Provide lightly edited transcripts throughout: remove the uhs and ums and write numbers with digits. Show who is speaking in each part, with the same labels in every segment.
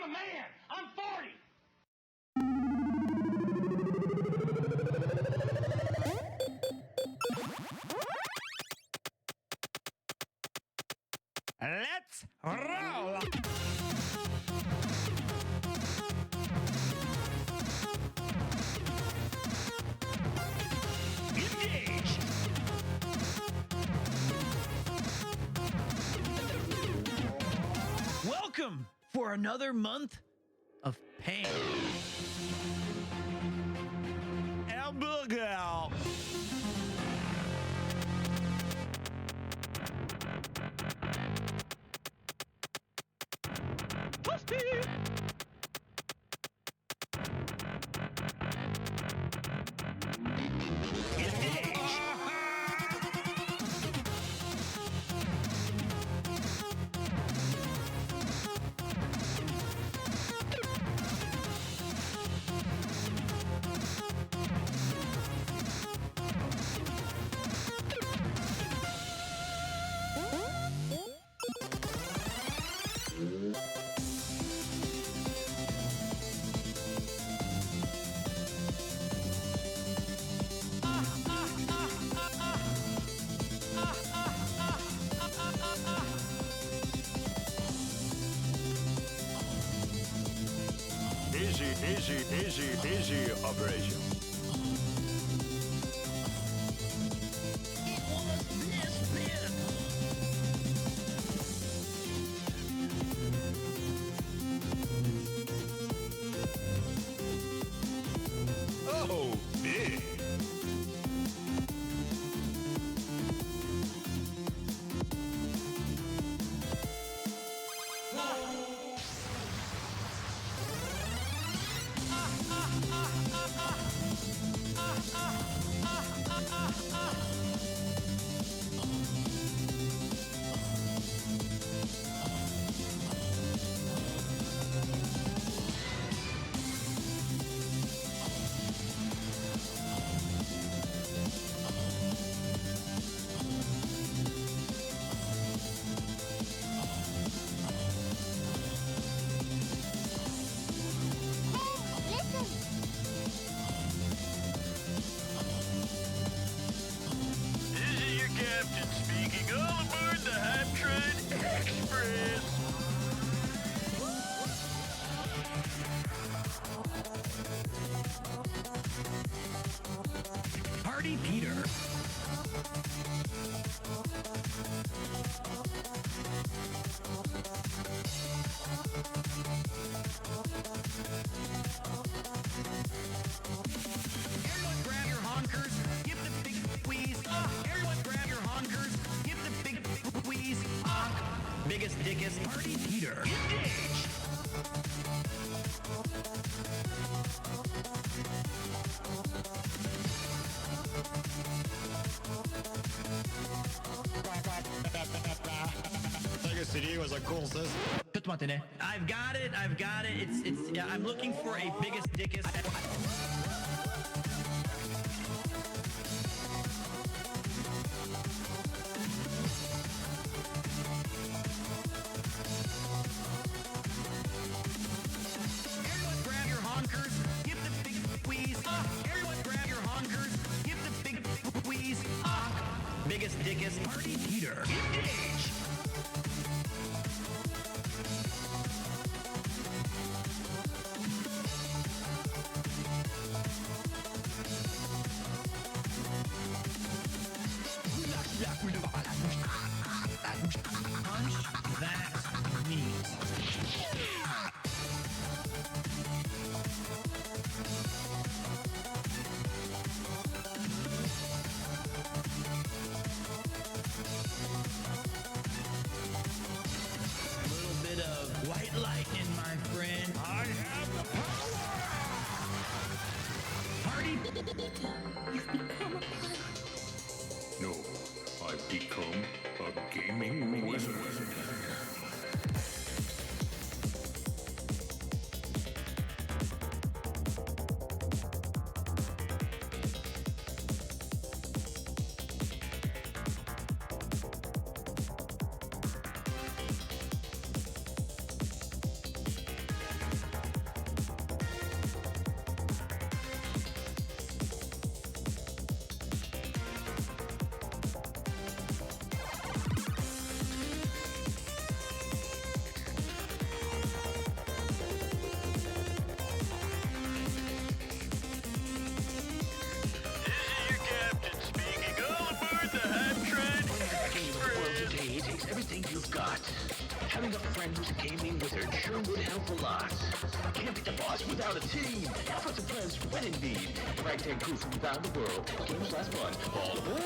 Speaker 1: a man. I'm 40.
Speaker 2: Let's roll! Engage! Welcome for another month of pain. Hamburger!
Speaker 3: Easy operation.
Speaker 2: It was this big.
Speaker 3: Oh, big. This is your captain speaking. All aboard the Hype Train Express.
Speaker 2: Party Peter. Everyone grab your honkers, give the big squeeze. Everyone grab your honkers, give the big squeeze. Biggest, dickest, Party Peter. Engage!
Speaker 3: Sega CD was a cool system.
Speaker 2: I've got it. Yeah, I'm looking for a biggest, dickest. Everyone grab your honkers, give the big squeeze. Everyone grab your honkers, give the big squeeze. Biggest, dickest, Party Peter. Engage! Punch that meat. A little bit of white lightning, my friend. I have the power! Party.
Speaker 4: You've become a pirate.
Speaker 3: No, I've become a gaming wizard.
Speaker 1: not. Having a friend who's a gaming wizard sure would help a lot. Can't beat the boss without a team. Efforts and friends when in need. The ragtag crew from around the world. Games last fun. All aboard!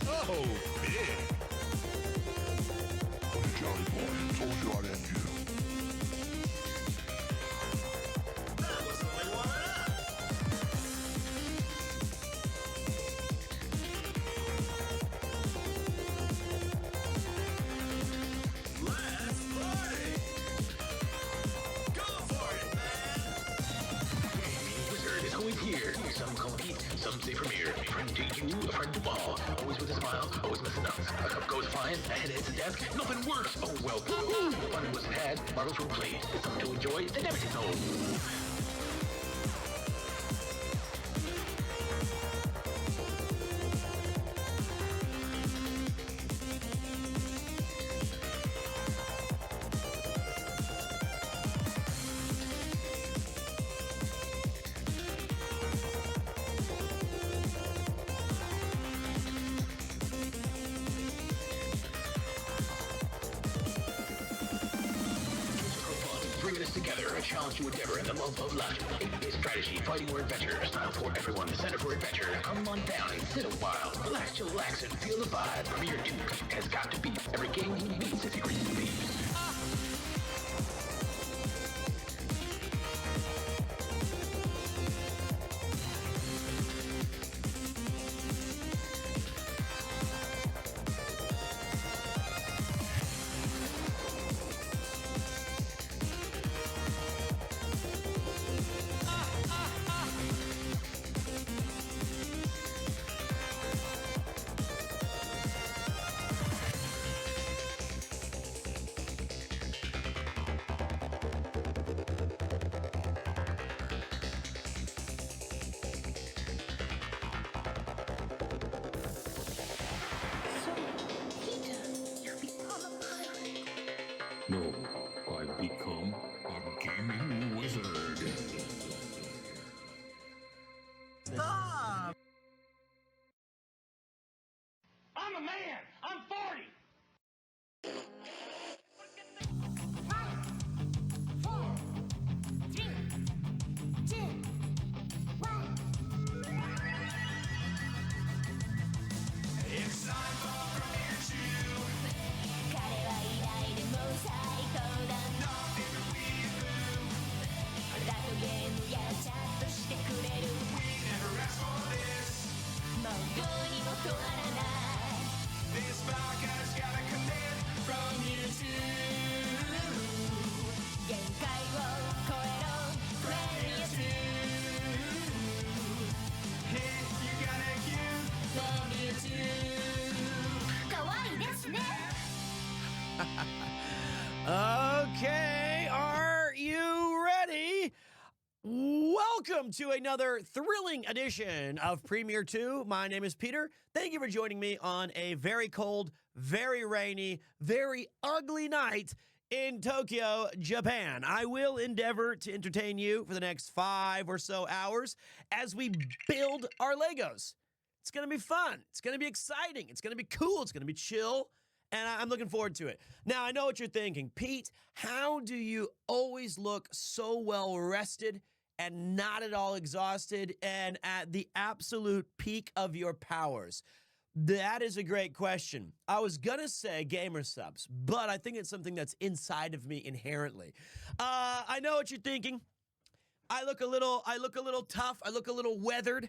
Speaker 5: Oh, big. Johnny boy, told you I'd end you.
Speaker 3: That was only warming up. Let's party. Go for it, man.
Speaker 1: Gaming wizard is always here. Some call him Pete, some say Premier. Friend to you, a friend to all. Always with a smile, always missing out. A cup goes flying, a head hits the desk, nothing works. Oh well, fun wasn't had, marbles were played. It's something to enjoy, they never get old. Bringing us together, a challenge to endeavor, and the love of laughter. It's strategy, fighting, or adventure. Style for everyone, the center for adventure. Come on down and sit a while. Relax, chillax, and feel the vibe. Premier 2 has got to beat every game he meets if he agrees to be.
Speaker 4: So, Peter, you've become a pirate.
Speaker 5: No, I've become a gaming wizard.
Speaker 3: Stop.
Speaker 2: I'm a man. I'm 40.
Speaker 4: 5, 4, 3, 2, 1.
Speaker 3: It's time for Premier 2.
Speaker 6: 彼はいないでも最高だ
Speaker 3: Not even we do.
Speaker 6: だとゲームやチャットしてくれる
Speaker 3: We never asked for this.
Speaker 6: もうどうにも止まらない
Speaker 3: This podcast gotta commit from you too.
Speaker 6: 限界を超えろ Premier 2
Speaker 3: Hey, you gotta cue.
Speaker 6: Premier 2かわいいですね
Speaker 7: Okay, are you ready? Welcome to another thrilling edition of Premier 2. My name is Peter. Thank you for joining me on a very cold, very rainy, very ugly night in Tokyo, Japan. I will endeavor to entertain you for the next 5 or so hours as we build our Legos. It's going to be fun. It's going to be exciting. It's going to be cool. It's going to be chill. And I'm looking forward to it. Now, I know what you're thinking. Pete, how do you always look so well rested and not at all exhausted and at the absolute peak of your powers? That is a great question. I was going to say gamer subs, but I think it's something that's inside of me inherently. I know what you're thinking. I look a little tough. I look a little weathered.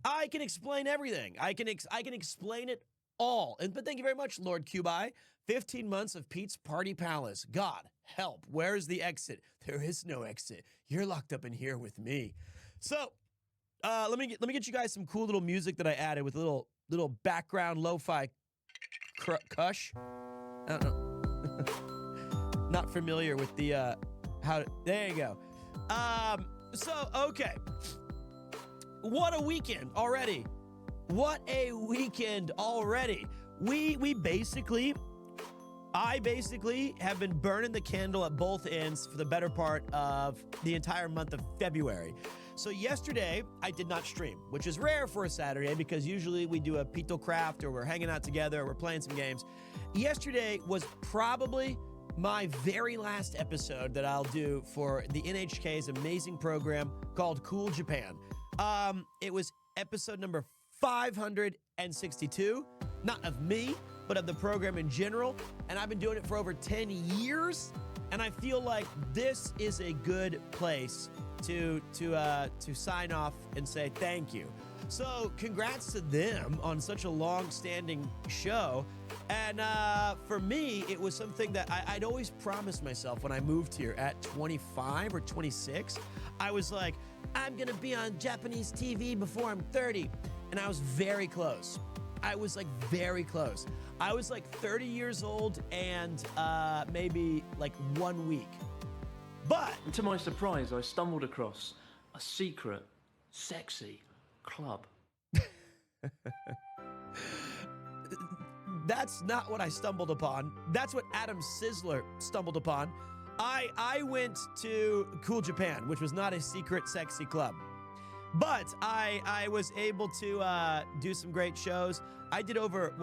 Speaker 7: I can explain everything. I can explain it all. But thank you very much, Lord Cubai. 15 months of Pete's Party Palace. God help. Where's the exit? There is no exit. You're locked up in here with me. So, let me get you guys some cool little music that I added with a little background lo-fi cush. I don't know. Not familiar with the there you go. So okay. What a weekend already. What a weekend already. I basically have been burning the candle at both ends for the better part of the entire month of February. So yesterday, I did not stream, which is rare for a Saturday because usually we do a PeteCraft or we're hanging out together or we're playing some games. Yesterday was probably my very last episode that I'll do for the NHK's amazing program called Cool Japan. It was episode number 562, not of me, but of the program in general, and I've been doing it for over 10 years, and I feel like this is a good place to sign off and say thank you. So congrats to them on such a long-standing show. And for me, it was something that I'd always promised myself when I moved here at 25 or 26. I was like, I'm gonna be on Japanese TV before I'm 30. And I was very close. I was like very close. I was like 30 years old and maybe like 1 week. But
Speaker 8: And to my surprise, I stumbled across a secret, sexy club.
Speaker 7: that's not what I stumbled upon. That's what Adam Sizzler stumbled upon. I went to Cool Japan, which was not a secret sexy club. But I was able to do some great shows. I did over,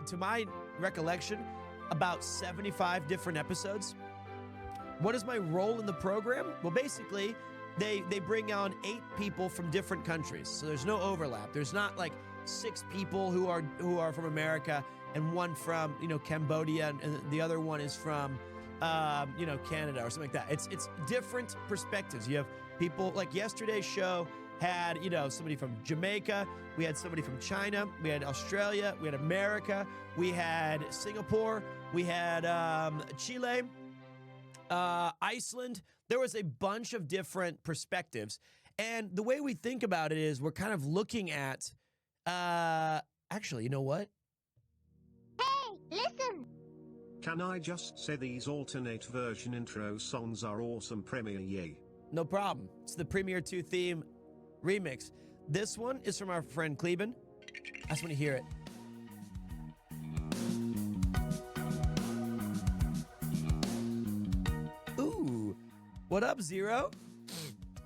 Speaker 7: to my recollection, about 75 different episodes. What is my role in the program? Well, basically, they bring on 8 people from different countries, so there's no overlap. There's not like 6 people who are from America and one from Cambodia and the other one is from Canada or something like that. It's different perspectives. You have people like yesterday's show had somebody from Jamaica, we had somebody from China, we had Australia, we had America, we had Singapore, we had Chile, Iceland. There was a bunch of different perspectives. And the way we think about it is we're kind of looking at, actually, you know what?
Speaker 4: Hey, listen!
Speaker 9: Can I just say these alternate version intro songs are awesome, Premier Yay.
Speaker 7: No problem. It's the Premiere 2 theme remix. This one is from our friend Kleben. I just want to hear it. Ooh, what up, Zero?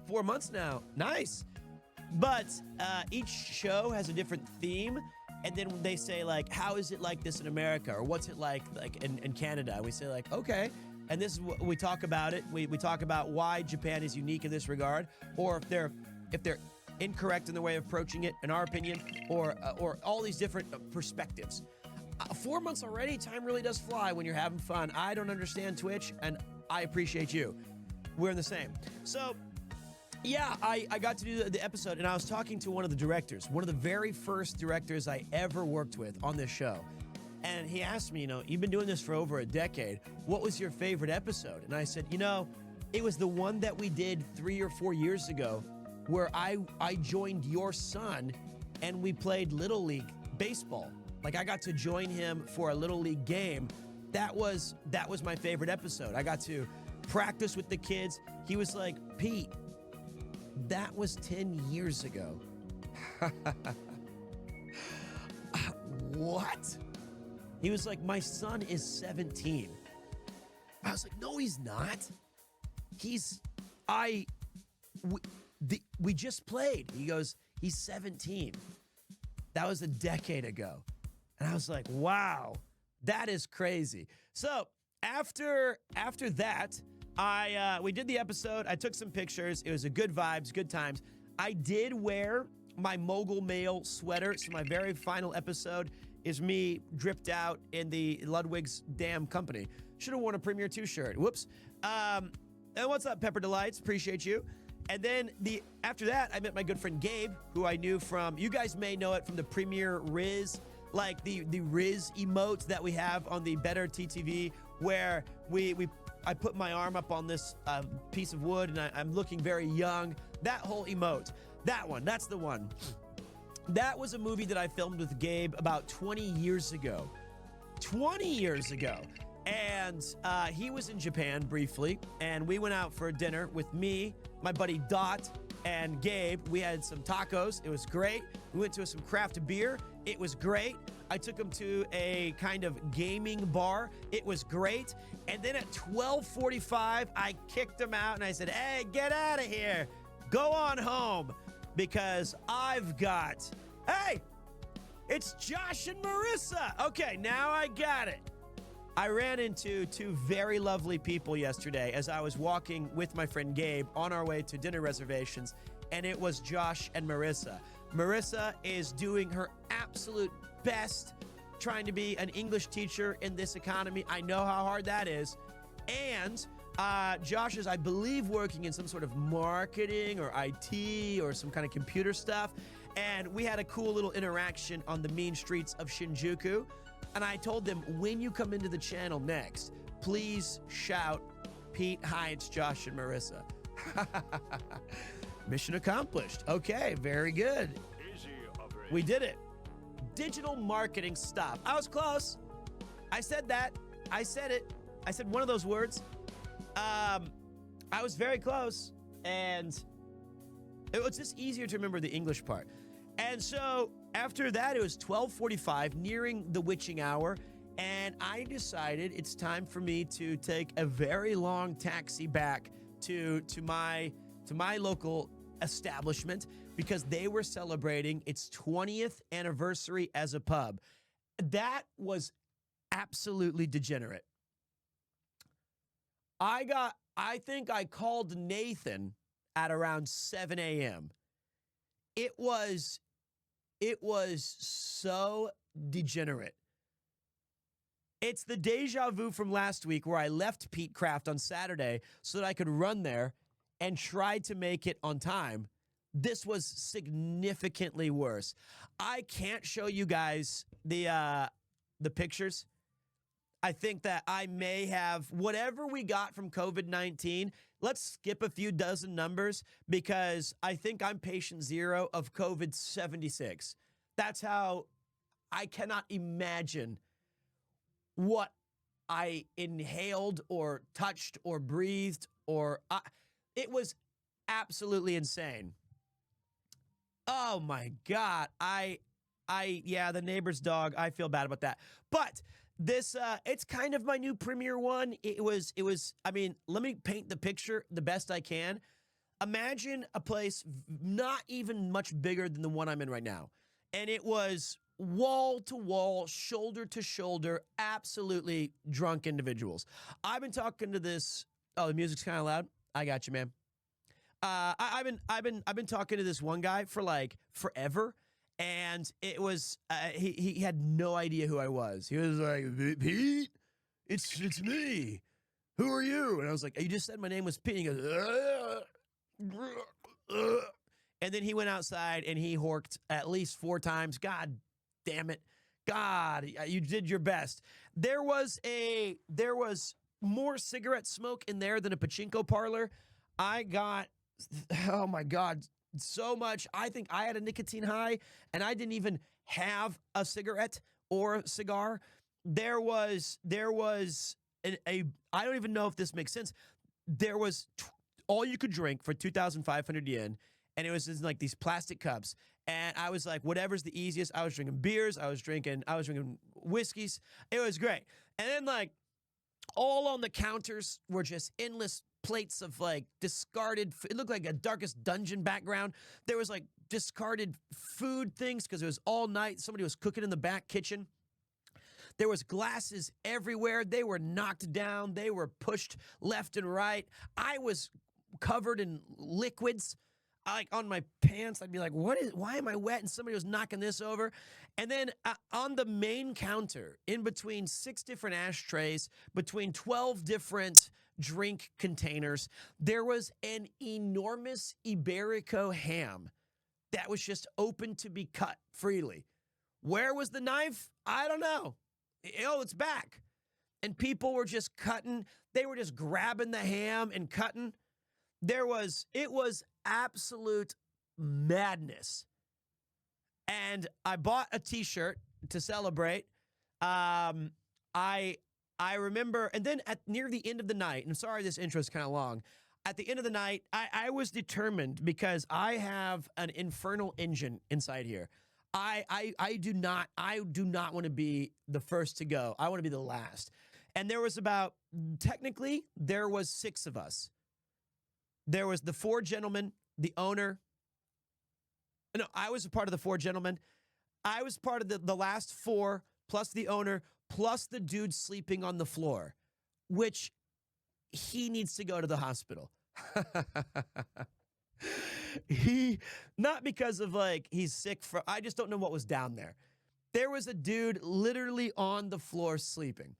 Speaker 7: 4 months now. Nice. But each show has a different theme, and then they say like, how is it like this in America, or what's it like in Canada? We say like, okay, and this is what we talk about it. We talk about why Japan is unique in this regard, or if they're incorrect in their way of approaching it, in our opinion, or all these different perspectives. 4 months already. Time really does fly when you're having fun. I don't understand Twitch, and I appreciate you. We're in the same. So, yeah, I got to do the episode, and I was talking to one of the directors, one of the very first directors I ever worked with on this show. And he asked me, you've been doing this for over a decade. What was your favorite episode? And I said, it was the one that we did 3 or 4 years ago where I joined your son and we played Little League baseball. Like I got to join him for a Little League game. That was my favorite episode. I got to practice with the kids. He was like, Pete, that was 10 years ago. What? He was like, my son is 17. I was like, no, he's not. We just played. He goes, he's 17. That was a decade ago. And I was like, wow, that is crazy. So after that, we did the episode. I took some pictures. It was a good vibes, good times. I did wear my Mogul Mail sweater. So my very final episode is me dripped out in the Ludwig's damn company. Should have worn a Premiere 2 shirt. Whoops. And what's up, Pepper Delights? Appreciate you. And then after that, I met my good friend Gabe, who I knew from, you guys may know it from the Premiere Riz, like the Riz emotes that we have on the Better TTV, where I put my arm up on this piece of wood and I'm looking very young. That whole emote, that one, that's the one. That was a movie that I filmed with Gabe about 20 years ago. 20 years ago. And he was in Japan briefly, and we went out for dinner with me, my buddy Dot, and Gabe. We had some tacos. It was great. We went to some craft beer. It was great. I took him to a kind of gaming bar. It was great. And then at 12:45, I kicked him out, and I said, hey, get out of here. go on home because I've got, hey, it's Josh and Marissa. Okay, now I got it. I ran into two very lovely people yesterday as I was walking with my friend Gabe on our way to dinner reservations, and it was Josh and Marissa. Marissa is doing her absolute best trying to be an English teacher in this economy. I know how hard that is. And Josh is, I believe, working in some sort of marketing or IT or some kind of computer stuff. And we had a cool little interaction on the mean streets of Shinjuku. And I told them, when you come into the channel next, please shout, Pete, hi, it's Josh and Marissa. Mission accomplished. Okay, very good. We did it. Digital marketing stop. I was close. I said that. I said it. I said one of those words. I was very close. And it was just easier to remember the English part. And so after that, it was 12:45, nearing the witching hour, and I decided it's time for me to take a very long taxi back to my local establishment because they were celebrating its 20th anniversary as a pub. That was absolutely degenerate. I think I called Nathan at around 7 a.m. It was so degenerate. It's the deja vu from last week where I left PeteCraft on Saturday so that I could run there and try to make it on time. This was significantly worse. I can't show you guys the pictures. I think that I may have whatever we got from COVID-19. Let's skip a few dozen numbers because I think I'm patient zero of COVID-76. That's how I cannot imagine what I inhaled or touched or breathed or it was absolutely insane. Oh my God. Yeah, the neighbor's dog. I feel bad about that. But this, it's kind of my new premiere one. It was, I mean, let me paint the picture the best I can. Imagine a place not even much bigger than the one I'm in right now. And it was wall to wall, shoulder to shoulder, absolutely drunk individuals. I've been talking to this, oh, the music's kind of loud. I got you, man. I've been talking to this one guy for like forever. And it was, he had no idea who I was. He was like, Pete, it's me. Who are you? And I was like, you just said my name was Pete. And he goes, and then he went outside and he horked at least 4 times. God damn it. God, you did your best. There was more cigarette smoke in there than a pachinko parlor. I got, oh my God, so much. I think I had a nicotine high and I didn't even have a cigarette or a cigar. There was I don't even know if this makes sense. There was all you could drink for 2,500 yen, and it was in like these plastic cups. And I was like, whatever's the easiest. I was drinking beers. I was drinking whiskeys. It was great. And then like all on the counters were just endless plates of like discarded, it looked like a Darkest Dungeon background. There was like discarded food things because it was all night. Somebody was cooking in the back kitchen. There was glasses everywhere. They were knocked down. They were pushed left and right. I was covered in liquids. Like on my pants, I'd be like, why am I wet? And somebody was knocking this over. And then on the main counter, in between 6 different ashtrays, between 12 different drink containers, there was an enormous Iberico ham that was just open to be cut freely. Where was the knife? I don't know. Oh, it's back. And people were just cutting. They were just grabbing the ham and cutting. It was absolute madness. And I bought a t-shirt to celebrate. I remember, and then near the end of the night, and I'm sorry this intro is kind of long. At the end of the night, I was determined because I have an infernal engine inside here. I do not want to be the first to go. I want to be the last. And there was technically, there was 6 of us. There was the 4 gentlemen the owner. No, I was a part of the 4 gentlemen. I was part of the last 4, plus the owner, plus the dude sleeping on the floor, which he needs to go to the hospital. Not because of like he's sick I just don't know what was down there. There was a dude literally on the floor sleeping,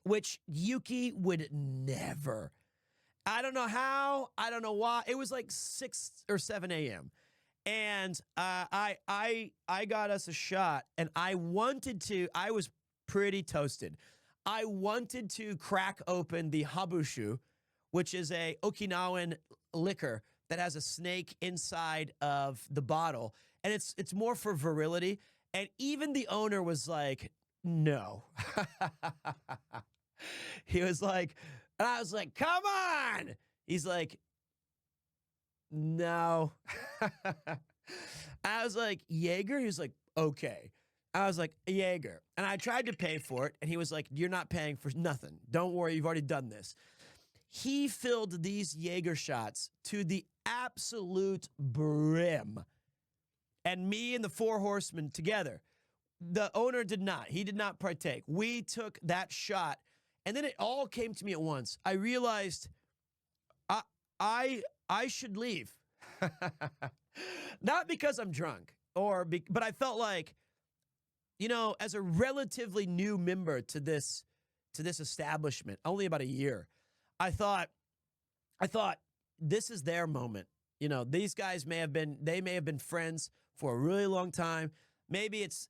Speaker 7: which Yuki would never. I don't know how, I don't know why. It was like 6 or 7 a.m. And I got us a shot, and I was pretty toasted. I wanted to crack open the habushu, which is a Okinawan liquor that has a snake inside of the bottle, and it's more for virility. And even the owner was like, no. He was like, and I was like, come on. He's like, no. I was like, Jaeger? He was like, okay. I was like, Jaeger. And I tried to pay for it, and he was like, you're not paying for nothing. Don't worry, you've already done this. He filled these Jaeger shots to the absolute brim. And me and the 4 horsemen together. The owner did not. He did not partake. We took that shot, and then it all came to me at once. I realized I should leave. Not because I'm drunk, but I felt like, you know, as a relatively new member to this establishment, only about a year, I thought this is their moment. You know, these guys may have been friends for a really long time. Maybe it's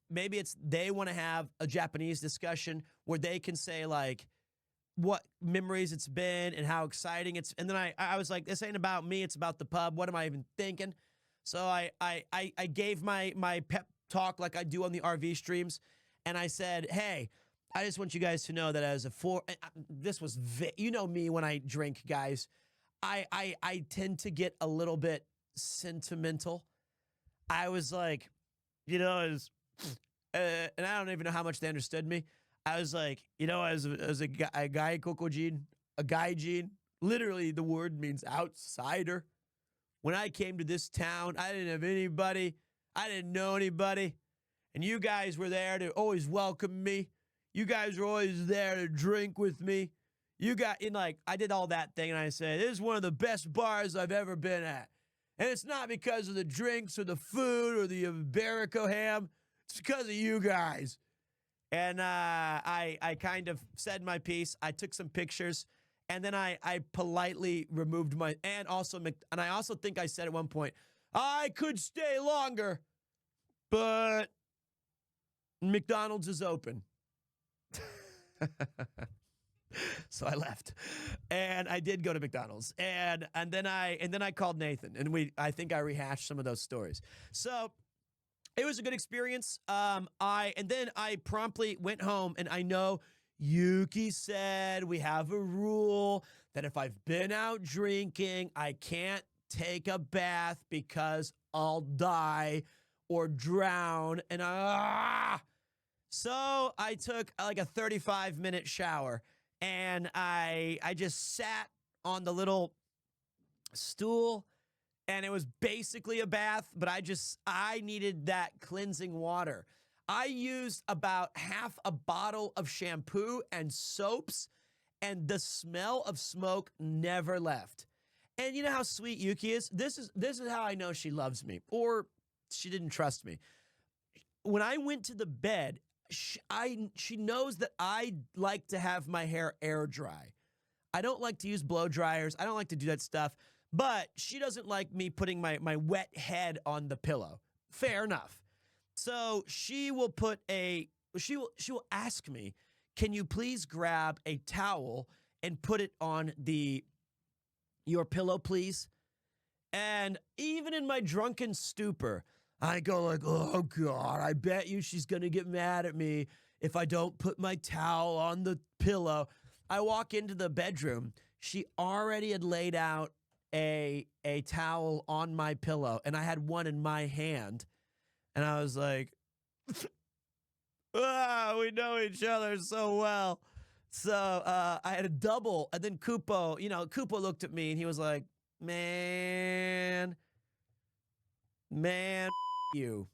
Speaker 7: they want to have a Japanese discussion where they can say like what memories it's been and how exciting it's. And then I was like, this ain't about me, it's about the pub. What am I even thinking? So I gave my pep talk like I do on the RV streams, and I said, hey, I just want you guys to know that as a 4, this was, you know me when I drink, guys, I tend to get a little bit sentimental. I was like, you know, and I don't even know how much they understood me. I was like, you know, as a guy, kokojin, a gaijin, literally the word means outsider. When I came to this town, I didn't have anybody. I didn't know anybody. And you guys were there to always welcome me. You guys were always there to drink with me. You got in like, I did all that thing, and I said, this is one of the best bars I've ever been at. And it's not because of the drinks or the food or the Iberico ham. It's because of you guys. And I kind of said my piece. I took some pictures, and then I politely removed and I also think I said at one point, I could stay longer, but McDonald's is open. So I left, and I did go to McDonald's, and then I called Nathan, and I think I rehashed some of those stories. So it was a good experience. Then I promptly went home, and I know Yuki said we have a rule that if I've been out drinking, I can't take a bath because I'll die or drown, and so I took like a 35-minute shower, and I just sat on the little stool, and it was basically a bath, but I needed that cleansing water. I used about half a bottle of shampoo and soaps, and the smell of smoke never left. And you know how sweet Yuki is? This is how I know she loves me, or she didn't trust me. When I went to the bed, she knows that I like to have my hair air dry. I don't like to use blow dryers. I don't like to do that stuff. But she doesn't like me putting my wet head on the pillow. Fair enough. So she will ask me, can you please grab a towel and put it on your pillow, please? And even in my drunken stupor, I go like, oh God, I bet you she's gonna get mad at me if I don't put my towel on the pillow. I walk into the bedroom. She already had laid out a towel on my pillow, and I had one in my hand. And I was like, we know each other so well. So I had a double, and then Kupo looked at me, and he was like, man, you.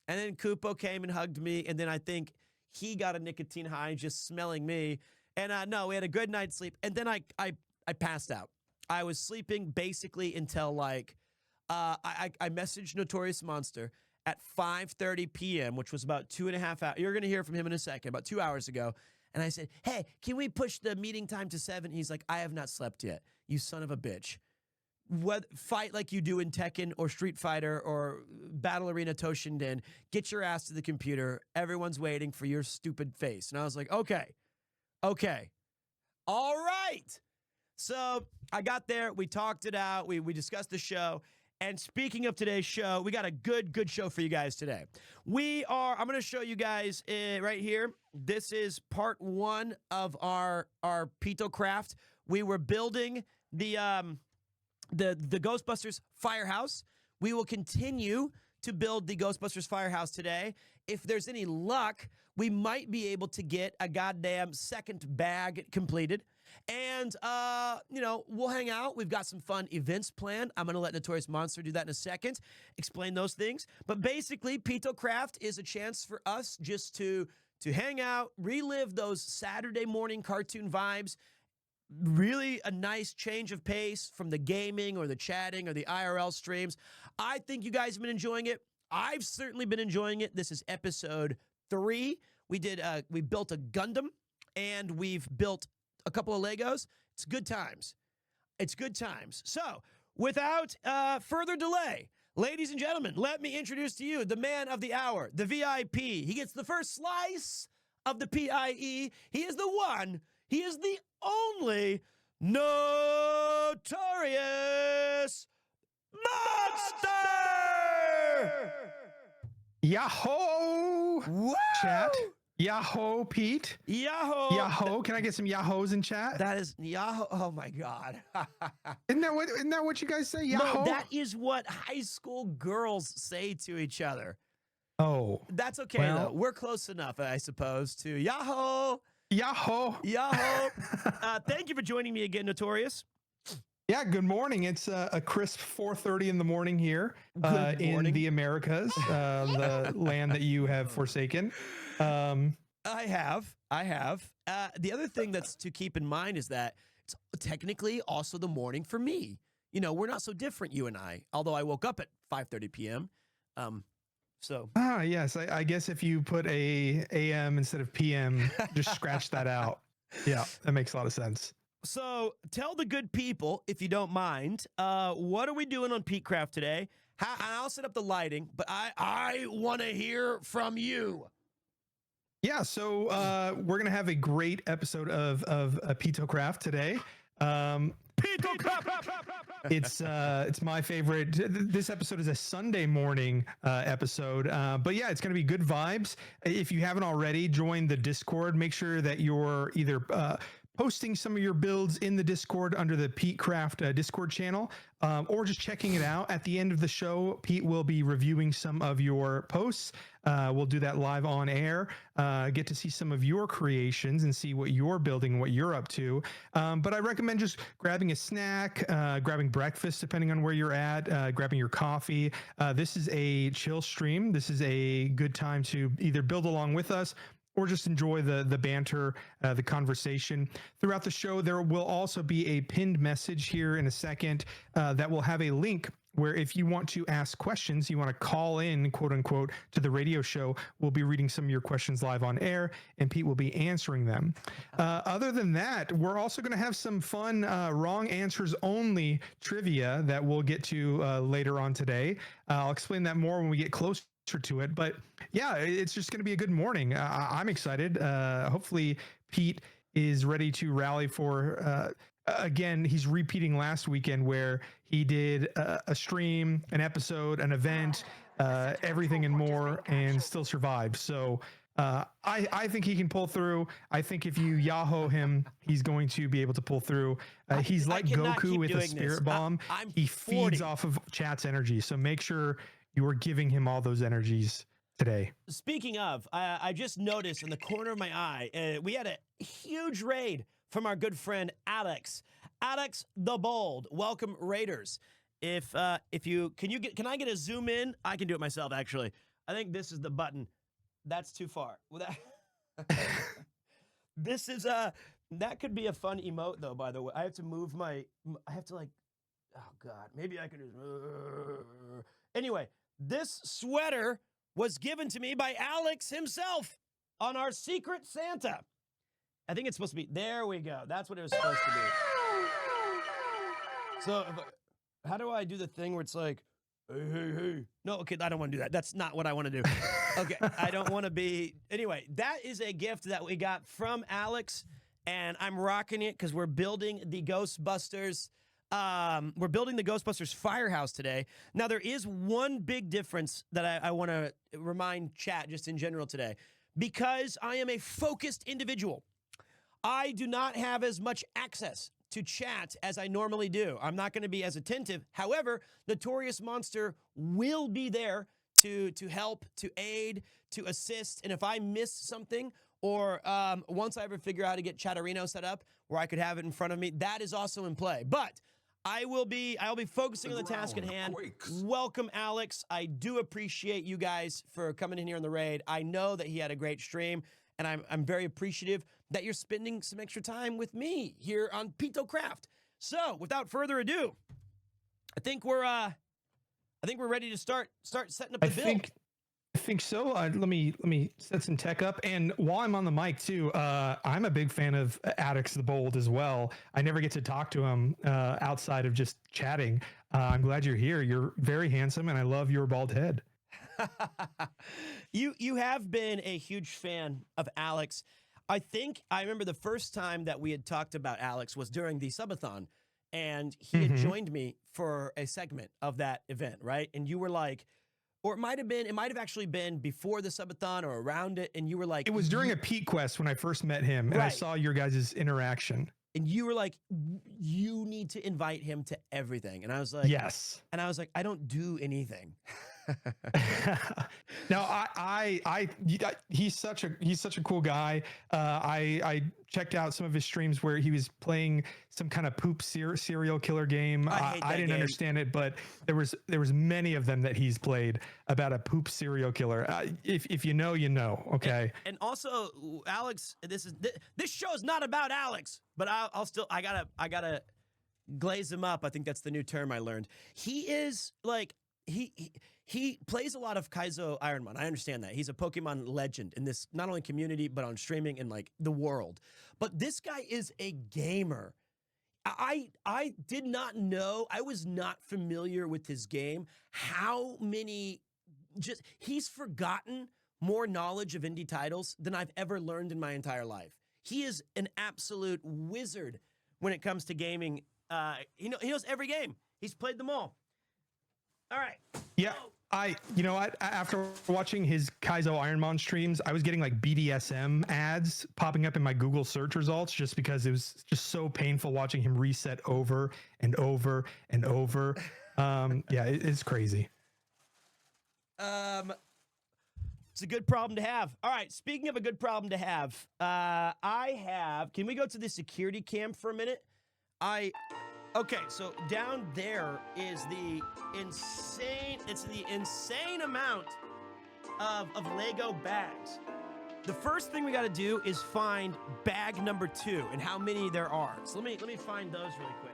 Speaker 7: And then Kupo came and hugged me, and then I think he got a nicotine high just smelling me. And no, we had a good night's sleep. And then I passed out. I was sleeping basically until like I messaged Notorious Monster at 5:30 p.m., which was about 2.5 hours. You're gonna hear from him in a second. About 2 hours ago. And I said, hey, can we push the meeting time to 7? He's like, I have not slept yet, you son of a bitch. Fight like you do in Tekken or Street Fighter or Battle Arena Toshinden. Get your ass to the computer. Everyone's waiting for your stupid face. And I was like, okay, all right. So I got there. We talked it out. We discussed the show. And speaking of today's show, we got a good show for you guys today. I'm going to show you guys right here. This is part 1 of our PeteCraft. We were building the Ghostbusters Firehouse. We will continue to build the Ghostbusters Firehouse today. If there's any luck, we might be able to get a goddamn second bag completed. And, we'll hang out. We've got some fun events planned. I'm going to let Notorious Monster do that in a second, explain those things. But basically, PeteCraft is a chance for us just to hang out, relive those Saturday morning cartoon vibes. Really a nice change of pace from the gaming or the chatting or the IRL streams. I think you guys have been enjoying it. I've certainly been enjoying it. This is episode 3. We built a Gundam and we've built a couple of Legos. It's good times. So without further delay, ladies and gentlemen, let me introduce to you the man of the hour, the VIP. He gets the first slice of the PIE. He is the one. He is the only Notorious Monster!
Speaker 10: Yahoo!
Speaker 7: Woo!
Speaker 10: Chat. Yahoo, Pete.
Speaker 7: Yahoo!
Speaker 10: Yahoo! Can I get some Yahoo's in chat?
Speaker 7: That is Yahoo! Oh my God!
Speaker 10: Isn't that what you guys say? Yahoo!
Speaker 7: No, that is what high school girls say to each other.
Speaker 10: Oh,
Speaker 7: that's okay though. We're close enough, I suppose. To Yahoo!
Speaker 10: Yahoo!
Speaker 7: Yahoo! Thank you for joining me again, Notorious.
Speaker 10: Yeah, good morning. It's a crisp 4:30 in the morning here in the Americas, the land that you have forsaken. I
Speaker 7: have. The other thing that's to keep in mind is that it's technically also the morning for me. You know, we're not so different, you and I, although I woke up at 5:30 p.m.
Speaker 10: Yes, I guess if you put a AM instead of PM, just scratch that out. Yeah, that makes a lot of sense.
Speaker 7: So tell the good people, if you don't mind, what are we doing on PeteCraft today? I'll set up the lighting, but I want to hear from you.
Speaker 10: Yeah, so we're gonna have a great episode of PeteCraft today. It's my favorite. This episode is a Sunday morning episode, but yeah, it's gonna be good vibes. If you haven't already, join the Discord. Make sure that you're either posting some of your builds in the Discord under the PeteCraft Discord channel, or just checking it out. At the end of the show, Pete will be reviewing some of your posts. We'll do that live on air, get to see some of your creations and see what you're building, what you're up to. But I recommend just grabbing a snack, grabbing breakfast, depending on where you're at, grabbing your coffee. This is a chill stream. This is a good time to either build along with us or just enjoy the banter, the conversation. Throughout the show, there will also be a pinned message here in a second that will have a link where if you want to ask questions, you want to call in, quote unquote, to the radio show, we'll be reading some of your questions live on air, and Pete will be answering them. Other than that, we're also going to have some fun wrong answers only trivia that we'll get to later on today. I'll explain that more when we get closer to it, but yeah, it's just going to be a good morning. I'm excited. Hopefully Pete is ready to rally for again, he's repeating last weekend where he did a stream, an episode, an event, everything and more, and still survived. So I think he can pull through. I think if you Yahoo him, he's going to be able to pull through. He's like Goku with a spirit bomb. He feeds off of chat's energy. So make sure you are giving him all those energies today.
Speaker 7: Speaking of, I just noticed in the corner of my eye, we had a huge raid from our good friend Alex. Alex the Bold. Welcome, Raiders. If you can I get a zoom in? I can do it myself, actually. I think this is the button. That's too far. Well, this is that could be a fun emote though, by the way. I have to move my oh god, maybe I can just anyway, this sweater was given to me by Alex himself on our Secret Santa. I think it's supposed to be, there we go. That's what it was supposed to be. So how do I do the thing where it's like, hey? No, okay, I don't want to do that. That's not what I want to do. Okay, I don't want to be, anyway, that is a gift that we got from Alex, and I'm rocking it because we're building the Ghostbusters. We're building the Ghostbusters Firehouse today. Now, there is one big difference that I want to remind chat just in general today. Because I am a focused individual, I do not have as much access to chat as I normally do. I'm not going to be as attentive. However, Notorious Monster will be there to help, to aid, to assist. And if I miss something, or once I ever figure out how to get Chatterino set up where I could have it in front of me, that is also in play. But I'll be focusing on the task at hand. Welcome, Alex. I do appreciate you guys for coming in here on the raid. I know that he had a great stream, and I'm very appreciative that you're spending some extra time with me here on PeteCraft. So, without further ado, I think we're ready to start setting up the build.
Speaker 10: I think so. Let me set some tech up. And while I'm on the mic too, I'm a big fan of Alex the Bold as well. I never get to talk to him outside of just chatting. I'm glad you're here. You're very handsome, and I love your bald head.
Speaker 7: You have been a huge fan of Alex. I think I remember the first time that we had talked about Alex was during the subathon, and he had joined me for a segment of that event, right? And you were like, or it might have actually been before the subathon or around it, and you were like,
Speaker 10: it was during a Pete Quest when I first met him, and I saw your guys' interaction.
Speaker 7: And you were like, you need to invite him to everything. And I was like,
Speaker 10: yes.
Speaker 7: And I was like, I don't do anything.
Speaker 10: No, he's such a cool guy. I checked out some of his streams where he was playing some kind of poop serial killer game. I didn't understand it, but there was many of them that he's played about a poop serial killer. If you know, you know. Okay.
Speaker 7: And also, Alex, this show is not about Alex, but I gotta glaze him up. I think that's the new term I learned. He is like, he plays a lot of Kaizo Ironman. I understand that. He's a Pokemon legend in this, not only community, but on streaming and like the world. But this guy is a gamer. I did not know, I was not familiar with his game. How many, he's forgotten more knowledge of indie titles than I've ever learned in my entire life. He is an absolute wizard when it comes to gaming. He knows every game. He's played them all. All right.
Speaker 10: Yeah. After watching his Kaizo Ironman streams, I was getting like BDSM ads popping up in my Google search results just because it was just so painful watching him reset over and over and over. It's crazy.
Speaker 7: It's a good problem to have. All right. Speaking of a good problem to have, can we go to the security cam for a minute? Okay, so down there is the insane amount of Lego bags. The first thing we got to do is find bag number 2 and how many there are. So let me find those really quick.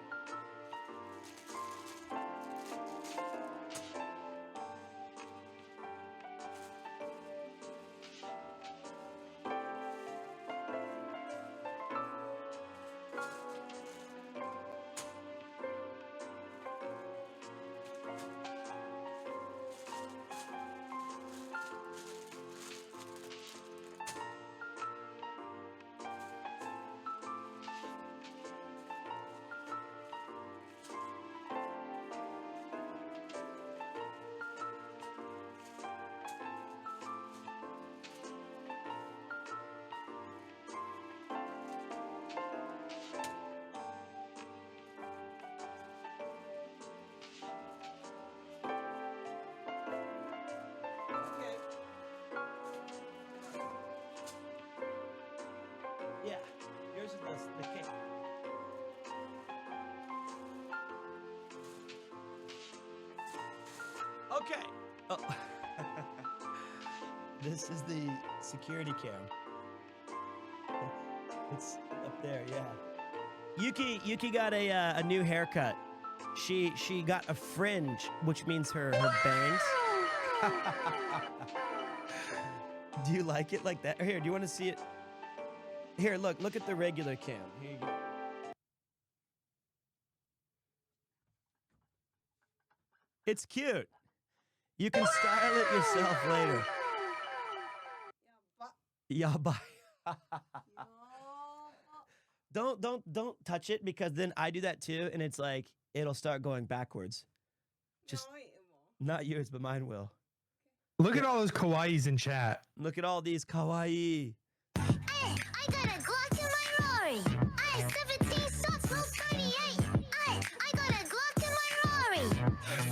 Speaker 7: Okay. Oh. This is the security cam. It's up there, yeah. Yuki got a new haircut. She got a fringe, which means her bangs. Do you like it like that? Here, do you want to see it? Here, look at the regular cam. Here you go. It's cute. You can style it yourself later. Yeah, bye. Don't touch it, because then I do that too, and it's like it'll start going backwards. Just not yours, but mine will.
Speaker 10: Look at all those kawaiis in chat.
Speaker 7: Look at all these kawaii.
Speaker 4: I got a Glock in my Rory. I 17 shots, no 38. I got a Glock in my Rory.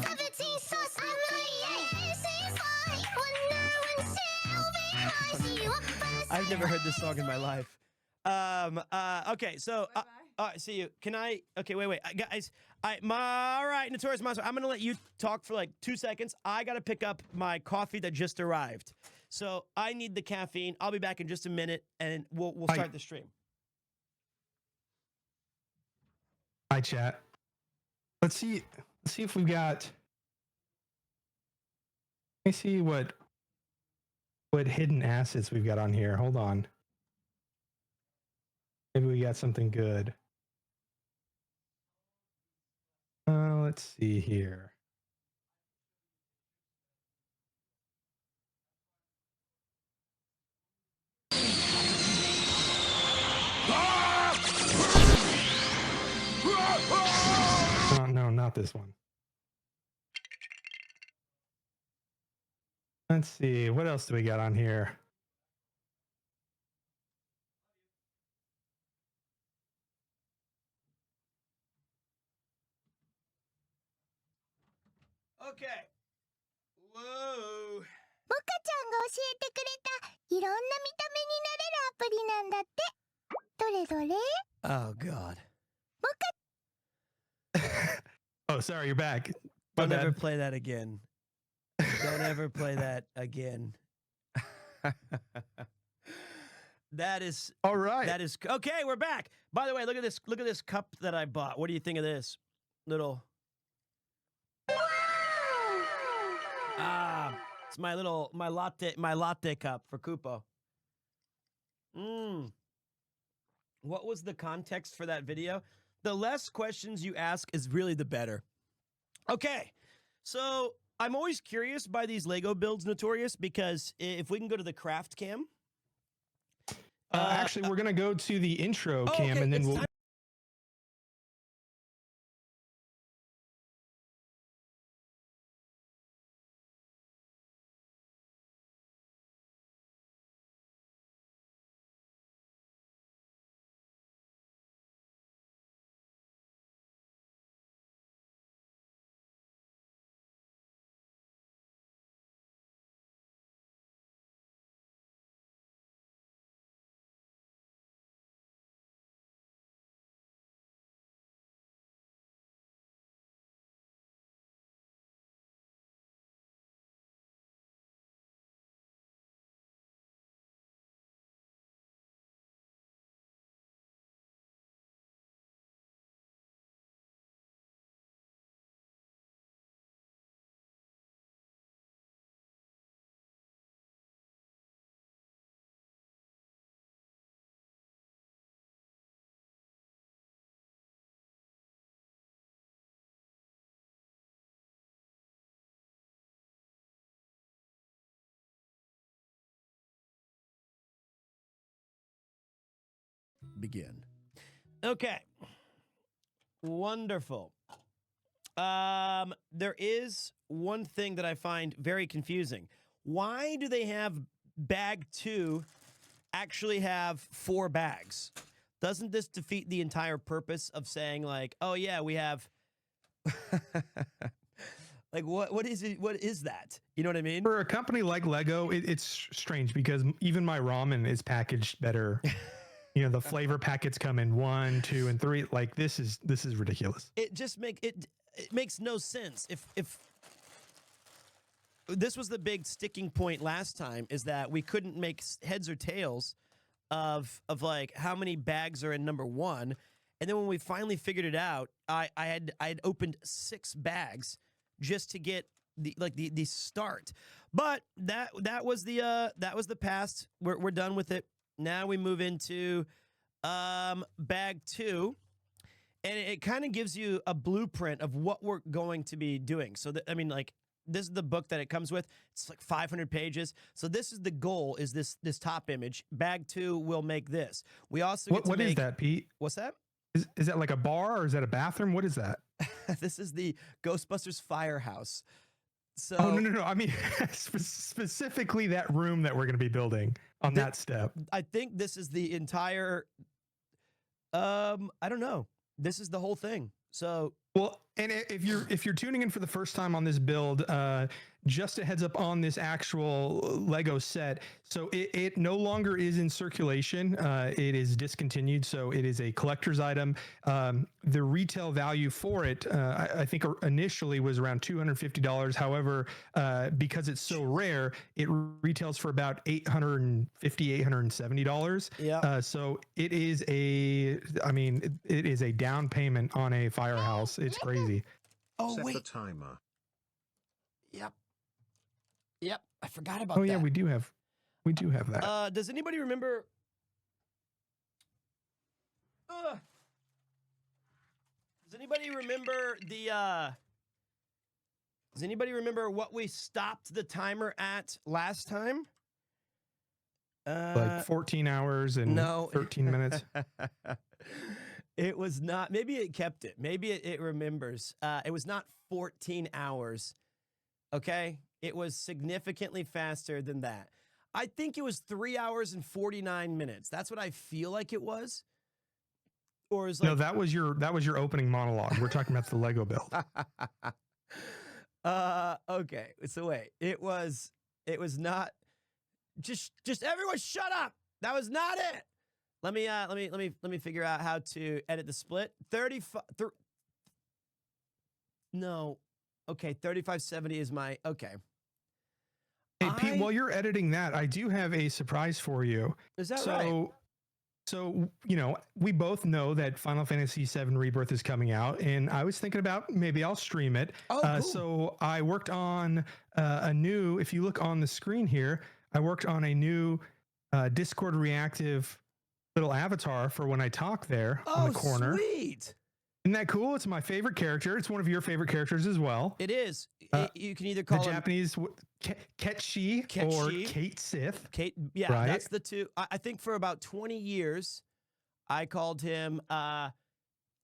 Speaker 4: 17 shots, I'm 38. She's fine. Wonder when she'll be mine.
Speaker 7: I've never heard this song in my life. Okay, so see you. Can I? Okay, wait, guys. All right, Notorious Monster. I'm gonna let you talk for like 2 seconds. I gotta pick up my coffee that just arrived, so I need the caffeine. I'll be back in just a minute, and we'll start the stream.
Speaker 10: Hi, chat. Let's see if we've got. Let me see what hidden assets we've got on here. Hold on. Maybe we got something good. Let's see here. Oh, no, not this one. Let's see. What else do we got on here?
Speaker 7: Okay. Whoa.
Speaker 4: モカちゃんが教えてくれたいろんな見た目になれるアプリなんだって。どれどれ？
Speaker 7: Oh God.
Speaker 10: Oh, sorry, you're back.
Speaker 7: Don't ever play that again. Don't ever play that again. That is
Speaker 10: all right.
Speaker 7: That is okay. We're back. By the way, look at this. Look at this cup that I bought. What do you think of this little? It's my latte cup for Kupo. What was the context for that video? The less questions you ask is really the better. Okay, so I'm always curious by these Lego builds, Notorious, because if we can go to the craft cam.
Speaker 10: Actually, we're gonna go to the intro cam, and then we'll.
Speaker 7: Begin. Okay. Wonderful. There is one thing that I find very confusing. Why do they have bag 2 actually have 4 bags? Doesn't this defeat the entire purpose of saying like, oh yeah, we have like what is it? What is that? You know what I mean?
Speaker 10: For a company like Lego, it's strange because even my ramen is packaged better. You know, the flavor packets come in 1, 2, and 3. Like this is ridiculous.
Speaker 7: It just makes no sense. this was the big sticking point last time, is that we couldn't make heads or tails of like how many bags are in number 1. And then when we finally figured it out, I had opened 6 bags just to get the start. But that was the past. We're done with it. Now we move into bag 2, and it kind of gives you a blueprint of what we're going to be doing. So this is the book that it comes with. It's like 500 pages. So this is the goal, is this top image. Bag 2 will make this. We also get to
Speaker 10: what is that, Pete?
Speaker 7: What's that?
Speaker 10: Is that like a bar, or is that a bathroom? What is that?
Speaker 7: This is the Ghostbusters Firehouse. So
Speaker 10: No. I mean, specifically that room that we're going to be building on that step.
Speaker 7: I think this is the entire, I don't know. This is the whole thing. So,
Speaker 10: well, and if you're tuning in for the first time on this build, just a heads up on this actual Lego set. So it no longer is in circulation. It is discontinued. So it is a collector's item. The retail value for it, I think initially was around $250. However, because it's so rare, it retails for about $850, $870.
Speaker 7: Yeah.
Speaker 10: So it is it is a down payment on a Firehouse. It's crazy.
Speaker 7: Oh,
Speaker 9: Set
Speaker 7: wait.
Speaker 9: the timer.
Speaker 7: Yep. I forgot about
Speaker 10: Oh
Speaker 7: that.
Speaker 10: yeah, we do have that.
Speaker 7: Does anybody remember? Does anybody remember Does anybody remember what we stopped the timer at last time?
Speaker 10: Like 14 hours and 13 minutes.
Speaker 7: It was not. Maybe it kept it. Maybe it remembers. It was not 14 hours. Okay? It was significantly faster than that. I think it was 3 hours and 49 minutes. That's what I feel like it was. Or is like,
Speaker 10: no, that was your opening monologue. We're talking about the Lego build.
Speaker 7: Okay. So wait. It was not just everyone shut up. That was not it. Let me figure out how to edit the split. 3570 is my okay.
Speaker 10: Hey, Pete, while you're editing that, I do have a surprise for you.
Speaker 7: Is that right?
Speaker 10: So, we both know that Final Fantasy VII Rebirth is coming out, and I was thinking about maybe I'll stream it.
Speaker 7: Oh, cool.
Speaker 10: So I worked on if you look on the screen here, I worked on a new Discord reactive little avatar for when I talk there on the corner.
Speaker 7: Sweet.
Speaker 10: Isn't that cool? It's my favorite character. It's one of your favorite characters as well.
Speaker 7: It is. You can either call
Speaker 10: the
Speaker 7: him
Speaker 10: Japanese Ketchi or Kate Sith.
Speaker 7: Kate, yeah,
Speaker 10: right?
Speaker 7: That's the two. I think for about 20 years, I called him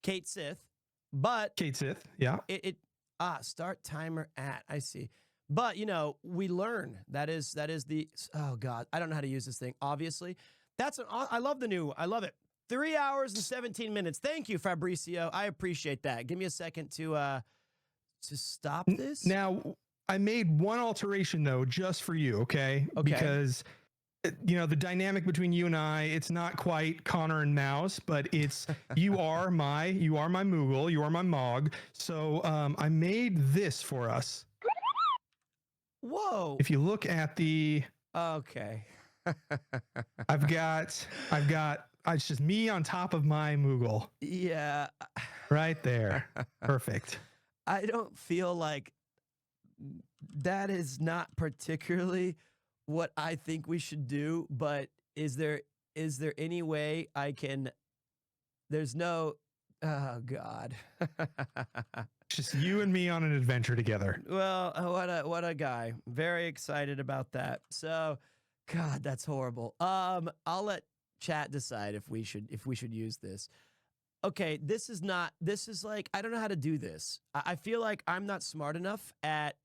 Speaker 7: Kate Sith, but
Speaker 10: Kate Sith, yeah.
Speaker 7: Start timer at. I see. But we learn that is the oh god, I don't know how to use this thing. Obviously, I love I love it. 3 hours and 17 minutes. Thank you, Fabricio. I appreciate that. Give me a second to stop this.
Speaker 10: Now, I made one alteration though, just for you, okay? Because the dynamic between you and I, it's not quite Connor and Mouse, but it's you are my Moogle, you are my Mog. So I made this for us.
Speaker 7: Whoa.
Speaker 10: If you look at the
Speaker 7: okay.
Speaker 10: I've got it's just me on top of my Moogle.
Speaker 7: Yeah.
Speaker 10: Right there. Perfect.
Speaker 7: I don't feel like that is not particularly what I think we should do, but is there any way I can there's no oh god.
Speaker 10: Just you and me on an adventure together.
Speaker 7: Well, what a guy. Very excited about that. So god, that's horrible. I'll let chat decide if we should use this. Okay, this is like I don't know how to do this. I feel like I'm not smart enough at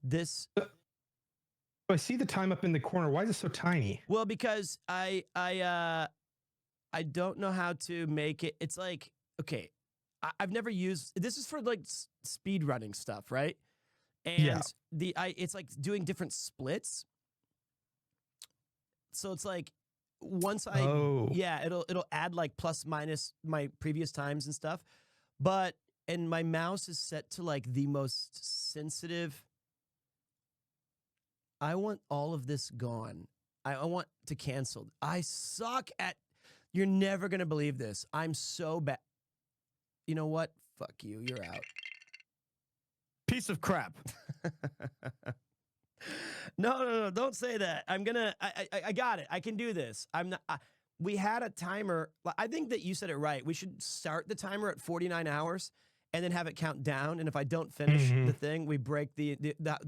Speaker 7: this.
Speaker 10: I see the time up in the corner. Why is it so tiny?
Speaker 7: Well, because I don't know how to make it. It's like okay, I've never used this is for like speed running stuff, right? And it's like doing different splits. So it's like once it'll add like plus minus my previous times and stuff, and my mouse is set to like the most sensitive I want all of this gone. I want to cancel. I suck at. You're never gonna believe this. I'm so bad. You know what? Fuck you. You're out. Piece of crap. No. Don't say that. I'm gonna. I got it. I can do this. I'm not. We had a timer. I think that you said it right. We should start the timer at 49 hours and then have it count down. And if I don't finish the thing, we break the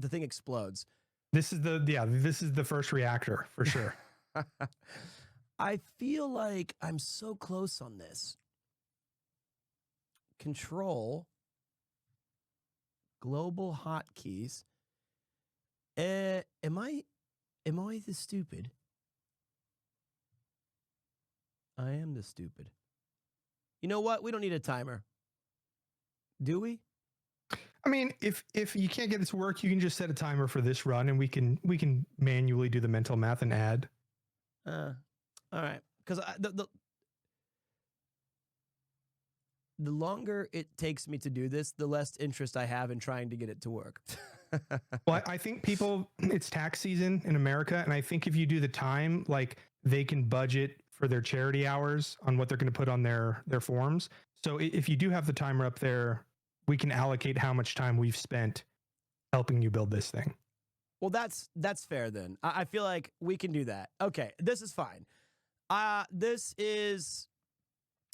Speaker 7: thing explodes.
Speaker 10: This is the first reactor for sure.
Speaker 7: I feel like I'm so close on this. Control. Global hotkeys. Am I the stupid? I am the stupid. You know what? We don't need a timer. Do we?
Speaker 10: I mean, if you can't get it to work, you can just set a timer for this run, and we can manually do the mental math and add.
Speaker 7: All right, because the longer it takes me to do this, the less interest I have in trying to get it to work.
Speaker 10: Well, I think it's tax season in America, and I think if you do the time, like they can budget for their charity hours on what they're going to put on their forms. So if you do have the timer up there, we can allocate how much time we've spent helping you build this thing.
Speaker 7: Well, that's fair then. I feel like we can do that. Okay, this is fine.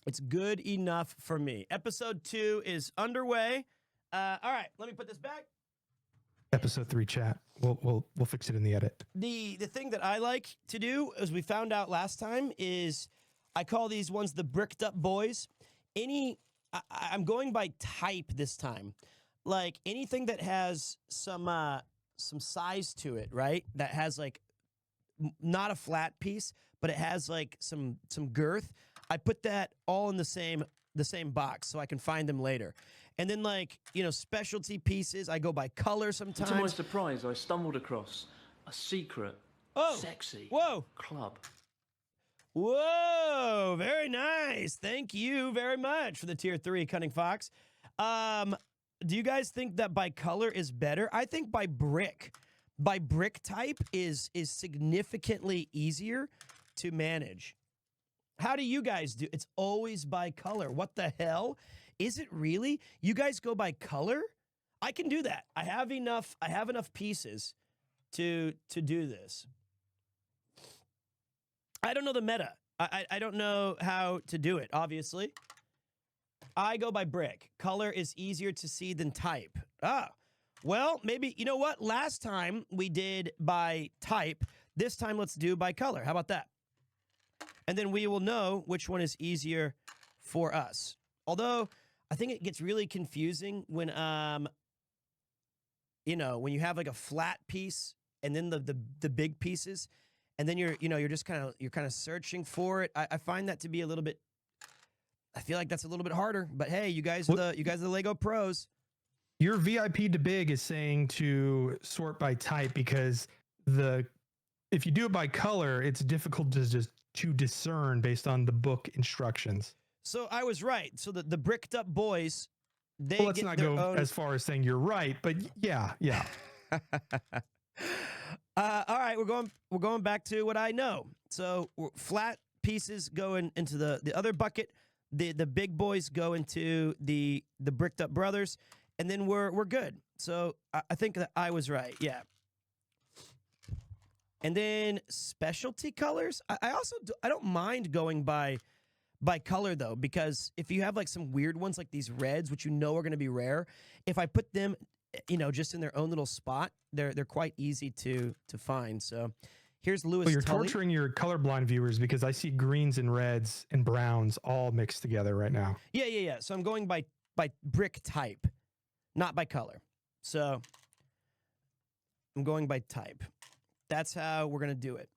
Speaker 7: It's good enough for me. Episode 2 is underway. All right, let me put this back.
Speaker 10: Episode 3 chat. We'll fix it in the edit.
Speaker 7: The thing that I like to do, as we found out last time, is I call these ones the bricked up boys. I'm going by type this time. Like anything that has some size to it, right? That has like not a flat piece, but it has like some girth. I put that all in the same box so I can find them later. And then like, specialty pieces, I go by color sometimes.
Speaker 8: To my surprise, I stumbled across a secret, sexy club.
Speaker 7: Whoa, very nice. Thank you very much for the tier 3 Cunning Fox. Do you guys think that by color is better? I think by brick type is significantly easier to manage. How do you guys do? It's always by color. What the hell? Is it really? You guys go by color? I can do that. I have enough pieces to do this. I don't know the meta. I don't know how to do it, obviously. I go by brick. Color is easier to see than type. Well, maybe, you know what? Last time we did by type. This time let's do by color. How about that? And then we will know which one is easier for us. Although, I think it gets really confusing when, when you have like a flat piece and then the big pieces, and then you're just kind of searching for it. I find that to be a little bit. I feel like that's a little bit harder. But hey, you guys are the Lego pros.
Speaker 10: Your VIP to big is saying to sort by type because if you do it by color, it's difficult to discern based on the book instructions.
Speaker 7: So I was right. So the bricked up boys,
Speaker 10: let's not go as far as saying you're right, but yeah.
Speaker 7: All right, we're going back to what I know. So flat pieces go into the other bucket. The big boys go into the bricked up brothers, and then we're good. So I think that I was right. Yeah. And then specialty colors. I also I don't mind going by color though, because if you have like some weird ones like these reds, which are going to be rare, if I put them, just in their own little spot, they're quite easy to find. So here's Lewis.
Speaker 10: Well, you're
Speaker 7: Tully.
Speaker 10: torturing your colorblind viewers because I see greens and reds and browns all mixed together right now.
Speaker 7: Yeah. So I'm going by brick type, not by color. So I'm going by type. That's how we're going to do it.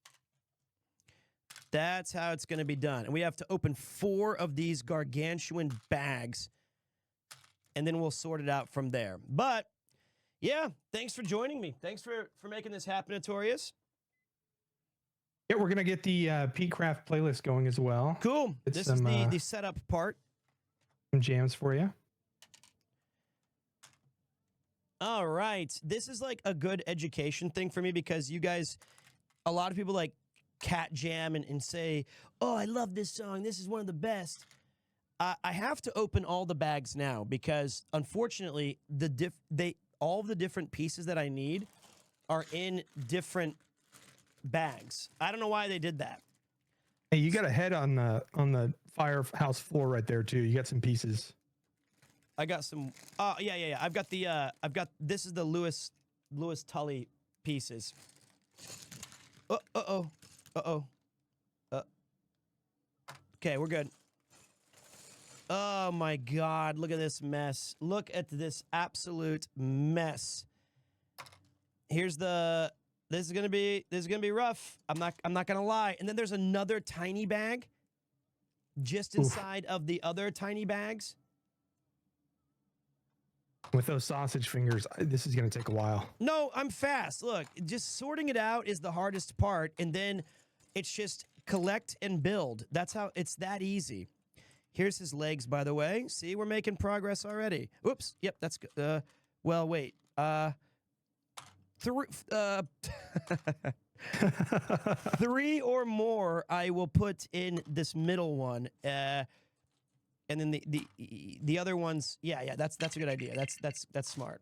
Speaker 7: That's how it's going to be done. And we have to open 4 of these gargantuan bags, and then we'll sort it out from there. But, yeah, thanks for joining me. Thanks for making this happen, Notorious.
Speaker 10: Yeah, we're going to get the PeteCraft playlist going as well.
Speaker 7: Cool. This is the setup part.
Speaker 10: Some jams for you.
Speaker 7: All right. This is like a good education thing for me because you guys, a lot of people like cat jam and say, oh, I love this song. This is one of the best. I have to open all the bags now because unfortunately, all of the different pieces that I need are in different bags. I don't know why they did that.
Speaker 10: Hey, you got a head on the firehouse floor right there too. You got some pieces.
Speaker 7: I got some. Oh yeah. I've got this is the Lewis Tully pieces. Okay, we're good. Oh my God! Look at this mess. Look at this absolute mess. This is gonna be rough. I'm not gonna lie. And then there's another tiny bag, just inside of the other tiny bags.
Speaker 10: With those sausage fingers, this is gonna take a while.
Speaker 7: No, I'm fast. Look, just sorting it out is the hardest part, and then it's just collect and build. That's how it's that easy. Here's his legs, by the way. See, we're making progress already. Oops. Yep, that's good. Well, wait. Three or more I will put in this middle one. And then the other ones, yeah, that's a good idea. That's smart.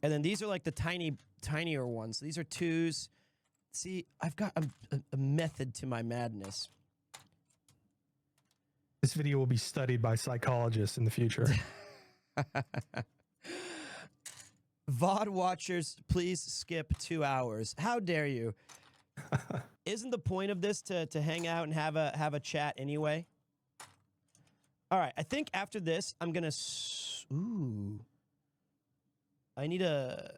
Speaker 7: And then these are like the tinier ones. These are twos. See, I've got a method to my madness.
Speaker 10: This video will be studied by psychologists in the future.
Speaker 7: VOD watchers, please skip 2 hours. How dare you? Isn't the point of this to hang out and have a chat anyway? All right, I think after this, I'm gonna. Ooh, I need a.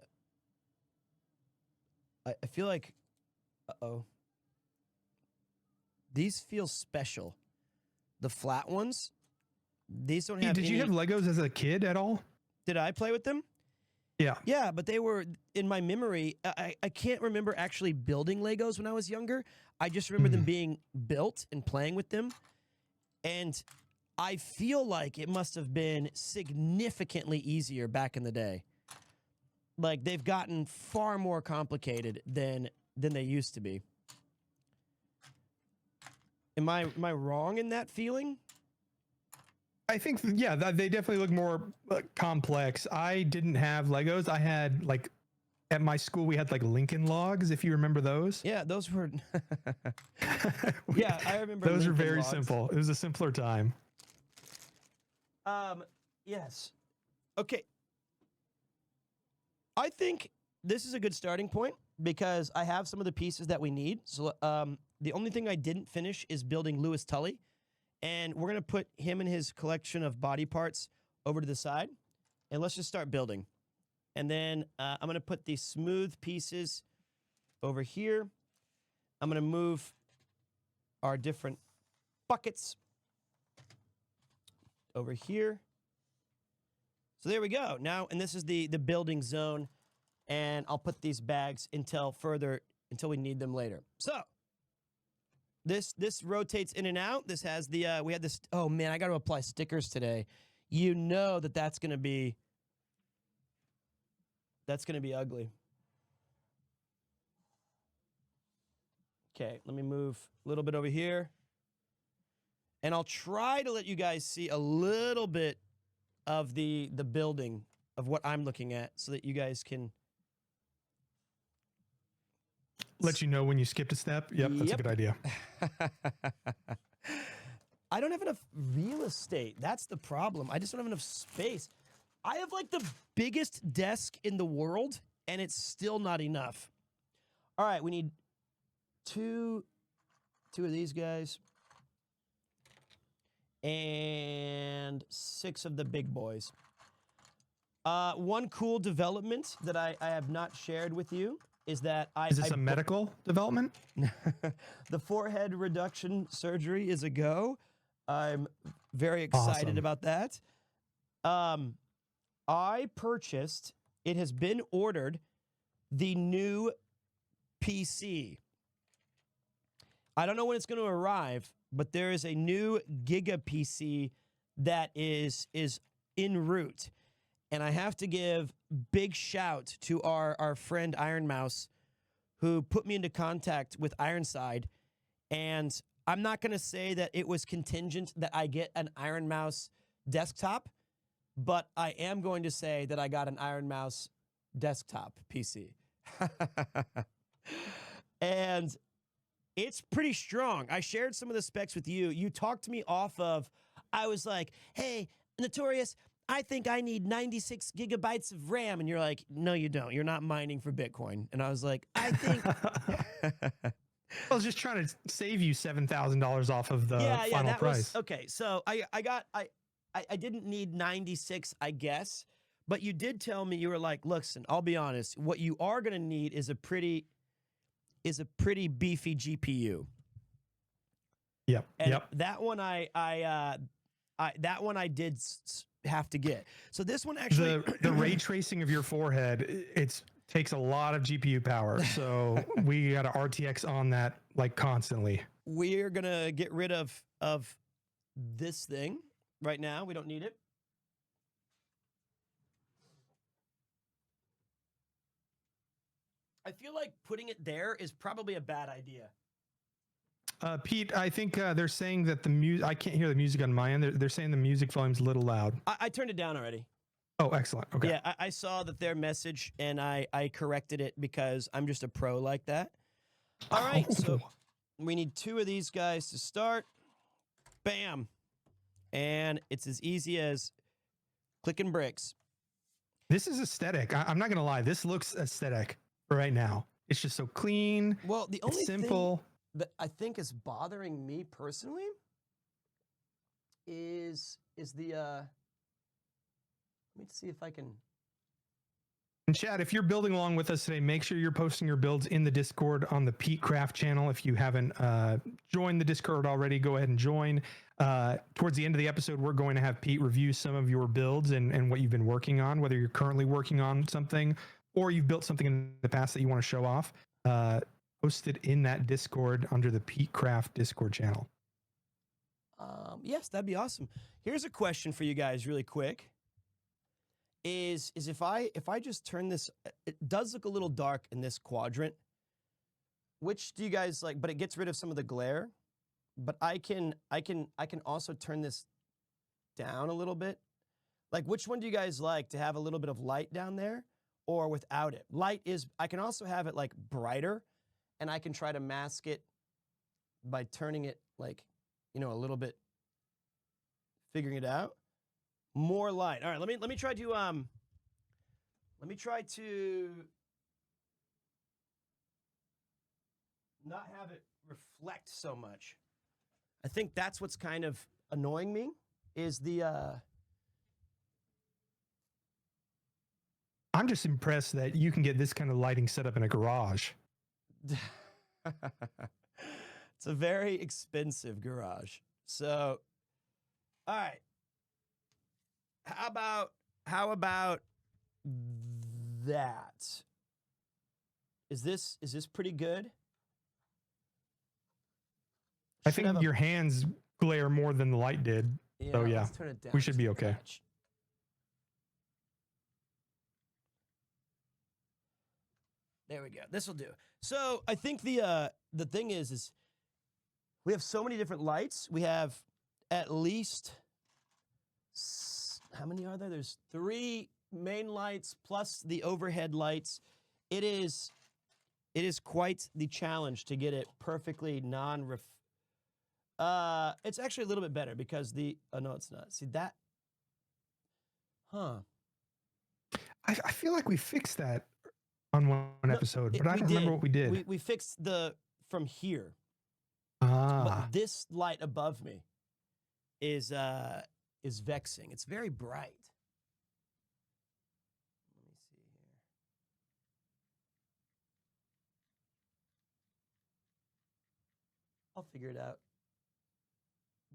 Speaker 7: I feel like. Uh-oh. These feel special. The flat ones. These don't have.
Speaker 10: Did you have Legos as a kid at all?
Speaker 7: Did I play with them?
Speaker 10: Yeah.
Speaker 7: Yeah, but they were in my memory. I can't remember actually building Legos when I was younger. I just remember them being built and playing with them. And I feel like it must have been significantly easier back in the day. Like they've gotten far more complicated than they used to be. Am I wrong in that feeling?
Speaker 10: I think, yeah, they definitely look more complex. I didn't have Legos. I had, like, at my school, we had, like, Lincoln Logs, if you remember those.
Speaker 7: Yeah, those were... yeah, I remember
Speaker 10: those
Speaker 7: Lincoln
Speaker 10: were very
Speaker 7: Logs.
Speaker 10: simple. It was a simpler time.
Speaker 7: Yes. Okay. I think this is a good starting point because I have some of the pieces that we need. So the only thing I didn't finish is building Lewis Tully. And we're going to put him and his collection of body parts over to the side. And let's just start building. And then I'm going to put these smooth pieces over here. I'm going to move our different buckets over here. So there we go. Now, and this is the building zone. And I'll put these bags until we need them later. So this rotates in and out. This has the we had this. Oh man, I got to apply stickers today. You know that's gonna be ugly. Okay, let me move a little bit over here, and I'll try to let you guys see a little bit of the building of what I'm looking at, so that you guys can
Speaker 10: let you know when you skipped a step. Yep, that's a good idea.
Speaker 7: I don't have enough real estate. That's the problem. I just don't have enough space. I have like the biggest desk in the world, and it's still not enough. All right, we need two of these guys and 6 of the big boys. One cool development that I have not shared with you is that
Speaker 10: Is this a medical development?
Speaker 7: The forehead reduction surgery is a go. I'm very excited about that. I purchased, it has been ordered, the new PC. I don't know when it's going to arrive, but there is a new Giga PC that is en route. And I have to give big shout to our friend Iron Mouse, who put me into contact with Ironside. And I'm not going to say that it was contingent that I get an Iron Mouse desktop, but I am going to say that I got an Iron Mouse desktop PC. And it's pretty strong. I shared some of the specs with you. You talked to me off of, I was like, hey, Notorious, I think I need 96 gigabytes of RAM. And you're like, no, you don't. You're not mining for Bitcoin. And I was like, I think...
Speaker 10: I was just trying to save you $7,000 off of the final price.
Speaker 7: Okay, so I didn't need 96, I guess, but you did tell me, you were like, listen, I'll be honest, what you are going to need is a pretty beefy GPU.
Speaker 10: Yep.
Speaker 7: And that one that one I did have to get. So this one actually
Speaker 10: the ray tracing of your forehead, it's takes a lot of GPU power. So we got a RTX on that like constantly.
Speaker 7: We're going to get rid of this thing right now. We don't need it. I feel like putting it there is probably a bad idea.
Speaker 10: Pete, I think they're saying that the music, I can't hear the music on my end. They're saying the music volume's a little loud.
Speaker 7: I turned it down already.
Speaker 10: Oh, excellent. Okay.
Speaker 7: Yeah, I saw that their message and I corrected it because I'm just a pro like that. All right, so we need 2 of these guys to start. Bam. And it's as easy as clicking bricks.
Speaker 10: This is aesthetic. I'm not going to lie. This looks aesthetic right now. It's just so clean.
Speaker 7: Well, the only
Speaker 10: simple
Speaker 7: thing that I think is bothering me personally is the let me see if I can.
Speaker 10: And Chad, if you're building along with us today, make sure you're posting your builds in the Discord on the PeteCraft channel. If you haven't joined the Discord already, go ahead and join. Towards the end of the episode, we're going to have Pete review some of your builds and what you've been working on, whether you're currently working on something or you've built something in the past that you want to show off. Posted in that Discord under the PeteCraft Discord channel.
Speaker 7: Yes, that'd be awesome. Here's a question for you guys really quick. Is if I just turn this, it does look a little dark in this quadrant. Which do you guys like? But it gets rid of some of the glare. But I can also turn this down a little bit. Like, which one do you guys like, to have a little bit of light down there or without it? Light is, I can also have it like brighter, and I can try to mask it by turning it like, you know, a little bit, figuring it out. More light. All right, let me try to not have it reflect so much. I think that's what's kind of annoying me is the
Speaker 10: I'm just impressed that you can get this kind of lighting set up in a garage.
Speaker 7: It's a very expensive garage. So, all right. How about that? Is this pretty good?
Speaker 10: I think your hands glare more than the light did.
Speaker 7: Yeah,
Speaker 10: so yeah,
Speaker 7: let's turn it down
Speaker 10: we should
Speaker 7: to
Speaker 10: be
Speaker 7: a
Speaker 10: okay.
Speaker 7: touch. There we go. This will do. So I think the thing is we have so many different lights. We have at least, how many are there? There's 3 main lights plus the overhead lights. It is quite the challenge to get it perfectly it's actually a little bit better because no, it's not. See that? Huh.
Speaker 10: I feel like we fixed that on one episode, but I don't remember what we did.
Speaker 7: We fixed from here.
Speaker 10: Ah.
Speaker 7: But this light above me is vexing. It's very bright. Let me see here. I'll figure it out.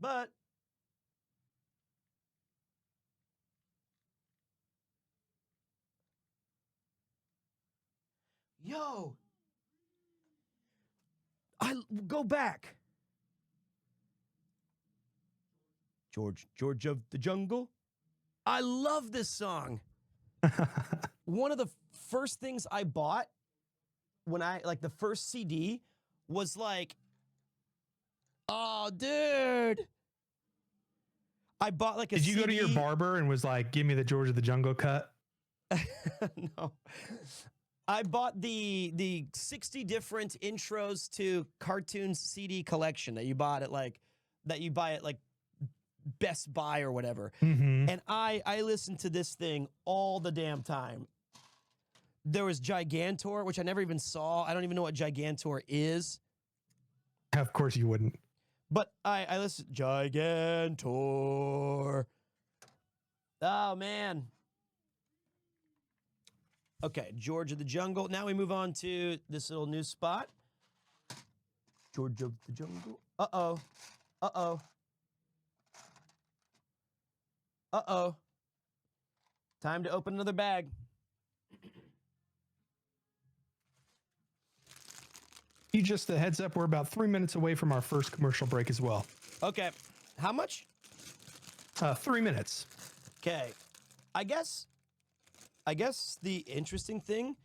Speaker 7: But yo, I go back. George of the Jungle. I love this song. One of the first things I bought when I, like, the first CD was like, oh, dude. I bought like a
Speaker 10: Did you go to your barber and was like, give me the George of the Jungle cut?
Speaker 7: No. I bought the 60 different intros to cartoons CD collection that you bought at like Best Buy or whatever. And I listened to this thing all the damn time. There was Gigantor, which I never even saw. I don't even know what Gigantor is.
Speaker 10: Of course you wouldn't.
Speaker 7: But I listened Gigantor. Oh man. Okay, George of the Jungle. Now we move on to this little new spot. George of the Jungle. Uh-oh. Uh-oh. Uh-oh. Time to open another bag.
Speaker 10: You just a heads up, we're about 3 minutes away from our first commercial break as well.
Speaker 7: Okay. How much?
Speaker 10: 3 minutes.
Speaker 7: Okay. I guess the interesting thing,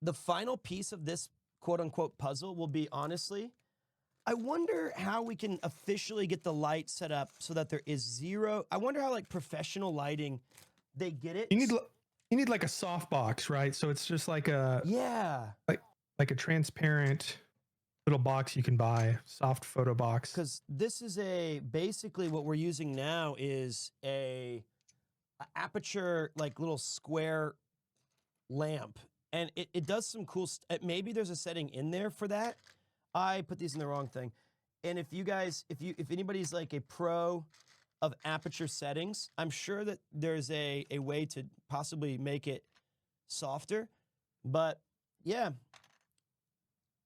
Speaker 7: the final piece of this quote-unquote puzzle will be, honestly, I wonder how we can officially get the light set up so that there is zero. I wonder how, like, professional lighting, they get it.
Speaker 10: You need like a soft box, right? So it's just like a like a transparent little box you can buy, soft photo box.
Speaker 7: Because this is basically what we're using now is a aperture, like, little square lamp, and it does some cool maybe there's a setting in there for that. I put these in the wrong thing. And if you guys, if anybody's like a pro of aperture settings, I'm sure that there's a way to possibly make it softer. But yeah,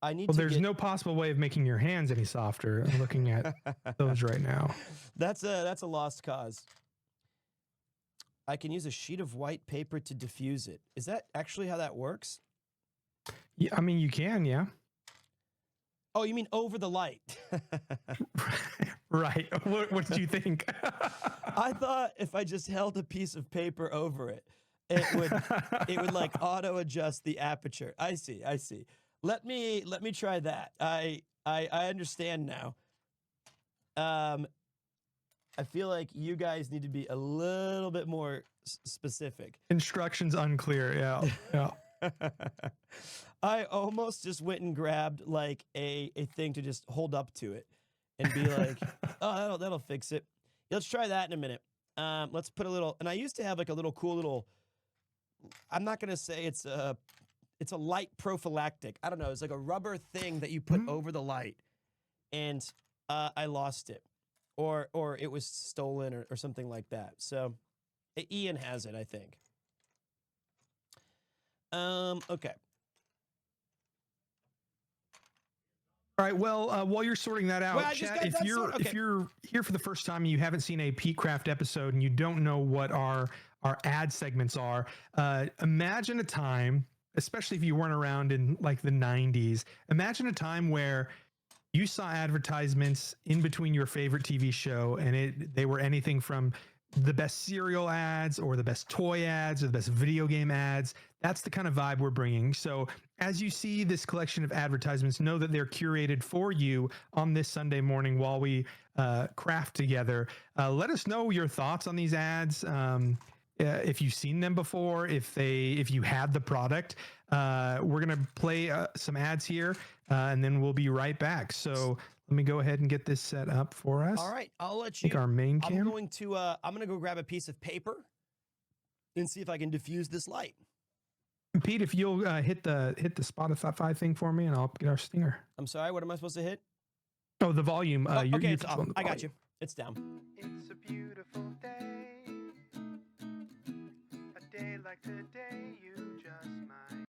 Speaker 7: I need
Speaker 10: well, there's no possible way of making your hands any softer. I'm looking at those right now.
Speaker 7: That's a lost cause. I can use a sheet of white paper to diffuse it. Is that actually how that works?
Speaker 10: Yeah, I mean, you can, yeah.
Speaker 7: Oh, you mean over the light?
Speaker 10: Right. What did you think?
Speaker 7: I thought if I just held a piece of paper over it, it would like auto adjust the aperture. I see. Let me try that. I understand now. I feel like you guys need to be a little bit more specific.
Speaker 10: Instructions unclear. Yeah.
Speaker 7: I almost just went and grabbed like a thing to just hold up to it and be like, oh, that'll fix it. Let's try that in a minute. Let's put a little, and I used to have like a little cool little, I'm not going to say it's a light prophylactic. I don't know. It's like a rubber thing that you put over the light, and I lost it, or it was stolen or something like that. So Ian has it, I think. Okay.
Speaker 10: All right. Well, while you're sorting that out,
Speaker 7: Well,
Speaker 10: chat, if you're here for the first time and you haven't seen a PeteCraft episode and you don't know what our ad segments are, imagine a time, especially if you weren't around in like the 90s, imagine a time where you saw advertisements in between your favorite TV show, and they were anything from the best cereal ads or the best toy ads or the best video game ads. That's the kind of vibe we're bringing. So as you see this collection of advertisements, know that they're curated for you on this Sunday morning while we craft together. Let us know your thoughts on these ads. If you've seen them before, if you had the product. We're going to play some ads here and then we'll be right back. So let me go ahead and get this set up for us.
Speaker 7: All right, I'll let you.
Speaker 10: Take our main cam.
Speaker 7: I'm going to go grab a piece of paper and see if I can diffuse this light.
Speaker 10: Pete, if you'll hit the Spotify thing for me, and I'll get our stinger.
Speaker 7: I'm sorry. What am I supposed to hit?
Speaker 10: Oh, the volume.
Speaker 7: Okay, it's off. I got you. It's down.
Speaker 11: It's a beautiful day. A day like today, you just might.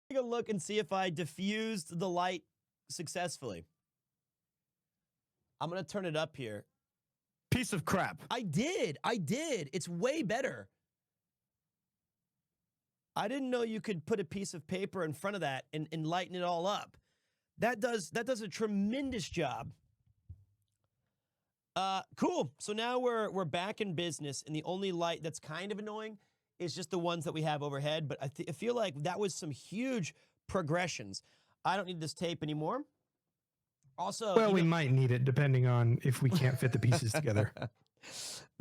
Speaker 7: Take a look and see if I diffused the light successfully. I'm going to turn it up here.
Speaker 10: Piece of crap.
Speaker 7: I did. It's way better. I didn't know you could put a piece of paper in front of that and lighten it all up. That does a tremendous job. Cool. So now we're back in business, and the only light that's kind of annoying is just the ones that we have overhead. But I feel like that was some huge progressions. I don't need this tape anymore. Also,
Speaker 10: well, we might need it depending on if we can't fit the pieces together.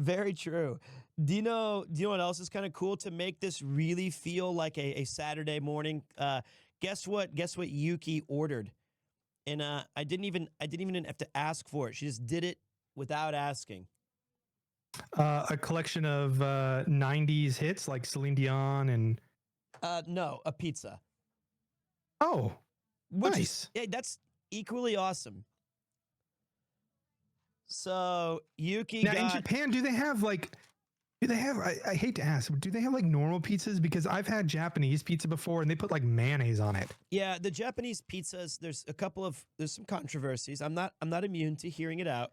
Speaker 7: Very true. Do you know what else is kind of cool to make this really feel like a Saturday morning? Guess what Yuki ordered? And I didn't even have to ask for it. She just did it without asking.
Speaker 10: A collection of 90s hits like Celine Dion and
Speaker 7: no, a pizza.
Speaker 10: Oh, nice.
Speaker 7: Yeah, that's equally awesome. So Yuki
Speaker 10: now in Japan, do they have I hate to ask, but do they have like normal pizzas? Because I've had Japanese pizza before and they put like mayonnaise on it.
Speaker 7: Yeah, the Japanese pizzas, there's some controversies. I'm not immune to hearing it out.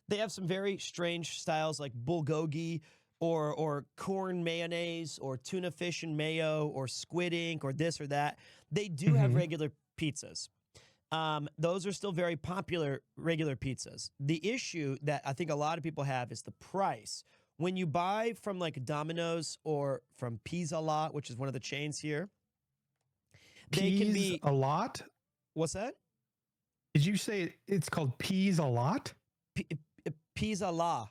Speaker 7: They have some very strange styles like bulgogi or corn mayonnaise or tuna fish and mayo or squid ink or this or that. They do have regular pizzas. Those are still very popular regular pizzas. The issue that I think a lot of people have is the price. When you buy from like Domino's or from Pizza Lot, which is one of the chains here, they can be
Speaker 10: a lot.
Speaker 7: What's that?
Speaker 10: Did you say it's called Pizza Lot?
Speaker 7: Pizza La.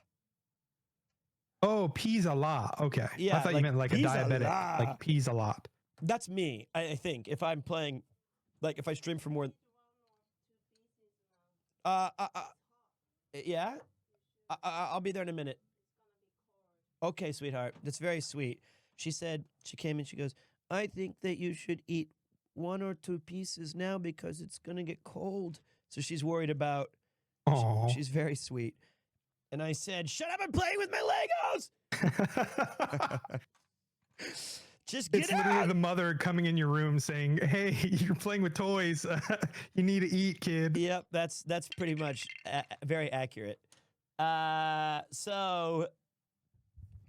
Speaker 10: Oh, Pizza La. Okay.
Speaker 7: Yeah,
Speaker 10: I thought you meant like a diabetic, like Pizza Lot.
Speaker 7: That's me, I think. If I'm playing, like if I stream for more. Yeah. I'll be there in a minute. Okay, sweetheart. That's very sweet. She said, she came and she goes, I think that you should eat 1 or 2 pieces now because it's going to get cold. So she's worried about, she's very sweet. And I said, shut up, I'm playing with my Legos. Just get
Speaker 10: it's
Speaker 7: out.
Speaker 10: literally the mother coming in your room saying, hey, you're playing with toys. You need to eat, kid.
Speaker 7: Yep, that's pretty much very accurate. So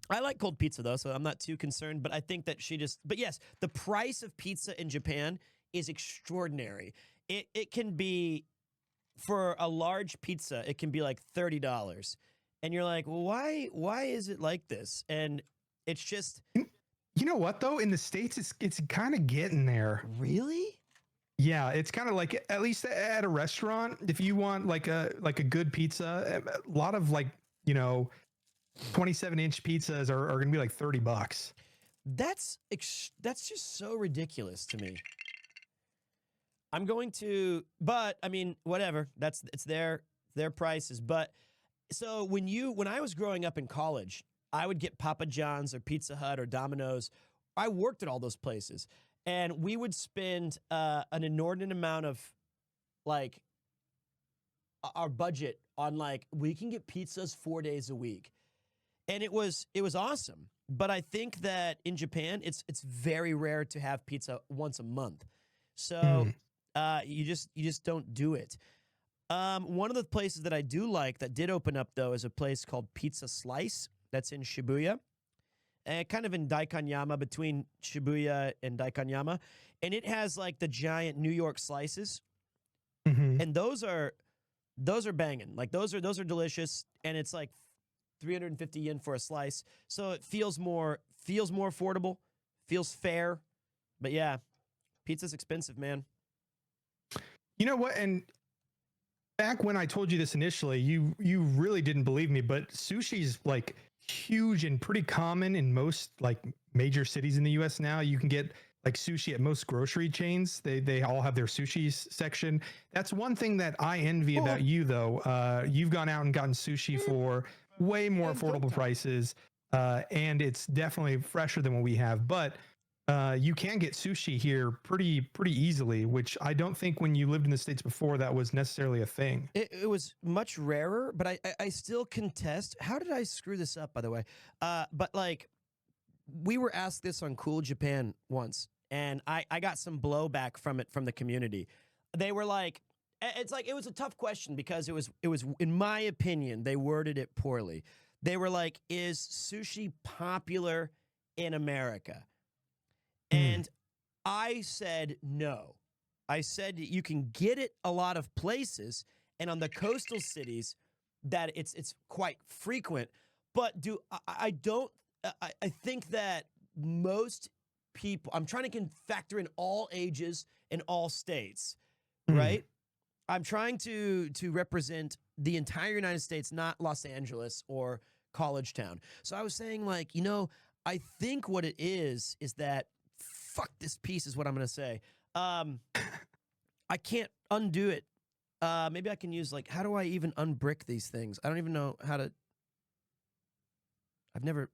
Speaker 7: I like cold pizza though, so I'm not too concerned, but I think that but yes, the price of pizza in Japan is extraordinary. It can be, for a large pizza, it can be like $30. And you're like, well, why is it like this? And it's just...
Speaker 10: You know what though? In the States, it's kind of getting there.
Speaker 7: Really?
Speaker 10: Yeah, it's kind of like, at least at a restaurant, if you want like a good pizza, a lot of 27-inch pizzas are going to be like $30.
Speaker 7: That's just so ridiculous to me. I'm going to, but I mean, whatever. It's their prices. But so when I was growing up in college, I would get Papa John's or Pizza Hut or Domino's. I worked at all those places, and we would spend an inordinate amount of like our budget on like, we can get pizzas 4 days a week, and it was awesome. But I think that in Japan, it's very rare to have pizza once a month, so you just don't do it. One of the places that I do like that did open up though is a place called Pizza Slice. That's in Shibuya, kind of in Daikanyama, between Shibuya and Daikanyama. And it has like the giant New York slices. And those are banging. Like those are delicious. And it's like 350 yen for a slice. So it feels more affordable, feels fair. But yeah, pizza's expensive, man.
Speaker 10: You know what? And back when I told you this initially, you really didn't believe me, but sushi's like huge and pretty common in most like major cities in the US now. You can get like sushi at most grocery chains. They all have their sushi section. That's one thing that I envy about you though. You've gone out and gotten sushi for way more affordable prices. And it's definitely fresher than what we have, but you can get sushi here pretty easily, which I don't think when you lived in the States before that was necessarily a thing.
Speaker 7: It was much rarer, but I still contest. How did I screw this up, by the way? But like, we were asked this on Cool Japan once, and I got some blowback from it from the community. They were like, it's like it was a tough question because it was in my opinion they worded it poorly. They were like, is sushi popular in America? And I said no. I said you can get it a lot of places, and on the coastal cities that it's quite frequent. But I think that most people, I'm trying to factor in all ages and all states, right? I'm trying to represent the entire United States, not Los Angeles or College Town. So I was saying, like, I think what it is that fuck this piece is what I'm gonna say. I can't undo it. Maybe I can use, like, how do I even unbrick these things? I don't even know how to. I've never.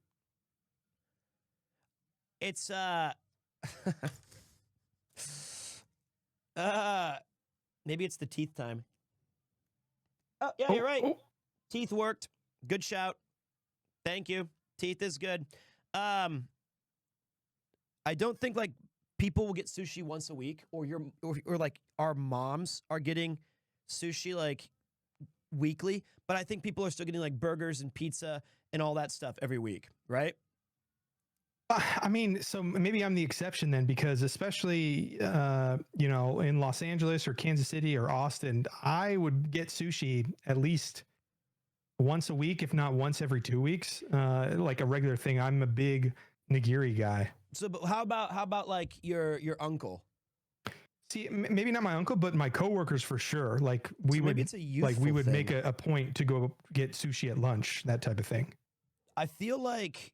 Speaker 7: It's maybe it's the teeth time. Oh yeah, you're right. Teeth worked. Good shout. Thank you. Teeth is good. I don't think like people will get sushi once a week, or like our moms are getting sushi like weekly, but I think people are still getting like burgers and pizza and all that stuff every week, right?
Speaker 10: I mean, so maybe I'm the exception then, because especially, in Los Angeles or Kansas City or Austin, I would get sushi at least once a week, if not once every 2 weeks, like a regular thing. I'm a big nigiri guy.
Speaker 7: So, but how about like your uncle?
Speaker 10: See, maybe not my uncle, but my coworkers for sure. Like we would,
Speaker 7: it's a youthful
Speaker 10: we would
Speaker 7: thing.
Speaker 10: make a point to go get sushi at lunch, that type of thing.
Speaker 7: I feel like,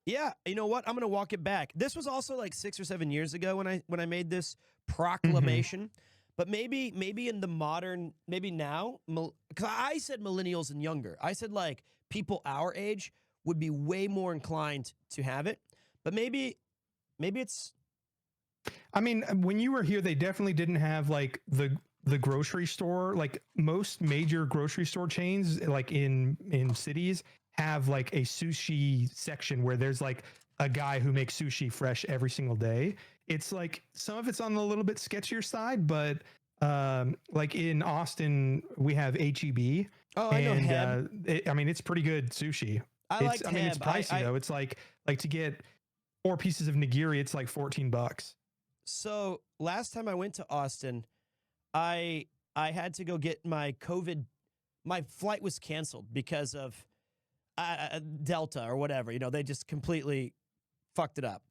Speaker 7: yeah, you know what? I'm gonna walk it back. This was also like 6 or 7 years ago when I made this proclamation. But maybe in the modern, maybe now, because I said millennials and younger. I said like people our age would be way more inclined to have it. But maybe it's.
Speaker 10: I mean, when you were here, they definitely didn't have like the grocery store. Like most major grocery store chains, like in cities, have like a sushi section where there's like a guy who makes sushi fresh every single day. It's like some of it's on the little bit sketchier side, but like in Austin, we have HEB.
Speaker 7: Oh, I know Heb.
Speaker 10: It's pretty good sushi.
Speaker 7: It's
Speaker 10: pricey though. It's like to get 4 pieces of nigiri, it's like $14.
Speaker 7: So last time I went to Austin, I had to go get my COVID. My flight was canceled because of Delta or whatever. They just completely fucked it up.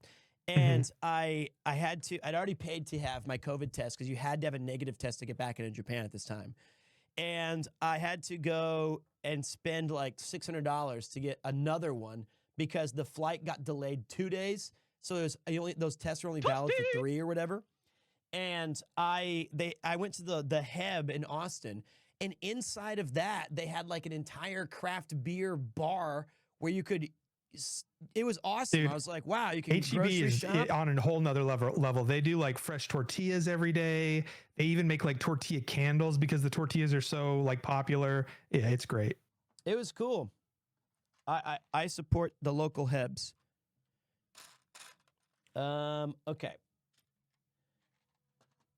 Speaker 7: And I'd already paid to have my COVID test because you had to have a negative test to get back into Japan at this time. And I had to go and spend like $600 to get another one because the flight got delayed 2 days. So those tests were only valid for 3 or whatever. And I went to the Heb in Austin, and inside of that they had like an entire craft beer bar where you could. It was awesome. Dude, I was like, wow, you can
Speaker 10: HEB is shop? On a whole nother level. They do like fresh tortillas every day. They even make like tortilla candles because the tortillas are so like popular. Yeah, it's great.
Speaker 7: It was cool. I support the local Hebs. Okay.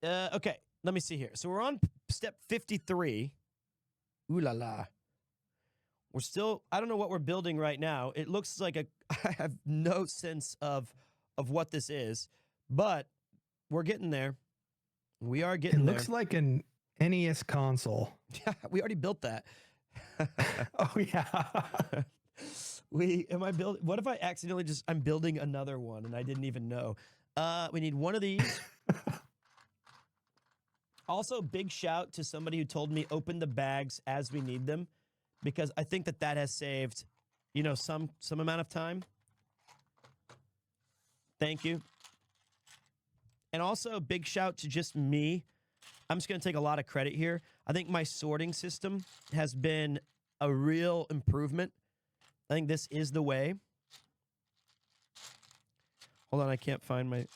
Speaker 7: Okay, let me see here. So we're on step 53. Ooh la la. We're still, I don't know what we're building right now. It looks like I have no sense of what this is, but we're getting there. We are getting there.
Speaker 10: It looks like an NES console.
Speaker 7: Yeah, we already built that.
Speaker 10: Oh yeah.
Speaker 7: What if I accidentally I'm building another one and I didn't even know? We need one of these. Also, big shout to somebody who told me open the bags as we need them, because I think that has saved, some amount of time. Thank you. And also, big shout to just me. I'm just going to take a lot of credit here. I think my sorting system has been a real improvement. I think this is the way. Hold on, I can't find my...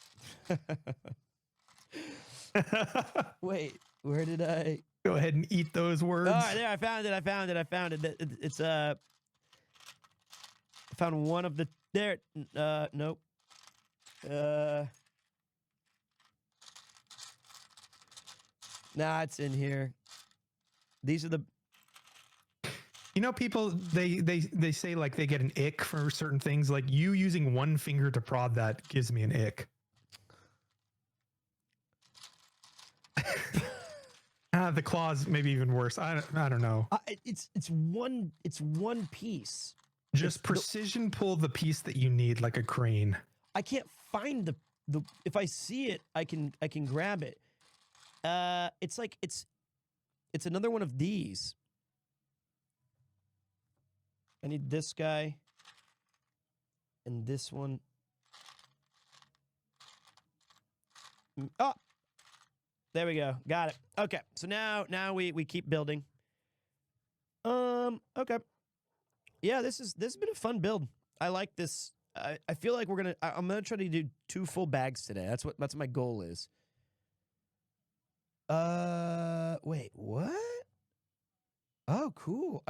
Speaker 7: Wait, where did I...
Speaker 10: Go ahead and eat those words.
Speaker 7: All right, there, I found it. It's I found one of the... There, nope. Nah, it's in here. These are the.
Speaker 10: You know, people they say like they get an ick for certain things. Like you using one finger to prod that gives me an ick. The claws maybe even worse. I don't know.
Speaker 7: It's one piece.
Speaker 10: Just precision pull the piece that you need like a crane.
Speaker 7: I can't find the if I see it, I can grab it. It's like it's another one of these. I need this guy and this one. Oh, there we go. Got it. Okay, so now we keep building. Okay. Yeah, this has been a fun build. I like this. I feel like I'm gonna try to do 2 full bags today. That's my goal is. Wait, what? Oh, cool.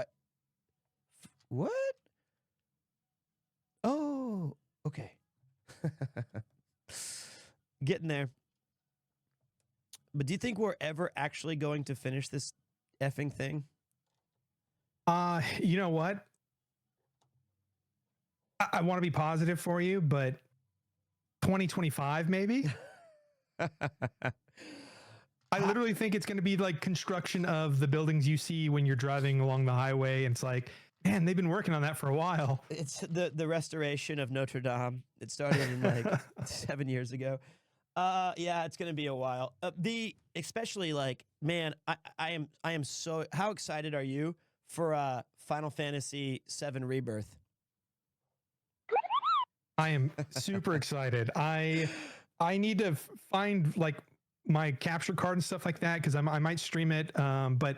Speaker 7: What? Oh, okay. Getting there. But do you think we're ever actually going to finish this effing thing?
Speaker 10: You know what? I want to be positive for you, but 2025 maybe. I literally think it's going to be like construction of the buildings you see when you're driving along the highway, and it's like, man, they've been working on that for a while.
Speaker 7: It's the restoration of Notre Dame. It started in like 7 years ago. Yeah, it's gonna be a while. Especially like, man, I am so. How excited are you for Final Fantasy VII Rebirth?
Speaker 10: I am super excited. I need to find like my capture card and stuff like that because I might stream it. But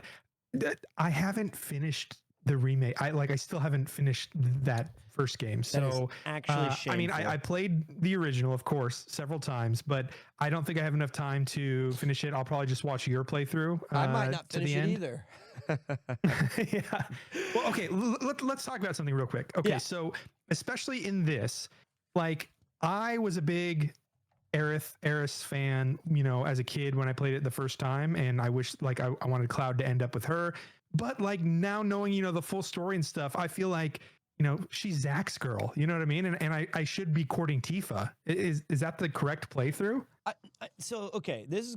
Speaker 10: I haven't finished the remake. I still haven't finished that first game. So
Speaker 7: actually,
Speaker 10: I mean, I played the original, of course, several times, but I don't think I have enough time to finish it. I'll probably just watch your playthrough.
Speaker 7: I might not finish it either.
Speaker 10: Yeah. Well, okay. Let's talk about something real quick. Okay.
Speaker 7: Yeah.
Speaker 10: So especially in this, like I was a big Aerith fan, you know, as a kid when I played it the first time, and I wish like I wanted Cloud to end up with her. But like now knowing, you know, the full story and stuff, I feel like, you know, she's Zach's girl, you know what I mean? And I should be courting Tifa. Is that the correct playthrough?
Speaker 7: So, okay, this is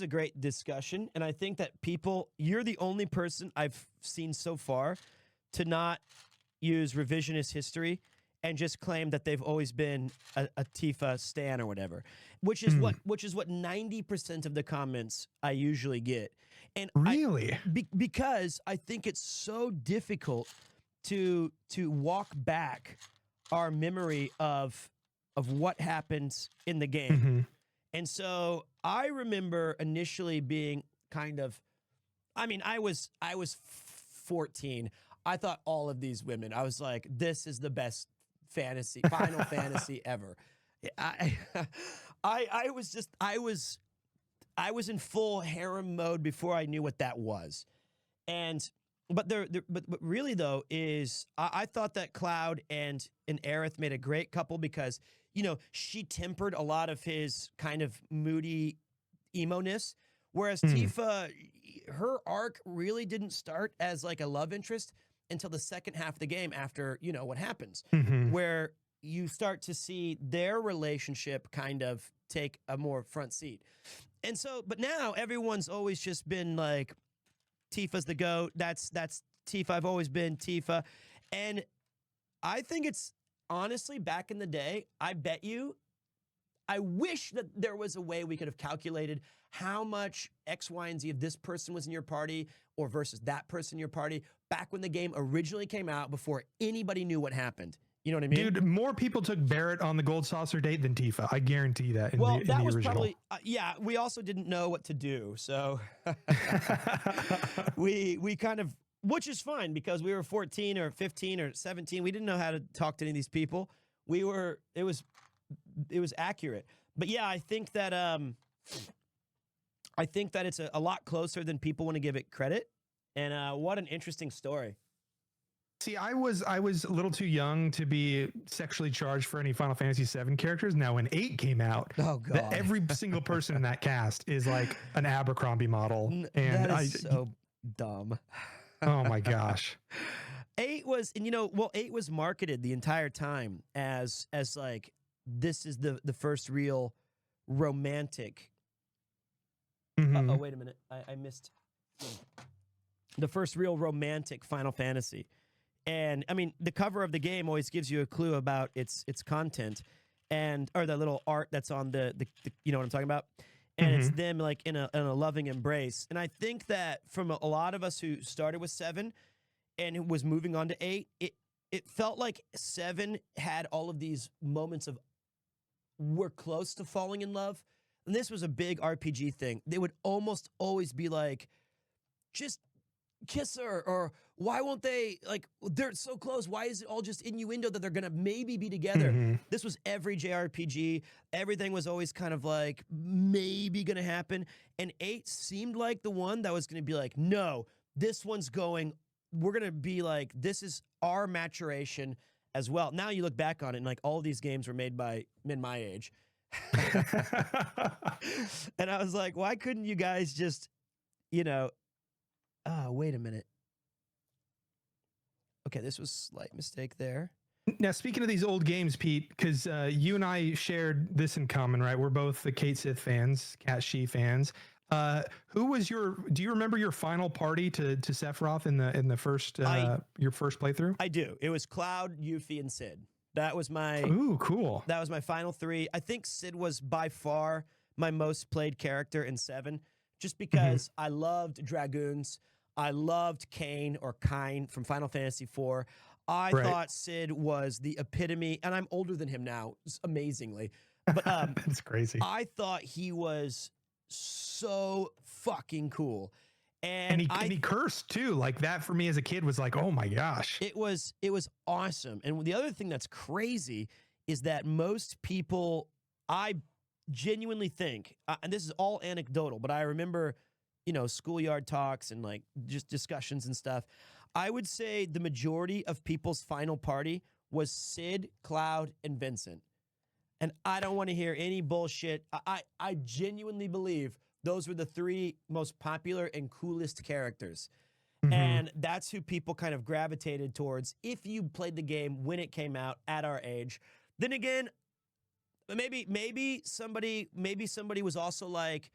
Speaker 7: a great discussion. And I think that you're the only person I've seen so far to not use revisionist history and just claim that they've always been a Tifa stan or whatever, which is what 90% of the comments I usually get. And
Speaker 10: really,
Speaker 7: because I think it's so difficult to walk back our memory of what happens in the game.
Speaker 10: Mm-hmm.
Speaker 7: And so I remember initially being kind of, I mean, I was 14. I thought all of these women, I was like, this is the best Final Fantasy ever. I was in full harem mode before I knew what that was. But really though is I thought that Cloud and Aerith made a great couple because, you know, she tempered a lot of his kind of moody emo-ness, whereas Tifa, her arc really didn't start as like a love interest until the second half of the game after, you know, what happens, where you start to see their relationship kind of take a more front seat. And so, but now everyone's always just been like, Tifa's the GOAT. That's Tifa. I've always been Tifa. And I think it's honestly back in the day, I wish that there was a way we could have calculated how much X, Y, and Z of this person was in your party or versus that person in your party back when the game originally came out before anybody knew what happened. You know what I mean?
Speaker 10: Dude, more people took Barrett on the gold saucer date than Tifa. I guarantee that. In
Speaker 7: well,
Speaker 10: the
Speaker 7: that was
Speaker 10: original.
Speaker 7: probably, yeah, we also didn't know what to do. So we kind of, which is fine because we were 14 or 15 or 17. We didn't know how to talk to any of these people. It was accurate. But yeah, I think that it's a lot closer than people want to give it credit. And what an interesting story.
Speaker 10: See, I was a little too young to be sexually charged for any Final Fantasy VII characters. Now, when 8 came out,
Speaker 7: Oh god,
Speaker 10: every single person in that cast is like an Abercrombie model, and
Speaker 7: that is so dumb.
Speaker 10: oh my gosh.
Speaker 7: 8 was, and 8 was marketed the entire time as like this is the first real romantic.
Speaker 10: Mhm.
Speaker 7: Oh wait a minute, I missed the first real romantic Final Fantasy. And I mean, the cover of the game always gives you a clue about its content, or the little art that's on the you know what I'm talking about, and it's them like in a loving embrace. And I think that from a lot of us who started with 7 and who was moving on to 8, it felt like 7 had all of these moments of we're close to falling in love, and this was a big RPG thing. They would almost always be like, just kiss her, or why won't they, like, they're so close, why is it all just innuendo that they're gonna maybe be together? This was every JRPG. Everything was always kind of like maybe gonna happen, and 8 seemed like the one that was gonna be like, no, this one's going, we're gonna be like, this is our maturation as well. Now you look back on it and like all these games were made by men my age. And I was like, why couldn't you guys just, wait a minute. Okay, this was a slight mistake there.
Speaker 10: Now, speaking of these old games, Pete, because you and I shared this in common, right? We're both the Kate Sith fans, Cat She fans. Who was do you remember your final party to Sephiroth in the first your first playthrough?
Speaker 7: I do. It was Cloud, Yuffie, and Sid. That was my
Speaker 10: Ooh, cool.
Speaker 7: That was my final 3. I think Sid was by far my most played character in 7, just because I loved Dragoons. I loved Kane from Final Fantasy IV. I thought Sid was the epitome, and I'm older than him now, amazingly. But
Speaker 10: that's crazy.
Speaker 7: I thought he was so fucking cool.
Speaker 10: And he cursed too. Like that for me as a kid was like, oh my gosh.
Speaker 7: It was awesome. And the other thing that's crazy is that most people, I genuinely think, and this is all anecdotal, but I remember, schoolyard talks and like just discussions and stuff. I would say the majority of people's final party was Sid, Cloud, and Vincent. And I don't want to hear any bullshit. I genuinely believe those were the 3 most popular and coolest characters. And that's who people kind of gravitated towards if you played the game when it came out at our age. Then again, maybe somebody was also like,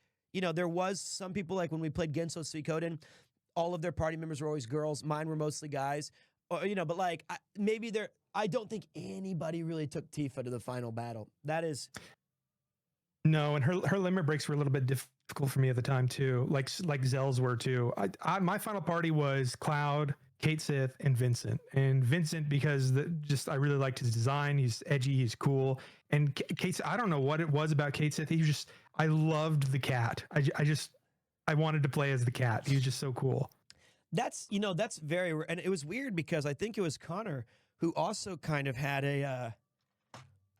Speaker 7: there was some people like when we played Genso Suikoden, all of their party members were always girls. Mine were mostly guys. Or, but like I don't think anybody really took Tifa to the final battle. That is.
Speaker 10: No, and her limit breaks were a little bit difficult for me at the time too, like Zell's were too. My final party was Cloud, Kate Sith, and Vincent. And Vincent because I really liked his design. He's edgy, he's cool. And Kate, I don't know what it was about Kate Sith. I loved the cat. I wanted to play as the cat. He was just so cool.
Speaker 7: That's very, and it was weird because I think it was Connor who also kind of had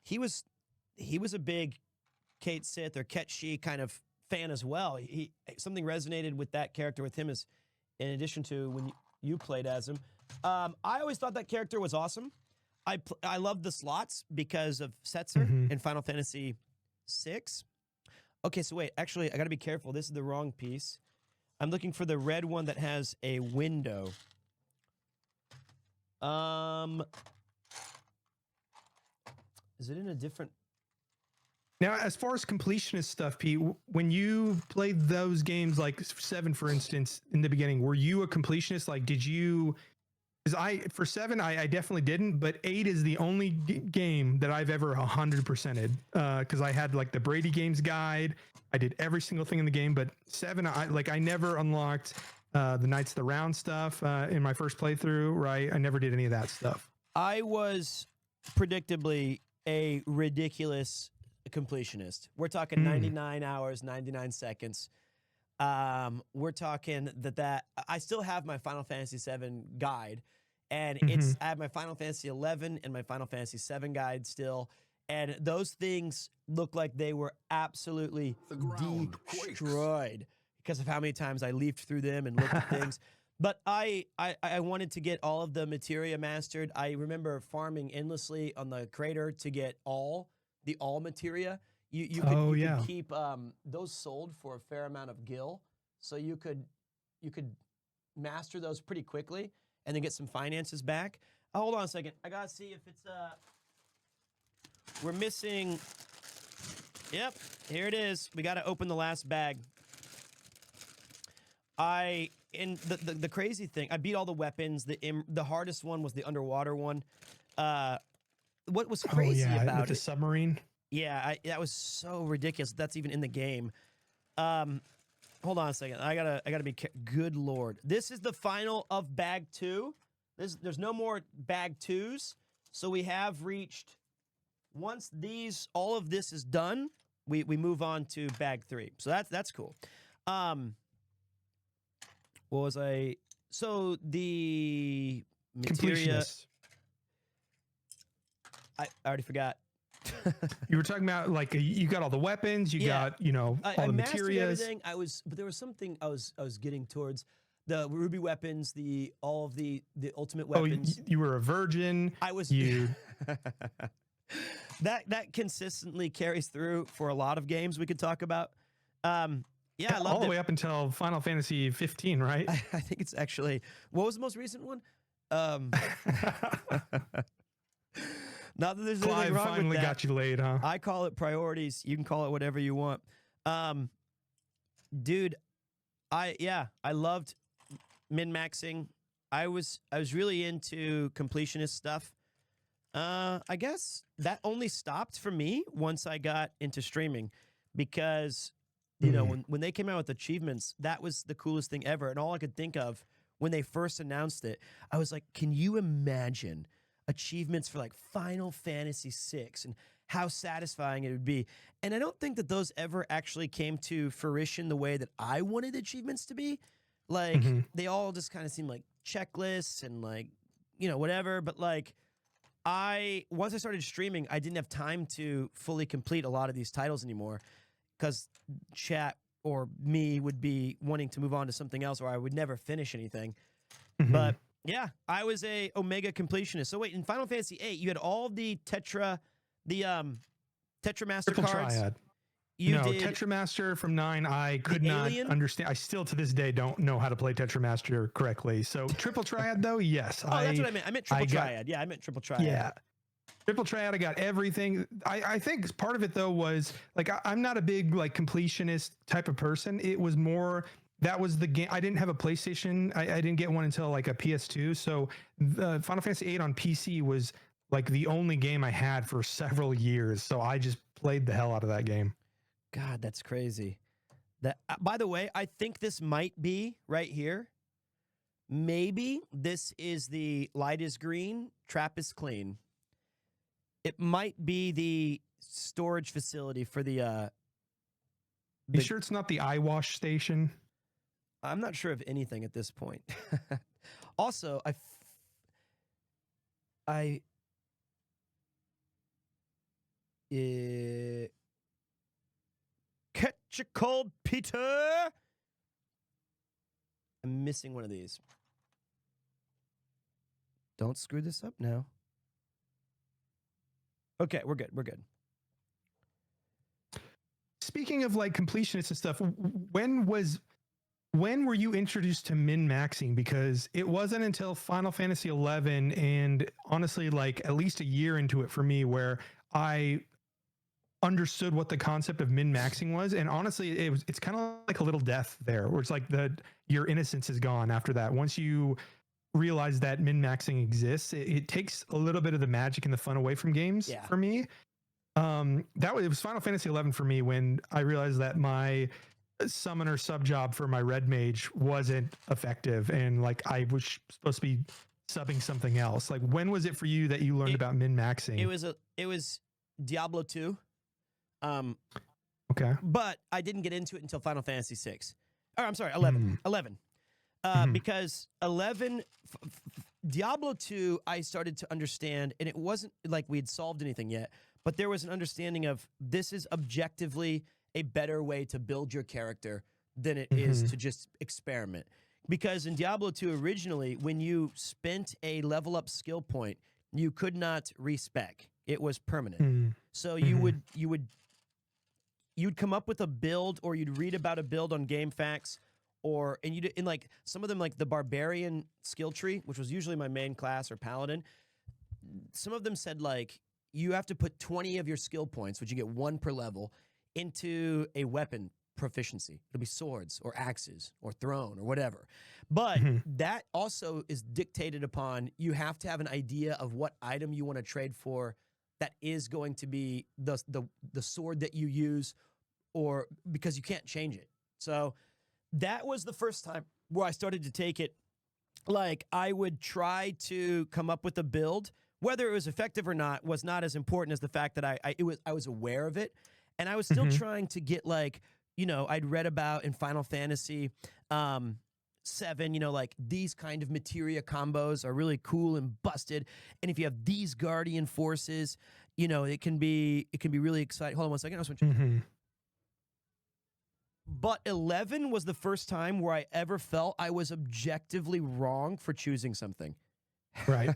Speaker 7: he was a big Kate Sith or Ketshi kind of fan as well. Something resonated with that character with him, as in addition to when you played as him. I always thought that character was awesome. I loved the slots because of Setzer in Final Fantasy VI. Okay, so wait, actually, I got to be careful. This is the wrong piece. I'm looking for the red one that has a window. Is it in a different?
Speaker 10: Now, as far as completionist stuff, Pete, when you played those games, like 7, for instance, in the beginning, were you a completionist? Like, did you? Because for 7, I definitely didn't, but 8 is the only game that I've ever 100%ed. Because I had like the Brady Games guide, I did every single thing in the game. But 7, I never unlocked the Knights of the Round stuff in my first playthrough. Right, I never did any of that stuff.
Speaker 7: I was predictably a ridiculous completionist. We're talking 99 hours, 99 seconds. We're talking that I still have my Final Fantasy VII guide, and I have my Final Fantasy 11 and my Final Fantasy 7 guide still, and those things look like they were absolutely destroyed because of how many times I leafed through them and looked at things. But I wanted to get all of the materia mastered. I remember farming endlessly on the crater to get the materia. You could keep those sold for a fair amount of gil, so you could master those pretty quickly and then get some finances back. Hold on a second. I gotta see if it's we're missing. Yep, here it is. We gotta open the last bag. And the crazy thing, I beat all the weapons. The hardest one was the underwater one. What was crazy about
Speaker 10: with the submarine?
Speaker 7: Yeah, that was so ridiculous. That's even in the game. Hold on a second. I gotta be good Lord. This is the final of bag 2. There's no more bag 2s. So we have reached, once all of this is done, we move on to bag 3. So that's cool. What was I? So the materia. I already forgot.
Speaker 10: You were talking about like you got all the weapons, you got all the materials.
Speaker 7: Everything. But there was something I was getting towards. The ruby weapons, all of the ultimate weapons.
Speaker 10: Oh, you were a virgin.
Speaker 7: I was. That consistently carries through for a lot of games we could talk about. Yeah, I loved
Speaker 10: all the way up until Final Fantasy 15, right?
Speaker 7: I think it's actually, what was the most recent one? Not that there's anything wrong
Speaker 10: finally
Speaker 7: with that.
Speaker 10: got you laid, huh?
Speaker 7: I call it priorities. You can call it whatever you want. Dude, I loved min-maxing. I was really into completionist stuff. I guess that only stopped for me once I got into streaming, because you know, when they came out with achievements, that was the coolest thing ever. And all I could think of when they first announced it, I was like, can you imagine achievements for like Final Fantasy VI and how satisfying it would be? And I don't think that those ever actually came to fruition the way that I wanted achievements to be. Like, they all just kind of seemed like checklists and like, you know, whatever. But like, once I started streaming, I didn't have time to fully complete a lot of these titles anymore, because chat or me would be wanting to move on to something else, or I would never finish anything. But yeah, I was a Omega completionist. So wait, in Final Fantasy VIII, you had all the Tetra Master
Speaker 10: Triple
Speaker 7: cards.
Speaker 10: Triad.
Speaker 7: You did
Speaker 10: Tetra Master from 9, I could not understand. I still to this day don't know how to play Tetra Master correctly. So Triple Triad though, yes.
Speaker 7: Oh, that's what I meant. I meant Triple Triad. Yeah, I meant Triple Triad.
Speaker 10: Yeah. Triple Triad, I got everything. I think part of it though was like I'm not a big like completionist type of person. It was more, that was the game. I didn't have a PlayStation. I didn't get one until like a PS2. So the Final Fantasy VIII on PC was like the only game I had for several years. So I just played the hell out of that game.
Speaker 7: God, that's crazy. That by the way, I think this might be right here. Maybe this is the light is green, trap is clean. It might be the storage facility for the
Speaker 10: You sure it's not the eye wash station?
Speaker 7: I'm not sure of anything at this point. Also, catch a cold, Peter. I'm missing one of these. Don't screw this up now. Okay, we're good. We're good.
Speaker 10: Speaking of like completionists and stuff, when were you introduced to min-maxing? Because it wasn't until Final Fantasy 11 and honestly like at least a year into it for me where I understood what the concept of min-maxing was. And honestly, it's kind of like a little death there, where it's like your innocence is gone after that. Once you realize that min-maxing exists, it takes a little bit of the magic and the fun away from games for me. It was Final Fantasy 11 for me when I realized that my summoner sub job for my red mage wasn't effective, and like I was supposed to be subbing something else. Like, when was it for you that you learned about min-maxing?
Speaker 7: It was Diablo 2.
Speaker 10: Okay.
Speaker 7: But I didn't get into it until Final Fantasy 6. Or I'm sorry, 11. 11. Because 11, Diablo 2, I started to understand, and it wasn't like we had solved anything yet, but there was an understanding of this is objectively a better way to build your character than it is to just experiment. Because in Diablo 2 originally, when you spent a level up skill point, you could not respec. It was permanent. So you'd come up with a build, or you'd read about a build on GameFAQs, and you'd in like some of them, like the Barbarian skill tree, which was usually my main class, or Paladin. Some of them said like you have to put 20 of your skill points, which you get 1 per level, into a weapon proficiency. It'll be swords or axes or throne or whatever. But that also is dictated upon, you have to have an idea of what item you want to trade for that is going to be the sword that you use, or because you can't change it. So that was the first time where I started to take it. Like, I would try to come up with a build. Whether it was effective or not was not as important as the fact that I was aware of it, and I was still trying to get, like, you know, I'd read about in Final Fantasy 7, you know, like these kind of materia combos are really cool and busted, and if you have these guardian forces, you know, it can be really exciting. Hold on one second. I was switching. But 11 was the first time where I ever felt I was objectively wrong for choosing something.
Speaker 10: Right.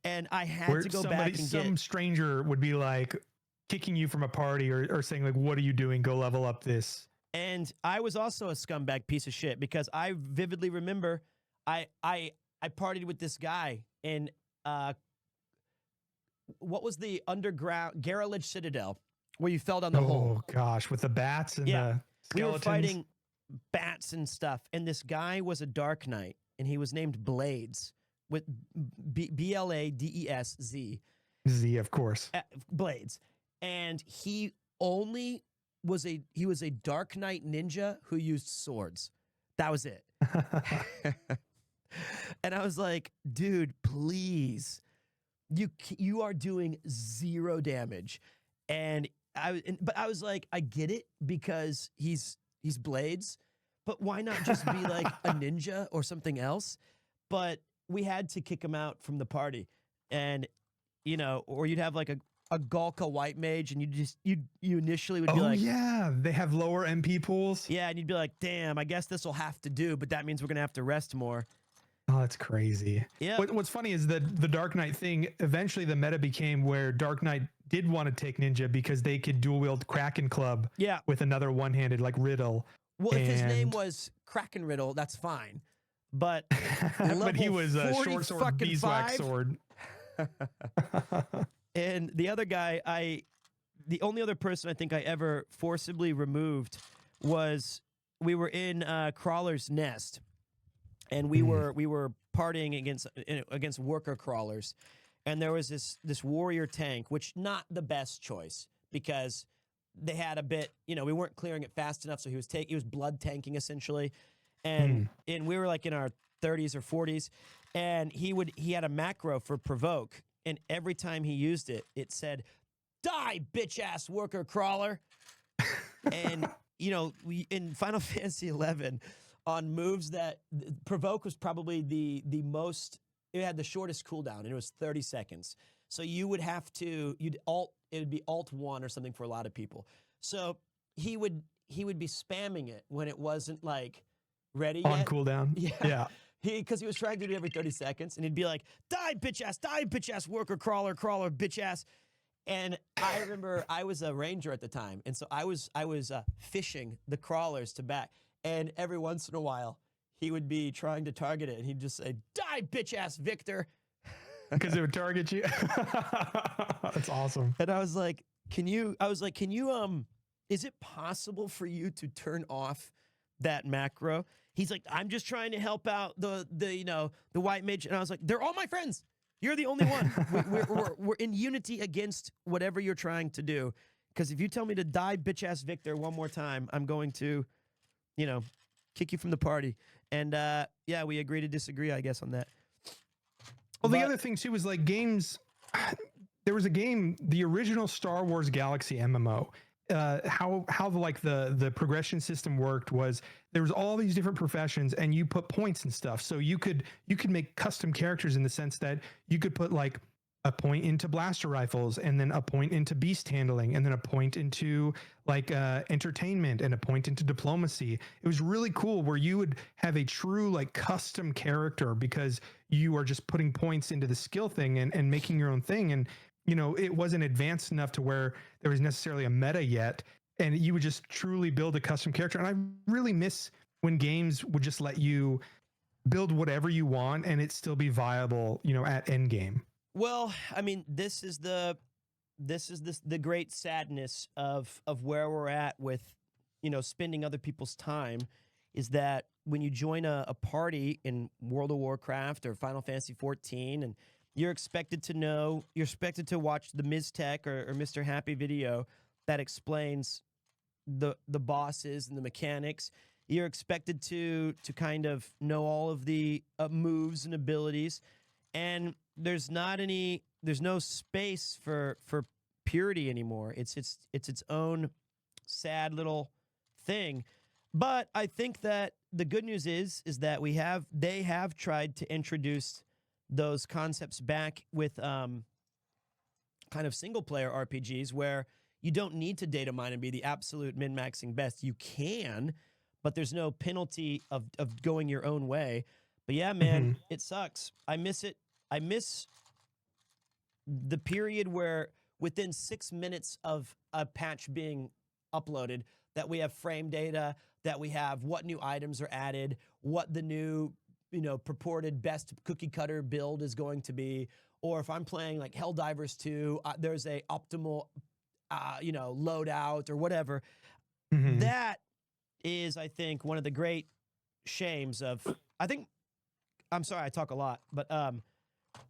Speaker 7: And I had to go back and
Speaker 10: some stranger would be like kicking you from a party, or saying like, what are you doing? Go level up this.
Speaker 7: And I was also a scumbag piece of shit, because I vividly remember I partied with this guy in what was the underground Garrelage Citadel, where you fell down the hole.
Speaker 10: Oh gosh, with the bats and the skeletons.
Speaker 7: We were fighting bats and stuff, and this guy was a Dark Knight, and he was named Blades, with Blades.
Speaker 10: Z, of course.
Speaker 7: Blades. And he only was a Dark Knight ninja who used swords. That was it. And I was like, dude, please, you are doing 0 damage. But I was like, I get it, because he's Blades, but why not just be like a ninja or something else? But we had to kick him out from the party, and you know, or you'd have like a Galka white mage, and you initially would be like,
Speaker 10: yeah, they have lower MP pools.
Speaker 7: Yeah, and you'd be like, damn, I guess this will have to do, but that means we're gonna have to rest more.
Speaker 10: Oh, that's crazy.
Speaker 7: Yeah.
Speaker 10: What's funny is that the Dark Knight thing, eventually the meta became where Dark Knight did want to take ninja because they could dual wield Kraken Club with another one-handed like Riddle.
Speaker 7: Well, if his name was Kraken Riddle, that's fine. But
Speaker 10: but he was a short sword, beeswax sword.
Speaker 7: And the other guy, the only other person I think I ever forcibly removed was, we were in Crawler's Nest, and we were partying against worker crawlers, and there was this warrior tank, which not the best choice, because they had a bit, you know, we weren't clearing it fast enough, so he was blood tanking essentially, and we were like in our 30s or 40s, and he had a macro for provoke. And every time he used it, it said, "Die, bitch-ass worker crawler." And, you know, in Final Fantasy 11, on moves that provoke was probably the most, it had the shortest cooldown, and it was 30 seconds. So you would have to, it would be Alt 1 or something for a lot of people. So he would be spamming it when it wasn't like ready
Speaker 10: on
Speaker 7: yet.
Speaker 10: cooldown.
Speaker 7: Yeah. Because he was trying to do it every 30 seconds, and he'd be like, die, bitch ass, worker, crawler, bitch ass. And I remember I was a ranger at the time, and so I was fishing the crawlers to back, and every once in a while, he would be trying to target it, and he'd just say, die, bitch ass, Victor.
Speaker 10: Because it would target you. That's awesome.
Speaker 7: And I was like, can you, is it possible for you to turn off that macro? He's like, I'm just trying to help out the white mage. And I was like, they're all my friends. You're the only one. We're in unity against whatever you're trying to do. Because if you tell me to die, bitch ass Victor, one more time, I'm going to, kick you from the party. And yeah, we agree to disagree, I guess, on that.
Speaker 10: Well, the other thing too was like games. There was a game, the original Star Wars Galaxy MMO. How the progression system worked was there was all these different professions, and you put points and stuff. So you could make custom characters in the sense that you could put like a point into blaster rifles, and then a point into beast handling, and then a point into like entertainment, and a point into diplomacy. It was really cool where you would have a true like custom character because you are just putting points into the skill thing and making your own thing. And, you know, it wasn't advanced enough to where there was necessarily a meta yet. And you would just truly build a custom character. And I really miss when games would just let you build whatever you want and it still be viable, you know, at end game.
Speaker 7: Well, I mean, this is the great sadness of where we're at with, you know, spending other people's time, is that when you join a party in World of Warcraft or Final Fantasy 14 and you're expected to watch the Ms. Tech or Mr. Happy video that explains the bosses and the mechanics. You're expected to kind of know all of the moves and abilities, and there's no space for purity anymore. It's its own sad little thing. But I think that the good news is that they have tried to introduce those concepts back with kind of single player RPGs where you don't need to data mine and be the absolute min-maxing best. You can, but there's no penalty of going your own way. But yeah, man, it sucks. I miss it. I miss the period where within 6 minutes of a patch being uploaded, that we have frame data, that we have what new items are added, what the new, you know, purported best cookie cutter build is going to be. Or if I'm playing like Helldivers 2, there's a optimal, you know, loadout or whatever. That is, I think, one of the great shames of, I'm sorry, I talk a lot, but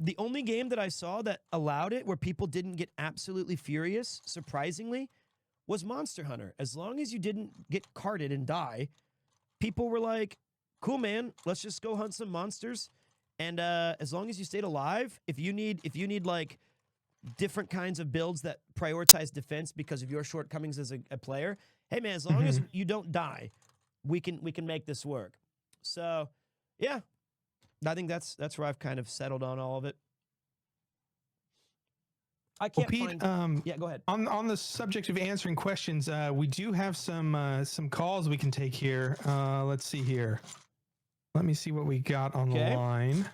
Speaker 7: the only game that I saw that allowed it where people didn't get absolutely furious, surprisingly, was Monster Hunter. As long as you didn't get carted and die, people were like, cool, man, let's just go hunt some monsters. And as long as you stayed alive, if you need like different kinds of builds that prioritize defense because of your shortcomings as a player, hey man, as long as you don't die, we can make this work. So yeah, I think that's where I've kind of settled on all of it. I can't
Speaker 10: Pete,
Speaker 7: find. Yeah, go ahead.
Speaker 10: On the subject of answering questions, we do have some calls we can take here. Let's see here. Let me see what we got on the line.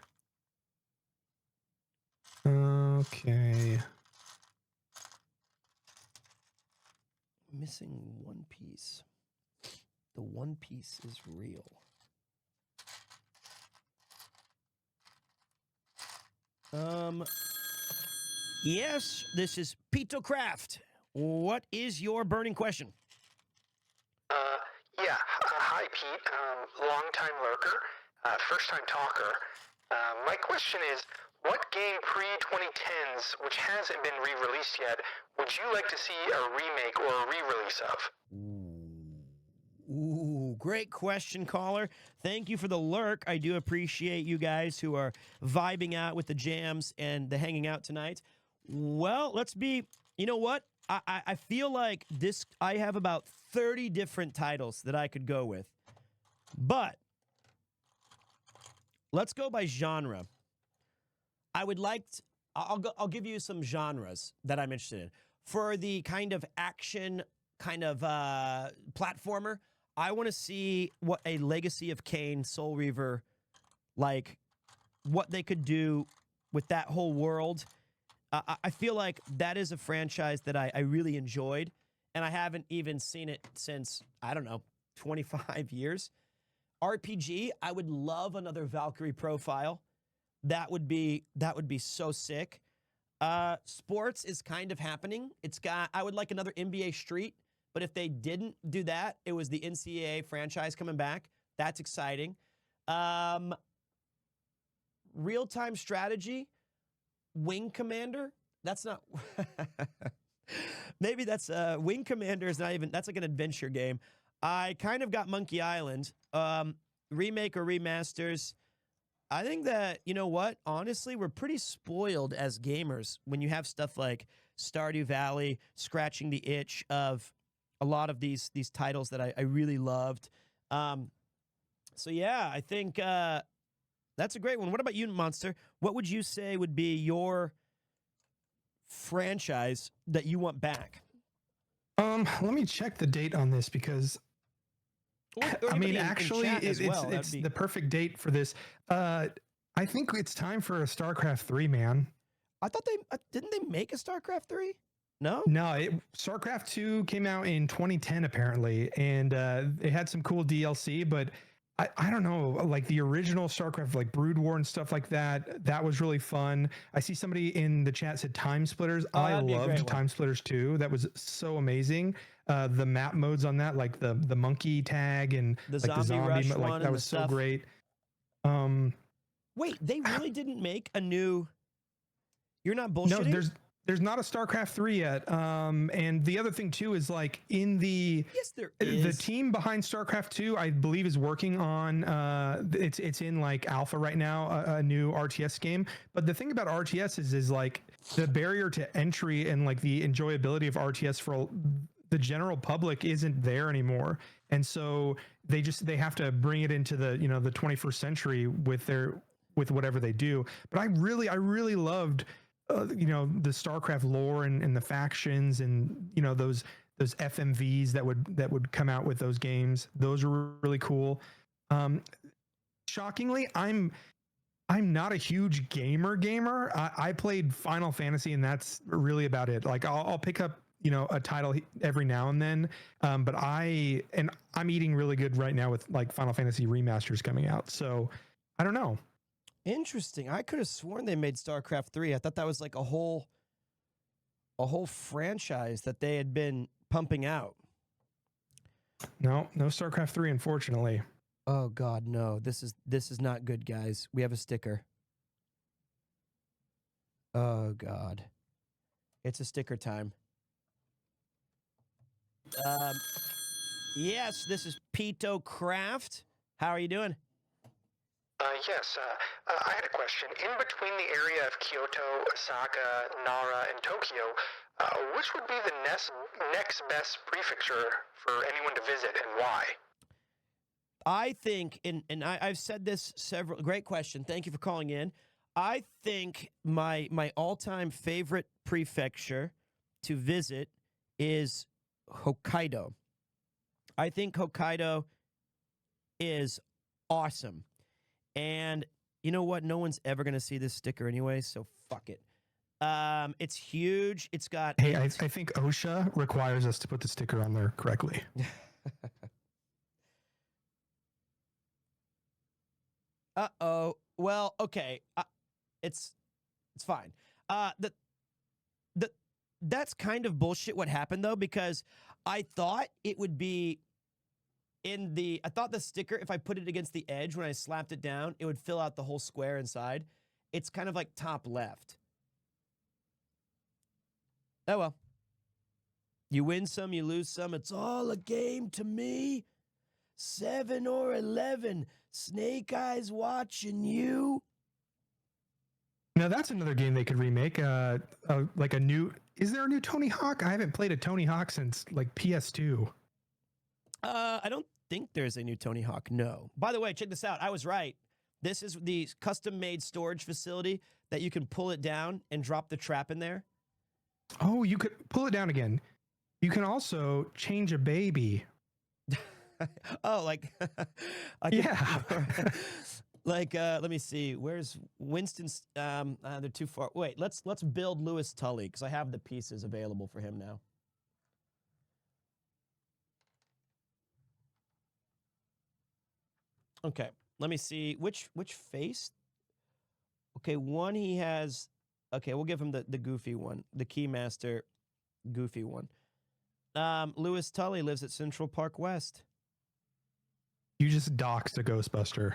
Speaker 10: Okay.
Speaker 7: Missing one piece. The one piece is real. Yes, this is PeteCraft. What is your burning question?
Speaker 11: Yeah. Hi, Pete. Long-time lurker, first-time talker. My question is, what game pre-2010s, which hasn't been re-released yet, would you like to see a remake or a re-release of?
Speaker 7: Ooh, great question, caller. Thank you for the lurk. I do appreciate you guys who are vibing out with the jams and the hanging out tonight. Well, you know what? I feel like I have about 30 different titles that I could go with. But let's go by genre. I'll give you some genres that I'm interested in. For the kind of action, kind of platformer, I want to see what a Legacy of Kain, Soul Reaver, like what they could do with that whole world. I feel like that is a franchise that I really enjoyed, and I haven't even seen it since, I don't know, 25 years. RPG, I would love another Valkyrie profile. That would be so sick. Sports is kind of happening. I would like another NBA Street, but if they didn't do that, it was the NCAA franchise coming back. That's exciting. Real-time strategy, Wing Commander. That's not. Maybe that's Wing Commander is not even. That's like an adventure game. I kind of got Monkey Island. Remake or remasters. I think that, you know what? Honestly, we're pretty spoiled as gamers when you have stuff like Stardew Valley scratching the itch of a lot of these titles that I really loved. So yeah, I think that's a great one. What about you, Monster? What would you say would be your franchise that you want back?
Speaker 10: Let me check the date on this because I mean, actually, it's the perfect date for this. I think it's time for a StarCraft 3, man.
Speaker 7: I thought didn't they make a StarCraft 3? No,
Speaker 10: StarCraft 2 came out in 2010 apparently, and it had some cool DLC, but I don't know, like the original StarCraft, like Brood War and stuff like that. That was really fun. I see somebody in the chat said Time Splitters. I loved Time Splitters too. That was so amazing. The map modes on that, like the monkey tag and
Speaker 7: the
Speaker 10: like
Speaker 7: zombie rush
Speaker 10: like
Speaker 7: one,
Speaker 10: that was so great.
Speaker 7: Wait, they really didn't make a new? You're not bullshitting?
Speaker 10: No, there's not a StarCraft 3 yet. And the other thing too is like in the
Speaker 7: there is.
Speaker 10: The team behind StarCraft 2, I believe, is working on it's in like alpha right now, a new RTS game. But the thing about RTS is like the barrier to entry and like the enjoyability of RTS for the general public isn't there anymore. And so they have to bring it into the, you know, the 21st century with whatever they do. But I really loved you know, the StarCraft lore and the factions and, you know, those FMVs that would come out with those games. Those are really cool. Shockingly, I'm not a huge gamer. I played Final Fantasy and that's really about it. Like I'll pick up, you know, a title every now and then. But I'm eating really good right now with like Final Fantasy remasters coming out. So I don't know.
Speaker 7: Interesting. I could have sworn they made StarCraft 3. I thought that was like a whole franchise that they had been pumping out.
Speaker 10: No StarCraft 3, unfortunately.
Speaker 7: Oh God, no. This is not good, guys. We have a sticker. Oh God. It's a sticker time. Yes, this is PeteCraft. How are you doing?
Speaker 11: Yes, I had a question. In between the area of Kyoto, Osaka, Nara, and Tokyo, which would be the next best prefecture for anyone to visit and why?
Speaker 7: I think, and I've said this great question. Thank you for calling in. I think my all-time favorite prefecture to visit is Hokkaido. I think Hokkaido is awesome. And you know what? No one's ever going to see this sticker anyway, so fuck it. It's huge. It's got...
Speaker 10: Hey, I think OSHA requires us to put the sticker on there correctly.
Speaker 7: Uh-oh. Well, okay. It's fine. That's kind of bullshit what happened, though, because I thought it would be... I thought the sticker, if I put it against the edge when I slapped it down, it would fill out the whole square inside. It's kind of like top left. Oh well. You win some, you lose some. It's all a game to me. 7 or 11. Snake Eyes watching you.
Speaker 10: Now that's another game they could remake. Like a new... Is there a new Tony Hawk? I haven't played a Tony Hawk since like PS2.
Speaker 7: I don't think there's a new Tony Hawk, no. By the way, check this out. I was right. This is the custom-made storage facility that you can pull it down and drop the trap in there.
Speaker 10: Oh, you could pull it down again. You can also change a baby.
Speaker 7: Oh, like...
Speaker 10: Yeah.
Speaker 7: Like, let me see. Where's Winston's... they're too far. Wait, let's build Lewis Tully, because I have the pieces available for him now. Okay, let me see which face. Okay, one he has. Okay, we'll give him the goofy one, the Keymaster goofy one. Lewis Tully lives at Central Park West.
Speaker 10: You just doxed a Ghostbuster.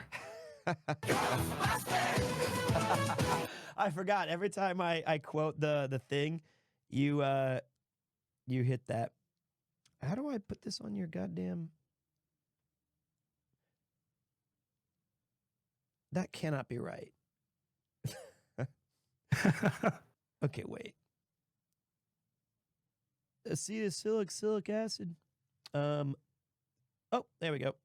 Speaker 7: I forgot. Every time I quote the thing, you hit that. How do I put this on your goddamn... That cannot be right. Okay, wait. Acetylsilic acid. Oh, there we go.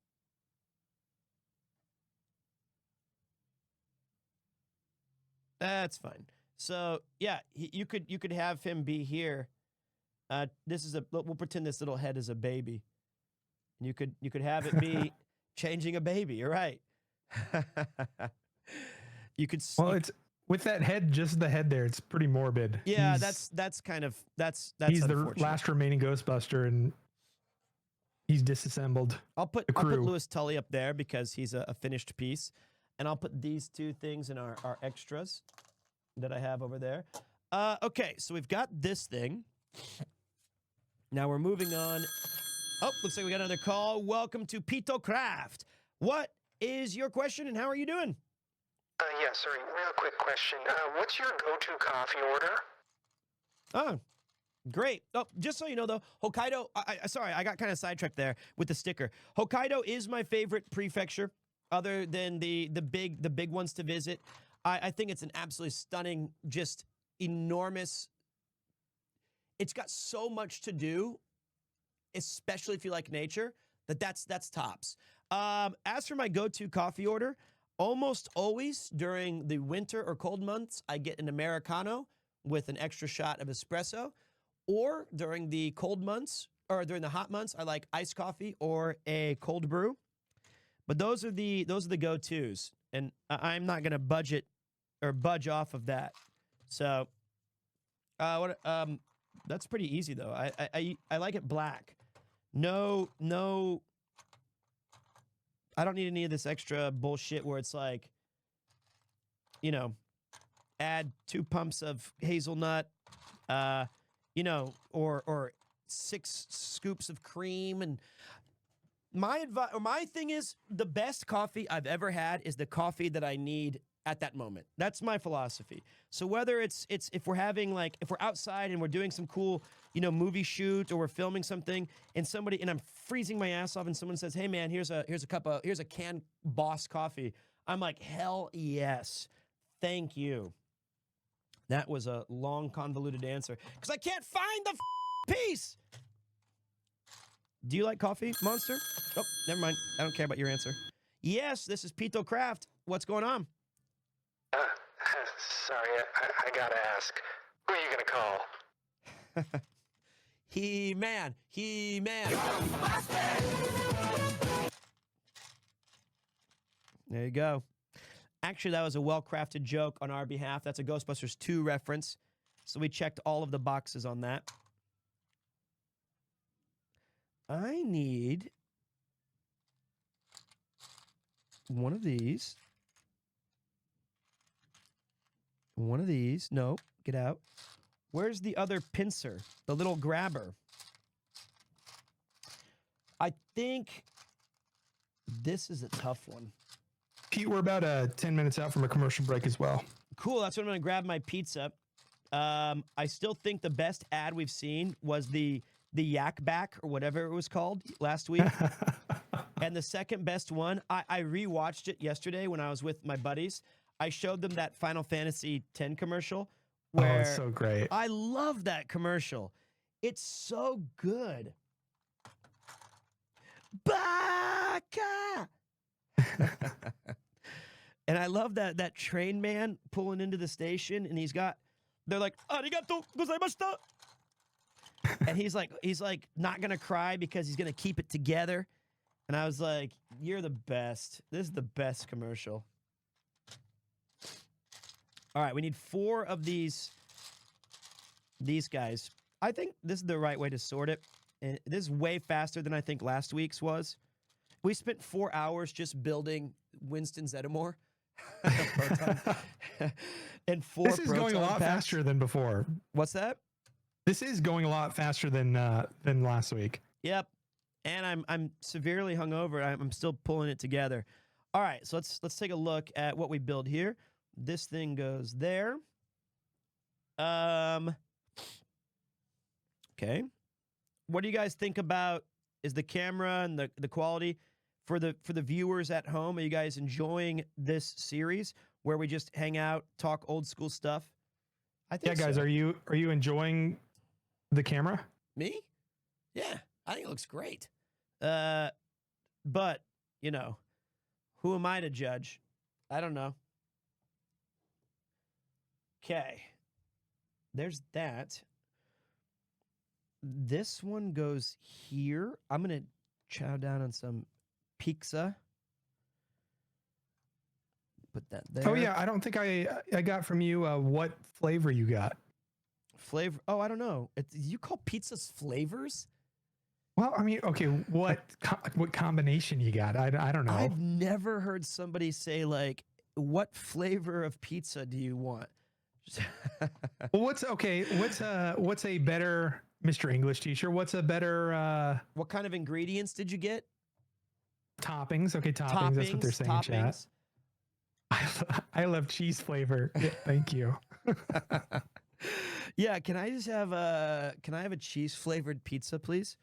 Speaker 7: That's fine. So yeah, you could have him be here. We'll pretend this little head is a baby. And you could have it be changing a baby. You're right. You could.
Speaker 10: Well, it's with that head, just the head there. It's pretty morbid.
Speaker 7: Yeah, that's
Speaker 10: he's the
Speaker 7: unfortunate.
Speaker 10: last remaining Ghostbuster, and he's disassembled.
Speaker 7: I'll put Louis Tully up there because he's a finished piece, and I'll put these two things in our extras that I have over there. Okay, so we've got this thing. Now we're moving on. Oh, looks like we got another call. Welcome to PeteCraft. What is your question, and how are you doing?
Speaker 11: Yeah, sorry, real quick question. What's your go-to coffee order?
Speaker 7: Oh, great. Oh, just so you know, though, Hokkaido, sorry, I got kind of sidetracked there with the sticker. Hokkaido is my favorite prefecture, other than the big ones to visit. I think it's an absolutely stunning, just enormous. It's got so much to do, especially if you like nature, that's tops. As for my go-to coffee order, almost always during the winter or cold months, I get an Americano with an extra shot of espresso. Or during the cold months, or during the hot months, I like iced coffee or a cold brew. But those are the go-tos, and I'm not gonna budge off of that. So, that's pretty easy though. I like it black. No. I don't need any of this extra bullshit where it's like, add 2 pumps of hazelnut, or 6 scoops of cream. And my thing is, the best coffee I've ever had is the coffee that I need at that moment. That's my philosophy. So whether it's if we're outside and we're doing some cool, movie shoot, or we're filming something and I'm freezing my ass off and someone says, "Hey man, here's a canned Boss coffee." I'm like, "Hell yes. Thank you." That was a long convoluted answer because I can't find the piece. Do you like coffee, Monster? Oh, never mind. I don't care about your answer. Yes, this is PeteCraft. What's going on?
Speaker 11: Sorry, I gotta ask. Who are you gonna call?
Speaker 7: He-Man. There you go. Actually, that was a well-crafted joke on our behalf. That's a Ghostbusters 2 reference. So we checked all of the boxes on that. I need one of these. One of these. No, get out. Where's the other pincer? The little grabber. I think this is a tough one.
Speaker 10: Pete, we're about 10 minutes out from a commercial break as well.
Speaker 7: Cool. That's when I'm going to grab my pizza. I still think the best ad we've seen was the Yak Back or whatever it was called last week. And the second best one, I rewatched it yesterday when I was with my buddies. I showed them that Final Fantasy X commercial. Where
Speaker 10: it's so great.
Speaker 7: I love that commercial. It's so good. Baka! And I love that train man pulling into the station, and they're like, "Arigato gozaimashita." And he's like not gonna cry because he's gonna keep it together. And I was like, "You're the best. This is the best commercial." All right, we need 4 of these guys. I think this is the right way to sort it. And this is way faster than I think last week's was. We spent 4 hours just building Winston Zeddemore. And 4
Speaker 10: This is going a lot faster than before.
Speaker 7: What's that?
Speaker 10: This is going a lot faster than last week.
Speaker 7: Yep. And I'm severely hungover. I'm still pulling it together. All right, so let's take a look at what we build here. This thing goes there. Okay. What do you guys think about is the camera and the quality for the viewers at home? Are you guys enjoying this series where we just hang out, talk old school stuff? I think
Speaker 10: guys,
Speaker 7: so.
Speaker 10: are you enjoying the camera?
Speaker 7: Me? Yeah, I think it looks great. But, who am I to judge? I don't know. Okay, there's that. This one goes here. I'm going to chow down on some pizza. Put that there.
Speaker 10: Oh yeah, I don't think I got from you what flavor you got.
Speaker 7: Flavor? Oh, I don't know. You call pizzas flavors?
Speaker 10: Well, I mean, okay, what combination you got? I don't know.
Speaker 7: I've never heard somebody say like, "What flavor of pizza do you want?"
Speaker 10: Well, what's a better Mr. English teacher? What's a better
Speaker 7: what kind of ingredients did you get?
Speaker 10: Toppings. Okay, toppings. That's what they're saying in chat. I love cheese flavor. Yeah, thank you.
Speaker 7: Yeah, can I have a cheese flavored pizza, please?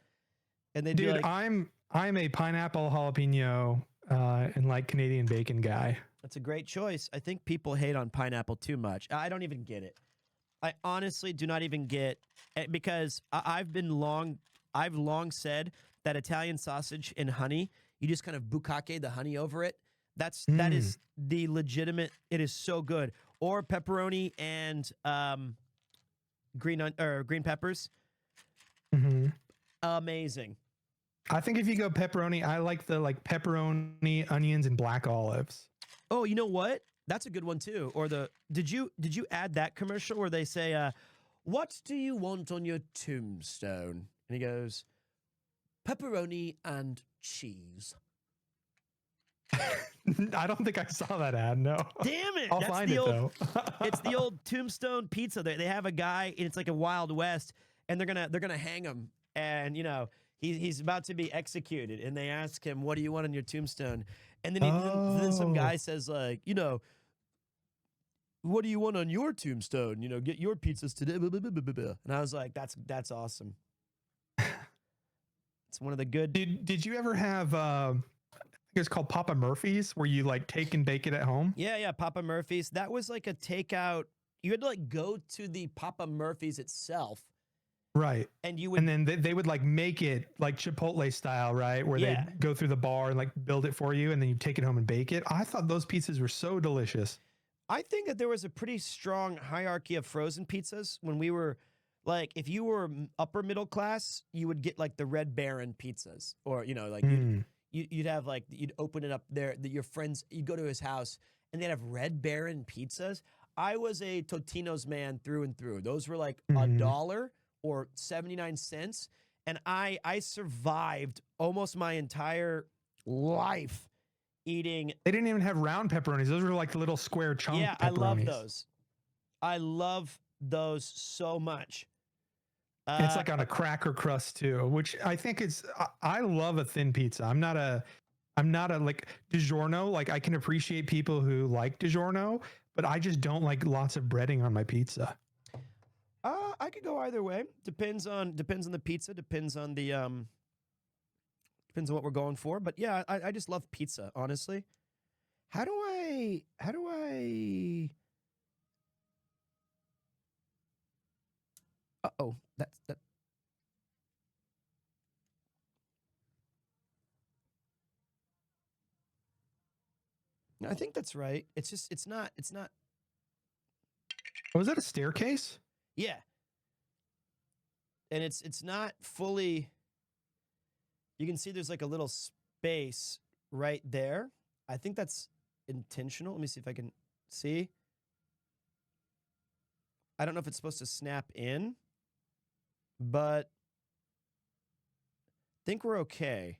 Speaker 7: And they
Speaker 10: Dude, I'm a pineapple jalapeno and like Canadian bacon guy.
Speaker 7: That's a great choice. I think people hate on pineapple too much. I don't even get it. I honestly do not even get it because I've long said that Italian sausage and honey, you just kind of bukkake the honey over it. That is the legitimate. It is so good. Or pepperoni and green peppers.
Speaker 10: Mm-hmm.
Speaker 7: Amazing.
Speaker 10: I think if you go pepperoni, I like the pepperoni, onions, and black olives.
Speaker 7: Oh, you know what? That's a good one too. Or did you add that commercial where they say, "What do you want on your tombstone?" And he goes, "Pepperoni and cheese."
Speaker 10: I don't think I saw that ad. No.
Speaker 7: Damn it!
Speaker 10: I'll find it though.
Speaker 7: It's the old tombstone pizza. They have a guy, and it's like a Wild West, and they're gonna hang him, and he's about to be executed, and they ask him, "What do you want on your tombstone?" And then then some guy says like, "What do you want on your tombstone? Get your pizzas today." And I was like, that's awesome. It's one of the good.
Speaker 10: Did you ever have? I think it's called Papa Murphy's, where you take and bake it at home.
Speaker 7: Yeah, Papa Murphy's. That was like a takeout. You had to go to the Papa Murphy's itself.
Speaker 10: Right.
Speaker 7: And you would,
Speaker 10: and then they would make it like Chipotle style, right? Where they go through the bar and build it for you, and then you take it home and bake it. I thought those pizzas were so delicious.
Speaker 7: I think that there was a pretty strong hierarchy of frozen pizzas when we were if you were upper middle class, you would get the Red Baron pizzas, or you'd have you'd open it up there. Your friends, you'd go to his house, and they'd have Red Baron pizzas. I was a Totino's man through and through. Those were $1 or 79 cents. And I survived almost my entire life eating.
Speaker 10: They didn't even have round pepperonis. Those were the little square chunk pepperonis.
Speaker 7: I love those. I love those so much.
Speaker 10: It's on a cracker crust too, which I think I love a thin pizza. I'm not a DiGiorno. I can appreciate people who like DiGiorno, but I just don't like lots of breading on my pizza.
Speaker 7: I could go either way. Depends on the pizza. Depends on what we're going for. But yeah, I just love pizza. Honestly, how do I? Uh-oh, that. I think that's right. It's not.
Speaker 10: Oh, is that a staircase?
Speaker 7: Yeah. And it's not fully. You can see there's a little space right there. I think that's intentional. Let me see if I can see. I don't know if it's supposed to snap in, but think we're okay.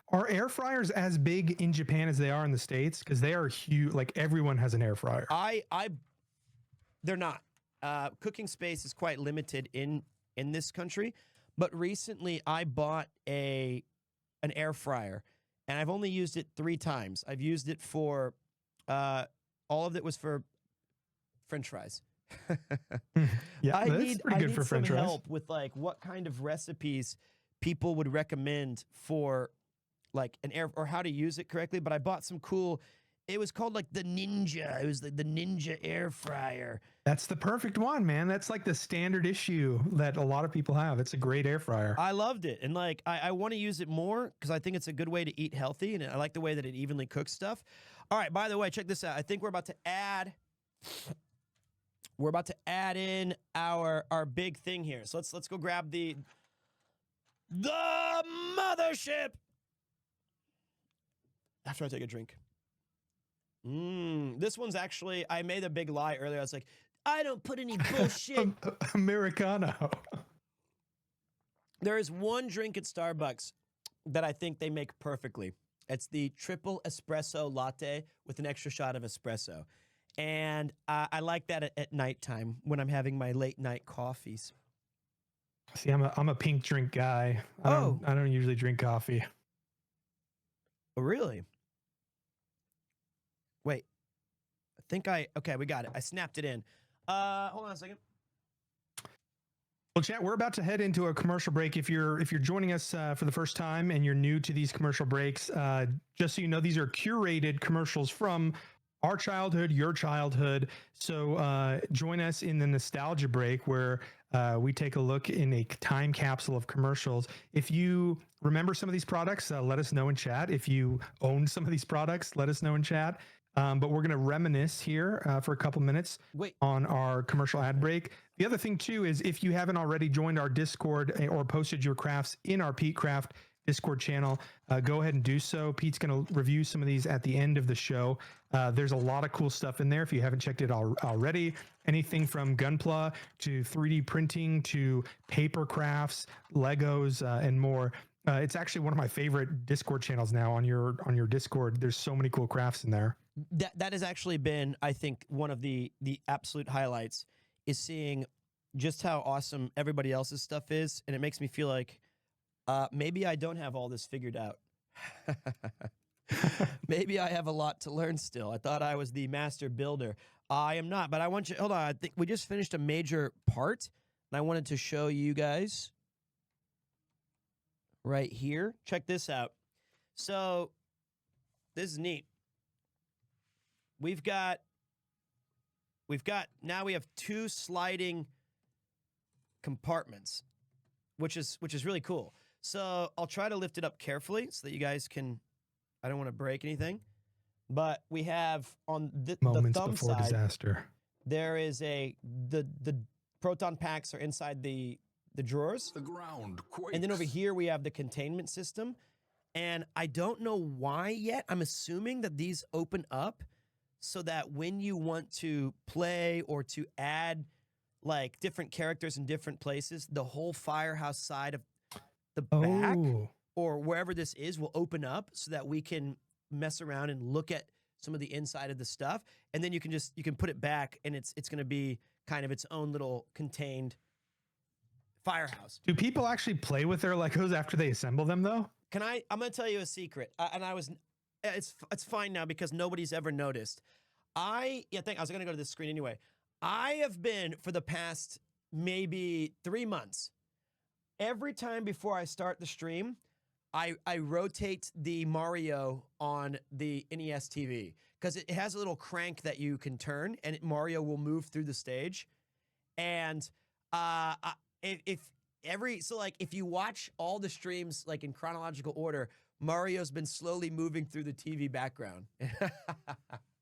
Speaker 10: Are air fryers as big in Japan as they are in the States? Because they are huge. Everyone has an air fryer.
Speaker 7: They're not. Cooking space is quite limited in this country, but recently I bought an air fryer, and I've only used it 3 times. I've used it for all of it was for French fries.
Speaker 10: Yeah,
Speaker 7: I
Speaker 10: that's
Speaker 7: need
Speaker 10: pretty good for French fries.
Speaker 7: help with what kind of recipes people would recommend for an air, or how to use it correctly. But I bought some cool. It was called the Ninja. It was the Ninja air fryer.
Speaker 10: That's the perfect one, man. That's the standard issue that a lot of people have. It's a great air fryer.
Speaker 7: I loved it. And I want to use it more because I think it's a good way to eat healthy. And I like the way that it evenly cooks stuff. All right. By the way, check this out. I think we're about to add we're about to add in our big thing here. So let's go grab the mothership. After I take a drink. This one's actually, I made a big lie earlier. I was like, I don't put any bullshit.
Speaker 10: Americano.
Speaker 7: There is one drink at Starbucks that I think they make perfectly. It's the triple espresso latte with an extra shot of espresso. And I like that at nighttime when I'm having my late night coffees.
Speaker 10: See, I'm a pink drink guy. I don't usually drink coffee.
Speaker 7: Oh, really? Wait. I think okay, we got it. I snapped it in. Hold on a second.
Speaker 10: Well, chat, we're about to head into a commercial break. If you're joining us for the first time and you're new to these commercial breaks, just so you know, these are curated commercials from our childhood, your childhood. So join us in the nostalgia break where we take a look in a time capsule of commercials. If you remember some of these products, let us know in chat. If you own some of these products, let us know in chat. But we're going to reminisce here for a couple minutes on our commercial ad break. The other thing, too, is if you haven't already joined our Discord or posted your crafts in our PeteCraft Discord channel, go ahead and do so. Pete's going to review some of these at the end of the show. There's a lot of cool stuff in there if you haven't checked it already. Anything from Gunpla to 3D printing to paper crafts, Legos, and more. It's actually one of my favorite Discord channels now on your Discord. There's so many cool crafts in there.
Speaker 7: That has actually been, I think, one of the absolute highlights is seeing just how awesome everybody else's stuff is. And it makes me feel like maybe I don't have all this figured out. Maybe I have a lot to learn still. I thought I was the master builder. I am not, but I want you, hold on. I think we just finished a major part and I wanted to show you guys right here. Check this out. So this is neat. We've got, now we have 2 sliding compartments, which is really cool. So I'll try to lift it up carefully so that you guys can, I don't want to break anything, but we have on the thumb
Speaker 10: before
Speaker 7: side,
Speaker 10: disaster.
Speaker 7: there is the proton packs are inside the drawers.
Speaker 5: The ground quakes.
Speaker 7: And then over here we have the containment system. And I don't know why yet. I'm assuming that these open up so that when you want to play or to add like different characters in different places, the whole Firehouse side of the back or wherever this is will open up so that we can mess around and look at some of the inside of the stuff. And then you can put it back and it's going to be kind of its own little contained Firehouse.
Speaker 10: Do people actually play with their Legos after they assemble them though?
Speaker 7: I'm going to tell you a secret. It's fine now because nobody's ever noticed. I was going to go to this screen anyway. I have been for the past maybe 3 months. Every time before I start the stream, I rotate the Mario on the NES TV because it has a little crank that you can turn and Mario will move through the stage. And if you watch all the streams like in chronological order, Mario's been slowly moving through the TV background.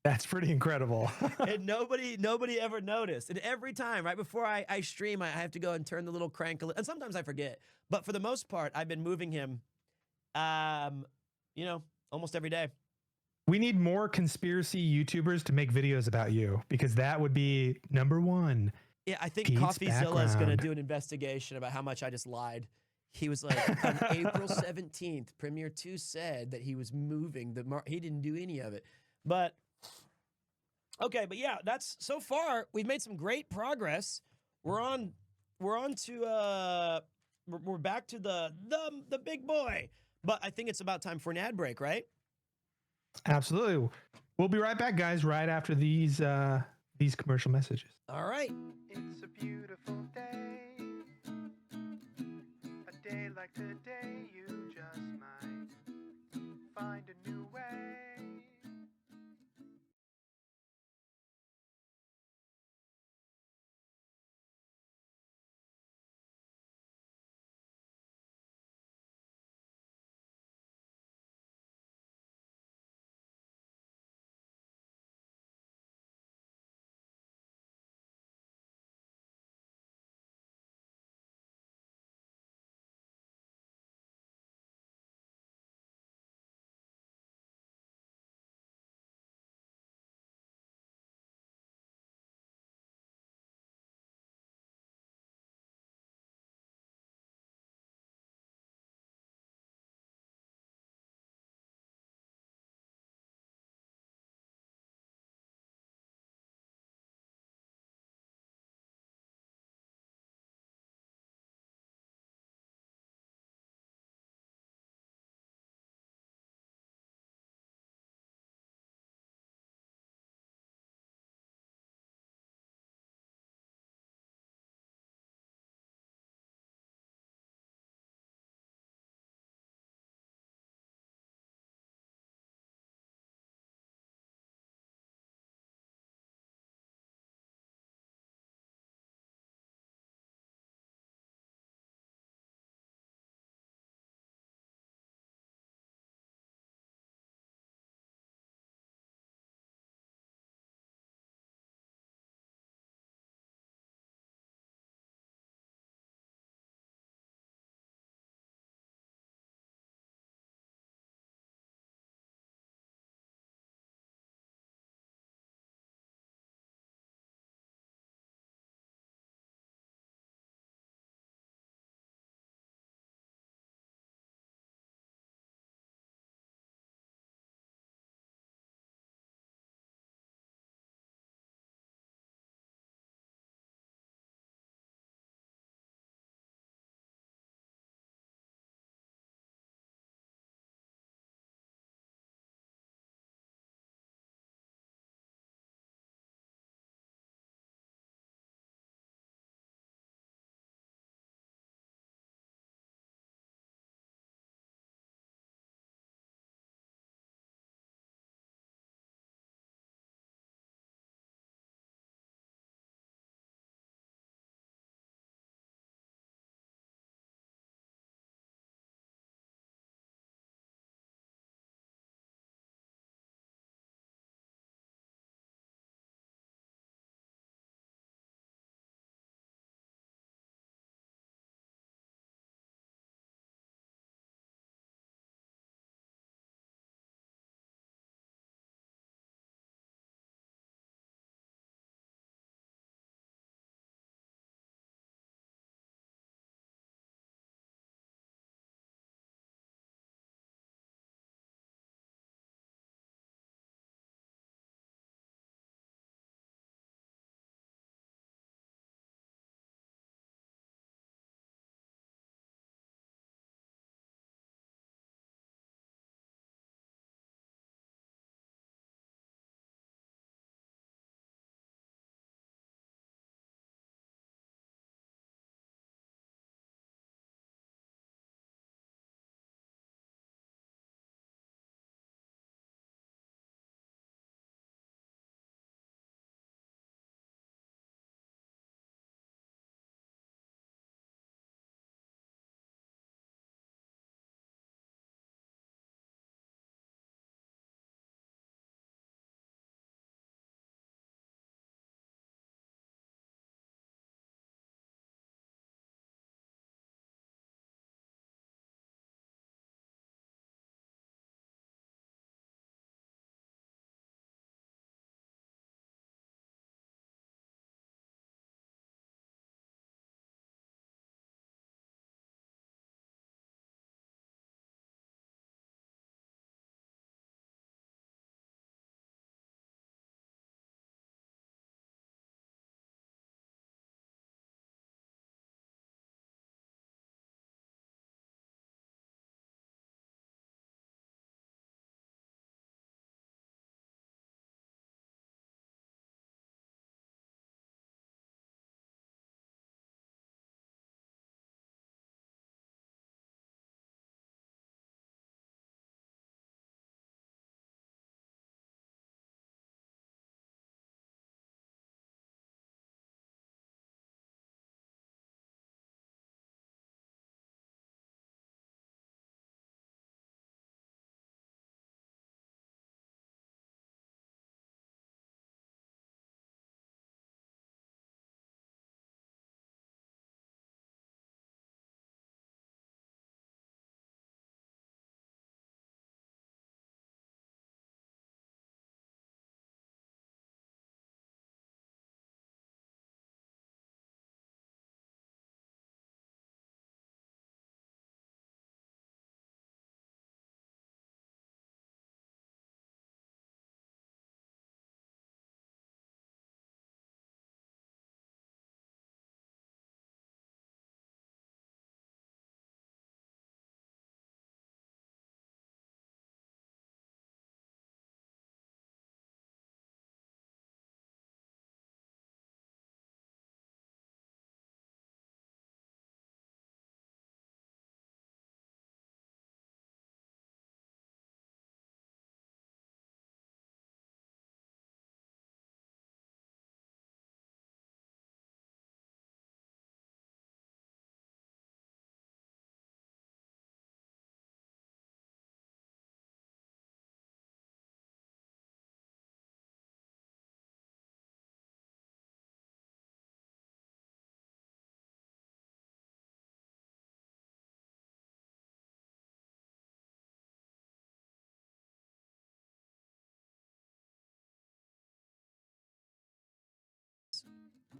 Speaker 10: That's pretty incredible.
Speaker 7: And nobody ever noticed. And every time, right before I stream, I have to go and turn the little crank a little. And sometimes I forget. But for the most part, I've been moving him, almost every day.
Speaker 10: We need more conspiracy YouTubers to make videos about you because that would be number 1.
Speaker 7: Yeah, I think
Speaker 10: Pete's
Speaker 7: CoffeeZilla is going to
Speaker 10: background.
Speaker 7: do an investigation about how much I just lied. He was like, on April 17th, Premiere 2 said that he was moving. He didn't do any of it. But, okay, but yeah, that's, so far, we've made some great progress. We're back to the big boy. But I think it's about time for an ad break, right?
Speaker 10: Absolutely. We'll be right back, guys, right after these commercial messages.
Speaker 7: All right.
Speaker 11: It's a beautiful day. A day like today, you just might find a new way.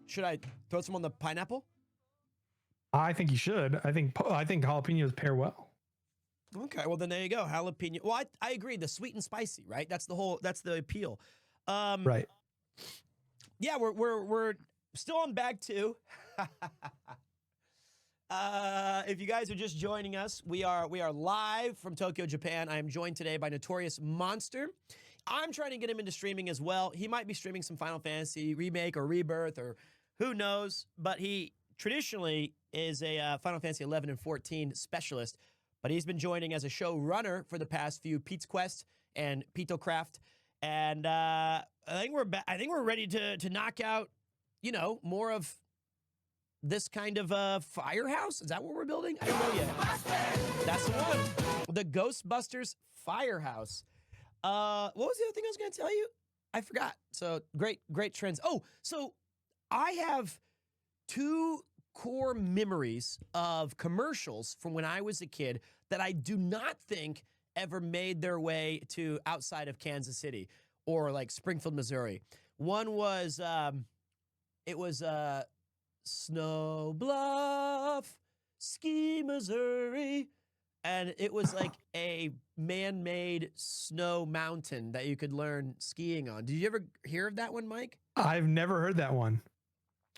Speaker 7: should I throw some on the pineapple?
Speaker 10: I think you should. I think jalapenos pair well.
Speaker 7: Okay, well then there you go, jalapeno. Well, I agree. The sweet and spicy, right? That's the appeal.
Speaker 10: Right.
Speaker 7: Yeah, we're still on bag 2. If you guys are just joining us, we are live from Tokyo, Japan. I am joined today by Notorious Monster. I'm trying to get him into streaming as well. He might be streaming some Final Fantasy Remake or Rebirth or who knows, but he traditionally is a Final Fantasy 11 and 14 specialist, but he's been joining as a showrunner for the past few PeteCraft and PeteCraft. And I think we're ready to knock out, more of this kind of firehouse. Is that what we're building? I don't know yet. That's the one. The Ghostbusters Firehouse. What was the other thing I was going to tell you? I forgot. So great trends. Oh, so I have 2 core memories of commercials from when I was a kid that I do not think ever made their way to outside of Kansas City or like Springfield, Missouri. One was, it was Snow Bluff, Ski, Missouri. And it was like a man-made snow mountain that you could learn skiing on. Did you ever hear of that one, Mike?
Speaker 10: I've never heard that one.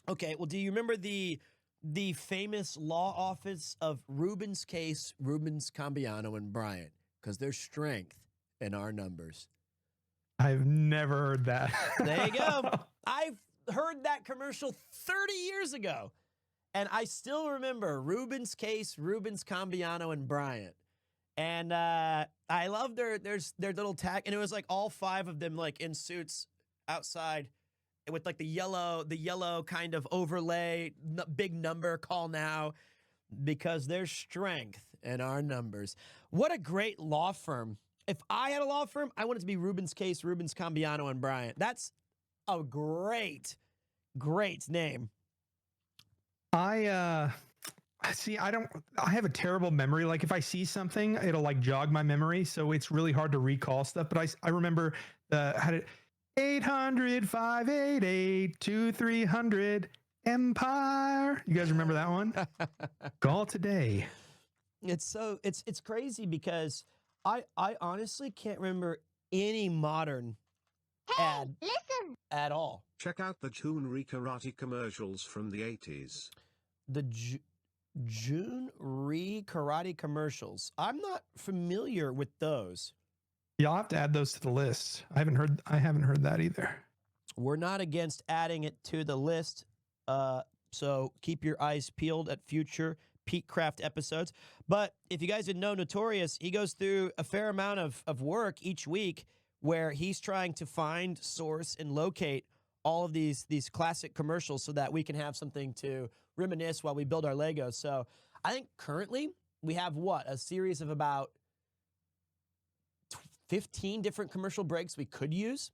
Speaker 7: Okay, well, do you remember the famous law office of Rubens Case, Rubens, Cambiano, and Bryant? Because there's strength in our numbers.
Speaker 10: I've never heard that.
Speaker 7: There you go. I've heard that commercial 30 years ago. And I still remember Rubens Case, Rubens, Cambiano, and Bryant. And I love their little tag. And it was like all 5 of them like in suits outside with like the yellow kind of overlay, big number, call now, because there's strength in our numbers. What a great law firm. If I had a law firm, I want it to be Rubens Case, Rubens, Cambiano, and Bryant. That's a great name.
Speaker 10: I have a terrible memory. Like if I see something, it'll like jog my memory. So it's really hard to recall stuff. But I remember had it 800-588-2300 Empire. You guys remember that one? Call today.
Speaker 7: It's crazy because I honestly can't remember any modern ad at all.
Speaker 9: Check out the June-ri karate commercials from the 80s.
Speaker 7: The June-ri karate commercials. I'm not familiar with those.
Speaker 10: Yeah, I'll have to add those to the list. I haven't heard that either.
Speaker 7: We're not against adding it to the list. So keep your eyes peeled at future PeteCraft episodes. But if you guys didn't know Notorious, he goes through a fair amount of work each week where he's trying to find, source, and locate all of these classic commercials so that we can have something to reminisce while we build our Legos. So I think currently we have a series of about 15 different commercial breaks we could use.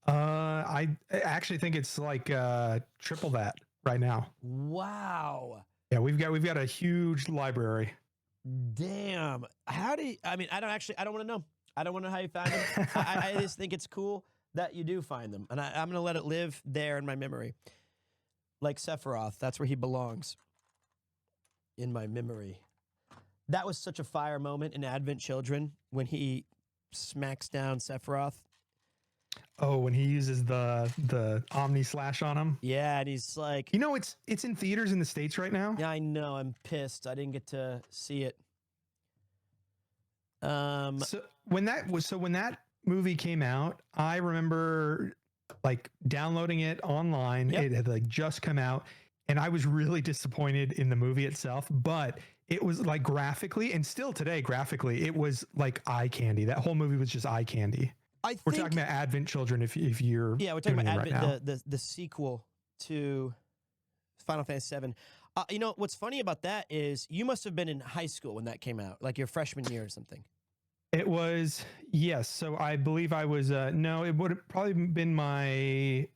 Speaker 10: I actually think it's like triple that right now.
Speaker 7: Wow.
Speaker 10: Yeah, we've got a huge library.
Speaker 7: Damn. I don't want to know. I don't want to know how you found them. I just think it's cool that you do find them. And I'm going to let it live there in my memory. Like Sephiroth, that's where he belongs. In my memory. That was such a fire moment in Advent Children when smacks down Sephiroth.
Speaker 10: Oh, when he uses the Omni Slash on him?
Speaker 7: Yeah, and he's like...
Speaker 10: it's in theaters in the States right now?
Speaker 7: Yeah, I know. I'm pissed. I didn't get to see it.
Speaker 10: So when that movie came out, I remember like downloading it online. Yep. It had like just come out, and I was really disappointed in the movie itself, but it was like graphically, and still today graphically, it was like eye candy. That whole movie was just eye candy. We're talking about Advent Children. If you're
Speaker 7: we're talking about Advent, the sequel to Final Fantasy VII. What's funny about that is you must have been in high school when that came out, like your freshman year or something.
Speaker 10: It was, yes. So I believe I was, no, it would have probably been my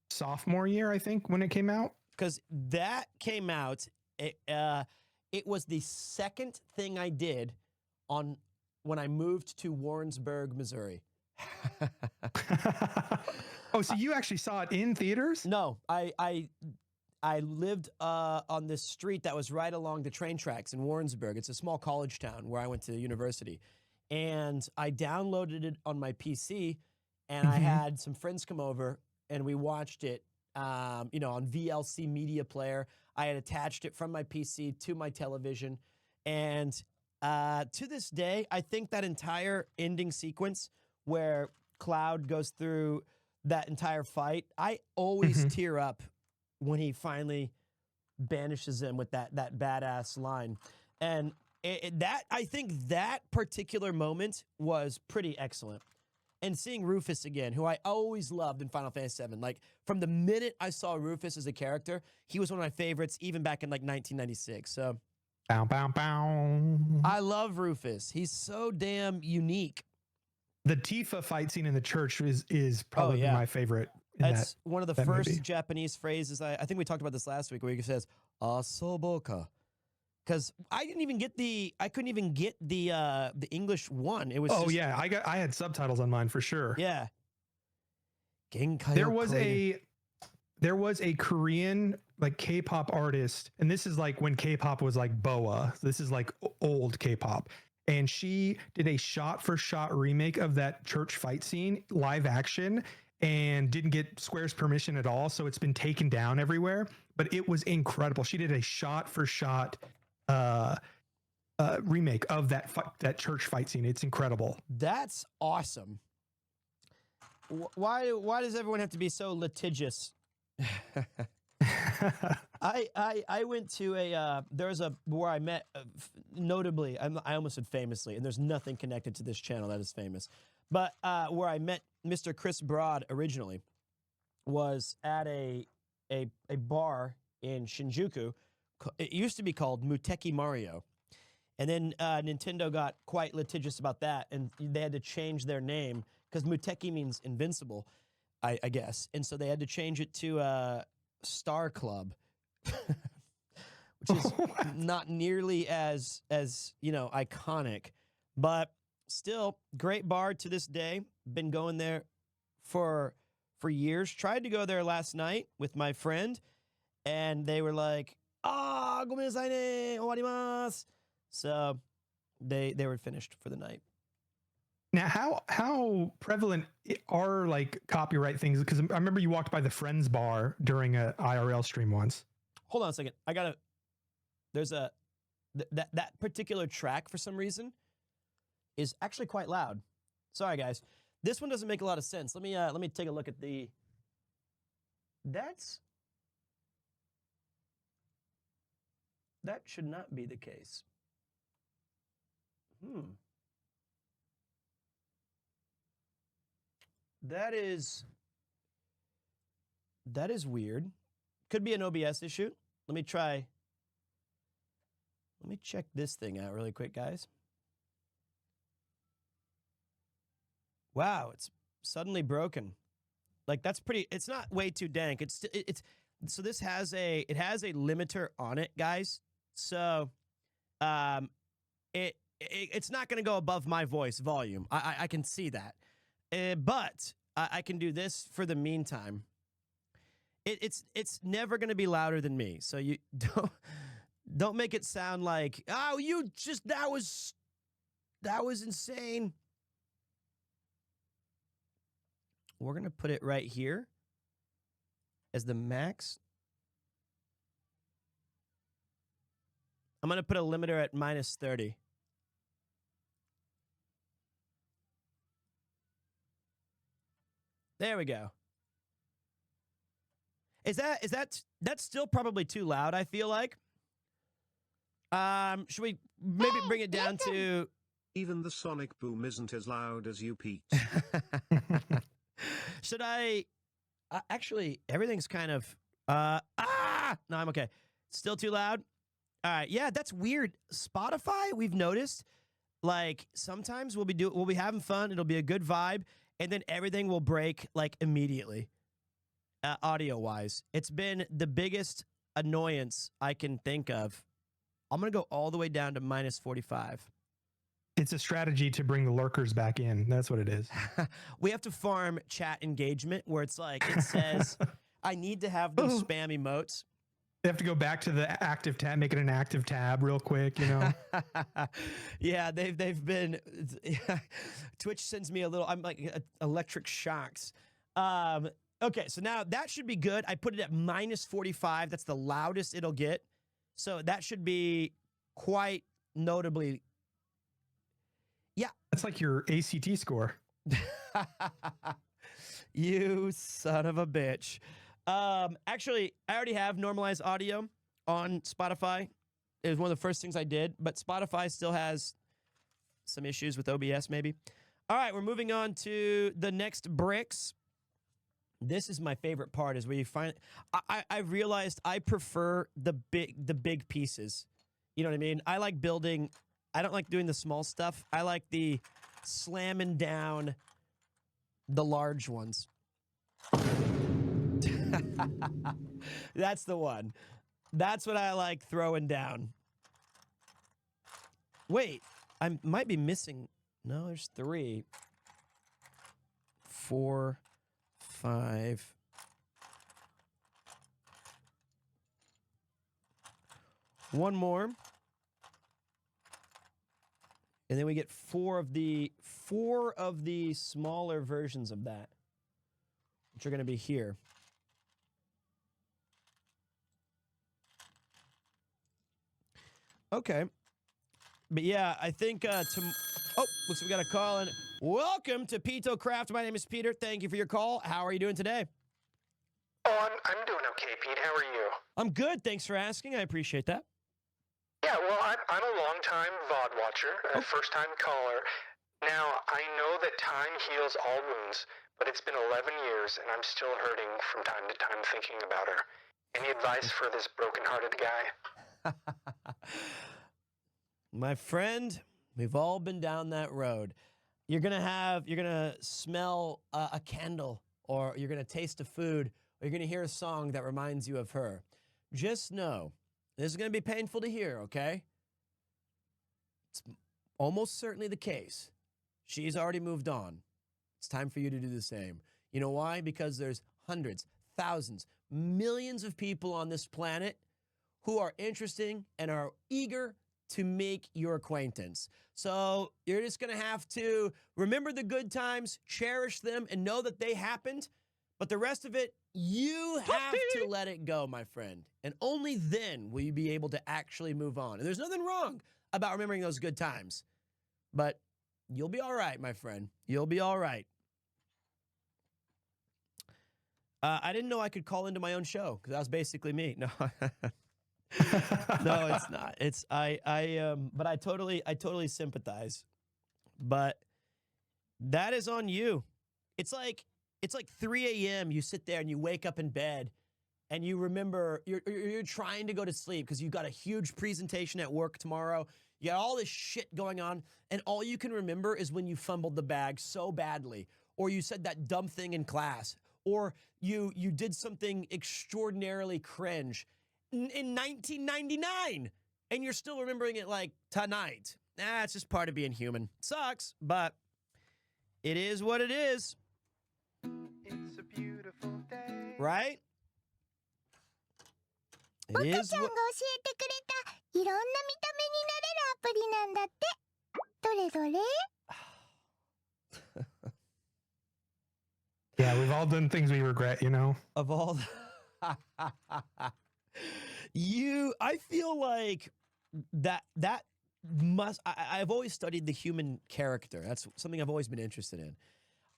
Speaker 10: sophomore year, I think, when it came out.
Speaker 7: Because that came out, it was the second thing I did when I moved to Warrensburg, Missouri.
Speaker 10: Oh, so you actually saw it in theaters?
Speaker 7: No, I lived on this street that was right along the train tracks in Warrensburg. It's a small college town where I went to university. And I downloaded it on my PC, and I had some friends come over, and we watched it, on VLC Media Player. I had attached it from my PC to my television. And to this day, I think that entire ending sequence where Cloud goes through that entire fight, I always tear up when he finally banishes him with that badass line. And I think that particular moment was pretty excellent. And seeing Rufus again, who I always loved in Final Fantasy VII, like from the minute I saw Rufus as a character, he was one of my favorites, even back in like 1996. So,
Speaker 10: bow, bow, bow.
Speaker 7: I love Rufus. He's so damn unique.
Speaker 10: The Tifa fight scene in the church is probably my favorite.
Speaker 7: That's one of the first
Speaker 10: movie.
Speaker 7: Japanese phrases. I think we talked about this last week, where he says "asoboka," because I couldn't even get the English one. It was
Speaker 10: I had subtitles on mine for sure.
Speaker 7: Yeah.
Speaker 10: There was a Korean like K-pop artist, and this is like when K-pop was like BoA. This is like old K-pop. And she did a shot-for-shot remake of that church fight scene, live action, and didn't get Square's permission at all. So it's been taken down everywhere. But it was incredible. She did a shot-for-shot remake of that church fight scene. It's incredible.
Speaker 7: That's awesome. Why does everyone have to be so litigious? I went to where I met, notably, I almost said famously, and there's nothing connected to this channel that is famous, but where I met Mr. Chris Broad originally was at a bar in Shinjuku. It used to be called Muteki Mario. And then Nintendo got quite litigious about that, and they had to change their name because Muteki means invincible, I guess. And so they had to change it to Star Club, which is not nearly as iconic, but still great bar to this day. Been going there for years. Tried to go there last night with my friend, and they were like, "Gomennasai ne, owarimasu." So they were finished for the night.
Speaker 10: Now, how prevalent are like copyright things? Because I remember you walked by the Friends bar during a IRL stream once.
Speaker 7: Hold on a second. That particular track for some reason is actually quite loud. Sorry guys. This one doesn't make a lot of sense. Let me take a look at that should not be the case. That is weird. Could be an OBS issue. Let me check this thing out really quick, guys. Wow, it's suddenly broken. Like that's pretty. It's not way too dank. It's so this has a limiter on it, guys. So, it's not going to go above my voice volume. I can see that. But I can do this for the meantime. It's never going to be louder than me. So you don't make it sound like, oh, that was insane. We're going to put it right here as the max. I'm going to put a limiter at -30. There we go. That's still probably too loud, I feel like. Should we maybe bring it down to...
Speaker 9: Even the sonic boom isn't as loud as you, Pete.
Speaker 7: Should I... actually, everything's kind of... no, I'm okay. Still too loud? All right, yeah, that's weird. Spotify, we've noticed, like, sometimes we'll be having fun, it'll be a good vibe, and then everything will break, like, immediately, audio-wise. It's been the biggest annoyance I can think of. I'm going to go all the way down to -45.
Speaker 10: It's a strategy to bring the lurkers back in. That's what it is.
Speaker 7: We have to farm chat engagement where it's like, it says, I need to have those spam emotes.
Speaker 10: They have to go back to the active tab, make it an active tab real quick, you know?
Speaker 7: Yeah, they've been, Twitch sends me I'm like electric shocks. Okay, so now that should be good. I put it at -45. That's the loudest it'll get. So that should be quite notably. Yeah.
Speaker 10: That's like your ACT score.
Speaker 7: You son of a bitch. Actually, I already have normalized audio on Spotify. It was one of the first things I did, but Spotify still has some issues with OBS maybe. All right, we're moving on to the next bricks. This is my favorite part, is where you find I realized I prefer the big pieces. You know what I mean? I like building. I don't like doing the small stuff. I like the slamming down the large ones. That's the one. That's what I like throwing down. Wait, I might be missing. No, there's 3, 4, 5. One more. And then we get 4 of the smaller versions of that, which are going to be here. Okay. But yeah, I think oh, looks like we got a call in. Welcome to PeteCraft. My name is Peter. Thank you for your call. How are you doing today?
Speaker 11: Oh, I'm doing okay, Pete. How are you?
Speaker 7: I'm good. Thanks for asking. I appreciate that.
Speaker 11: Yeah, well, I'm a long-time VOD watcher, a first-time caller. Now, I know that time heals all wounds, but it's been 11 years, and I'm still hurting from time to time thinking about her. Any advice for this broken-hearted guy?
Speaker 7: My friend, we've all been down that road. You're gonna smell a candle, or you're gonna taste a food, or you're gonna hear a song that reminds you of her. Just know, this is gonna be painful to hear, okay? It's almost certainly the case. She's already moved on. It's time for you to do the same. You know why? Because there's hundreds, thousands, millions of people on this planet who are interesting and are eager to make your acquaintance. So you're just going to have to remember the good times, cherish them, and know that they happened. But the rest of it, you have to let it go, my friend. And only then will you be able to actually move on. And there's nothing wrong about remembering those good times. But you'll be all right, my friend. You'll be all right. I didn't know I could call into my own show, because that was basically me. No. No, it's not. It's but I totally sympathize. But that is on you. It's like 3 a.m. You sit there and you wake up in bed and you remember you're trying to go to sleep because you've got a huge presentation at work tomorrow. You got all this shit going on, and all you can remember is when you fumbled the bag so badly, or you said that dumb thing in class, or you did something extraordinarily cringe in 1999, and you're still remembering it like tonight. It's just part of being human. Sucks, but it is what it is.
Speaker 11: It's a beautiful day.
Speaker 7: Right? It
Speaker 4: 若
Speaker 7: is
Speaker 4: ちゃんが
Speaker 7: what...
Speaker 4: 教えてくれたいろんな見た目になれるアプリなんだってどれどれ
Speaker 10: Yeah, we've all done things we regret, you know?
Speaker 7: Of all... I feel like that must... I've always studied the human character. That's something I've always been interested in.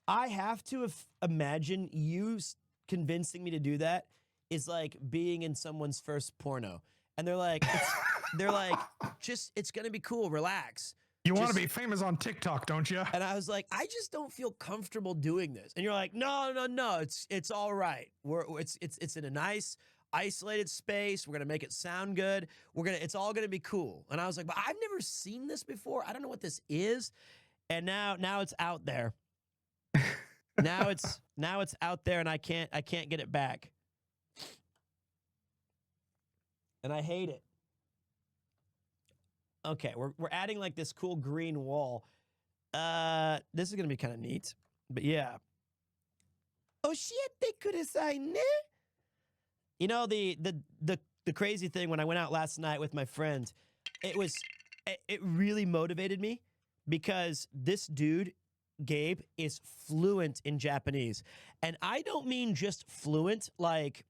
Speaker 7: I have to imagine you convincing me to do that is like being in someone's first porno. And they're like, it's going to be cool. Relax.
Speaker 10: You want to be famous on TikTok, don't you?
Speaker 7: And I was like, I just don't feel comfortable doing this. And you're like, no. It's all right. It's in a nice, isolated space. We're going to make it sound good. It's all going to be cool. And I was like, but I've never seen this before. I don't know what this is. And now it's out there. now it's out there, and I can't get it back. And I hate it. Okay, we're adding like this cool green wall. This is gonna be kind of neat, but yeah. Oshiete kudasai ne? You know the crazy thing when I went out last night with my friend, it really motivated me because this dude, Gabe, is fluent in Japanese. And I don't mean just fluent like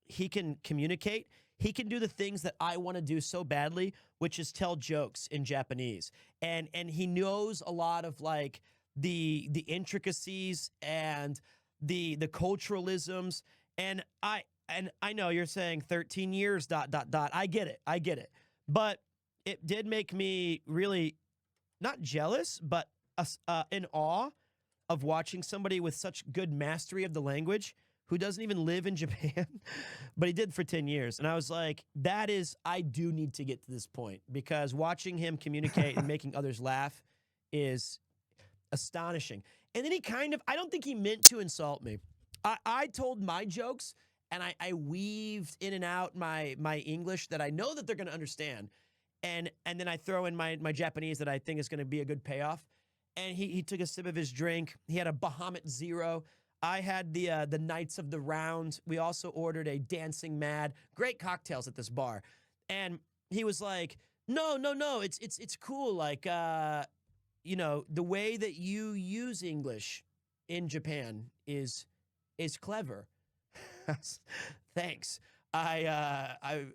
Speaker 7: he can communicate. He can do the things that I want to do so badly, which is tell jokes in Japanese. And he knows a lot of like the intricacies and the culturalisms. And I know you're saying 13 years, ... I get it. But it did make me really not jealous, but in awe of watching somebody with such good mastery of the language who doesn't even live in Japan, but he did for 10 years. And I was like, I do need to get to this point because watching him communicate and making others laugh is astonishing. And then I don't think he meant to insult me. I told my jokes and I weaved in and out my English that I know that they're going to understand. And then I throw in my Japanese that I think is going to be a good payoff. And he took a sip of his drink. He had a Bahamut Zero. I had the Knights of the Round. We also ordered a Dancing Mad. Great cocktails at this bar. And he was like, no, it's cool. Like, you know, the way that you use English in Japan is clever. Thanks. I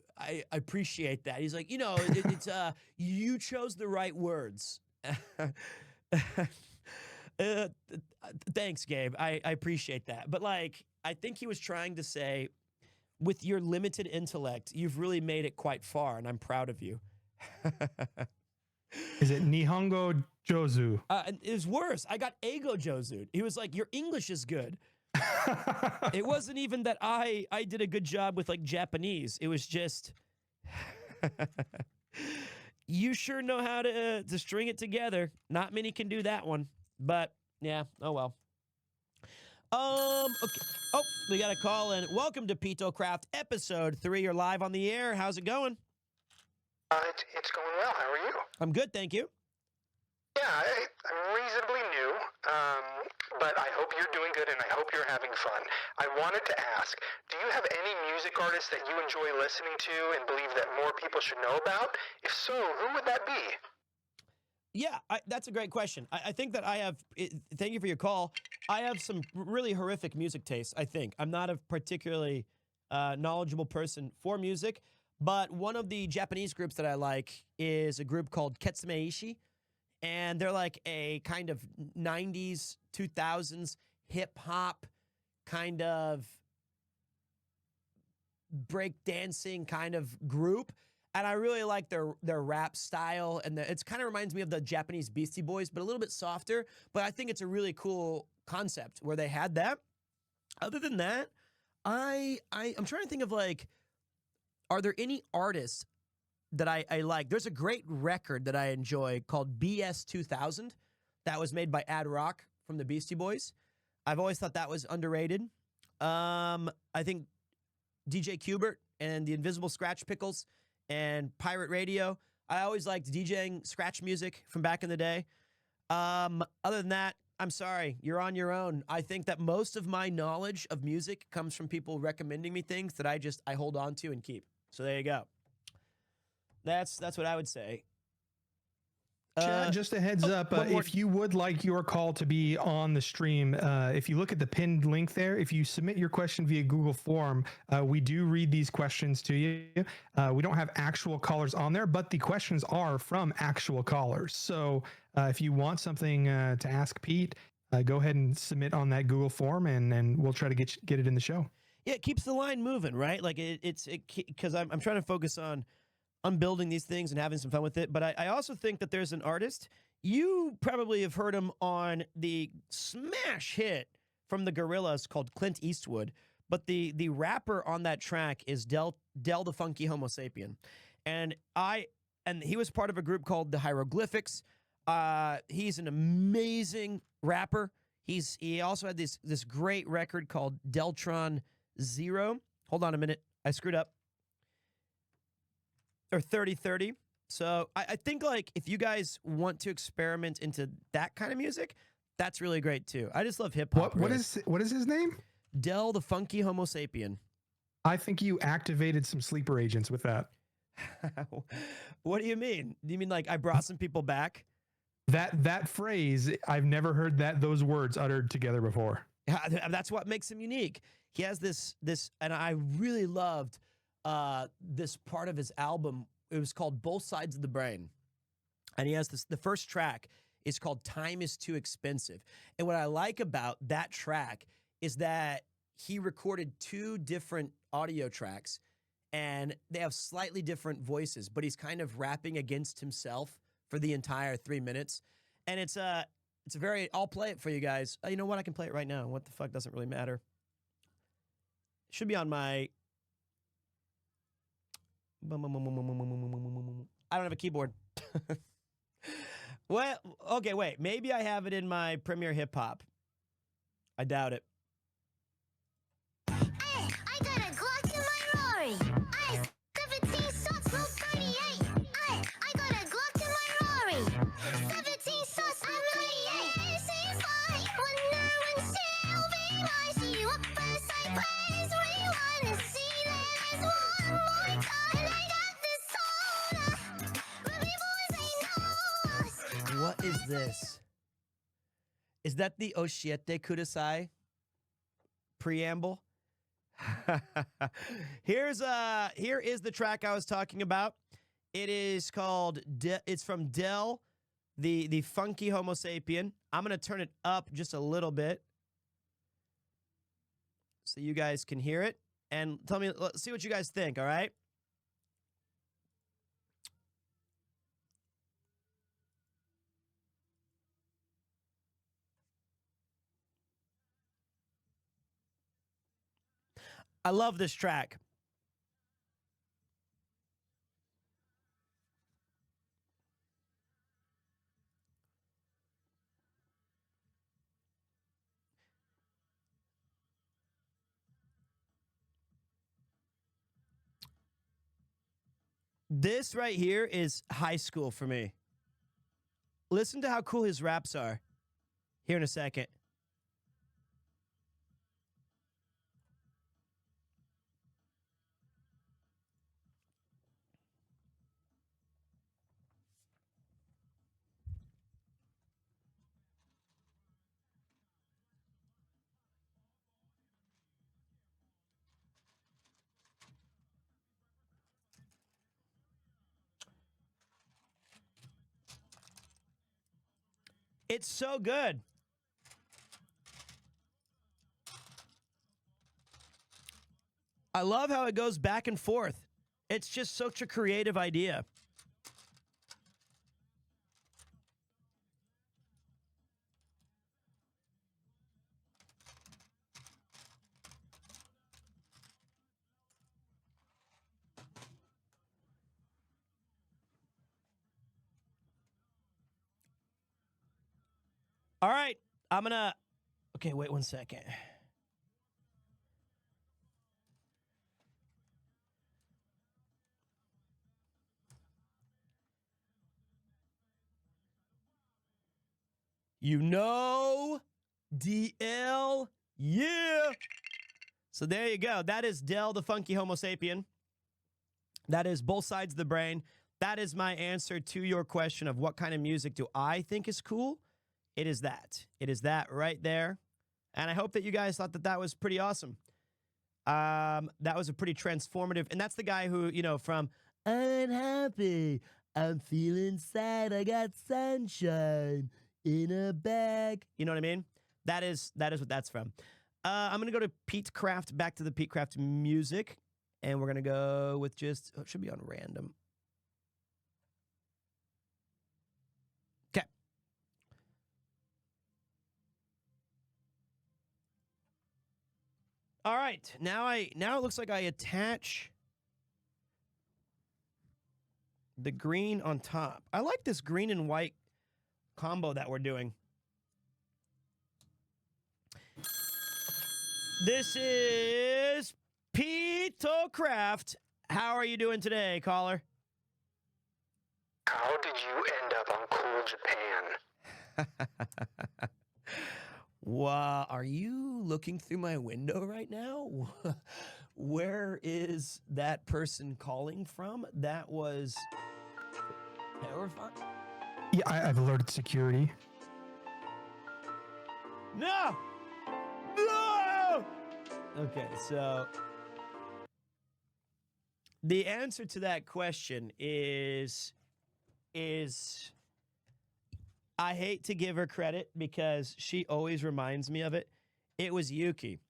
Speaker 7: appreciate that. He's like, you know, it's you chose the right words. Thanks, Gabe. I appreciate that. But like, I think he was trying to say, with your limited intellect, you've really made it quite far, and I'm proud of you.
Speaker 10: Is it Nihongo Jozu?
Speaker 7: It was worse. I got Eigo Jozu. He was like, your English is good. It wasn't even that I did a good job with like Japanese. It was just you sure know how to string it together. Not many can do that one. But yeah, oh well. Okay. Oh, we got a call in. Welcome to PeteCraft episode 3. You're live on the air. How's it going?
Speaker 11: It's going well. How are you?
Speaker 7: I'm good, thank you.
Speaker 11: Yeah, I'm reasonably new, but I hope you're doing good and I hope you're having fun. I wanted to ask, do you have any music artists that you enjoy listening to and believe that more people should know about? If so, who would that be?
Speaker 7: Yeah, that's a great question. I think that I have, thank you for your call. I have some really horrific music tastes, I think. I'm not a particularly knowledgeable person for music, but one of the Japanese groups that I like is a group called Ketsume-ishi. And they're like a kind of 90s, 2000s hip-hop kind of break-dancing kind of group. And I really like their rap style. And it kind of reminds me of the Japanese Beastie Boys, but a little bit softer. But I think it's a really cool concept where they had that. Other than that, I'm trying to think of like, are there any artists that I like? There's a great record that I enjoy called BS 2000 that was made by Ad Rock from the Beastie Boys. I've always thought that was underrated. I think DJ Qbert and the Invisible Scratch Pickles and Pirate Radio. I always liked DJing scratch music from back in the day. Other than that, I'm sorry, you're on your own. I think that most of my knowledge of music comes from people recommending me things that I hold on to and keep. So there you go. That's what I would say.
Speaker 10: Chat, just a heads up, if you would like your call to be on the stream, if you look at the pinned link there, if you submit your question via Google Form, we do read these questions to you. We don't have actual callers on there, but the questions are from actual callers. So if you want something to ask Pete, go ahead and submit on that Google Form, and we'll try to get it in the show.
Speaker 7: Yeah, it keeps the line moving, right? Like it's because I'm trying to focus on building these things and having some fun with it. But I also think that there's an artist, you probably have heard him on the smash hit from the Gorillaz called Clint Eastwood. But the rapper on that track is Del the Funky Homo Sapien. And he was part of a group called the Hieroglyphics. He's an amazing rapper. He also had this great record called Deltron Zero. Hold on a minute. I screwed up. Or 3030. So I think like if you guys want to experiment into that kind of music, that's really great too. I just love hip hop.
Speaker 10: What is his name?
Speaker 7: Del the Funky Homo Sapien.
Speaker 10: I think you activated some sleeper agents with that.
Speaker 7: What do you mean? Do you mean like I brought some people back?
Speaker 10: That phrase, I've never heard those words uttered together before.
Speaker 7: That's what makes him unique. He has this, and I really loved this part of his album. It was called Both Sides of the Brain. And he has this, the first track is called Time is Too Expensive. And what I like about that track is that he recorded 2 different audio tracks and they have slightly different voices, but he's kind of rapping against himself for the entire 3 minutes. And it's a very, I'll play it for you guys. You know what? I can play it right now. What the fuck, doesn't really matter. It should be on my, I don't have a keyboard. Well, okay, wait. Maybe I have it in my Premiere Hip Hop. I doubt it.
Speaker 4: Hey, I got a Glock in my Rory. I 17 shots, no 38. I got a Glock in my Rory. 17 shots, I'm 38. Seems like when still be my see you up first, I praise rewind and see there's one more time. And I got this soda, but people say no.
Speaker 7: What is this? Is that the Oshiete Kudasai preamble? Here is the track I was talking about. It is called it's from Del, the Funky Homo Sapien. I'm gonna turn it up just a little bit so you guys can hear it and tell me. Let's see what you guys think. All right. I love this track. This right here is high school for me. Listen to how cool his raps are. Here in a second. It's so good. I love how it goes back and forth. It's just such a creative idea. All right, I'm gonna. Okay, wait 1 second. You know, DL, yeah. So there you go. That is Del, the Funky Homo Sapien. That is Both Sides of the Brain. That is my answer to your question of what kind of music do I think is cool. It is that. It is that right there. And I hope that you guys thought that that was pretty awesome. That was a pretty transformative. And that's the guy who, you know, from Unhappy, I'm feeling sad, I got sunshine in a bag. You know what I mean? That is what that's from. I'm going to go to PeteCraft, back to the PeteCraft music. And we're going to go with just, oh, it should be on random. Okay. All right. Now it looks like I attach the green on top. I like this green and white combo that we're doing. This is PeteCraft. How are you doing today, caller?
Speaker 11: How did you end up on Cool Japan?
Speaker 7: Wow, are you looking through my window right now? Where is that person calling from? That was terrifying.
Speaker 10: Yeah, I've alerted security.
Speaker 7: No! No! Okay, so the answer to that question is I hate to give her credit because she always reminds me of it. It was Yuki.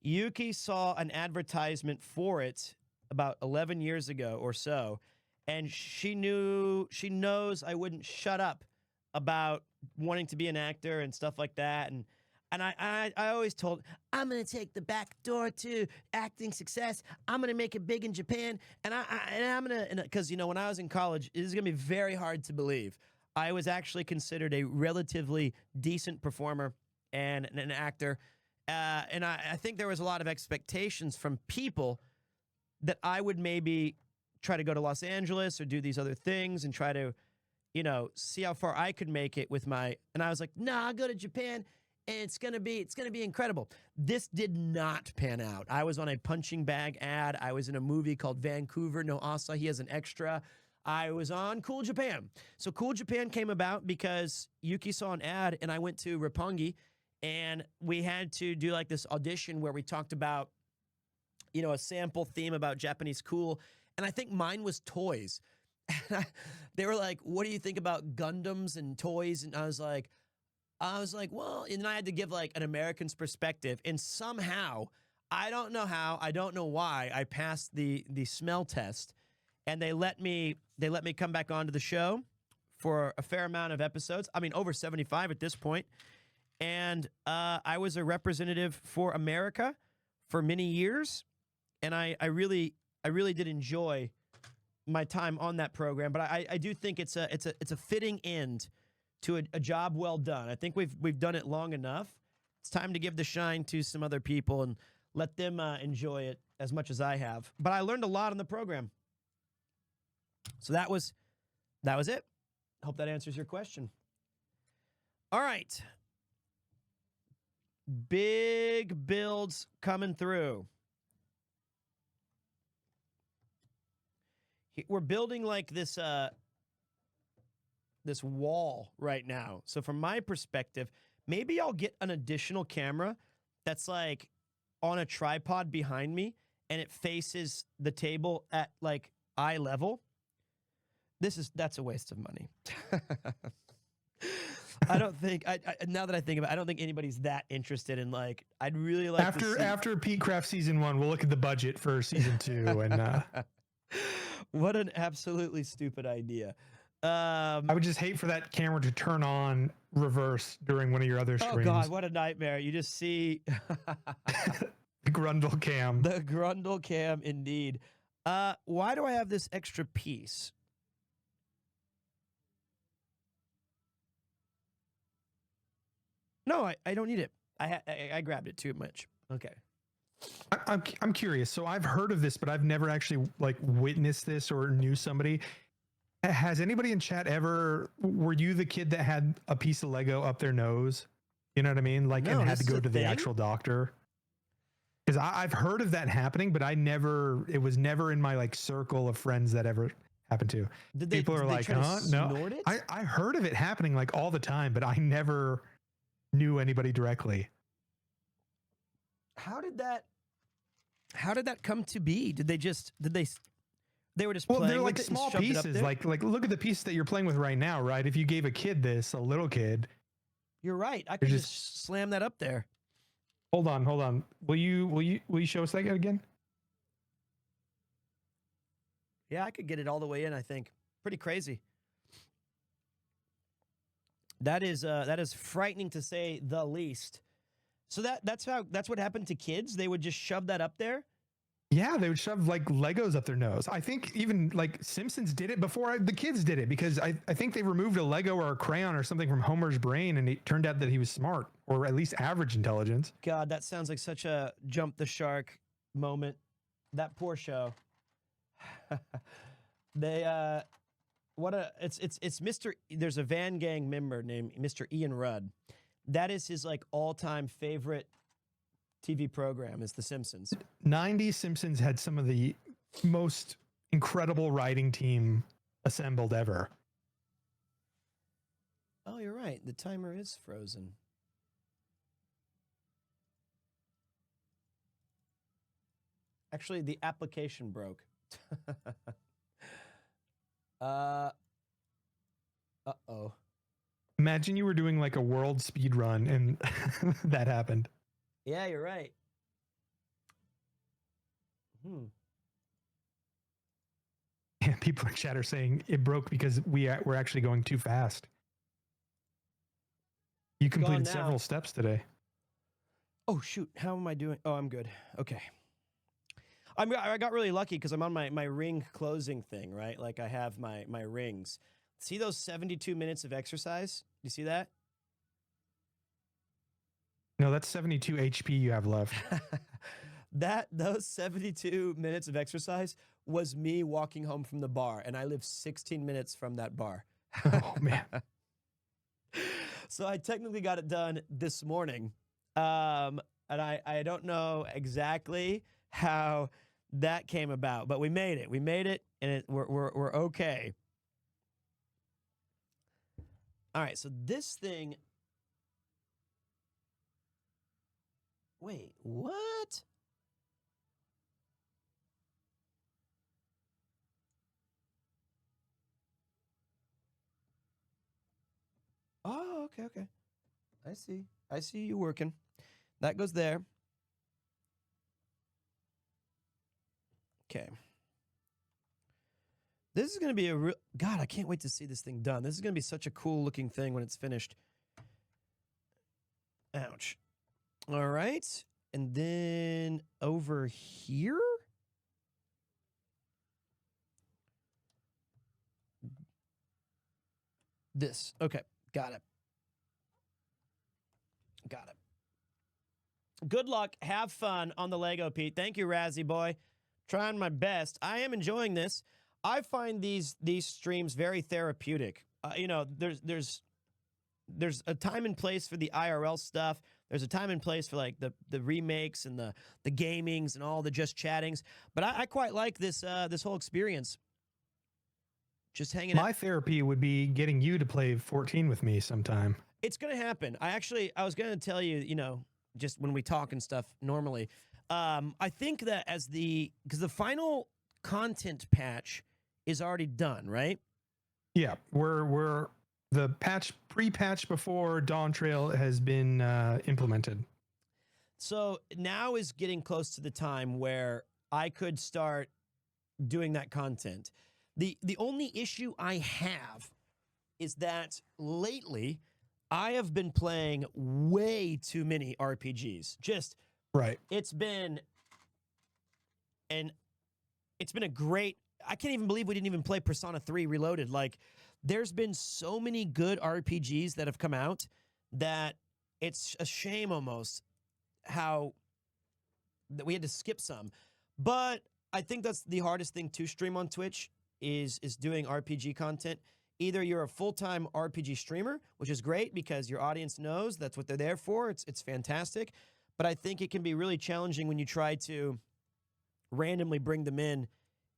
Speaker 7: Yuki saw an advertisement for it about 11 years ago or so, and she knows I wouldn't shut up about wanting to be an actor and stuff like that. And I always told, I'm going to take the back door to acting success. I'm going to make it big in Japan. And I'm going to, because, when I was in college, it is going to be very hard to believe. I was actually considered a relatively decent performer and an actor. And I think there was a lot of expectations from people that I would maybe try to go to Los Angeles or do these other things and try to, see how far I could make it with and I was like, nah, I'll go to Japan. And it's gonna be incredible. This did not pan out. I was on a punching bag ad. I was in a movie called Vancouver no Asahi as an extra. I was on Cool Japan. So Cool Japan came about because Yuki saw an ad, and I went to Roppongi, and we had to do like this audition where we talked about, a sample theme about Japanese cool, and I think mine was toys. They were like, "What do you think about Gundams and toys?" And I was like, well, and I had to give like an American's perspective, and somehow, I don't know how, I don't know why, I passed the smell test, and they let me come back onto the show for a fair amount of episodes. I mean, over 75 at this point, and I was a representative for America for many years, and I really did enjoy my time on that program. But I do think it's a fitting end to a job well done. I think we've done it long enough. It's time to give the shine to some other people and let them enjoy it as much as I have. But I learned a lot on the program. So that was it. Hope that answers your question. All right. Big builds coming through. We're building like this wall right now. So from my perspective, maybe I'll get an additional camera that's like on a tripod behind me and it faces the table at like eye level. That's a waste of money. I don't think now that I think about it, I don't think anybody's that interested in like, I'd really like
Speaker 10: after PeteCraft season 1, we'll look at the budget for season 2 and
Speaker 7: what an absolutely stupid idea.
Speaker 10: I would just hate for that camera to turn on reverse during one of your other streams.
Speaker 7: Oh God, what a nightmare. You just see
Speaker 10: the Grundle cam.
Speaker 7: The Grundle cam indeed. Why do I have this extra piece? No, I don't need it. I grabbed it too much. Okay.
Speaker 10: I'm curious. So I've heard of this, but I've never actually like witnessed this or knew somebody. Has anybody in chat were you the kid that had a piece of Lego up their nose? You know what I mean? Like,
Speaker 7: no,
Speaker 10: and had to go to the actual doctor? Because I've heard of that happening, but it was never in my like circle of friends that ever happened to. People are like, huh? No, I heard of it happening like all the time, but I never knew anybody directly.
Speaker 7: How did that come to be? They were just playing
Speaker 10: they're like
Speaker 7: with it
Speaker 10: small
Speaker 7: and shoved it up
Speaker 10: pieces.
Speaker 7: there?
Speaker 10: Like look at the piece that you're playing with right now, right? If you gave a kid this, a little kid.
Speaker 7: You're right. I could just slam that up there.
Speaker 10: Hold on. Will you show us that again?
Speaker 7: Yeah, I could get it all the way in, I think. Pretty crazy. That is frightening to say the least. So that's what happened to kids? They would just shove that up there?
Speaker 10: Yeah, they would shove like Legos up their nose. I think even like Simpsons did it before the kids did it, because I think they removed a Lego or a crayon or something from Homer's brain, and it turned out that he was smart, or at least average intelligence.
Speaker 7: God, that sounds like such a jump the shark moment. That poor show. They it's Mr. There's a Van Gang member named Mr. Ian Rudd. That is his like all-time favorite TV program is The Simpsons.
Speaker 10: 90s Simpsons had some of the most incredible writing team assembled ever.
Speaker 7: Oh, you're right. The timer is frozen. Actually, the application broke. Uh-oh.
Speaker 10: Imagine you were doing like a world speed run and that happened.
Speaker 7: Yeah, you're right.
Speaker 10: Yeah, people in chat are saying it broke because we're actually going too fast. You completed several steps today.
Speaker 7: Oh, shoot. How am I doing? Oh, I'm good. Okay. I got really lucky because I'm on my ring closing thing, right? Like I have my rings. See those 72 minutes of exercise? You see that?
Speaker 10: No, that's 72 HP you have left.
Speaker 7: Those 72 minutes of exercise was me walking home from the bar, and I live 16 minutes from that bar.
Speaker 10: Oh, man.
Speaker 7: So I technically got it done this morning. And I don't know exactly how that came about, but we made it. We made it, and we're okay. All right, so this thing... Wait, what? Oh, okay. I see you working. That goes there. Okay. This is going to be a real... God, I can't wait to see this thing done. This is going to be such a cool looking thing when it's finished. Ouch. All right. And then over here? This. Okay. Got it. Good luck. Have fun on the Lego, Pete. Thank you, Razzie boy. Trying my best. I am enjoying this. I find these streams very therapeutic. There's a time and place for the IRL stuff. There's a time and place for like the remakes and the gamings and all the just chattings. But I quite like this whole experience. Just hanging out.
Speaker 10: My therapy would be getting you to play 14 with me sometime.
Speaker 7: It's going to happen. I was going to tell you, just when we talk and stuff normally, I think that because the final content patch is already done, right?
Speaker 10: Yeah, we're the pre-patch before Dawn Trail has been implemented.
Speaker 7: So now is getting close to the time where I could start doing that content. The only issue I have is that lately I have been playing way too many RPGs. Just
Speaker 10: right.
Speaker 7: It's been a great... I can't even believe we didn't even play Persona 3 Reloaded. Like, there's been so many good RPGs that have come out that it's a shame almost that we had to skip some. But I think that's the hardest thing to stream on Twitch is doing RPG content. Either you're a full-time RPG streamer, which is great because your audience knows that's what they're there for. It's fantastic. But I think it can be really challenging when you try to randomly bring them in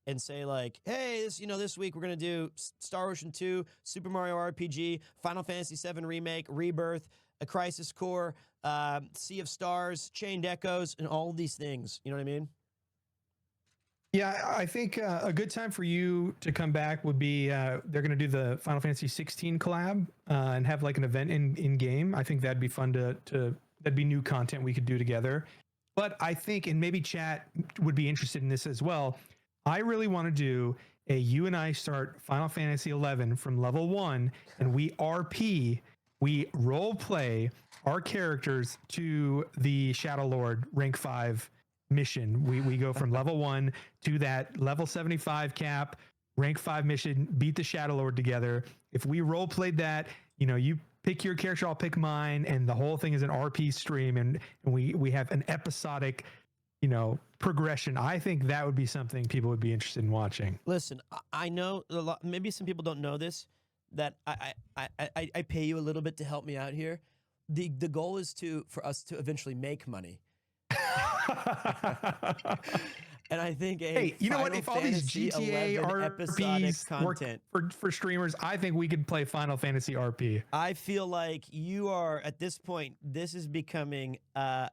Speaker 7: and say like, hey, this week we're going to do Star Ocean 2, Super Mario RPG, Final Fantasy VII Remake, Rebirth, A Crisis Core, Sea of Stars, Chained Echoes, and all of these things. You know what I mean?
Speaker 10: Yeah, I think a good time for you to come back would be they're going to do the Final Fantasy 16 collab and have like an event in game. I think that'd be fun that'd be new content we could do together. But I think, and maybe chat would be interested in this as well, I really want to do you and I start Final Fantasy 11 from level 1 and we role play our characters to the Shadow Lord rank 5 mission. We go from level 1 to that level 75 cap, rank 5 mission, beat the Shadow Lord together. If we role played that, you pick your character, I'll pick mine, and the whole thing is an RP stream, and we have an episodic progression. I think that would be something people would be interested in watching.
Speaker 7: Listen, I know a lot, maybe some people don't know this, that I pay you a little bit to help me out here. The goal is for us to eventually make money. And I think
Speaker 10: hey, you know what? If all these GTA RPs work for streamers, I think we could play Final Fantasy RP.
Speaker 7: I feel like you are, at this point, this is becoming a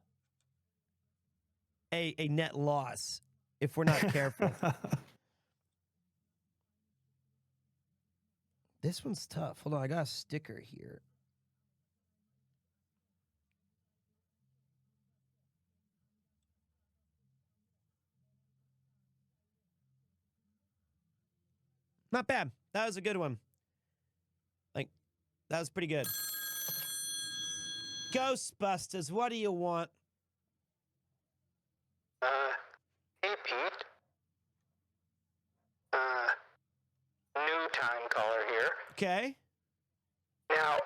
Speaker 7: net loss if we're not careful. This one's tough. Hold on, I got a sticker here. Not bad. That was a good one. Like, that was pretty good. Ghostbusters, what do you want?
Speaker 11: Hey Pete. New time caller here.
Speaker 7: Okay.
Speaker 11: Now,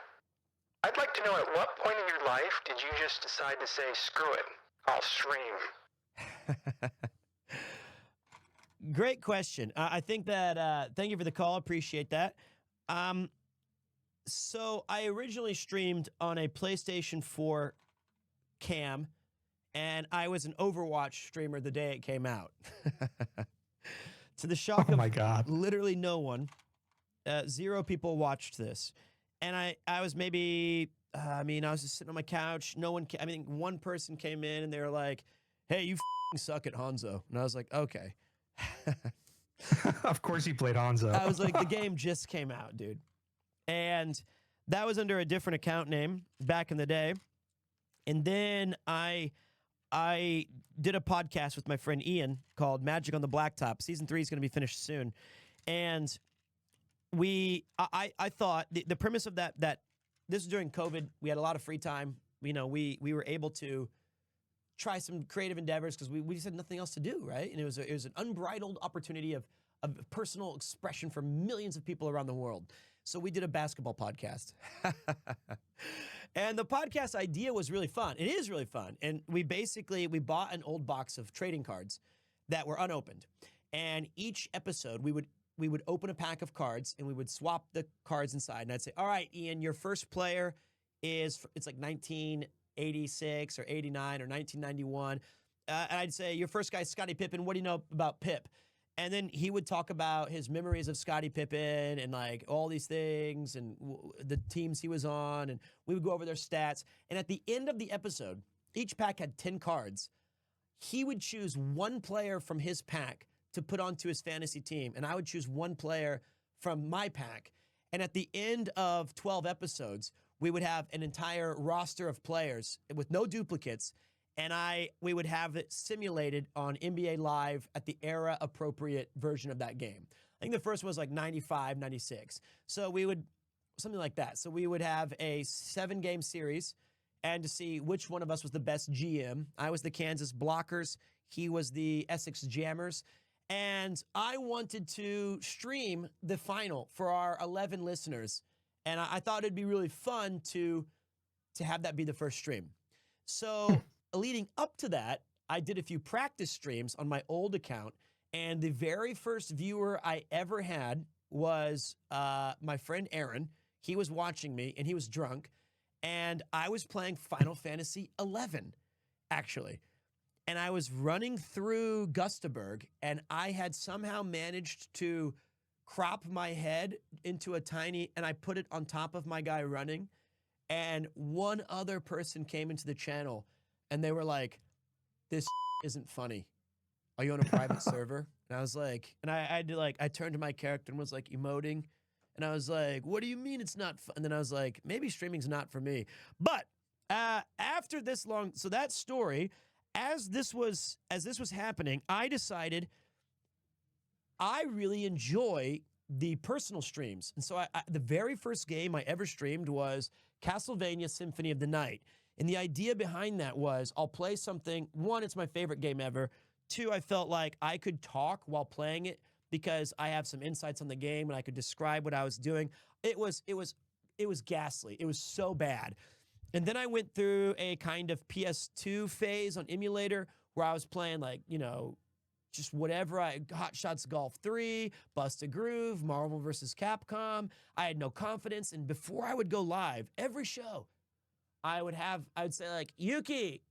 Speaker 11: I'd like to know at what point in your life did you just decide to say, screw it, I'll stream?
Speaker 7: Great question. I think that, thank you for the call. Appreciate that. So I originally streamed on a PlayStation 4 cam, and I was an Overwatch streamer the day it came out. To the shock of literally no one, 0 people watched this. And I was maybe, I was just sitting on my couch. No one, one person came in and they were like, hey, you suck at Hanzo. And I was like, okay.
Speaker 10: Of course he played Hanzo.
Speaker 7: I was like, the game just came out, dude. And that was under a different account name back in the day. And then I did a podcast with my friend Ian called Magic on the Blacktop. Season 3 is going to be finished soon. And I thought the premise of that this was during COVID. We had a lot of free time. We were able to try some creative endeavors because we just had nothing else to do, right? And it was an unbridled opportunity of personal expression for millions of people around the world. So we did a basketball podcast. And the podcast idea was really fun. It is really fun. And we bought an old box of trading cards that were unopened. And each episode we would open a pack of cards and we would swap the cards inside. And I'd say, all right, Ian, your first player it's like 1986 or 89 or 1991. And I'd say, your first guy's Scottie Pippen. What do you know about Pip? And then he would talk about his memories of Scottie Pippen and like all these things and the teams he was on. And we would go over their stats. And at the end of the episode, each pack had 10 cards. He would choose one player from his pack to put onto his fantasy team. And I would choose one player from my pack. And at the end of 12 episodes, we would have an entire roster of players with no duplicates. And we would have it simulated on NBA Live at the era-appropriate version of that game. I think the first was like 95, 96. So we would, something like that. So we would have a 7-game series, and to see which one of us was the best GM. I was the Kansas Blockers. He was the Essex Jammers. And I wanted to stream the final for our 11 listeners. And I thought it'd be really fun to have that be the first stream. So leading up to that, I did a few practice streams on my old account, and the very first viewer I ever had was my friend Aaron. He was watching me, and he was drunk, and I was playing Final Fantasy 11, actually. And I was running through Gustaberg, and I had somehow managed to crop my head into a tiny, and I put it on top of my guy running, and one other person came into the channel, and they were like, this isn't funny. Are you on a private server? And I was like, and I turned to my character and was like emoting. And I was like, what do you mean it's not fun? And then I was like, maybe streaming's not for me. But after this long, so that story, as this was happening, I decided I really enjoy the personal streams. And so the very first game I ever streamed was Castlevania Symphony of the Night. And the idea behind that was I'll play something. 1, it's my favorite game ever. 2, I felt like I could talk while playing it because I have some insights on the game and I could describe what I was doing. It was ghastly. It was so bad. And then I went through a kind of PS2 phase on emulator where I was playing like, just whatever Hot Shots Golf 3, Bust a Groove, Marvel vs. Capcom. I had no confidence. And before I would go live, every show, I would say like, Yuki.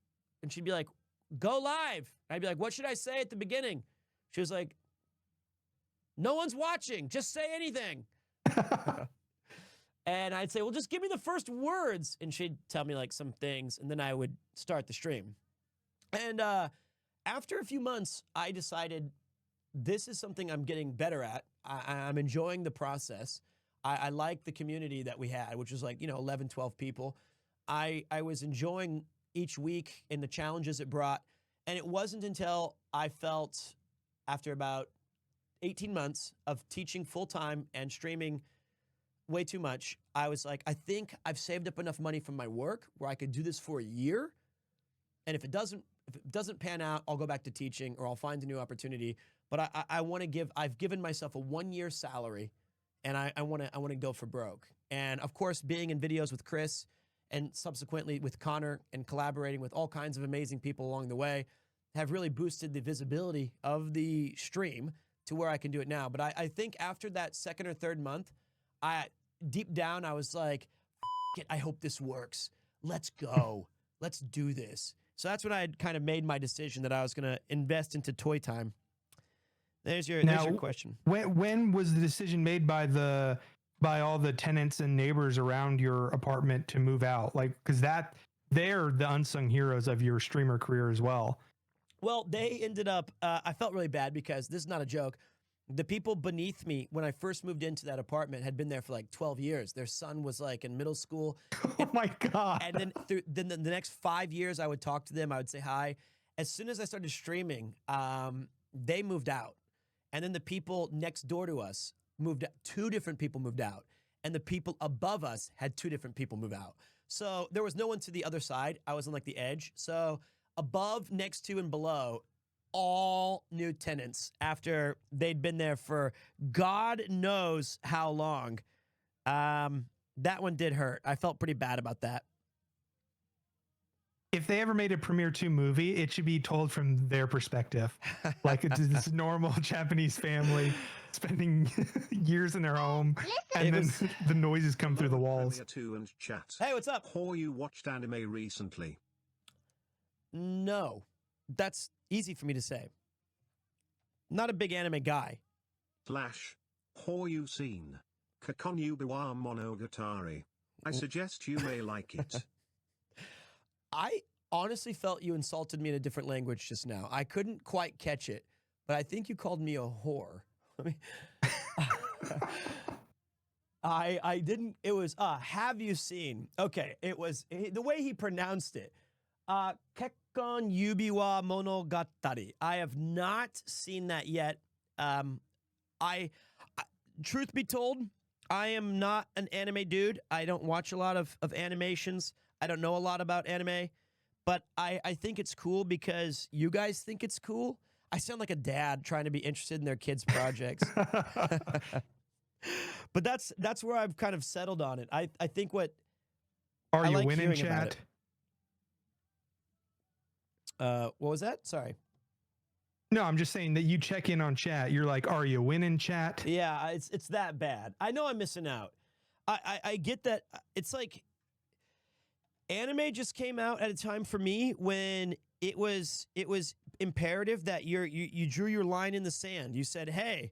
Speaker 7: And she'd be like, go live. I'd be like, what should I say at the beginning? She was like, no one's watching. Just say anything. And I'd say, well, just give me the first words. And she'd tell me like some things. And then I would start the stream. And after a few months, I decided this is something I'm getting better at. I'm enjoying the process. I like the community that we had, which was like, 11, 12 people. I was enjoying each week and the challenges it brought. And it wasn't until I felt, after about 18 months of teaching full-time and streaming way too much, I was like, I think I've saved up enough money from my work where I could do this for a year. And if it doesn't pan out, I'll go back to teaching or I'll find a new opportunity. But I've given myself a 1-year salary, and I want to go for broke. And of course, being in videos with Chris and subsequently with Connor and collaborating with all kinds of amazing people along the way have really boosted the visibility of the stream to where I can do it now. But I think after that second or third month, deep down, I was like, it, I hope this works. Let's go. Let's do this. So that's when I had kind of made my decision that I was going to invest into Toy Time. There's your question.
Speaker 10: When was the decision made by all the tenants and neighbors around your apartment to move out? Like, because they're the unsung heroes of your streamer career as well.
Speaker 7: Well, they ended up, I felt really bad because this is not a joke. The people beneath me, when I first moved into that apartment, had been there for like 12 years. Their son was like in middle school.
Speaker 10: Oh my God.
Speaker 7: And then the next 5 years, I would talk to them. I would say hi. As soon as I started streaming, they moved out. And then the people next door to us moved out. 2 different people moved out. And the people above us had 2 different people move out. So there was no one to the other side. I was on like the edge. So above, next to, and below, all new tenants after they'd been there for God knows how long. That one did hurt. I felt pretty bad about that.
Speaker 10: If they ever made a Premiere 2 movie, it should be told from their perspective. Like it's this normal Japanese family spending years in their home, and then the noises come through the walls.
Speaker 9: Premiere 2 and chat.
Speaker 7: Hey, what's up?
Speaker 9: Or you watched anime recently?
Speaker 7: No. That's easy for me to say. Not a big anime guy.
Speaker 9: Flash. Or you seen Kakonyubiwa Monogatari? I suggest you may like it.
Speaker 7: I honestly felt you insulted me in a different language just now. I couldn't quite catch it, but I think you called me a whore. I mean, I didn't. It was have you seen? Okay, it was the way he pronounced it. Kekkon Yubiwa Monogatari. I have not seen that yet. Truth be told, I am not an anime dude. I don't watch a lot of animations. I don't know a lot about anime, but I think it's cool because you guys think it's cool. I sound like a dad trying to be interested in their kids' projects. But that's where I've kind of settled on it. I think what
Speaker 10: Are
Speaker 7: I
Speaker 10: you
Speaker 7: like
Speaker 10: winning,
Speaker 7: hearing about
Speaker 10: chat?
Speaker 7: What was that? Sorry.
Speaker 10: No, I'm just saying that you check in on chat. You're like, are you winning, chat?
Speaker 7: Yeah, it's that bad. I know I'm missing out. I get that. It's like anime just came out at a time for me when it was imperative that you drew your line in the sand. You said, hey,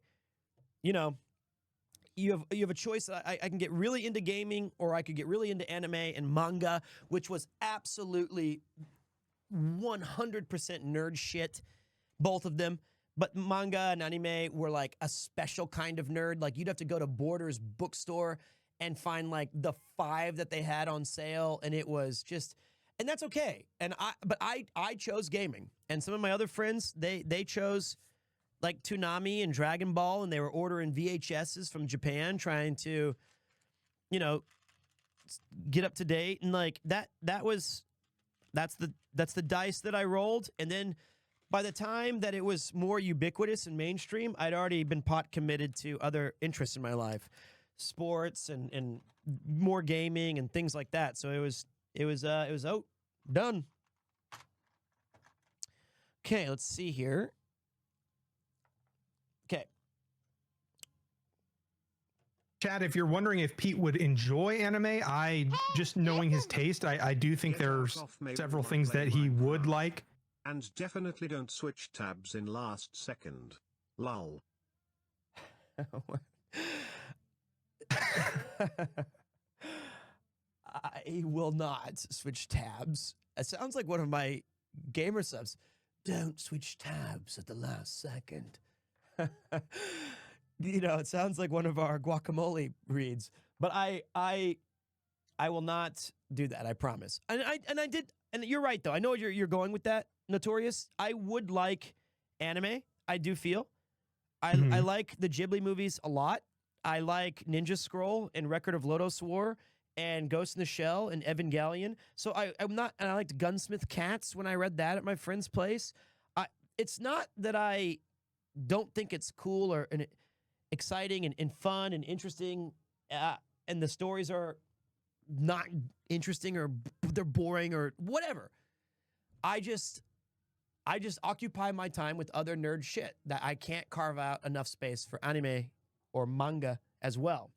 Speaker 7: you have a choice. I can get really into gaming, or I could get really into anime and manga, which was absolutely 100% nerd shit, both of them. But manga and anime were like a special kind of nerd. Like you'd have to go to Borders bookstore and find like the 5 that they had on sale, and it was just, and that's okay. And I chose gaming, and some of my other friends they chose like Toonami and Dragon Ball, and they were ordering VHSs from Japan, trying to, get up to date, and like that's the dice that I rolled. And then by the time that it was more ubiquitous and mainstream, I'd already been pot committed to other interests in my life, sports and more gaming and things like that. So it was done. Okay, let's see here. Okay.
Speaker 10: Chad, if you're wondering if Pete would enjoy anime, just knowing his taste, I do think there's several things that he would like.
Speaker 9: And definitely don't switch tabs in last second. Lol.
Speaker 7: I will not switch tabs. It sounds like one of my gamer subs. Don't switch tabs at the last second. You know, it sounds like one of our guacamole reads. But I will not do that. I promise. And I did. And you're right though. I know you're going with that, Notorious. I would like anime. I do feel. I like the Ghibli movies a lot. I like Ninja Scroll and Record of Lodoss War and Ghost in the Shell and Evangelion. So I'm not, and I liked Gunsmith Cats when I read that at my friend's place. It's not that I don't think it's cool or exciting and fun and interesting, and the stories are not interesting or they're boring or whatever. I just occupy my time with other nerd shit that I can't carve out enough space for anime or manga as well.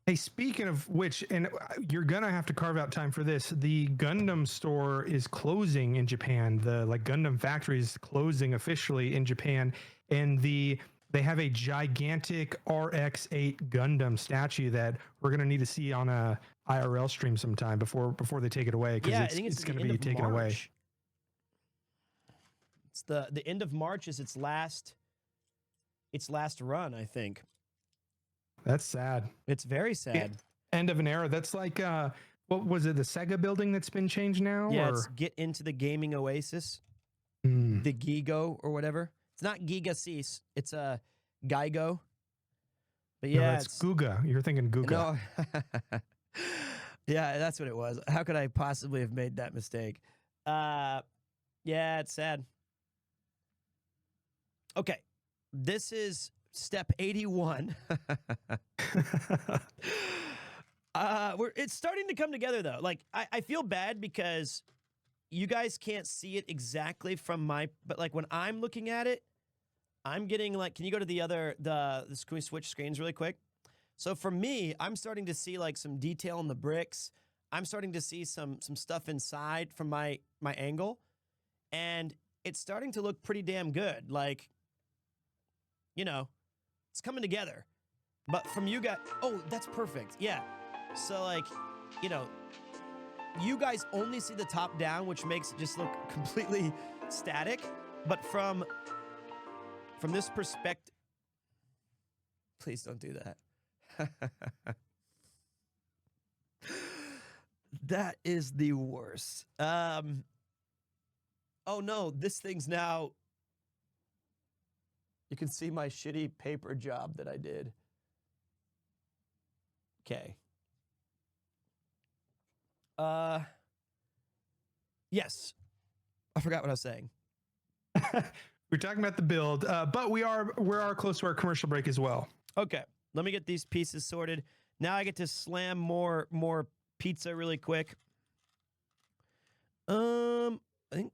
Speaker 10: Hey, speaking of which, and you're gonna have to carve out time for this. The Gundam store is closing in Japan. The Gundam factory is closing officially in Japan, and they have a gigantic RX-8 Gundam statue that we're gonna need to see on a IRL stream sometime before they take it away, because it's gonna be taken away.
Speaker 7: It's the end of March is its last run, I think.
Speaker 10: That's sad.
Speaker 7: It's very sad.
Speaker 10: End of an era. That's like, what was it? The Sega building that's been changed now?
Speaker 7: Yeah,
Speaker 10: or?
Speaker 7: it's Get Into the Gaming Oasis. The Gigo or whatever. It's not Giga Cease. It's a Geigo. But yeah,
Speaker 10: no, it's Guga. You're thinking Guga.
Speaker 7: No. Yeah, that's what it was. How could I possibly have made that mistake? Yeah, it's sad. Okay, this is step 81. It's starting to come together though. Like I feel bad because you guys can't see it exactly from but like when I'm looking at it, I'm getting like, can you go to can we switch screens really quick? So for me, I'm starting to see like some detail in the bricks. I'm starting to see some stuff inside from my angle, and it's starting to look pretty damn good. Like, you know, it's coming together. But from you guys, oh, that's perfect. Yeah. So like, you know, you guys only see the top down, which makes it just look completely static. But from this perspective, please don't do that. That is the worst. Oh no, this thing's now. You can see my shitty paper job that I did. Okay. Yes. I forgot what I was saying.
Speaker 10: We're talking about the build, but we are close to our commercial break as well.
Speaker 7: Okay. Let me get these pieces sorted. Now I get to slam more pizza really quick. I think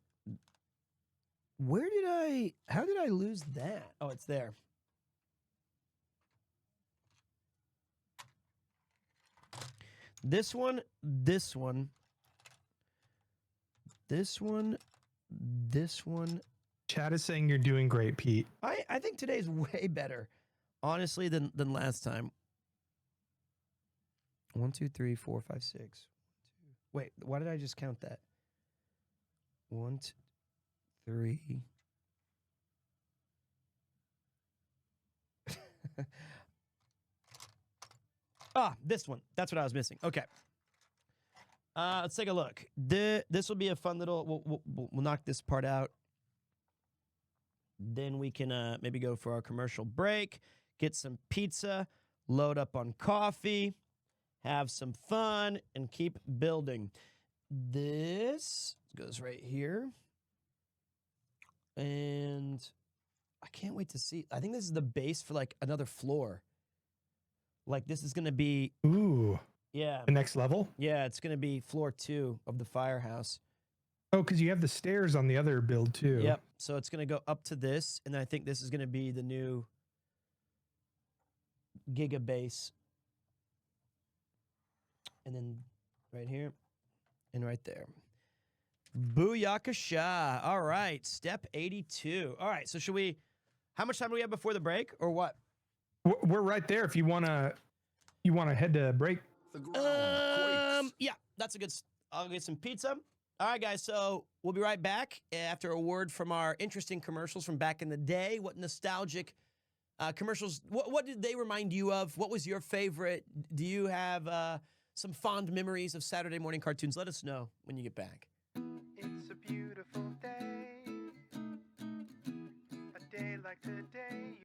Speaker 7: how did I lose that? Oh, it's there. This one.
Speaker 10: Chad is saying you're doing great, Pete.
Speaker 7: I think today's way better, honestly, than last time. 1, 2, 3, 4, 5, 6. Wait, why did I just count that? 1, 2, 3. This one. That's what I was missing. Okay. Let's take a look. This will be a fun little. We'll knock this part out. Then we can maybe go for our commercial break, get some pizza, load up on coffee, have some fun, and keep building. This goes right here. And I can't wait to see. I think this is the base for like another floor. Like this is going to be.
Speaker 10: Ooh.
Speaker 7: Yeah.
Speaker 10: The next level?
Speaker 7: Yeah, it's going to be floor 2 of the firehouse.
Speaker 10: Oh, because you have the stairs on the other build too.
Speaker 7: Yep. So it's going to go up to this, and then I think this is going to be the new Giga base. And then right here and right there. Booyakasha. All right. Step 82. All right. So should we, how much time do we have before the break or what?
Speaker 10: We're right there. If you want to head to break.
Speaker 7: Yeah, that's a good, I'll get some pizza. All right, guys. So we'll be right back after a word from our interesting commercials from back in the day. What nostalgic commercials, what did they remind you of? What was your favorite? Do you have some fond memories of Saturday morning cartoons? Let us know when you get back.
Speaker 12: It's a beautiful day, a day like today.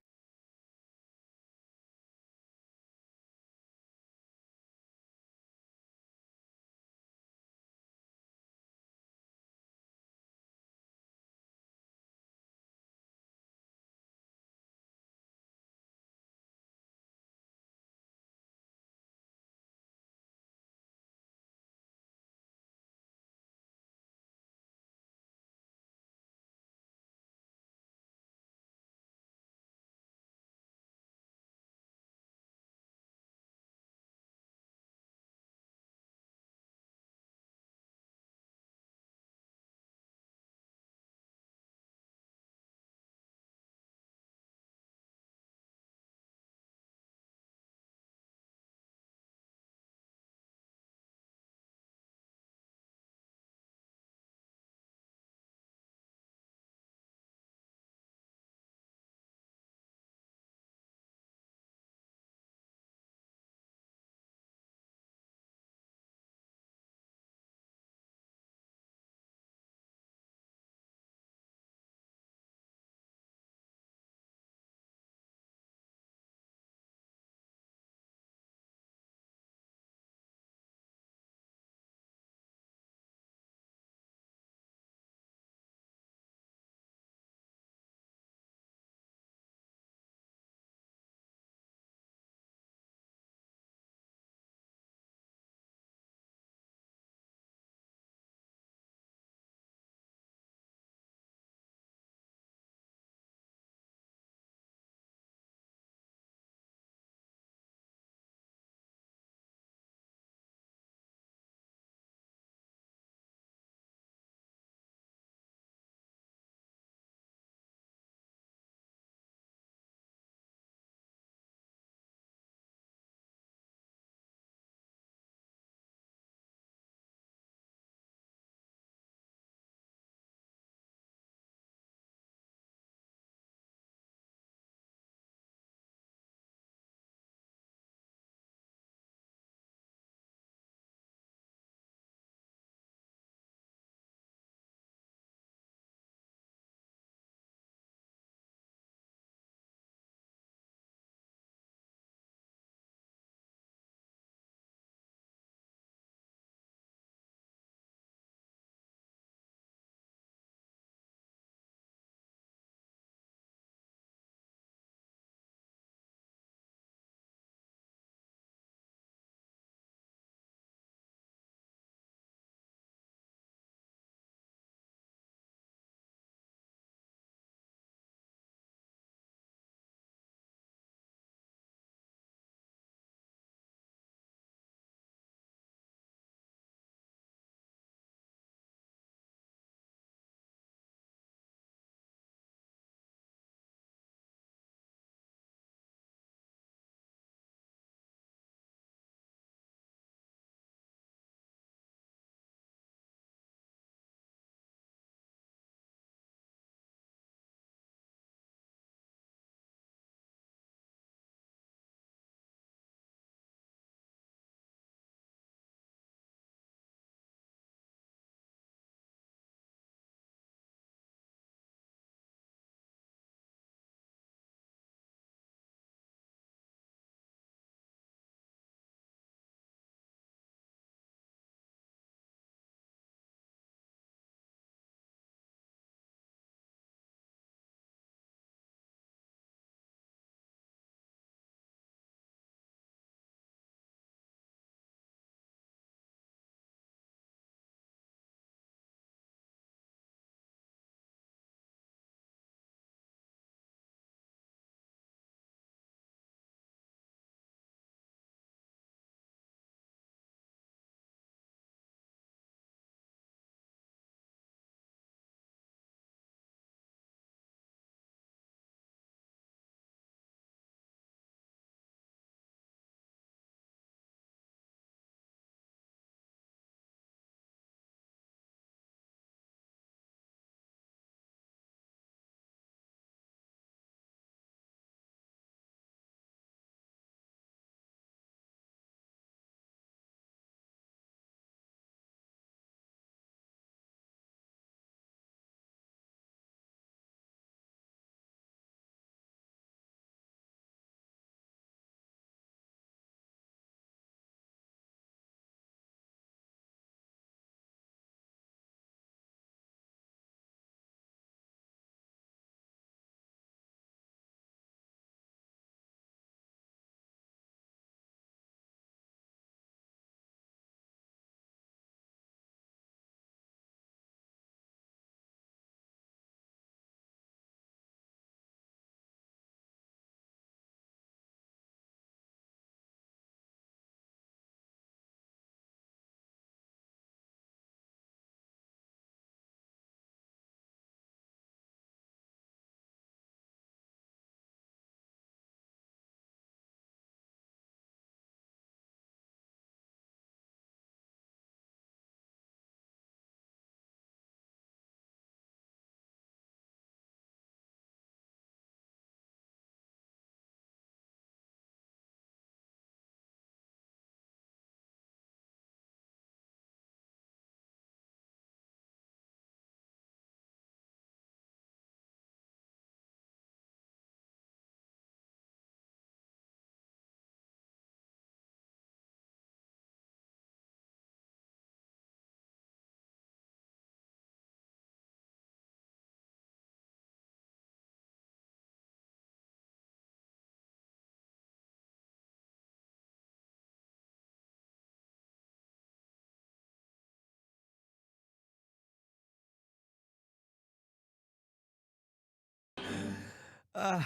Speaker 7: I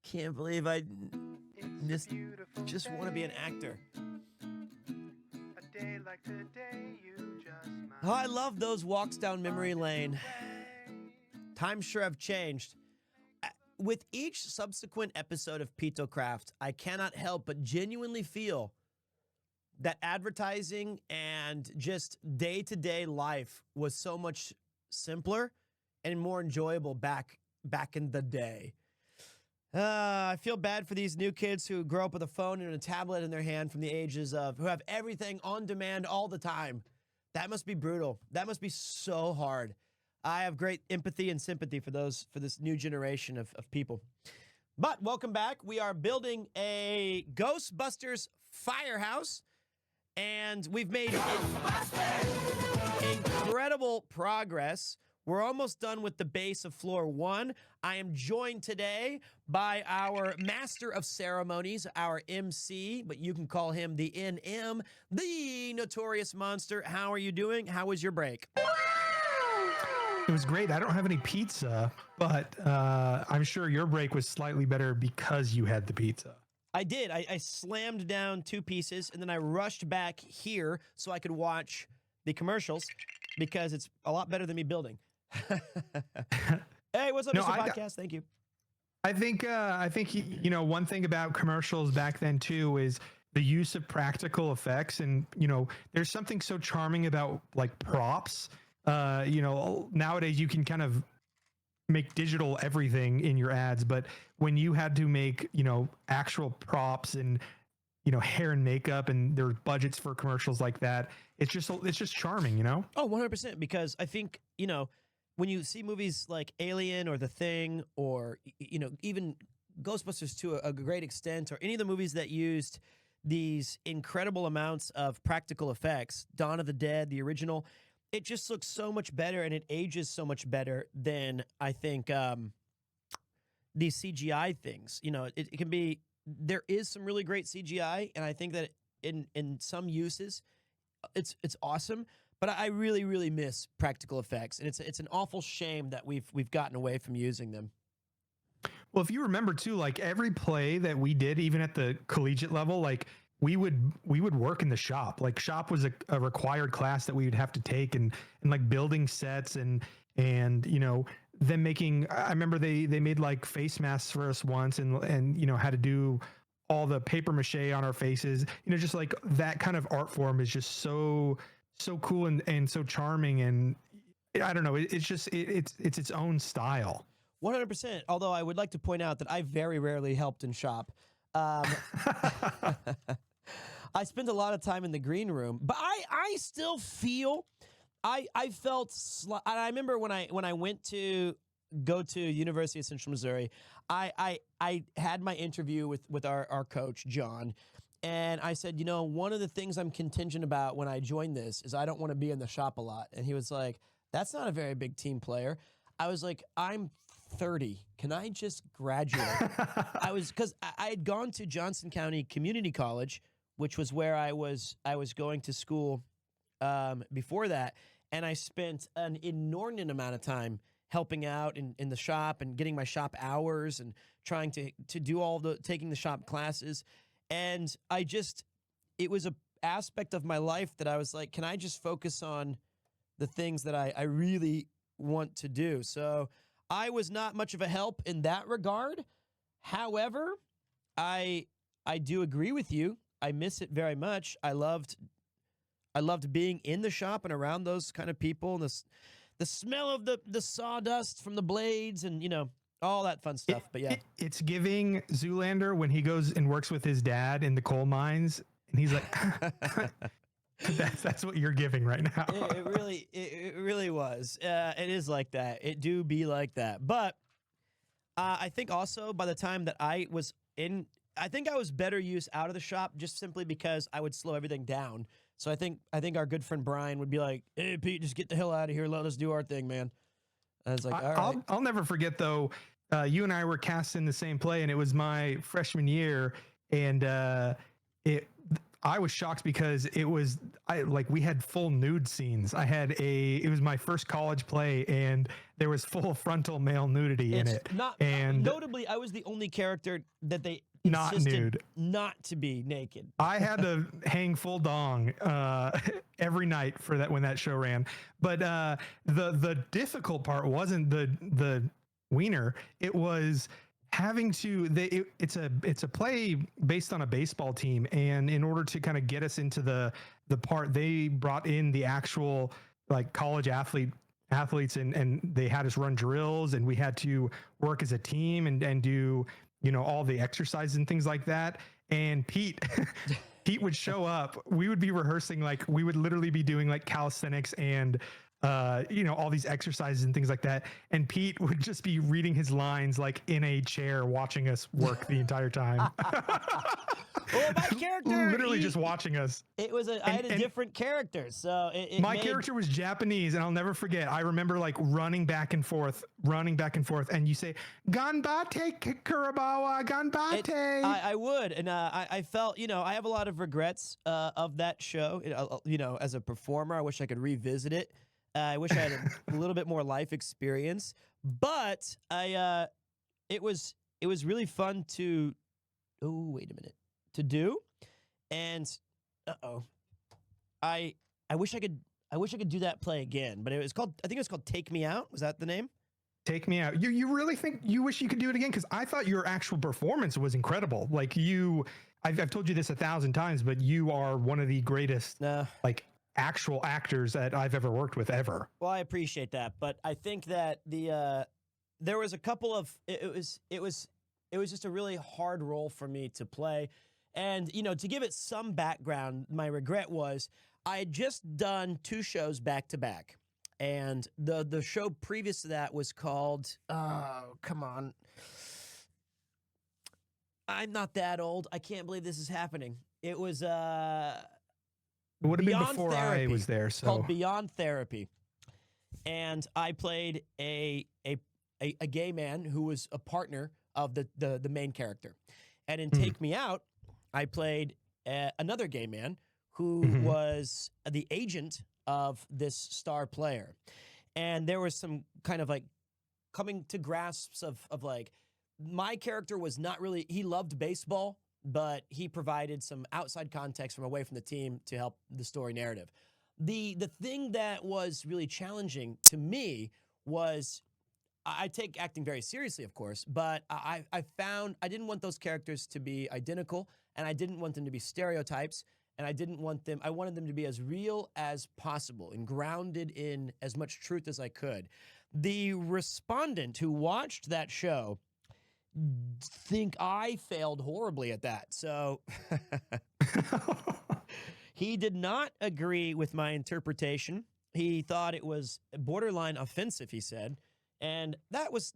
Speaker 7: can't believe I just want to be an actor.
Speaker 12: A day like today, you just might
Speaker 7: Oh, I love those walks down memory lane. Times sure have changed. With each subsequent episode of PeteCraft, I cannot help but genuinely feel that advertising and just day-to-day life was so much simpler and more enjoyable back in the day. I feel bad for these new kids who grow up with a phone and a tablet in their hand from the ages of, who have everything on demand all the time. That must be brutal. That must be so hard. I have great empathy and sympathy for this new generation of people. But welcome back. We are building a Ghostbusters firehouse, and we've made incredible progress. We're almost done with the base of floor 1. I am joined today by our master of ceremonies, our MC, but you can call him the NM, the Notorious Monster. How are you doing? How was your break?
Speaker 10: It was great. I don't have any pizza, but I'm sure your break was slightly better because you had the pizza.
Speaker 7: I did. I slammed down 2 pieces, and then I rushed back here so I could watch the commercials because it's a lot better than me building. Hey, what's up, Mr. Podcast? Thank you.
Speaker 10: I think you know, one thing about commercials back then too is the use of practical effects, and you know, there's something so charming about like props. You know, nowadays you can kind of make digital everything in your ads, but when you had to make, you know, actual props and, you know, hair and makeup, and there's budgets for commercials like that, it's just charming, you know?
Speaker 7: Oh, 100%. Because I think, you know, when you see movies like Alien or The Thing, or, you know, even Ghostbusters to a great extent, or any of the movies that used these incredible amounts of practical effects, Dawn of the Dead, the original, it just looks so much better, and it ages so much better than, I think, these CGI things. You know, it can be, there is some really great CGI, and I think that in some uses, it's awesome. But I really, really miss practical effects, and it's an awful shame that we've gotten away from using them.
Speaker 10: Well, if you remember too, like every play that we did, even at the collegiate level, like we would work in the shop. Like shop was a required class that we would have to take, and like building sets and you know, them making. I remember they made like face masks for us once, and you know, had to do all the paper mache on our faces. You know, just like that kind of art form is just so cool and so charming, and I don't know, it's just it's its own style.
Speaker 7: 100%. Although I would like to point out that I very rarely helped in shop. I spent a lot of time in the green room, but I still feel I felt I remember when I went to go to University of Central Missouri, I had my interview with our coach John. And I said, you know, one of the things I'm contingent about when I join this is I don't want to be in the shop a lot. And he was like, that's not a very big team player. I was like, I'm 30. Can I just graduate? Because I had gone to Johnson County Community College, which was where I was going to school before that. And I spent an inordinate amount of time helping out in the shop and getting my shop hours and trying to do taking the shop classes. And it was a aspect of my life that I was like, can I just focus on the things that I really want to do? So I was not much of a help in that regard. However, I do agree with you. I miss it very much. I loved being in the shop and around those kind of people, and the smell of the sawdust from the blades, and you know, all that fun stuff. But yeah,
Speaker 10: it's giving Zoolander when he goes and works with his dad in the coal mines, and he's like, that's what you're giving right now.
Speaker 7: it really was. It is like that. It do be like that. But I think also by the time that I was in, I think I was better used out of the shop just simply because I would slow everything down. So I think our good friend Brian would be like, hey, Pete, just get the hell out of here. Let us do our thing, man. And I was like, all right.
Speaker 10: I'll never forget, though, you and I were cast in the same play, and it was my freshman year. And I was shocked because we had full nude scenes. It was my first college play, and there was full frontal male nudity in it.
Speaker 7: Notably, I was the only character that they
Speaker 10: not
Speaker 7: insisted
Speaker 10: nude,
Speaker 7: not to be naked.
Speaker 10: I had to hang full dong every night for that when that show ran. But the difficult part wasn't the wiener. It was having to it's a play based on a baseball team, and in order to kind of get us into the part, they brought in the actual like college athletes and they had us run drills, and we had to work as a team and do all the exercises and things like that. And Pete would show up. We would be rehearsing, like we would literally be doing like calisthenics and all these exercises and things like that. And Pete would just be reading his lines like in a chair, watching us work the entire time.
Speaker 7: Well, my character
Speaker 10: literally just watching us.
Speaker 7: It was I had a different character, so
Speaker 10: my character was Japanese, and I'll never forget. I remember like running back and forth, and you say "Ganbate Kurabawa, Ganbate."
Speaker 7: I would, and I felt, I have a lot of regrets of that show. As a performer, I wish I could revisit it. I wish I had a little bit more life experience, but it was really fun to. Oh, wait a minute. To do, and I wish I could do that play again, but I think it was called Take Me Out. Was that the name?
Speaker 10: Take Me Out. You really think you wish you could do it again? Because I thought your actual performance was incredible. Like I've told you this 1,000 times, but you are one of the greatest like actual actors that I've ever worked with ever.
Speaker 7: Well, I appreciate that, but I think that there was a couple of it was just a really hard role for me to play. And, to give it some background, my regret was I had just done 2 shows back to back. And the show previous to that was called, oh, come on. I'm not that old. I can't believe this is happening. It was
Speaker 10: it would have been before
Speaker 7: Therapy.
Speaker 10: I was there.
Speaker 7: It's called Beyond Therapy. And I played a gay man who was a partner of the main character. And in Take Me Out, I played another gay man who was the agent of this star player. And there was some kind of like coming to grasps of like, my character was not really, he loved baseball, but he provided some outside context from away from the team to help the story narrative. The thing that was really challenging to me was, I take acting very seriously, of course, but I found I didn't want those characters to be identical, and I didn't want them to be stereotypes, and I wanted them to be as real as possible and grounded in as much truth as I could. The respondent who watched that show think I failed horribly at that, so he did not agree with my interpretation. He thought it was borderline offensive, he said. And that was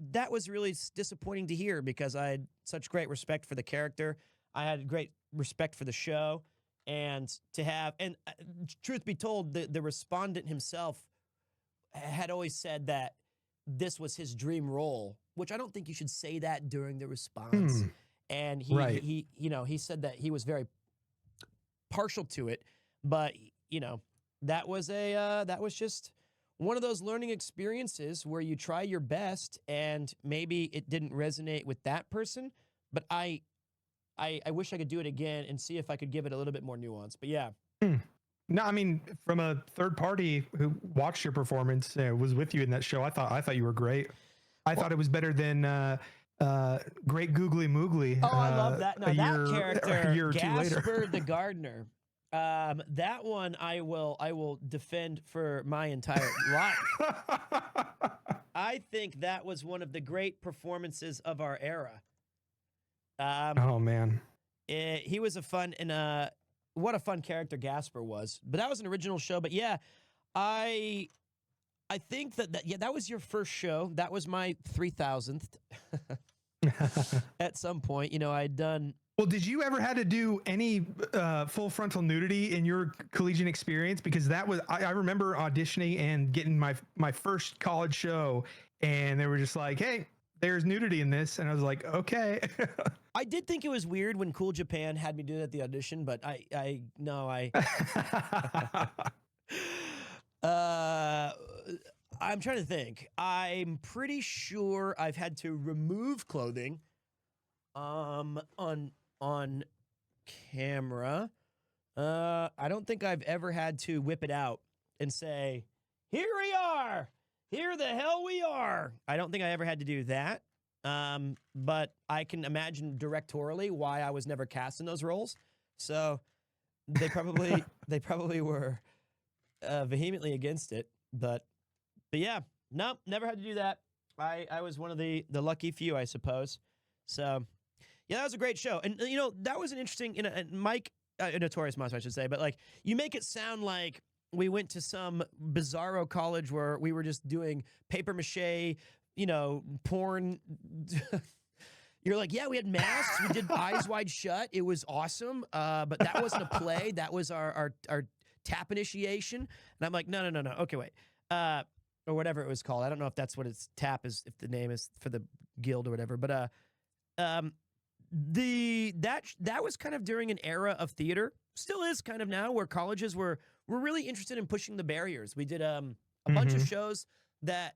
Speaker 7: really disappointing to hear, because I had such great respect for the character. I had great respect for the show, and truth be told, the respondent himself had always said that this was his dream role, which I don't think you should say that during the response. And he said that he was very partial to it, but that was just one of those learning experiences where you try your best, and maybe it didn't resonate with that person, but I wish I could do it again and see if I could give it a little bit more nuance. But yeah.
Speaker 10: No, I mean, from a third party who watched your performance, was with you in that show, I thought you were great. I thought it was better than Great Googly Moogly.
Speaker 7: Oh, I love that. Now that character,
Speaker 10: a year or two
Speaker 7: Gasper
Speaker 10: later.
Speaker 7: the gardener. That one I will defend for my entire life. I think that was one of the great performances of our era.
Speaker 10: Oh man,
Speaker 7: he was what a fun character Gasper was. But that was an original show. But yeah, I think that was your first show. That was my 3,000th. At some point, I'd done.
Speaker 10: Well, did you ever had to do any full frontal nudity in your collegiate experience? Because that was, I remember auditioning and getting my first college show, and they were just like, hey, there's nudity in this. And I was like, okay.
Speaker 7: I did think it was weird when Cool Japan had me do it at the audition, but I I'm trying to think. I'm pretty sure I've had to remove clothing on camera. I don't think I've ever had to whip it out and say, "Here we are. Here the hell we are." I don't think I ever had to do that. But I can imagine directorially why I was never cast in those roles. So they probably were vehemently against it. But yeah, nope, never had to do that. I was one of the lucky few, I suppose. So yeah, that was a great show. And you know, that was an interesting, Mike, Notorious Monster, I should say, but like, you make it sound like we went to some bizarro college where we were just doing paper mache, you know, porn. You're like, yeah, we had masks. We did Eyes Wide Shut. It was awesome. But that wasn't a play. That was our tap initiation. And I'm like, no. Okay, wait. Or whatever it was called. I don't know if that's what it's tap is, if the name is for the guild or whatever. But that was kind of during an era of theater. Still is kind of now, where colleges were really interested in pushing the barriers. We did a bunch of shows that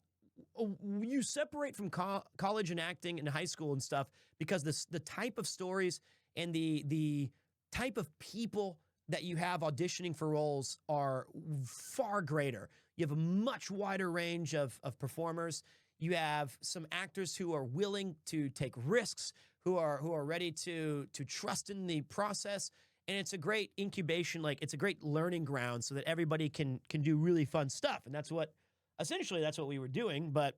Speaker 7: you separate from college and acting and high school and stuff, because the type of stories and the type of people that you have auditioning for roles are far greater. You have a much wider range of performers. You have some actors who are willing to take risks, who are ready to trust in the process. And it's a great incubation, like it's a great learning ground so that everybody can do really fun stuff. And that's what we were doing. But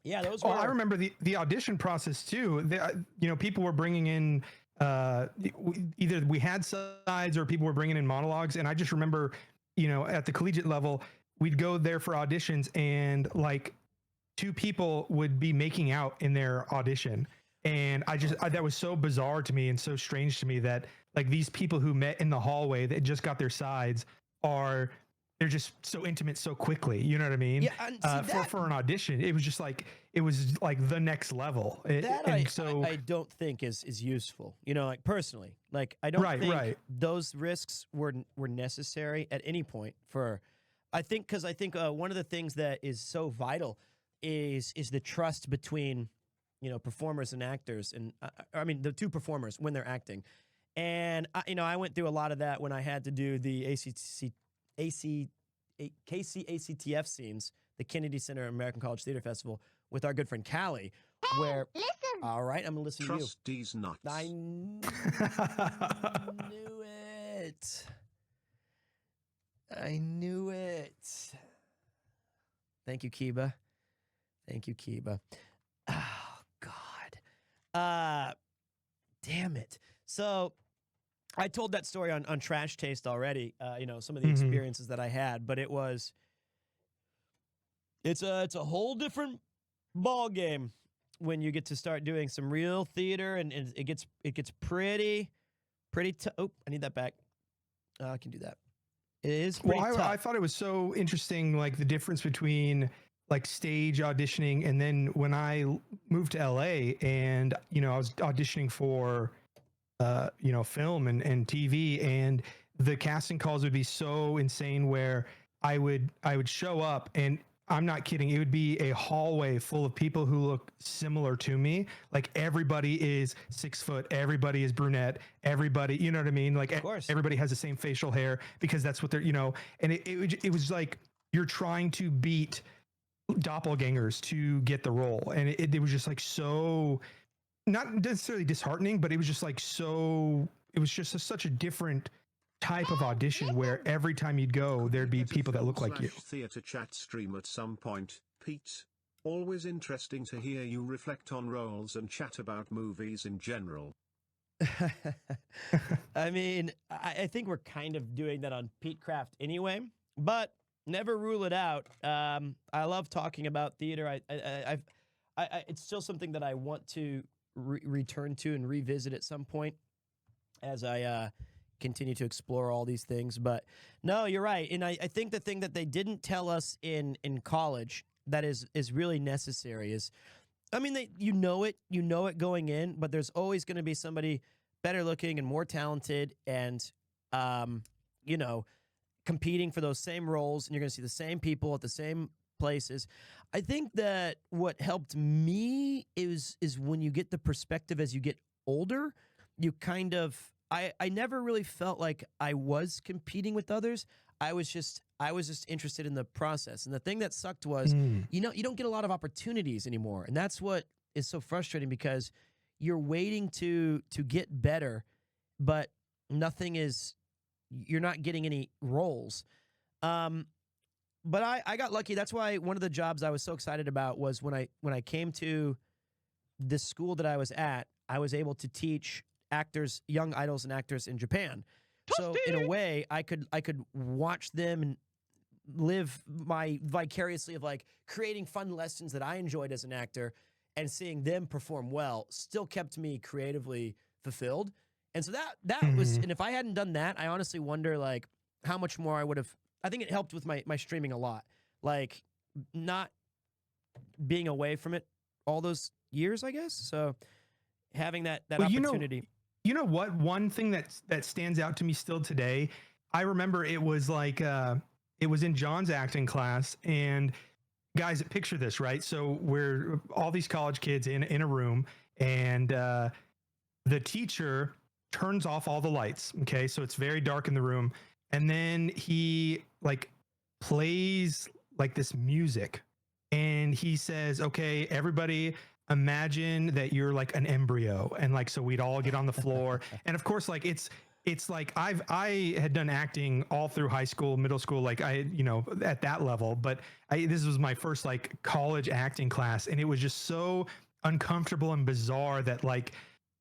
Speaker 7: yeah, those were...
Speaker 10: I remember the audition process too. You know, people were bringing in, either we had sides or people were bringing in monologues. And I just remember, you know, at the collegiate level, we'd go there for auditions and like 2 people would be making out in their audition. And that was so bizarre to me and so strange to me that like these people who met in the hallway that just got their sides they're just so intimate so quickly. You know what I mean?
Speaker 7: Yeah. And
Speaker 10: for an audition, it was just like, it was like the next level.
Speaker 7: I don't think is useful, you know, like personally, like I don't think those risks were necessary at any point I think one of the things that is so vital is the trust between, you know, performers and actors, and I mean the 2 performers when they're acting. And I went through a lot of that when I had to do the KCACTF scenes, the Kennedy Center American College Theater Festival, with our good friend Callie. Where
Speaker 4: listen.
Speaker 7: All right, I'm gonna listen
Speaker 9: Trust
Speaker 7: to you.
Speaker 9: these nuts.
Speaker 7: I knew it. I knew it. Thank you, Kiba. Oh God. Damn it. So I told that story on Trash Taste already, you know, some of the experiences that I had, but it's a whole different ball game when you get to start doing some real theater, and it gets pretty oh, I need that back. I can do that. It is pretty tough.
Speaker 10: I thought it was so interesting, like the difference between like stage auditioning and then when I moved to LA and, you know, I was auditioning for you know, film and TV, and the casting calls would be so insane where I would show up, and I'm not kidding, it would be a hallway full of people who look similar to me. Like everybody is 6 foot, everybody is brunette, everybody, you know what I mean? Like everybody has the same facial hair because that's what they're, you know, and it was like you're trying to beat doppelgangers to get the role. And it was just like so, not necessarily disheartening, but it was just like so, it was just such a different type of audition where every time you'd go, there'd be people that look like you.
Speaker 9: Theater chat stream at some point, Pete. Always interesting to hear you reflect on roles and chat about movies in general.
Speaker 7: I mean, I think we're kind of doing that on PeteCraft anyway, but never rule it out. I love talking about theater. It's still something that I want to return to and revisit at some point as I continue to explore all these things. But no, you're right. And I think the thing that they didn't tell us in college that is really necessary is I mean, you know it going in, but there's always going to be somebody better looking and more talented and, you know, competing for those same roles, and you're going to see the same people at the same places. I think that what helped me is when you get the perspective as you get older, you kind of, I never really felt like I was competing with others. I was just interested in the process. And the thing that sucked was, you don't get a lot of opportunities anymore. And that's what is so frustrating, because you're waiting to get better, but you're not getting any roles. But I got lucky. That's why one of the jobs I was so excited about was when I came to the school that I was at, I was able to teach actors, young idols and actors in Japan. So in a way, I could watch them and live my vicariously of like creating fun lessons that I enjoyed as an actor, and seeing them perform well still kept me creatively fulfilled. And so that was, and if I hadn't done that, I honestly wonder like how much more I would have. I think it helped with my streaming a lot, like not being away from it all those years, I guess. So having that opportunity.
Speaker 10: You know what? One thing that stands out to me still today, I remember it was like, it was in John's acting class, and guys, picture this, right? So we're all these college kids in a room, and the teacher turns off all the lights. Okay. So it's very dark in the room. And then he like plays like this music, and he says, okay, everybody imagine that you're like an embryo, and like, so we'd all get on the floor. And of course, like it's like I had done acting all through high school, middle school, like at that level, but this was my first like college acting class, and it was just so uncomfortable and bizarre that like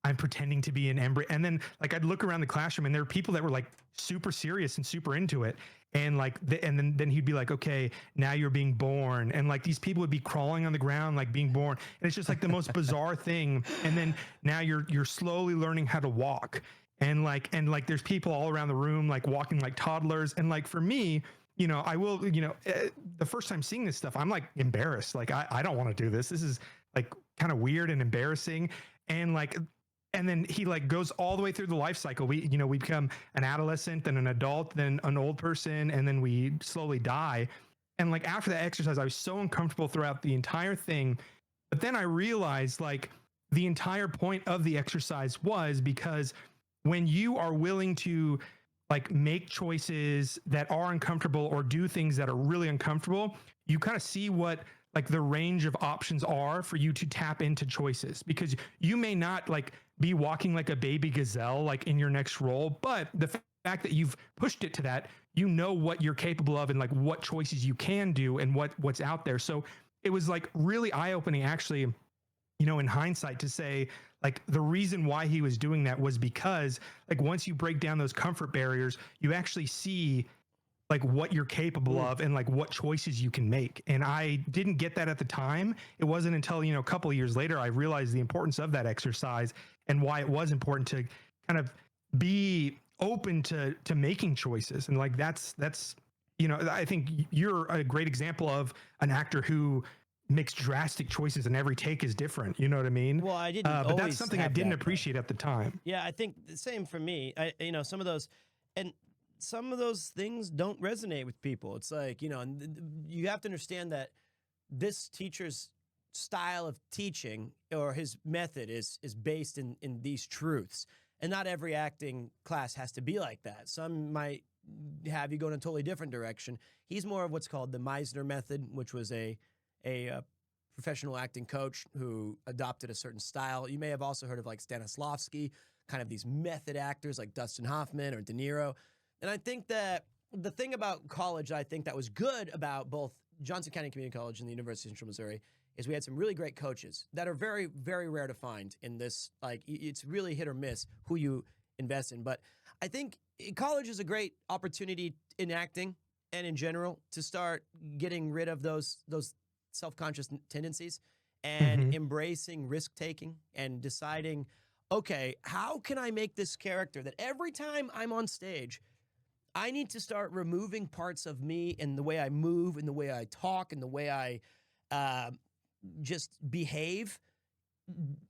Speaker 10: I'm pretending to be an embryo. And then like I'd look around the classroom, and there were people that were like super serious and super into it. And like, and then he'd be like, okay, now you're being born. And like these people would be crawling on the ground, like being born. And it's just like the most bizarre thing. And then now you're slowly learning how to walk. And like there's people all around the room, like walking like toddlers. And like, for me, I will, the first time seeing this stuff, I'm like embarrassed. Like, I don't want to do this. This is like kind of weird and embarrassing. And then he like goes all the way through the life cycle. We become an adolescent, then an adult, then an old person, and then we slowly die. And like after that exercise, I was so uncomfortable throughout the entire thing. But then I realized like the entire point of the exercise was because when you are willing to like make choices that are uncomfortable or do things that are really uncomfortable, you kind of see what like the range of options are for you to tap into choices, because you may not like be walking like a baby gazelle like in your next role, but the fact that you've pushed it to that, what you're capable of and like what choices you can do and what's out there. So it was like really eye-opening actually, in hindsight, to say like the reason why he was doing that was because like once you break down those comfort barriers, you actually see like what you're capable of and like what choices you can make. And I didn't get that at the time. It wasn't until, a couple of years later, I realized the importance of that exercise and why it was important to kind of be open to making choices. And like, that's, I think you're a great example of an actor who makes drastic choices and every take is different. You know what I mean?
Speaker 7: Well, I didn't,
Speaker 10: but that's something I didn't appreciate at the time.
Speaker 7: Yeah. I think the same for me. Some of those things don't resonate with people. It's like, and you have to understand that this teacher's style of teaching or his method is based in these truths. And not every acting class has to be like that. Some might have you go in a totally different direction. He's more of what's called the Meisner method, which was a professional acting coach who adopted a certain style. You may have also heard of like Stanislavski, kind of these method actors like Dustin Hoffman or De Niro. And I think that the thing about college, I think that was good about both Johnson County Community College and the University of Central Missouri, is we had some really great coaches that are very, very rare to find in this. Like, it's really hit or miss who you invest in. But I think college is a great opportunity in acting and in general to start getting rid of those self-conscious tendencies and embracing risk-taking and deciding, okay, how can I make this character that every time I'm on stage, I need to start removing parts of me and the way I move and the way I talk and the way I just behave,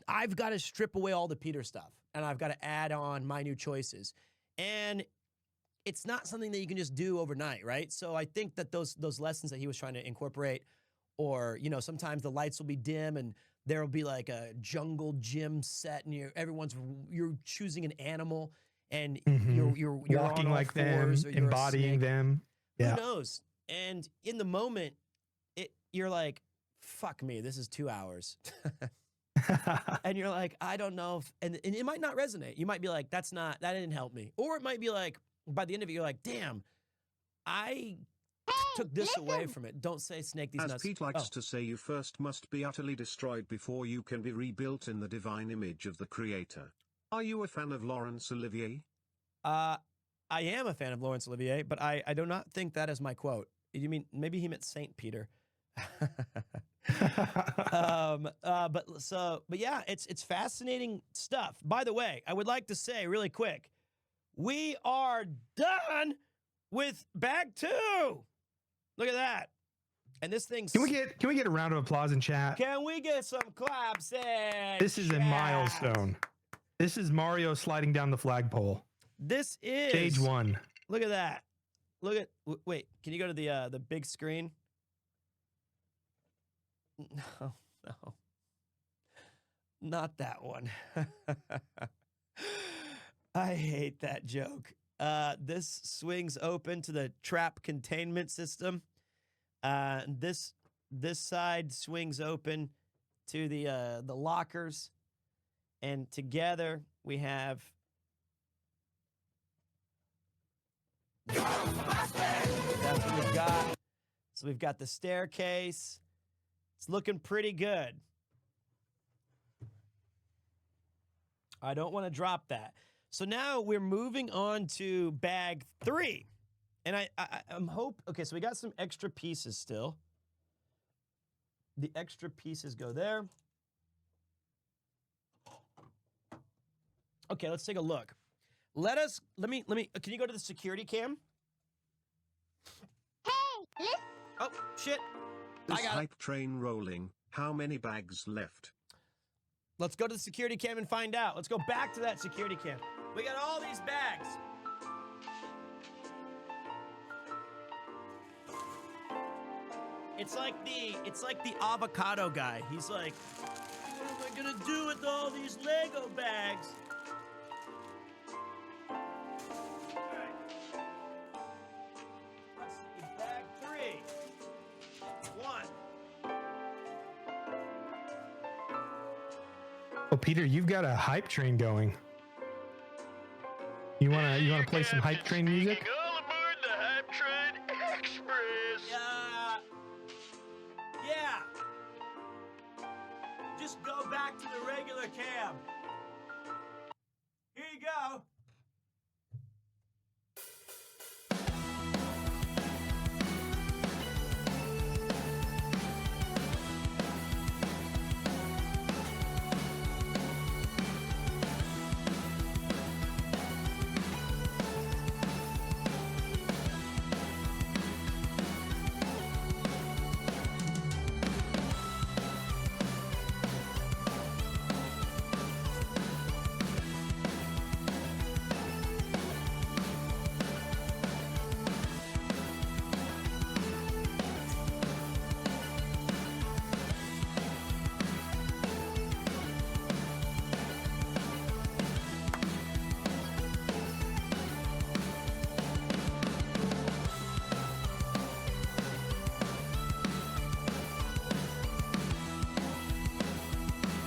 Speaker 7: I've got to strip away all the Peter stuff and I've got to add on my new choices. And it's not something that you can just do overnight, right? So I think that those lessons that he was trying to incorporate, or, you know, sometimes the lights will be dim and there'll be like a jungle gym set and you're choosing an animal and you're
Speaker 10: walking
Speaker 7: on all
Speaker 10: like
Speaker 7: fours,
Speaker 10: them,
Speaker 7: or you're a
Speaker 10: embodying
Speaker 7: snake.
Speaker 10: them. Yeah.
Speaker 7: Who knows? And in the moment, you're like, fuck me, this is 2 hours. And you're like, I don't know if, and it might not resonate. You might be like, that didn't help me. Or it might be like, by the end of it, you're like, damn, I took this away from it. Don't say snake these
Speaker 9: As
Speaker 7: nuts.
Speaker 9: Pete likes to say, you first must be utterly destroyed before you can be rebuilt in the divine image of the creator. Are you a fan of Laurence Olivier?
Speaker 7: I am a fan of Laurence Olivier, but I do not think that is my quote. You mean, maybe he meant Saint Peter. But yeah, it's fascinating stuff. By the way, I would like to say really quick, we are done with bag 2. Look at that. And this thing's...
Speaker 10: Can we get a round of applause in chat?
Speaker 7: Can we get some claps in
Speaker 10: This is
Speaker 7: chat?
Speaker 10: a milestone. This is Mario sliding down the flagpole.
Speaker 7: This is
Speaker 10: Stage 1.
Speaker 7: Look at that. Wait, can you go to the big screen? No. Not that one. I hate that joke. This swings open to the trap containment system. This side swings open to the lockers, and together we have that's what we've got. So we've got the staircase. It's looking pretty good. I don't want to drop that. So now we're moving on to bag 3. And I'm okay, so we got some extra pieces still. The extra pieces go there. Okay, let's take a look. Let me, can you go to the security cam?
Speaker 4: Hey, listen.
Speaker 7: Oh, shit.
Speaker 9: This
Speaker 7: I got it.
Speaker 9: hype train rolling. How many bags left?
Speaker 7: Let's go to the security cam and find out. Let's go back to that security cam. We got all these bags. It's like the avocado guy. He's like, what am I gonna do with all these Lego bags? All right. Let's see, bag 3. 1.
Speaker 10: Oh, Peter, you've got a hype train going. You wanna play some hype train music?
Speaker 3: All aboard the Hype Train Express.
Speaker 7: Yeah. Just go back to the regular cam. Here you go.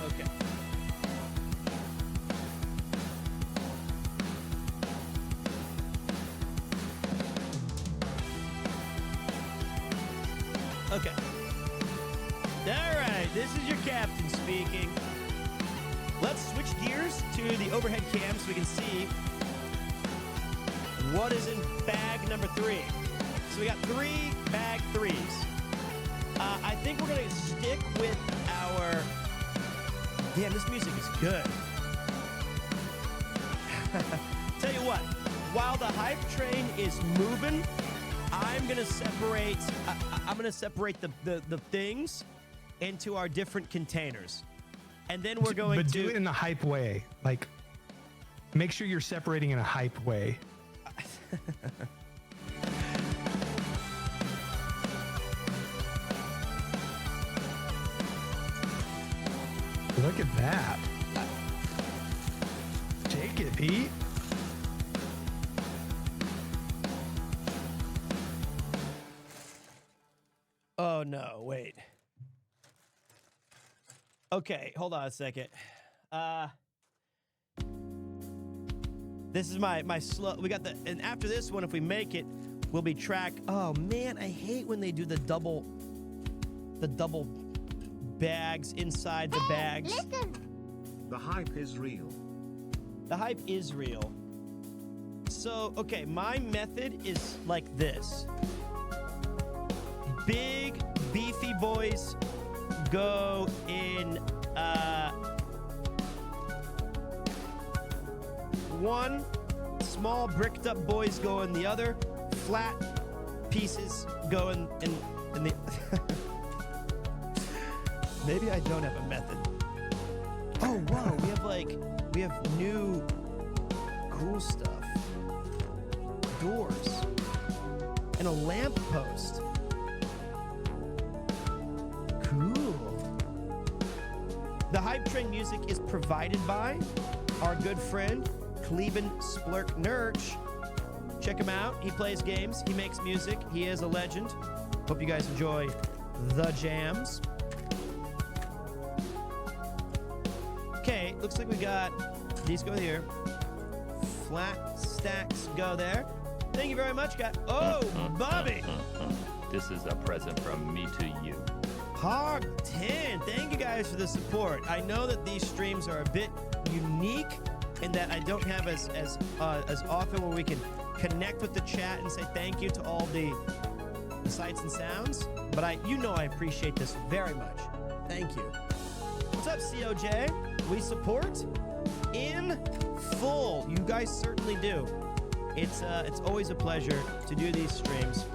Speaker 7: Okay. Okay. All right, this is your captain speaking. Let's switch gears to the overhead cam so we can see what is in bag number 3. So we got 3 bag 3s. I think we're gonna stick with our... Damn, this music is good. Tell you what, while the hype train is moving, I'm gonna separate. I'm gonna separate the things, into our different containers. And then we're going
Speaker 10: but
Speaker 7: to
Speaker 10: do it in a hype way. Like, make sure you're separating in a hype way. Look at that. Take it, Pete.
Speaker 7: Oh no, wait. Okay, hold on a second. This is my slow. We got and after this one, if we make it, we'll be track. Oh man, I hate when they do the double bags inside the bags.
Speaker 4: Listen.
Speaker 9: The hype is real.
Speaker 7: The hype is real. So, okay, my method is like this. Big, beefy boys go in one. Small, bricked up boys go in the other. Flat pieces go in the... Maybe I don't have a method. Oh, wow, we have new cool stuff. Doors. And a lamp post. Cool. The Hype Train music is provided by our good friend, Kleben Splurk Nurch. Check him out. He plays games. He makes music. He is a legend. Hope you guys enjoy the jams. Okay, looks like we got these go here. Flat stacks go there. Thank you very much, guys. Oh, Bobby.
Speaker 13: This is a present from me to you.
Speaker 7: Hog 10. Thank you guys for the support. I know that these streams are a bit unique in that I don't have as often where we can connect with the chat and say thank you to all the sights and sounds. But I appreciate this very much. Thank you. What's up, COJ? We support in full. You guys certainly do. It's always a pleasure to do these streams.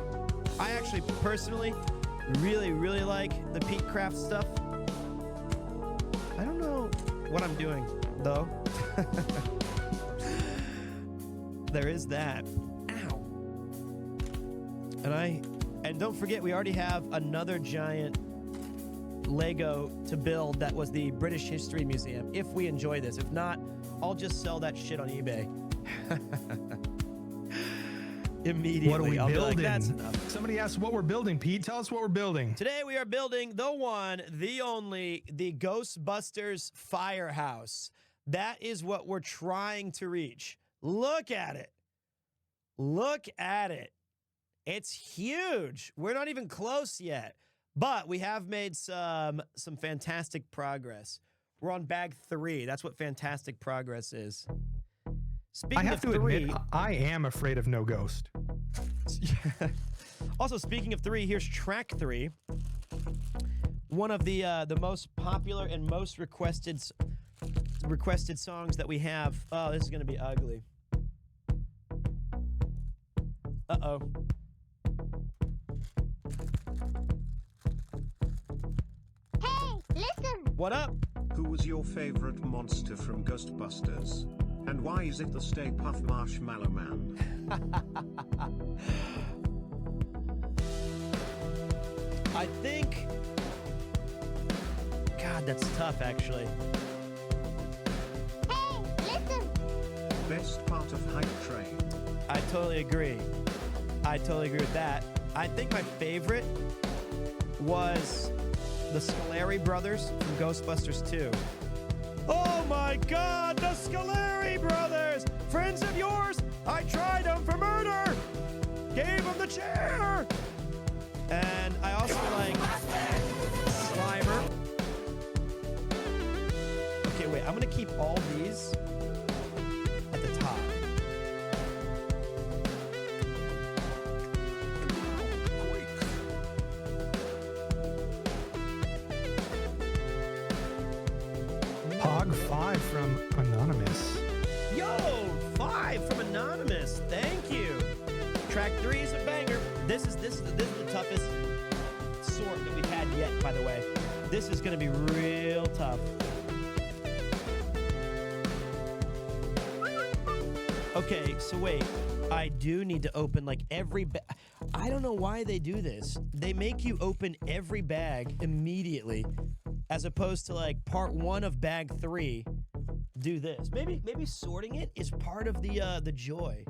Speaker 7: I actually personally really like the PeteCraft stuff. I don't know what I'm doing though. There is that. Ow. And don't forget, we already have another giant Lego to build that was the British History Museum. If we enjoy this, if not, I'll just sell that shit on eBay. Immediately.
Speaker 10: What are we
Speaker 7: I'll be
Speaker 10: building?
Speaker 7: like, that's enough.
Speaker 10: Somebody asked what we're building, Pete. Tell us what we're building.
Speaker 7: Today we are building the one, the only, the Ghostbusters Firehouse. That is what we're trying to reach. Look at it. Look at it. It's huge. We're not even close yet, but we have made some fantastic progress. We're on bag 3. That's what fantastic progress is. Speaking
Speaker 10: I have
Speaker 7: of
Speaker 10: to
Speaker 7: 3,
Speaker 10: admit, I am afraid of no ghost.
Speaker 7: Also, speaking of 3, here's track 3. One of the most popular and most requested songs that we have. Oh, this is gonna be ugly. Uh-oh.
Speaker 4: Hey, listen.
Speaker 7: What up?
Speaker 9: Who was your favorite monster from Ghostbusters? And why is it the Stay Puft Marshmallow Man?
Speaker 7: I think... God, that's tough, actually.
Speaker 4: Hey, listen.
Speaker 9: Best part of Hype Train.
Speaker 7: I totally agree. I totally agree with that. I think my favorite was the Scoleri brothers from Ghostbusters 2. Oh my God, the Scoleri brothers! Friends of yours, I tried them for murder! Gave them the chair! And I also like Slimer. Okay, wait, I'm gonna keep all these at the top.
Speaker 10: Hog 5 from Anonymous.
Speaker 7: Yo, 5 from Anonymous. Thank you. Track 3 is a banger. This is the toughest sort that we've had yet, by the way. This is going to be real tough. Okay, so wait. I do need to open like every bag. I don't know why they do this. They make you open every bag immediately, as opposed to like part 1 of bag 3. Do this. Maybe sorting it is part of the joy.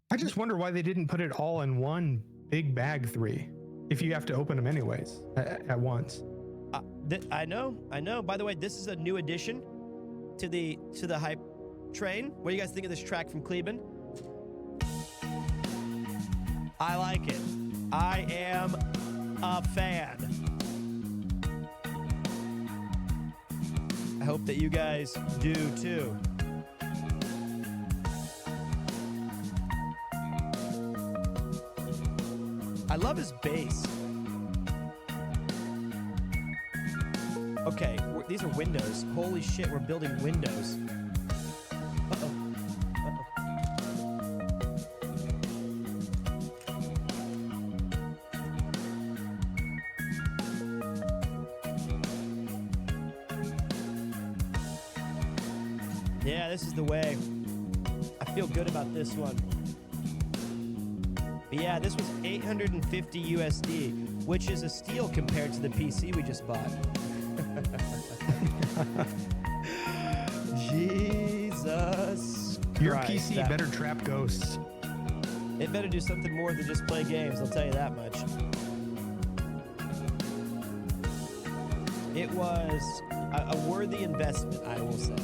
Speaker 10: I just wonder why they didn't put it all in one big bag 3, if you have to open them anyways at once.
Speaker 7: I know. By the way, this is a new addition to the hype train. What do you guys think of this track from Cleveland? I like it. I am a fan. I hope that you guys do too. I love his bass. Okay, these are windows. Holy shit, we're building windows. Uh-oh. Yeah, this is the way. I feel good about this one. But yeah, this was 850 USD, which is a steal compared to the PC we just bought. Jesus
Speaker 10: Your
Speaker 7: Christ,
Speaker 10: PC better trap ghosts.
Speaker 7: It better do something more than just play games, I'll tell you that much. It was a worthy investment, I will say.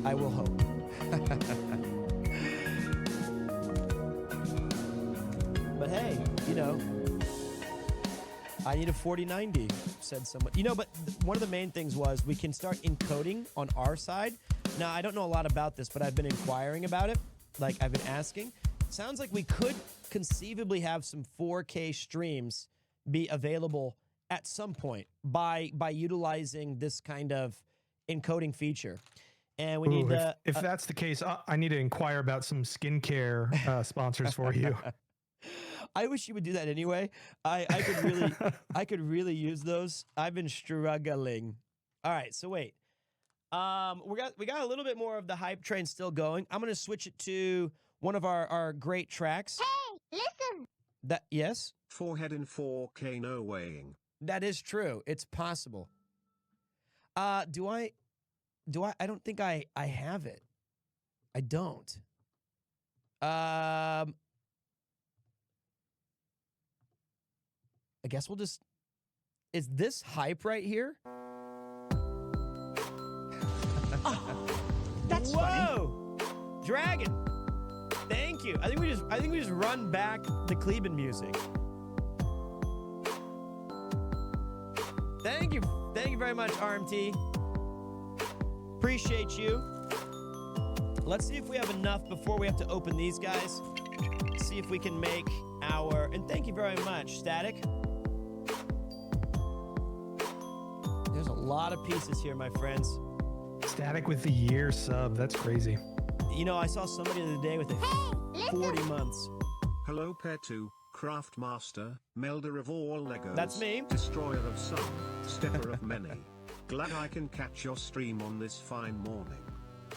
Speaker 7: I will hope. But hey, you know, I need a 4090, said someone. You know, but one of the main things was we can start encoding on our side. Now, I don't know a lot about this, but I've been inquiring about it. Like, I've been asking. Sounds like we could conceivably have some 4K streams be available at some point by utilizing this kind of encoding feature. And we need to...
Speaker 10: If that's the case, I need to inquire about some skincare sponsors for you.
Speaker 7: I wish you would do that anyway. I could really use those. I've been struggling. All right, so wait. We got a little bit more of the hype train still going. I'm gonna switch it to one of our great tracks.
Speaker 4: Hey, listen.
Speaker 7: Yes?
Speaker 9: Forehead in 4K, no weighing.
Speaker 7: That is true. It's possible. Do I don't think I have it. I don't. I guess we'll just... Is this hype right here?
Speaker 6: That's
Speaker 7: Whoa! Dragon! Thank you. I think we just run back the Kleben music. Thank you. Thank you very much, RMT. Appreciate you. Let's see if we have enough before we have to open these guys. See if we can make our... And thank you very much, Static. There's a lot of pieces here, my friends.
Speaker 10: Static with the year sub. That's crazy.
Speaker 7: You know, I saw somebody the other day with 40 months.
Speaker 9: Hello, Petu, Craft Master, melder of all Legos.
Speaker 7: That's me.
Speaker 9: Destroyer of some, stepper of many. Glad I can catch your stream on this fine morning.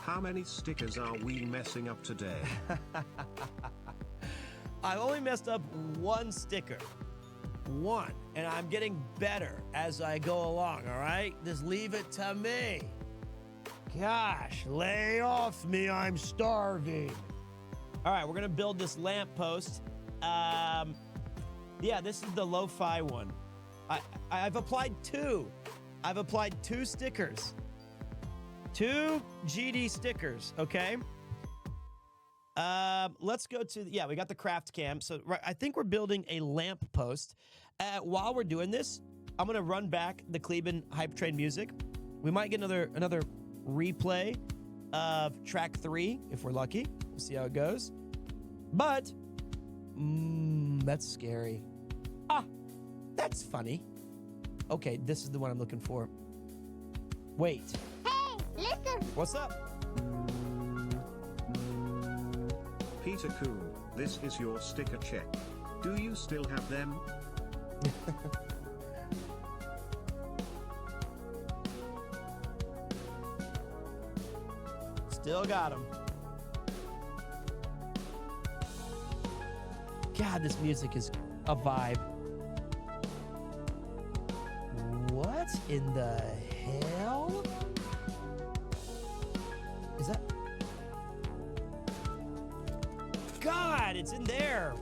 Speaker 9: How many stickers are we messing up today?
Speaker 7: I only messed up one sticker. One. And I'm getting better as I go along, all right? Just leave it to me. Gosh, lay off me, I'm starving. All right, we're gonna build this lamppost. Yeah, this is the lo-fi one. I've applied two. I've applied 2 stickers. 2 GD stickers, okay? Let's go to, we got the craft cam. So I think we're building a lamp post. While we're doing this, I'm gonna run back the Kleben hype train music. We might get another replay of track 3 if we're lucky. We'll see how it goes. But that's scary. That's funny. Okay, this is the one I'm looking for. Wait.
Speaker 4: Hey, listen.
Speaker 7: What's up?
Speaker 9: Peter Cool, this is your sticker check. Do you still have them?
Speaker 7: Still got them. God, this music is a vibe. What in the hell? Is that? God, it's in there.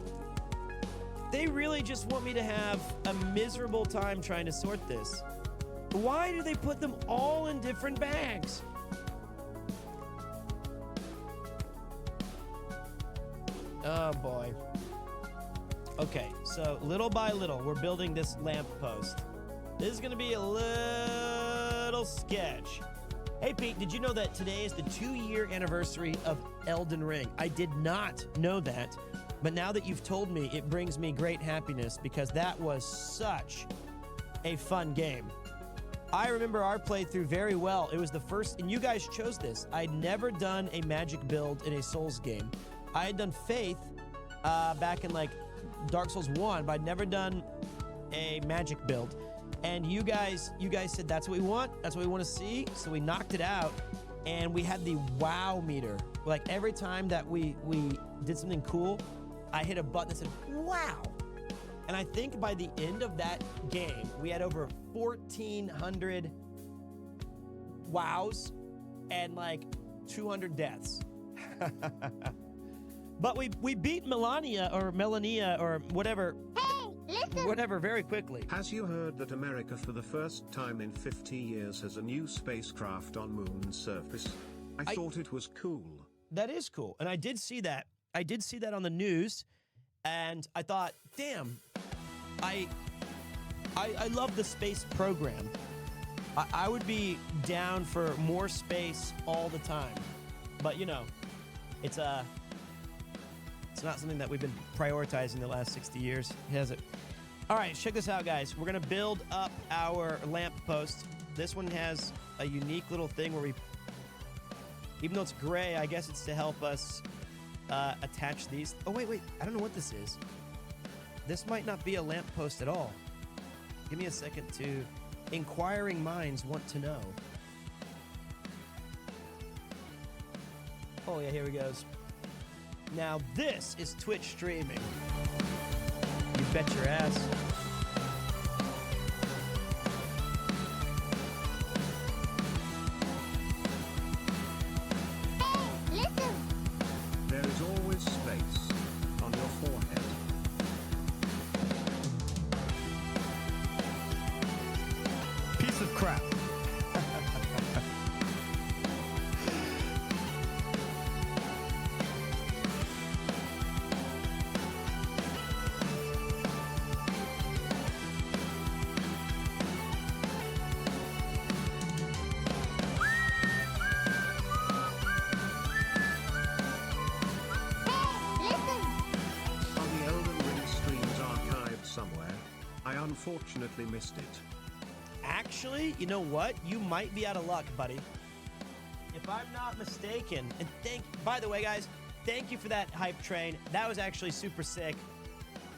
Speaker 7: They really just want me to have a miserable time trying to sort this. Why do they put them all in different bags? Oh boy. Okay, so little by little, we're building this lamp post. This is gonna be a little sketch. Hey Pete, did you know that today is the 2-year anniversary of Elden Ring? I did not know that, but now that you've told me, it brings me great happiness because that was such a fun game. I remember our playthrough very well. It was the first, and you guys chose this. I'd never done a magic build in a Souls game. I had done Faith back in like Dark Souls 1, but I'd never done a magic build. And you guys said that's what we want. That's what we want to see. So we knocked it out, and we had the wow meter. Like every time that we did something cool, I hit a button that said wow. And I think by the end of that game, we had over 1,400 wows and like 200 deaths. But we beat Melania or whatever.
Speaker 4: Hey, listen.
Speaker 7: Whatever very quickly.
Speaker 9: Has you heard that America for the first time in 50 years has a new spacecraft on moon's surface? I thought it was cool.
Speaker 7: That is cool. And I did see that. I did see that on the news, and I thought, damn, I love the space program. I would be down for more space all the time. But you know, it's not something that we've been prioritizing the last 60 years, has it? All right, check this out, guys. We're gonna build up our lamp post. This one has a unique little thing where even though it's gray, I guess it's to help us attach these. Oh, wait, I don't know what this is. This might not be a lamp post at all. Give me a second to... Inquiring minds want to know. Oh, yeah, here he goes. Now, this is Twitch streaming. You bet your ass.
Speaker 4: Hey, listen.
Speaker 9: There is always space on your forehead.
Speaker 10: Piece of crap.
Speaker 9: Unfortunately missed it.
Speaker 7: Actually, you know what? You might be out of luck, buddy. If I'm not mistaken, and by the way, guys, thank you for that hype train. That was actually super sick.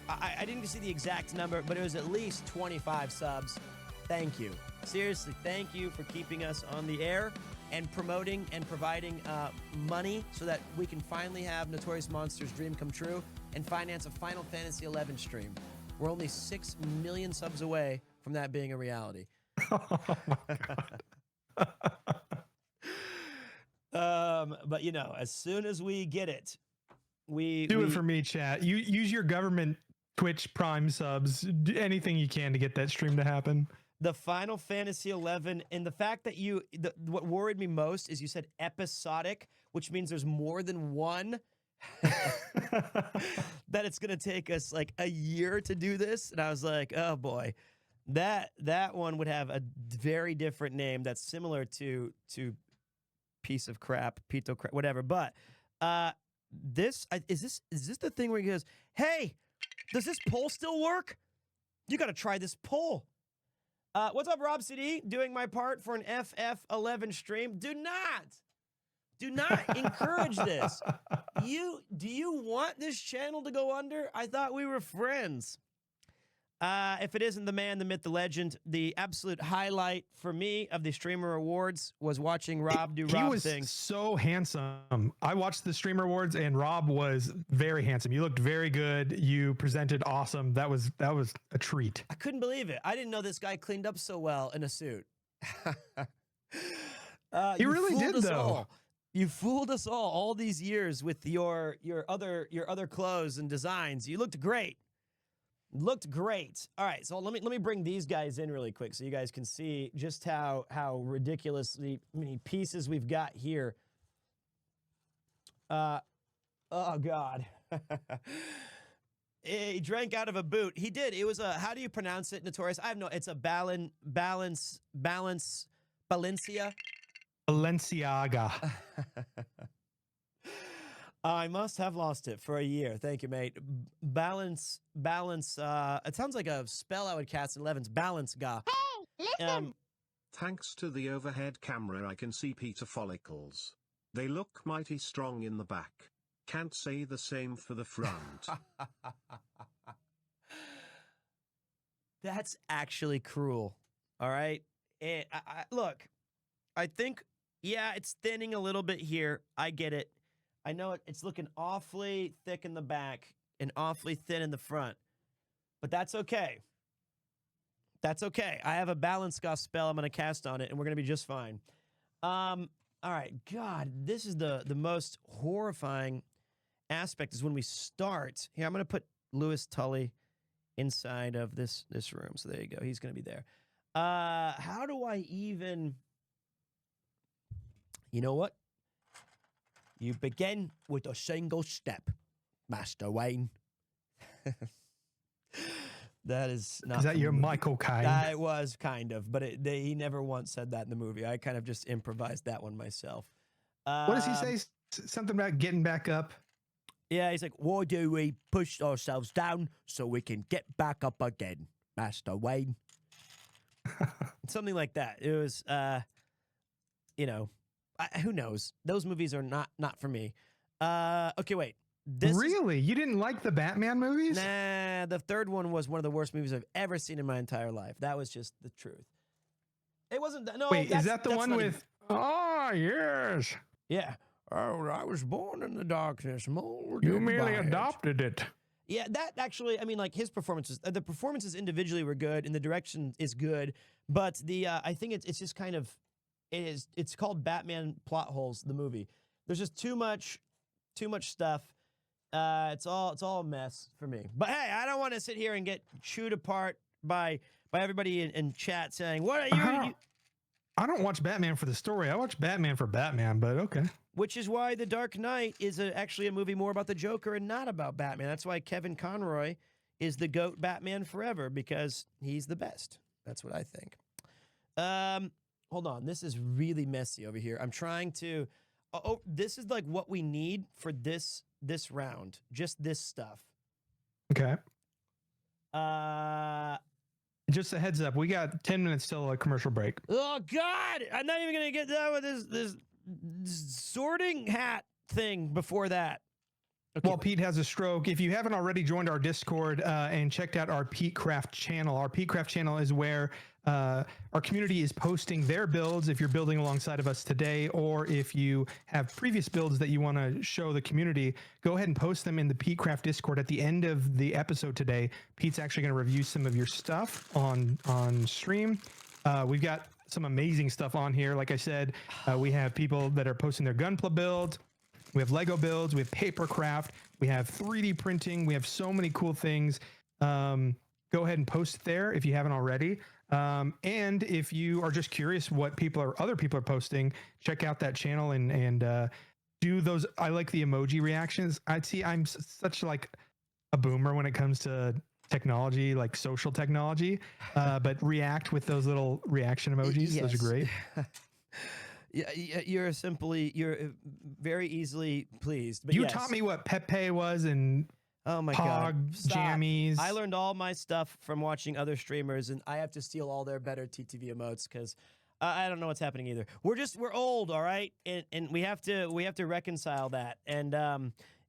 Speaker 7: I didn't see the exact number, but it was at least 25 subs. Thank you. Seriously, thank you for keeping us on the air and promoting and providing money so that we can finally have Notorious Monster's dream come true and finance a Final Fantasy XI stream. We're only 6 million subs away from that being a reality.
Speaker 10: Oh my
Speaker 7: God. But you know, as soon as we get it,
Speaker 10: do it for me, chat. You use your government Twitch Prime subs. Do anything you can to get that stream to happen.
Speaker 7: The Final Fantasy XI, and the fact that what worried me most is you said episodic, which means there's more than one. That it's gonna take us like a year to do this, and I was like, oh boy, that one would have a very different name that's similar to piece of crap, PeteCraft, whatever. But is this the thing where he goes, hey, does this poll still work? You got to try this poll. What's up, Rob CD? Doing my part for an FF11 stream. Do not Do not encourage this. Do you want this channel to go under? I thought we were friends. If it isn't the man, the myth, the legend, the absolute highlight for me of the Streamer Awards was watching Rob do Rob things.
Speaker 10: He was so handsome. I watched the Streamer Awards, and Rob was very handsome. You looked very good. You presented awesome. That was a treat.
Speaker 7: I couldn't believe it. I didn't know this guy cleaned up so well in a suit.
Speaker 10: He really did, though.
Speaker 7: You fooled us all these years with your other clothes and designs. You looked great. Looked great. All right, so let me bring these guys in really quick so you guys can see just how ridiculously many pieces we've got here. Oh God. He drank out of a boot. He did. It was a, how do you pronounce it, Notorious? I have no, it's a Balenciaga.
Speaker 10: Balenciaga.
Speaker 7: I must have lost it for a year. Thank you, mate. Balance. It sounds like a spell I would cast in 11's balance ga.
Speaker 4: Hey, listen.
Speaker 9: Thanks to the overhead camera, I can see Peter follicles. They look mighty strong in the back. Can't say the same for the front.
Speaker 7: That's actually cruel. All right. Look, I think, yeah, it's thinning a little bit here. I get it. I know it's looking awfully thick in the back and awfully thin in the front, but that's okay. That's okay. I have a balance scuff spell I'm going to cast on it, and we're going to be just fine. All right. God, this is the most horrifying aspect is when we start. Here, I'm going to put Lewis Tully inside of this room. So there you go. He's going to be there. How do I even... You know what? You begin with a single step, Master Wayne. That is not...
Speaker 10: Is that your Michael Caine?
Speaker 7: That was kind of, but he never once said that in the movie. I kind of just improvised that one myself.
Speaker 10: What does he say? Something about getting back up?
Speaker 7: Yeah, he's like, why do we push ourselves down so we can get back up again, Master Wayne? Something like that. It was, you know... who knows? Those movies are not for me. Okay, wait.
Speaker 10: Really? You didn't like the Batman movies?
Speaker 7: Nah, the third one was one of the worst movies I've ever seen in my entire life. That was just the truth. It wasn't. No.
Speaker 10: Wait, is that the one with? Oh yes.
Speaker 7: Yeah. Oh, I was born in the darkness.
Speaker 10: You merely adopted it.
Speaker 7: Yeah, that actually. I mean, like his performances. The performances individually were good, and the direction is good. But the I think it's just kind of. It's called Batman Plot Holes, the movie. There's just too much stuff. It's all a mess for me. But hey, I don't want to sit here and get chewed apart by everybody in chat saying, "What are you?"
Speaker 10: I don't watch Batman for the story. I watch Batman for Batman, but okay.
Speaker 7: Which is why The Dark Knight is actually a movie more about the Joker and not about Batman. That's why Kevin Conroy is the GOAT Batman forever, because he's the best. That's what I think. Hold on, this is really messy over here. I'm trying to... Oh, this is like what we need for this round. Just this stuff.
Speaker 10: Okay. Just a heads up, we got 10 minutes till a commercial break.
Speaker 7: Oh, God! I'm not even going to get done with this sorting hat thing before that.
Speaker 10: Okay. While Pete has a stroke, if you haven't already joined our Discord and checked out our PeteCraft channel, our PeteCraft channel is where our community is posting their builds if you're building alongside of us today, or if you have previous builds that you want to show the community, go ahead and post them in the PeteCraft Discord. At the end of the episode today, Pete's actually going to review some of your stuff on stream. We've got some amazing stuff on here. Like I said, we have people that are posting their Gunpla builds. We have Lego builds, we have PaperCraft, we have 3D printing, we have so many cool things. Go ahead and post there if you haven't already. And if you are just curious what other people are posting, check out that channel and do those. I like the emoji reactions. I'm such like a boomer when it comes to technology, like social technology, but react with those little reaction emojis.
Speaker 7: Yes.
Speaker 10: Those are great.
Speaker 7: Yeah, you're very easily pleased. But
Speaker 10: you
Speaker 7: yes.
Speaker 10: taught me what Pepe was and
Speaker 7: oh my
Speaker 10: Pog,
Speaker 7: God,
Speaker 10: jammies.
Speaker 7: I learned all my stuff from watching other streamers, and I have to steal all their better TTV emotes because I don't know what's happening either. We're old, all right, and we have to reconcile that, and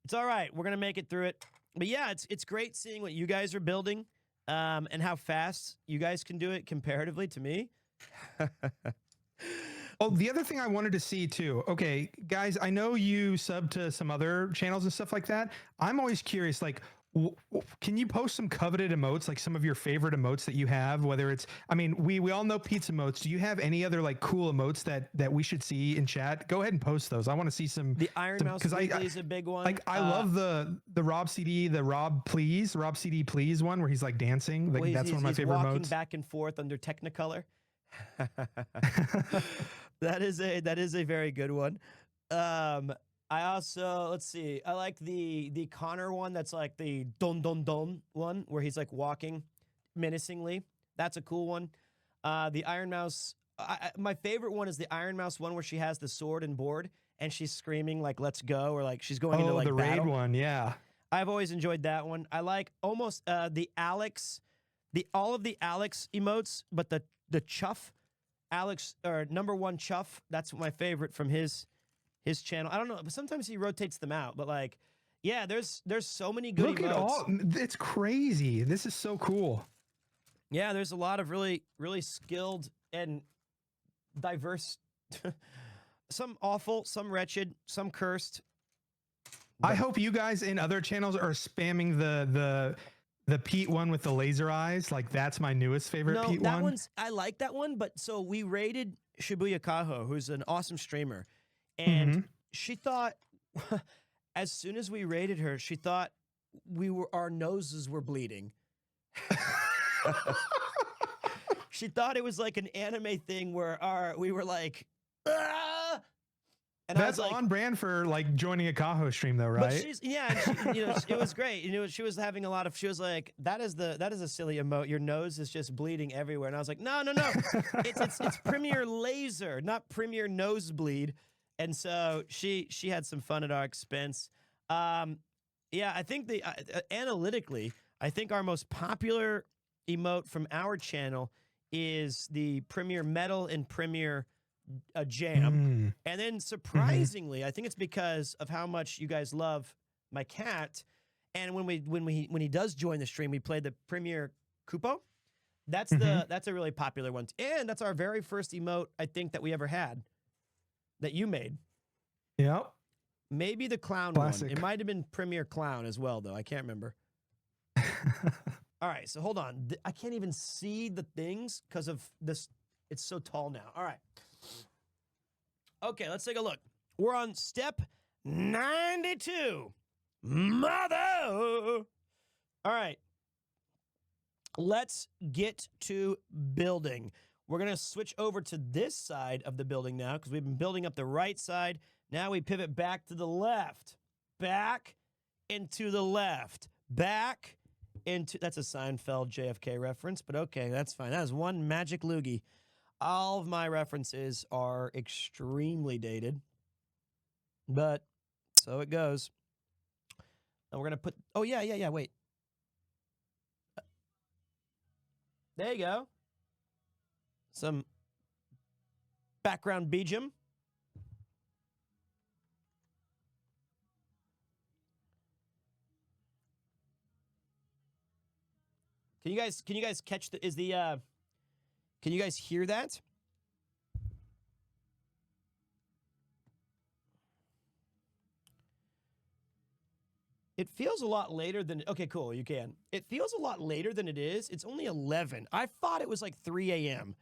Speaker 7: it's all right. We're gonna make it through it. But yeah, it's great seeing what you guys are building, and how fast you guys can do it comparatively to me.
Speaker 10: Oh, the other thing I wanted to see too. Okay, guys, I know you sub to some other channels and stuff like that. I'm always curious, like, can you post some coveted emotes, like some of your favorite emotes that you have? Whether it's, I mean, we all know Pete's emotes. Do you have any other like cool emotes that we should see in chat? Go ahead and post those. I want to see some.
Speaker 7: The Iron Mouse Weekly is a big one.
Speaker 10: Like, I love the Rob CD, the Rob CD Please one where he's like dancing. Like, that's one of my favorite
Speaker 7: walking
Speaker 10: emotes.
Speaker 7: back and forth under Technicolor. That is a very good one. I also, let's see, I like the Connor one that's like the don don don one where he's like walking menacingly. That's a cool one. The Iron Mouse, my favorite one is the Iron Mouse one where she has the sword and board and she's screaming like "Let's go" or like she's going into like
Speaker 10: the
Speaker 7: battle.
Speaker 10: raid one, yeah.
Speaker 7: I've always enjoyed that one. I like almost the Alex, all of the Alex emotes, but the Chuff, Alex or #1 Chuff. That's my favorite from his channel. I don't know, but sometimes he rotates them out. But like, yeah, there's so many good
Speaker 10: Look
Speaker 7: emotes.
Speaker 10: at all, it's crazy. This is so cool.
Speaker 7: Yeah, there's a lot of really skilled and diverse. Some awful, some wretched, some cursed.
Speaker 10: I hope you guys in other channels are spamming the Pete one with the laser eyes. Like, that's my newest favorite Pete
Speaker 7: that
Speaker 10: one.
Speaker 7: one's, I like that one, but so we raided Shibuya Kaho, who's an awesome streamer. And she thought, as soon as we raided her, she thought our noses were bleeding. She thought it was like an anime thing where we were like, ah! And
Speaker 10: That's
Speaker 7: I was like,
Speaker 10: on brand for like joining a Kaho stream though, right?
Speaker 7: but she's, yeah, and she, it was great. She was having a lot of, she was like, that is a silly emote. Your nose is just bleeding everywhere. And I was like, no. It's Premier Laser, not Premier Nosebleed. And so she had some fun at our expense. Yeah, I think analytically, I think our most popular emote from our channel is the Premier Metal and Premier Jam. And then surprisingly, I think it's because of how much you guys love my cat. And when he does join the stream, we play the Premier Kupo. That's that's a really popular one. And that's our very first emote I think that we ever had that you made.
Speaker 10: Yep.
Speaker 7: Maybe the clown
Speaker 10: Classic.
Speaker 7: one. It might have been Premier Clown as well, though. I can't remember. All right, so hold on. I can't even see the things because of this. It's so tall now. All right. Okay, let's take a look. We're on step 92. Mother! All right. Let's get to building. We're going to switch over to this side of the building now because we've been building up the right side. Now we pivot back to the left. Back into the left. Back into... That's a Seinfeld JFK reference, but okay, that's fine. That is one magic loogie. All of my references are extremely dated, but so it goes. And we're going to put... Oh, yeah, wait. There you go. Some background BGM. Can you guys catch can you guys hear that? It feels a lot later than... Okay, cool, you can. It feels a lot later than it is. It's only 11. I thought it was like 3 a.m.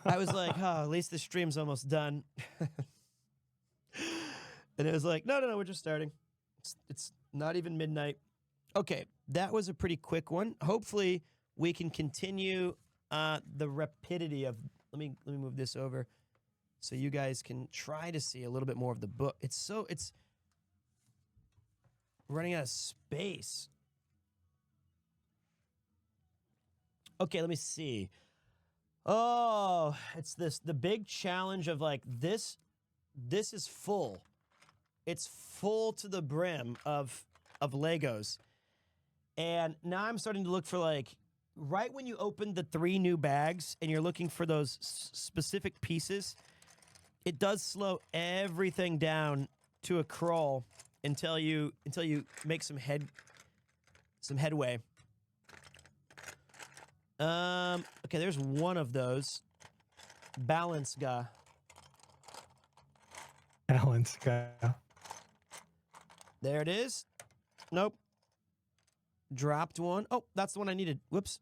Speaker 7: I was like, oh, at least the stream's almost done. And it was like, no, we're just starting. It's not even midnight. Okay, that was a pretty quick one. Hopefully, we can continue the rapidity of... Let me move this over so you guys can try to see a little bit more of the book. It's running out of space. Okay, let me see. Oh, it's the big challenge of like this is full. It's full to the brim of Legos. And now I'm starting to look for like right when you open the 3 new bags and you're looking for those specific pieces, it does slow everything down to a crawl until you make some headway. Okay, there's one of those. Balance guy.
Speaker 10: Balance guy.
Speaker 7: There it is. Nope. Dropped one. Oh, that's the one I needed. Whoops.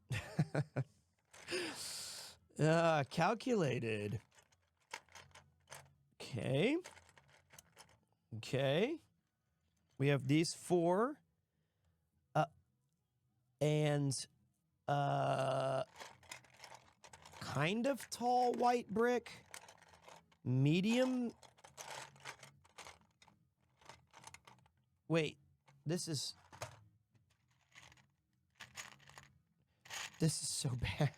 Speaker 7: Calculated. Okay. Okay. We have these 4. And kind of tall white brick. Medium. Wait, this is so bad.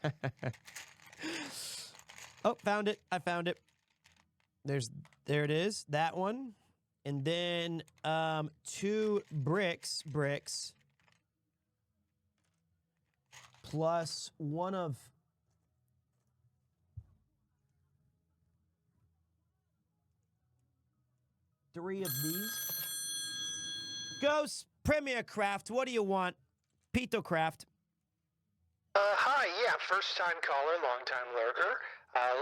Speaker 7: Oh, found it. I found it. There it is. That one. And then 2 bricks plus one of three of these. Ghost Premier Craft, what do you want? PeteCraft.
Speaker 11: Hi, yeah, first time caller, long time lurker.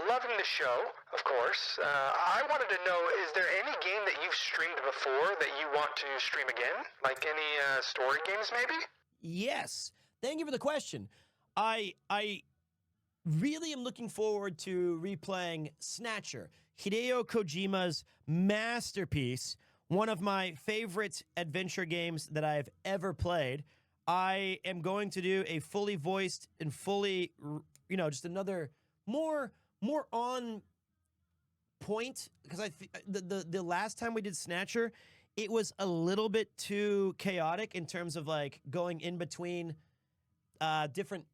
Speaker 11: Loving the show, of course. I wanted to know, is there any game that you've streamed before that you want to stream again? Like any story games, maybe?
Speaker 7: Yes. Thank you for the question. I really am looking forward to replaying Snatcher, Hideo Kojima's masterpiece, one of my favorite adventure games that I've ever played. I am going to do a fully voiced and fully, just another more on point, because the last time we did Snatcher, it was a little bit too chaotic in terms of like going in between different,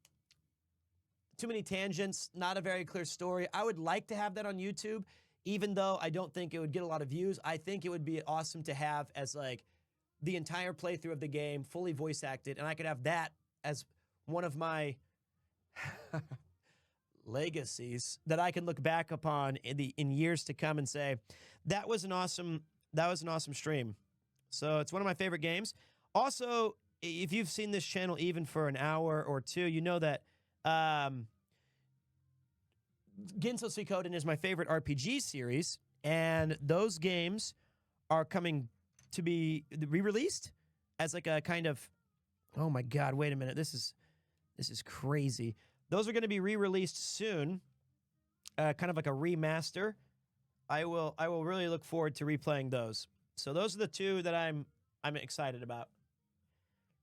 Speaker 7: too many tangents, not a very clear story. I would like to have that on YouTube, even though I don't think it would get a lot of views. I think it would be awesome to have as like the entire playthrough of the game, fully voice acted, and I could have that as one of my legacies that I can look back upon in years to come and say, that was an awesome stream. So it's one of my favorite games. Also, if you've seen this channel even for an hour or two, you know that Ginso Suikoden is my favorite RPG series, and those games are coming to be re-released as like a kind of, oh my god, wait a minute, this is crazy. Those are going to be re-released soon, kind of like a remaster. I will really look forward to replaying those. So those are the 2 that I'm excited about.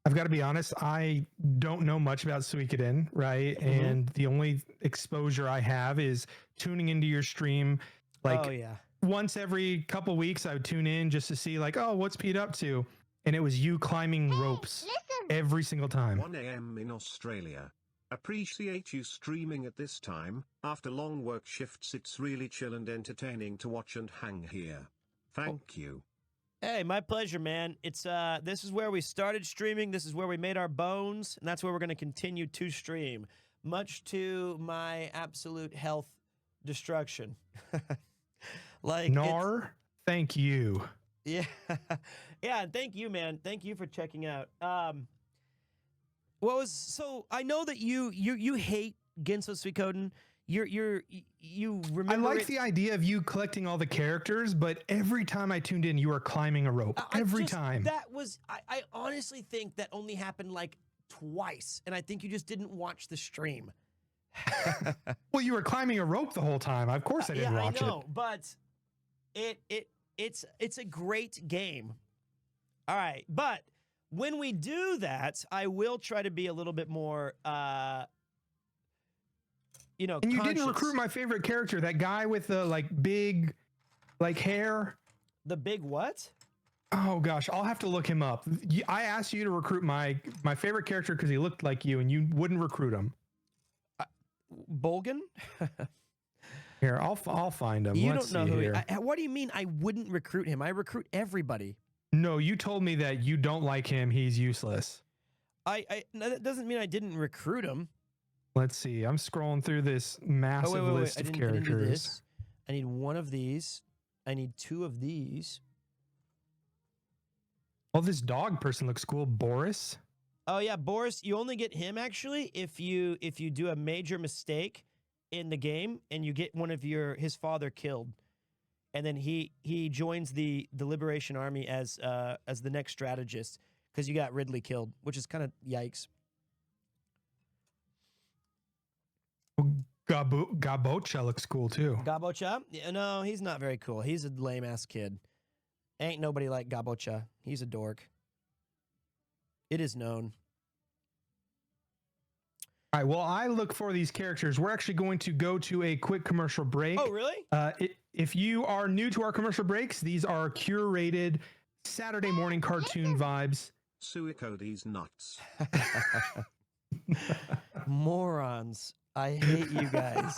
Speaker 10: I've got to be honest, I don't know much about Suikoden, right?
Speaker 7: Mm-hmm.
Speaker 10: And the only exposure I have is tuning into your stream. Like,
Speaker 7: oh yeah.
Speaker 10: Once every couple weeks, I would tune in just to see like, oh, what's Pete up to? And it was you climbing ropes every single time.
Speaker 9: 1 a.m. in Australia. Appreciate you streaming at this time. After long work shifts, it's really chill and entertaining to watch and hang here. Thank you.
Speaker 7: Hey, my pleasure, man. It's this is where we started streaming. This is where we made our bones, and that's where we're going to continue to stream, much to my absolute health destruction. Like
Speaker 10: thank you.
Speaker 7: Yeah, yeah. Thank you, man. Thank you for checking out. So I know that you hate Ginso Suikoden. You remember?
Speaker 10: I like the idea of you collecting all the characters, but every time I tuned in, you were climbing a rope. Every time.
Speaker 7: That was. I honestly think that only happened like twice, and I think you just didn't watch the stream.
Speaker 10: Well, you were climbing a rope the whole time. Of course, I didn't watch it.
Speaker 7: I know, but it's a great game. All right, but when we do that, I will try to be a little bit more,
Speaker 10: And you
Speaker 7: conscious.
Speaker 10: didn't recruit my favorite character, that guy with the like big, like hair.
Speaker 7: The big what?
Speaker 10: Oh gosh, I'll have to look him up. I asked you to recruit my favorite character because he looked like you, and you wouldn't recruit him.
Speaker 7: Bolgan?
Speaker 10: Here, I'll find him.
Speaker 7: You don't know who. What do you mean I wouldn't recruit him? I recruit everybody.
Speaker 10: No, you told me that you don't like him. He's useless.
Speaker 7: That doesn't mean I didn't recruit him.
Speaker 10: Let's see. I'm scrolling through this massive list
Speaker 7: I
Speaker 10: of
Speaker 7: didn't
Speaker 10: characters.
Speaker 7: do this. I need one of these. I need two of these.
Speaker 10: Oh, this dog person looks cool. Boris.
Speaker 7: Oh yeah, Boris. You only get him actually if you do a major mistake in the game and you get one of his father killed, and then he joins the Liberation Army as the next strategist because you got Ridley killed, which is kind of yikes.
Speaker 10: Gabocha looks cool too.
Speaker 7: Gabocha? Yeah, no, he's not very cool. He's a lame ass kid. Ain't nobody like Gabocha. He's a dork. It is known.
Speaker 10: All right. Well, I look for these characters. We're actually going to go to a quick commercial break.
Speaker 7: Oh, really?
Speaker 10: If you are new to our commercial breaks, these are curated Saturday morning cartoon vibes.
Speaker 9: Suiko these nuts.
Speaker 7: Morons. I hate you guys.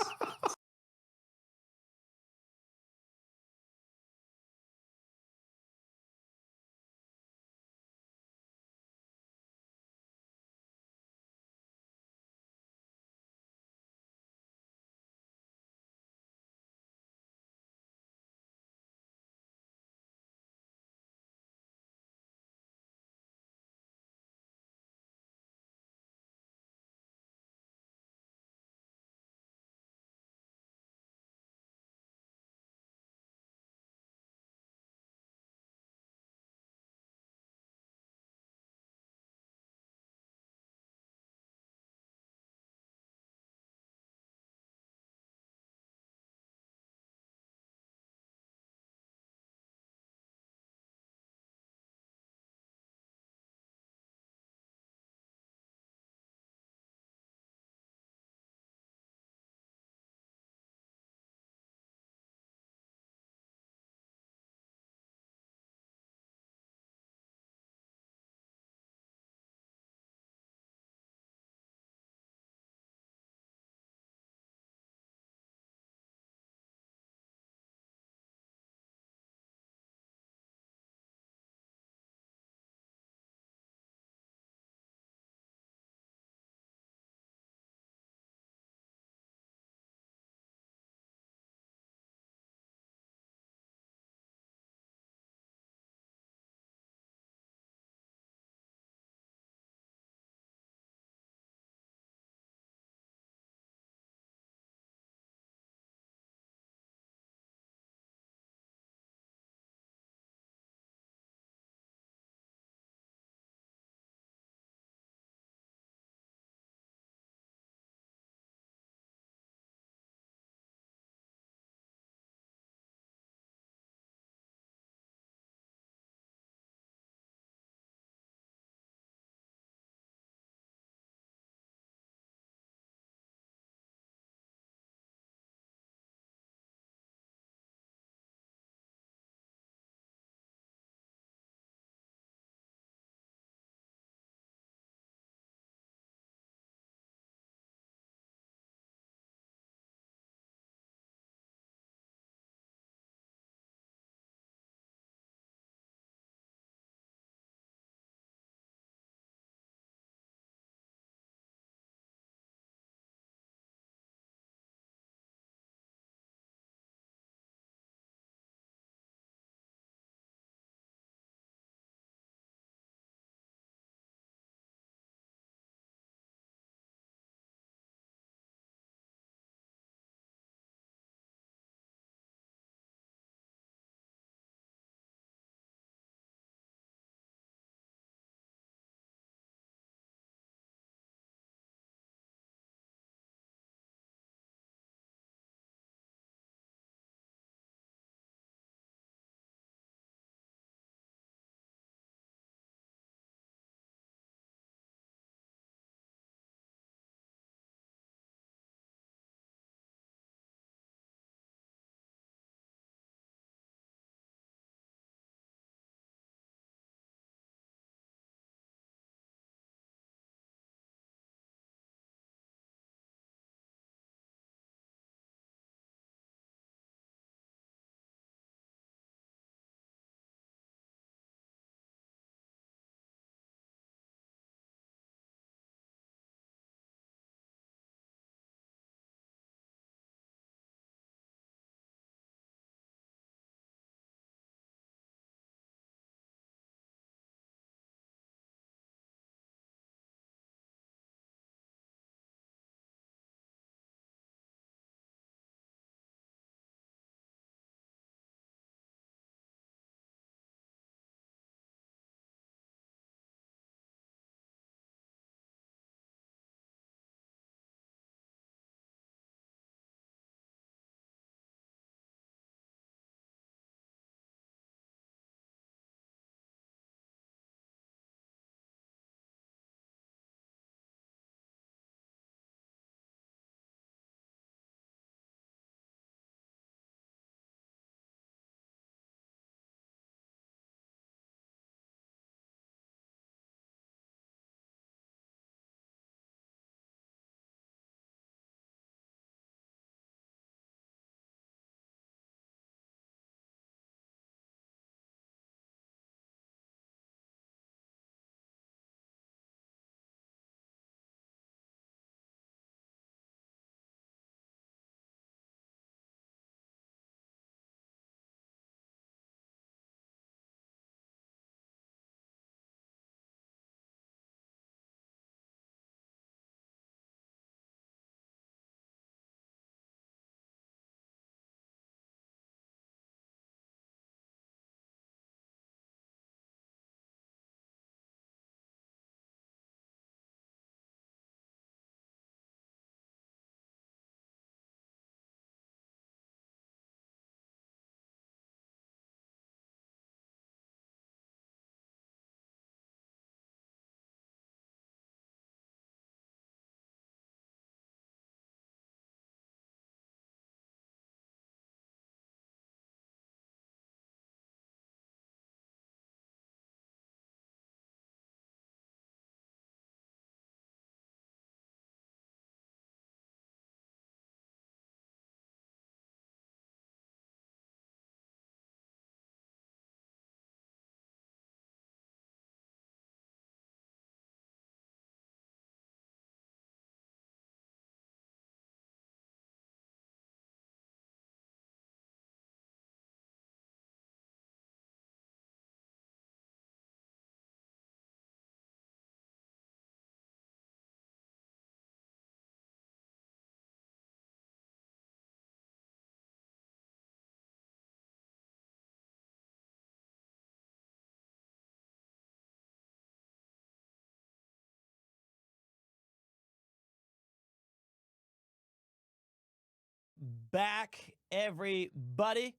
Speaker 7: back, everybody,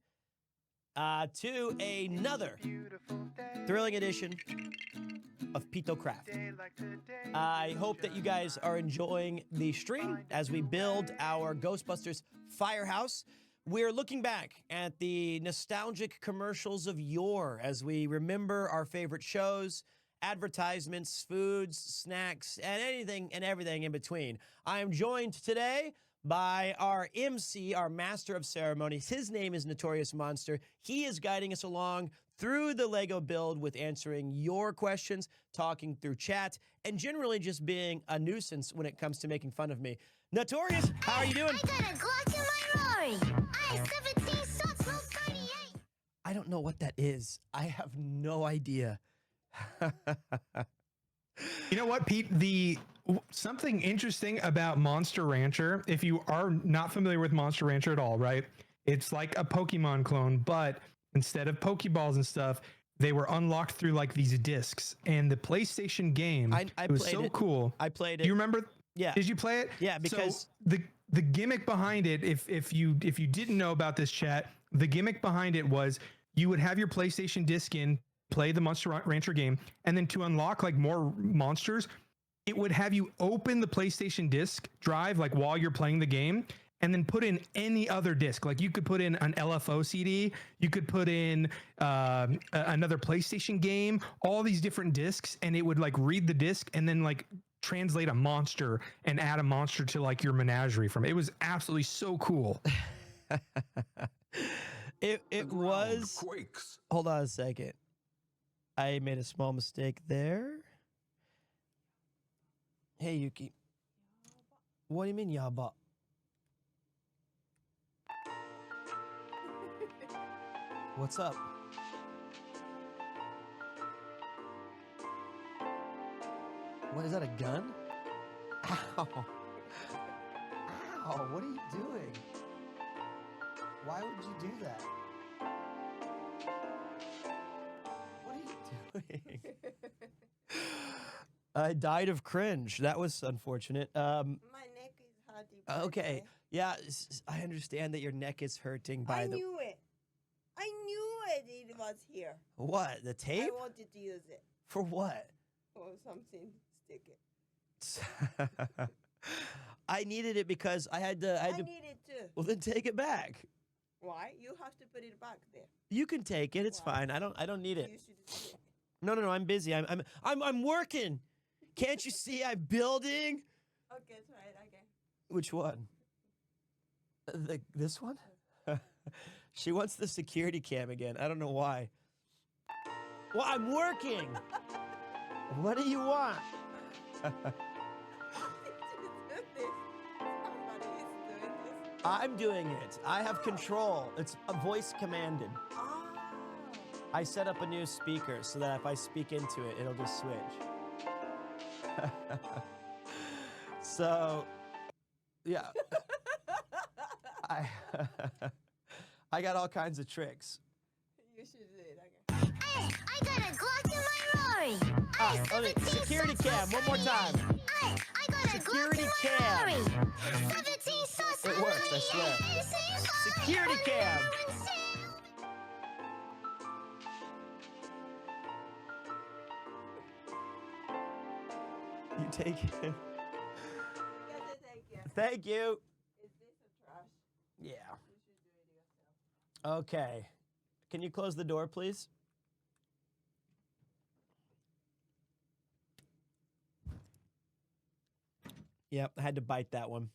Speaker 7: to another thrilling edition of PeteCraft. I hope that you guys are enjoying the stream as we build our Ghostbusters Firehouse. We're looking back at the nostalgic commercials of yore as we remember our favorite shows, advertisements, foods, snacks, and anything and everything in between. I am joined today by our MC, our master of ceremonies. His name is Notorious Monster. He is guiding us along through the Lego build with answering your questions, talking through chat, and generally just being a nuisance when it comes to making fun of me. Notorious, how are you doing?
Speaker 4: I got a Glock in my Rory. I 17 shots, no 38.
Speaker 7: I don't know what that is. I have no idea.
Speaker 10: You know what, Pete? Something interesting about Monster Rancher, if you are not familiar with Monster Rancher at all, right? It's like a Pokemon clone, but instead of Pokeballs and stuff, they were unlocked through like these discs. And the PlayStation game, it was so cool.
Speaker 7: I played it.
Speaker 10: Do you remember?
Speaker 7: Yeah.
Speaker 10: Did you play it?
Speaker 7: Yeah, because
Speaker 10: so the gimmick behind it, if you didn't know about this, chat, the gimmick behind it was you would have your PlayStation disc in, play the Monster Rancher game, and then to unlock like more monsters, it would have you open the PlayStation disc drive like while you're playing the game, and then put in any other disc. Like you could put in an LFO CD, you could put in another PlayStation game, all these different discs, and it would like read the disc and then like translate a monster and add a monster to like your menagerie from it. It was absolutely so cool.
Speaker 7: It was
Speaker 5: quakes.
Speaker 7: Hold on a second. I made a small mistake there. Hey, Yuki. What do you mean, Yaba? What's up? What, is that a gun? Ow. Ow, what are you doing? Why would you do that? What are you doing? I died of cringe. That was unfortunate.
Speaker 14: My neck is hurting.
Speaker 7: Okay. Yeah, I understand that your neck is hurting by
Speaker 14: I knew it. I knew it was here.
Speaker 7: What? The tape?
Speaker 14: I wanted to use it.
Speaker 7: For what?
Speaker 14: For something. Stick it.
Speaker 7: I needed it because I had to.
Speaker 14: I need it too.
Speaker 7: Well, then take it back.
Speaker 14: Why? You have to put it back there.
Speaker 7: You can take it. It's fine. I don't need it.
Speaker 14: You should see it.
Speaker 7: No. I'm busy. I'm working. Can't you see I'm building?
Speaker 14: Okay, try it again.
Speaker 7: Which one? This one? She wants the security cam again. I don't know why. Well, I'm working. What do you want? I'm doing it. I have control. It's a voice commanded. I set up a new speaker so that if I speak into it, it'll just switch. So, yeah. I got all kinds of tricks.
Speaker 14: You should do it again.
Speaker 4: Hey, I got a Glock in my Rory. I
Speaker 7: Okay,
Speaker 4: 17
Speaker 7: security
Speaker 4: shots,
Speaker 7: cam,
Speaker 4: no
Speaker 7: one more time.
Speaker 4: 38. I got a
Speaker 7: Security
Speaker 4: Glock
Speaker 7: cam.
Speaker 4: in my Rory. 17 shots,
Speaker 7: It works, I swear. Security cam. You take it.
Speaker 14: Yes, I take it.
Speaker 7: Thank you.
Speaker 14: Is this a trash?
Speaker 7: Yeah.
Speaker 14: You should do it yourself.
Speaker 7: Okay. Can you close the door, please? Yep, I had to bite that one.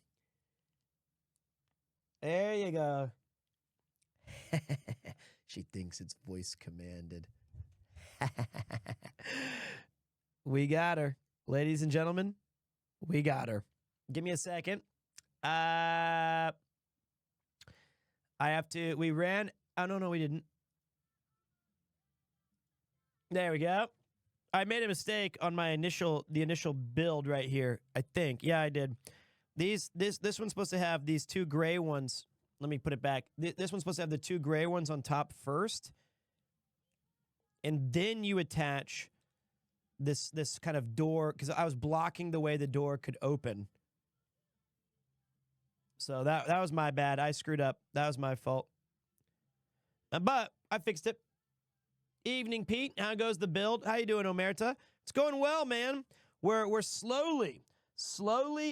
Speaker 7: There you go. She thinks it's voice commanded. We got her. Ladies and gentlemen, we got her. Give me a second. I have to, we ran, oh, no, we didn't. There we go. I made a mistake on my the initial build right here, I think. Yeah, I did. This one's supposed to have these two gray ones. Let me put it back. This one's supposed to have the two gray ones on top first. And then you attach this kind of door, because I was blocking the way the door could open. So that was my bad. I screwed up. That was my fault. But I fixed it. Evening, Pete. How goes the build? How you doing, Omerta? It's going well, man. We're slowly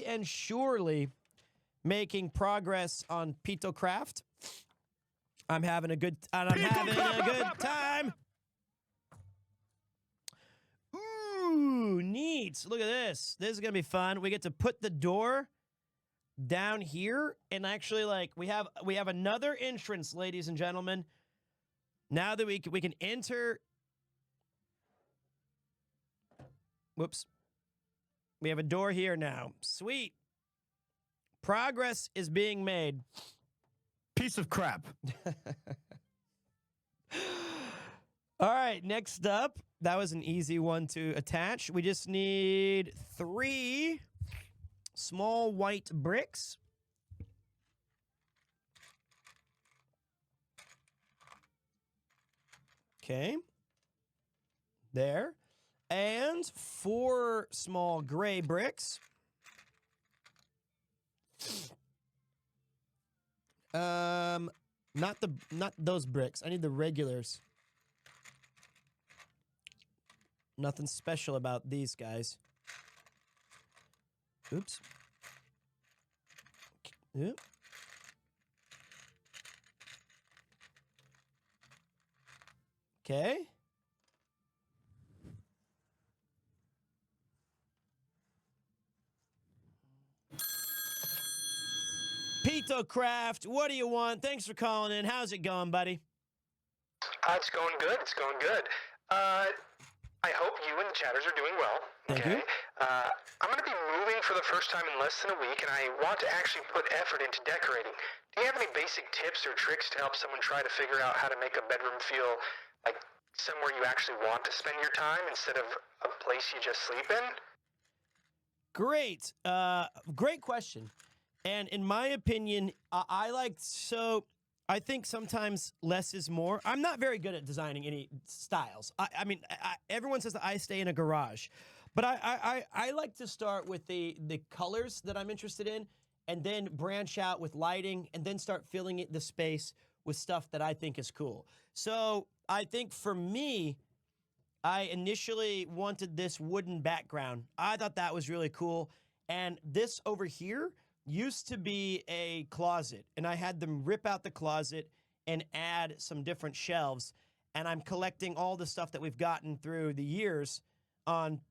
Speaker 7: and surely making progress on PeteCraft. I'm having a good time. Ooh, neat. Look at this. This is going to be fun. We get to put the door down here and actually like we have another entrance, ladies and gentlemen. Now that we can enter. Whoops. We have a door here now. Sweet. Progress is being made.
Speaker 15: Piece of crap.
Speaker 7: All right, next up. That was an easy one to attach. We just need 3 small white bricks. Okay. There. And 4 small gray bricks. Not those bricks. I need the regulars. Nothing special about these guys. Oops. Yep. Okay. PeteCraft, what do you want? Thanks for calling in. How's it going, buddy?
Speaker 11: It's going good. It's going good. I hope you and the chatters are doing well.
Speaker 7: Thank you.
Speaker 11: I'm going to be moving for the first time in less than a week, and I want to actually put effort into decorating. Do you have any basic tips or tricks to help someone try to figure out how to make a bedroom feel like somewhere you actually want to spend your time instead of a place you just sleep in?
Speaker 7: Great. Great question. And in my opinion, I think sometimes less is more. I'm not very good at designing any styles. I mean, everyone says that I stay in a garage. But I like to start with the colors that I'm interested in and then branch out with lighting and then start filling the space with stuff that I think is cool. So I think for me, I initially wanted this wooden background. I thought that was really cool. And this over here used to be a closet, and I had them rip out the closet and add some different shelves. And I'm collecting all the stuff that we've gotten through the years on,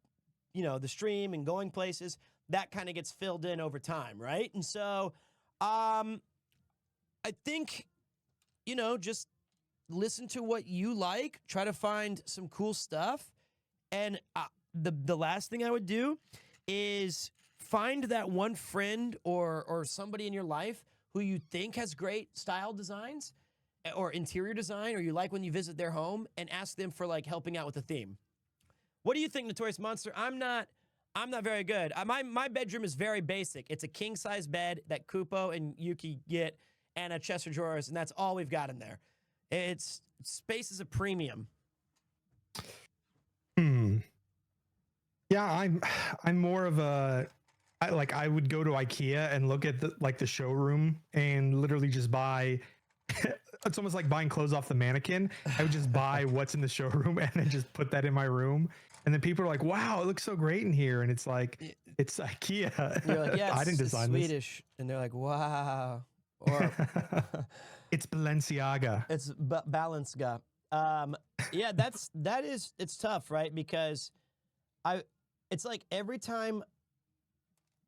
Speaker 7: the stream and going places. That kind of gets filled in over time, right? And so, I think, just listen to what you like, try to find some cool stuff. And the last thing I would do is find that one friend or somebody in your life who you think has great style designs or interior design, or you like when you visit their home, and ask them for like helping out with the theme. What do you think, Notorious Monster? I'm not very good. My bedroom is very basic. It's a king size bed that Kupo and Yuki get, and a chest of drawers, and that's all we've got in there. It's space is a premium.
Speaker 10: Yeah, I'm more of a. I would go to IKEA and look at the showroom and literally just buy. It's almost like buying clothes off the mannequin. I would just buy what's in the showroom and then just put that in my room. And then people are like, "Wow, it looks so great in here." And it's like, it's IKEA.
Speaker 7: You're like, yeah,
Speaker 10: I didn't design
Speaker 7: it's Swedish, and they're like, "Wow," or
Speaker 10: it's Balenciaga.
Speaker 7: It's Balenciaga. Yeah, it's tough, right? Because it's like every time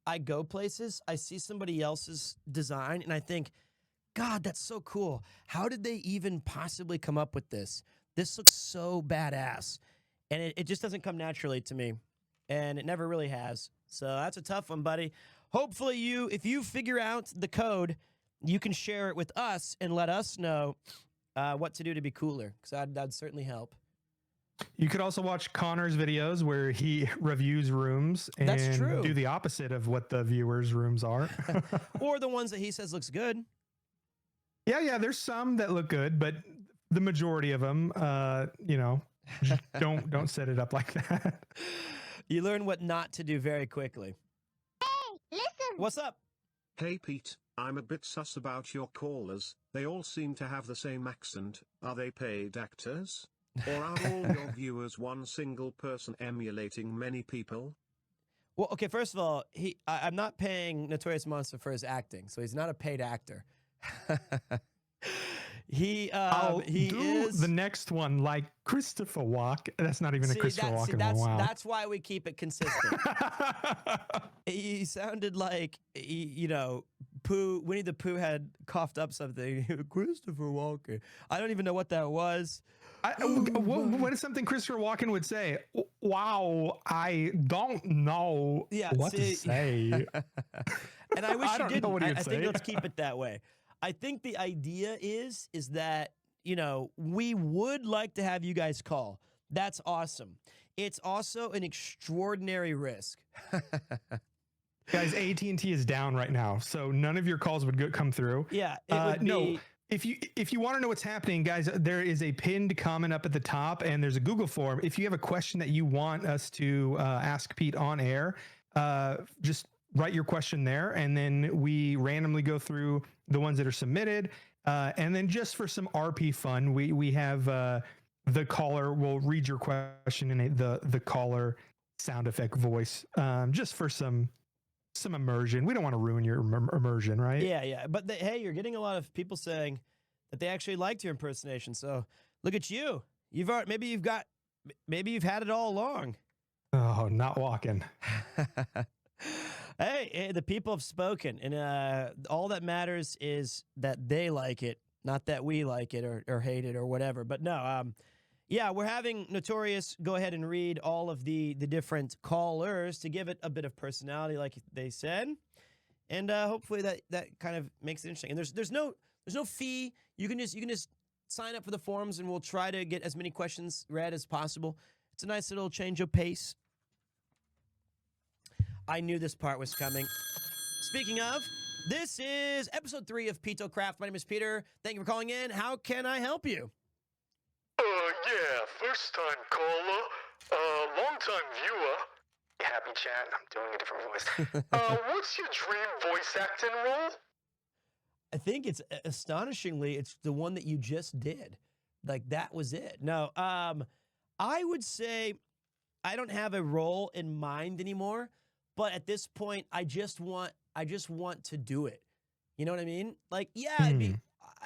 Speaker 7: I go places, I see somebody else's design, and I think, God, that's so cool. How did they even possibly come up with this? This looks so badass. And it just doesn't come naturally to me. And it never really has. So that's a tough one, buddy. Hopefully if you figure out the code, you can share it with us and let us know what to do to be cooler. Because that'd certainly help.
Speaker 10: You could also watch Connor's videos where he reviews rooms and
Speaker 7: That's true.
Speaker 10: do the opposite of what the viewers' rooms are.
Speaker 7: Or the ones that he says looks good.
Speaker 10: Yeah, there's some that look good, but the majority of them, don't set it up like that.
Speaker 7: You learn what not to do very quickly.
Speaker 4: Hey, listen.
Speaker 7: What's up?
Speaker 9: Hey Pete, I'm a bit sus about your callers. They all seem to have the same accent. Are they paid actors? Or are all your viewers one single person emulating many people?
Speaker 7: Well, okay, first of all, I'm not paying Notorious Monster for his acting, so he's not a paid actor. he is
Speaker 10: the next one like Christopher Walken. That's not even a Christopher Walken one. Wow.
Speaker 7: That's why we keep it consistent. He sounded like Winnie the Pooh had coughed up something. Christopher Walken. I don't even know what that was.
Speaker 10: What is something Christopher Walken would say? Wow, I don't know what to say.
Speaker 7: And I wish
Speaker 10: I
Speaker 7: you
Speaker 10: don't
Speaker 7: didn't.
Speaker 10: know what he would
Speaker 7: I think
Speaker 10: say.
Speaker 7: let's keep it that way. I think the idea is that, we would like to have you guys call. That's awesome. It's also an extraordinary risk.
Speaker 10: Guys, AT&T is down right now, so none of your calls would come through.
Speaker 7: Yeah, it would be...
Speaker 10: No, if you want to know what's happening, guys, there is a pinned comment up at the top, and there's a Google form. If you have a question that you want us to ask Pete on air, just write your question there, and then we randomly go through the ones that are submitted. And then just for some RP fun, we have the caller will read your question in the caller sound effect voice, just for some immersion. We don't want to ruin your immersion, right?
Speaker 7: Yeah. But hey, you're getting a lot of people saying that they actually liked your impersonation. So look at you. Maybe you've had it all along.
Speaker 10: Oh, not walking.
Speaker 7: Hey, the people have spoken, and all that matters is that they like it, not that we like it or hate it or whatever. But no, yeah, we're having Notorious go ahead and read all of the different callers to give it a bit of personality, like they said, and hopefully that kind of makes it interesting. And there's no fee. You can just sign up for the forums, and we'll try to get as many questions read as possible. It's a nice little change of pace. I knew this part was coming. Speaking of, this is episode 3 of PeteCraft. My name is Peter. Thank you for calling in. How can I help you?
Speaker 11: Yeah, first time caller, long time viewer. Happy chat, I'm doing a different voice. What's your dream voice acting role?
Speaker 7: I think it's astonishingly, it's the one that you just did. Like, that was it. No, I would say I don't have a role in mind anymore. But at this point, I just want to do it. You know what I mean? Like, yeah,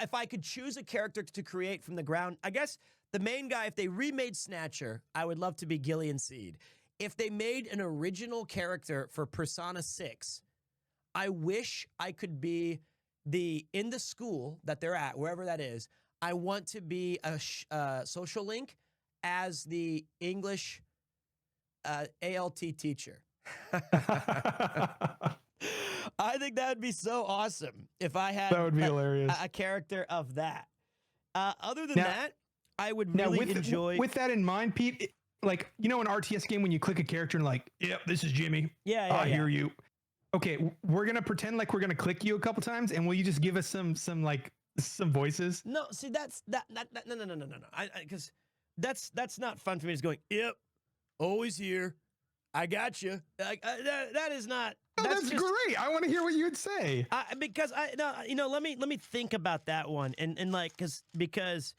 Speaker 7: if I could choose a character to create from the ground, I guess the main guy, if they remade Snatcher, I would love to be Gillian Seed. If they made an original character for Persona 6, I wish I could be in the school that they're at, wherever that is. I want to be a social link as the English ALT teacher. I think that would be so awesome if I had
Speaker 10: that would be hilarious.
Speaker 7: A character of that. Other than that, I would really enjoy.
Speaker 10: With that in mind, Pete, like, an RTS game when you click a character and like, yep, this is Jimmy.
Speaker 7: Yeah,
Speaker 10: I hear you. Okay, we're gonna pretend like we're gonna click you a couple times, and will you just give us some voices?
Speaker 7: No, see, that's no. Because that's not fun for me. Just going, yep, always here. I got you. That is not.
Speaker 10: Oh, that's great. I want to hear what you would say.
Speaker 7: Let me think about that one and like because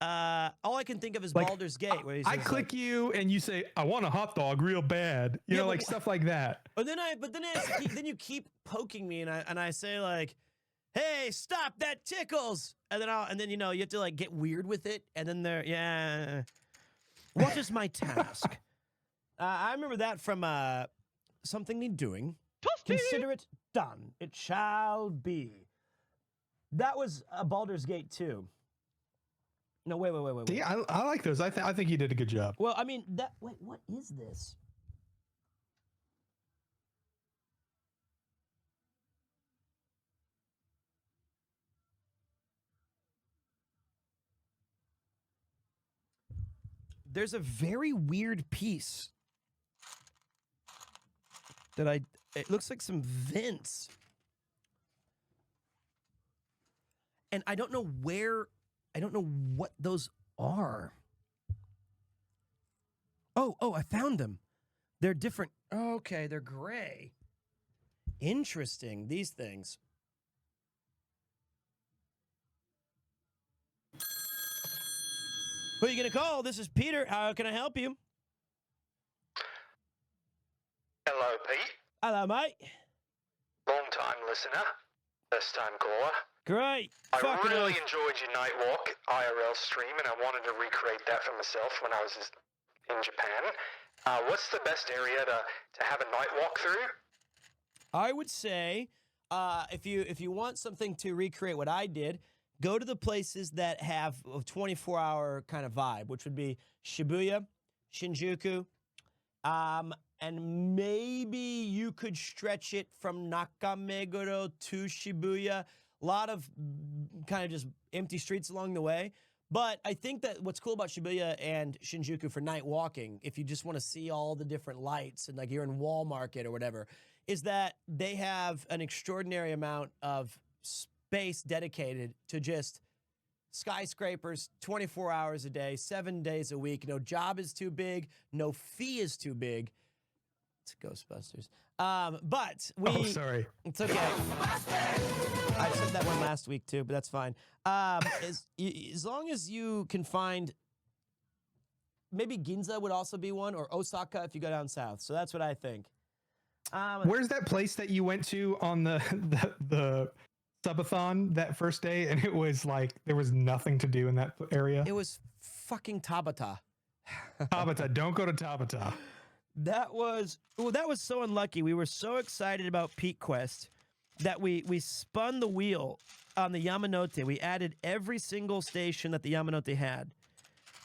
Speaker 7: all I can think of is like, Baldur's Gate. Where
Speaker 10: I click you and you say, "I want a hot dog real bad." You know, like stuff like that.
Speaker 7: Then you keep poking me and I say like, "Hey, stop! That tickles!" And then you have to like get weird with it. And then what is my task? I remember that from Something Need Doing. Consider it done. It shall be. That was Baldur's Gate 2. No, wait.
Speaker 10: See, I like those. I think you did a good job.
Speaker 7: Well, I mean, wait, what is this? There's a very weird piece that it looks like some vents. And I don't know what those are. Oh, I found them. They're different. Okay, they're gray. Interesting, these things. Who are you going to call? This is Peter. How can I help you?
Speaker 11: Hello, Pete.
Speaker 7: Hello, mate.
Speaker 11: Long-time listener. First-time caller.
Speaker 7: Great.
Speaker 11: I
Speaker 7: Fucking
Speaker 11: really
Speaker 7: oath.
Speaker 11: enjoyed your night walk IRL stream, and I wanted to recreate that for myself when I was in Japan. What's the best area to have a night walk through?
Speaker 7: I would say if you want something to recreate what I did, go to the places that have a 24-hour kind of vibe, which would be Shibuya, Shinjuku, and maybe you could stretch it from Nakameguro to Shibuya. A lot of kind of just empty streets along the way. But I think that what's cool about Shibuya and Shinjuku for night walking, if you just want to see all the different lights and like you're in Wall Market or whatever, is that they have an extraordinary amount of space dedicated to just skyscrapers 24 hours a day, 7 days a week. No job is too big. No fee is too big. It's Ghostbusters. But we...
Speaker 10: Oh, sorry.
Speaker 7: It's okay. I said that one last week too, but that's fine. As long as you can find... Maybe Ginza would also be one, or Osaka if you go down south. So that's what I think.
Speaker 10: Where's that place that you went to on the subathon that first day, and it was like there was nothing to do in that area?
Speaker 7: It was fucking Tabata.
Speaker 10: Tabata, don't go to Tabata.
Speaker 7: That was so unlucky. We were so excited about PeteQuest that we spun the wheel on the Yamanote. We added every single station that the Yamanote had.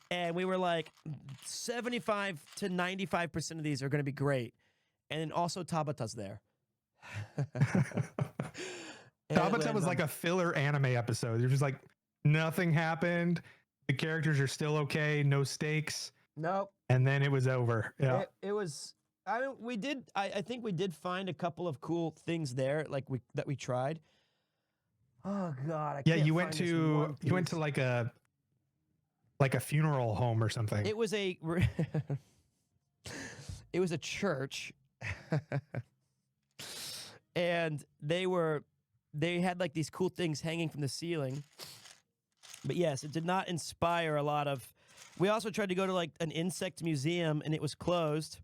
Speaker 7: And we were like, 75 to 95% of these are going to be great. And then also Tabata's there.
Speaker 10: Tabata was like a filler anime episode. It was just like nothing happened. The characters are still okay. No stakes.
Speaker 7: Nope.
Speaker 10: And then it was over. Yeah.
Speaker 7: It was. I think we did find a couple of cool things there, like that we tried. Oh God.
Speaker 10: You went to like a funeral home or something.
Speaker 7: It was a church. And they had like these cool things hanging from the ceiling. But yes, it did not inspire a lot of. We also tried to go to like an insect museum and it was closed.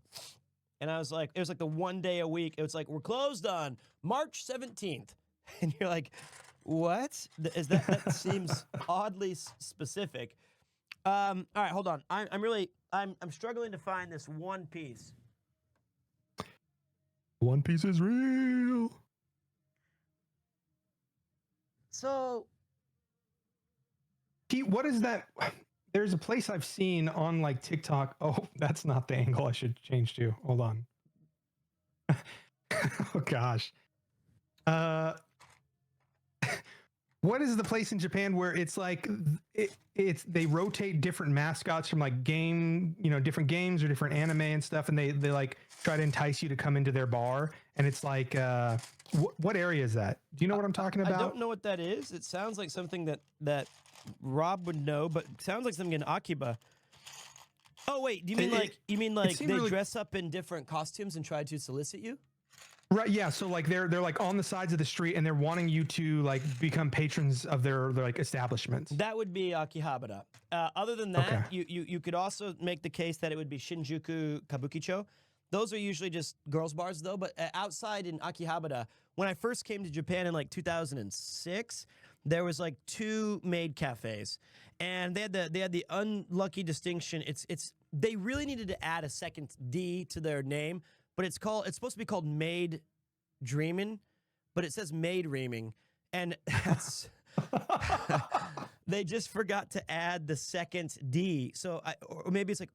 Speaker 7: And I was like, it was like the 1 day a week. It was like, we're closed on March 17th. And you're like, what? That seems oddly specific. All right, hold on. I'm struggling to find this one piece.
Speaker 10: One Piece is real.
Speaker 7: So,
Speaker 10: what is that? There's a place I've seen on like TikTok. Oh, that's not the angle I should change to. Hold on. Oh gosh. What is the place in Japan where it's like they rotate different mascots from like different games or different anime and stuff, and they like try to entice you to come into their bar, and it's like what area is that? Do you know what I'm talking about?
Speaker 7: I don't know what that is. It sounds like something that Rob would know, but it sounds like something in Akiba. Oh wait, do you mean like they really dress up in different costumes and try to solicit you?
Speaker 10: Right, yeah. So like they're like on the sides of the street and they're wanting you to like become patrons of their like establishments.
Speaker 7: That would be Akihabara. Other than that, okay. you could also make the case that it would be Shinjuku Kabukicho. Those are usually just girls' bars though. But outside in Akihabara, when I first came to Japan in like 2006, there was like 2 maid cafes, and they had the unlucky distinction. They really needed to add a second D to their name. But it's supposed to be called Maid Dreamin', but it says Maid Reaming, and that's they just forgot to add the second D. So or maybe it's like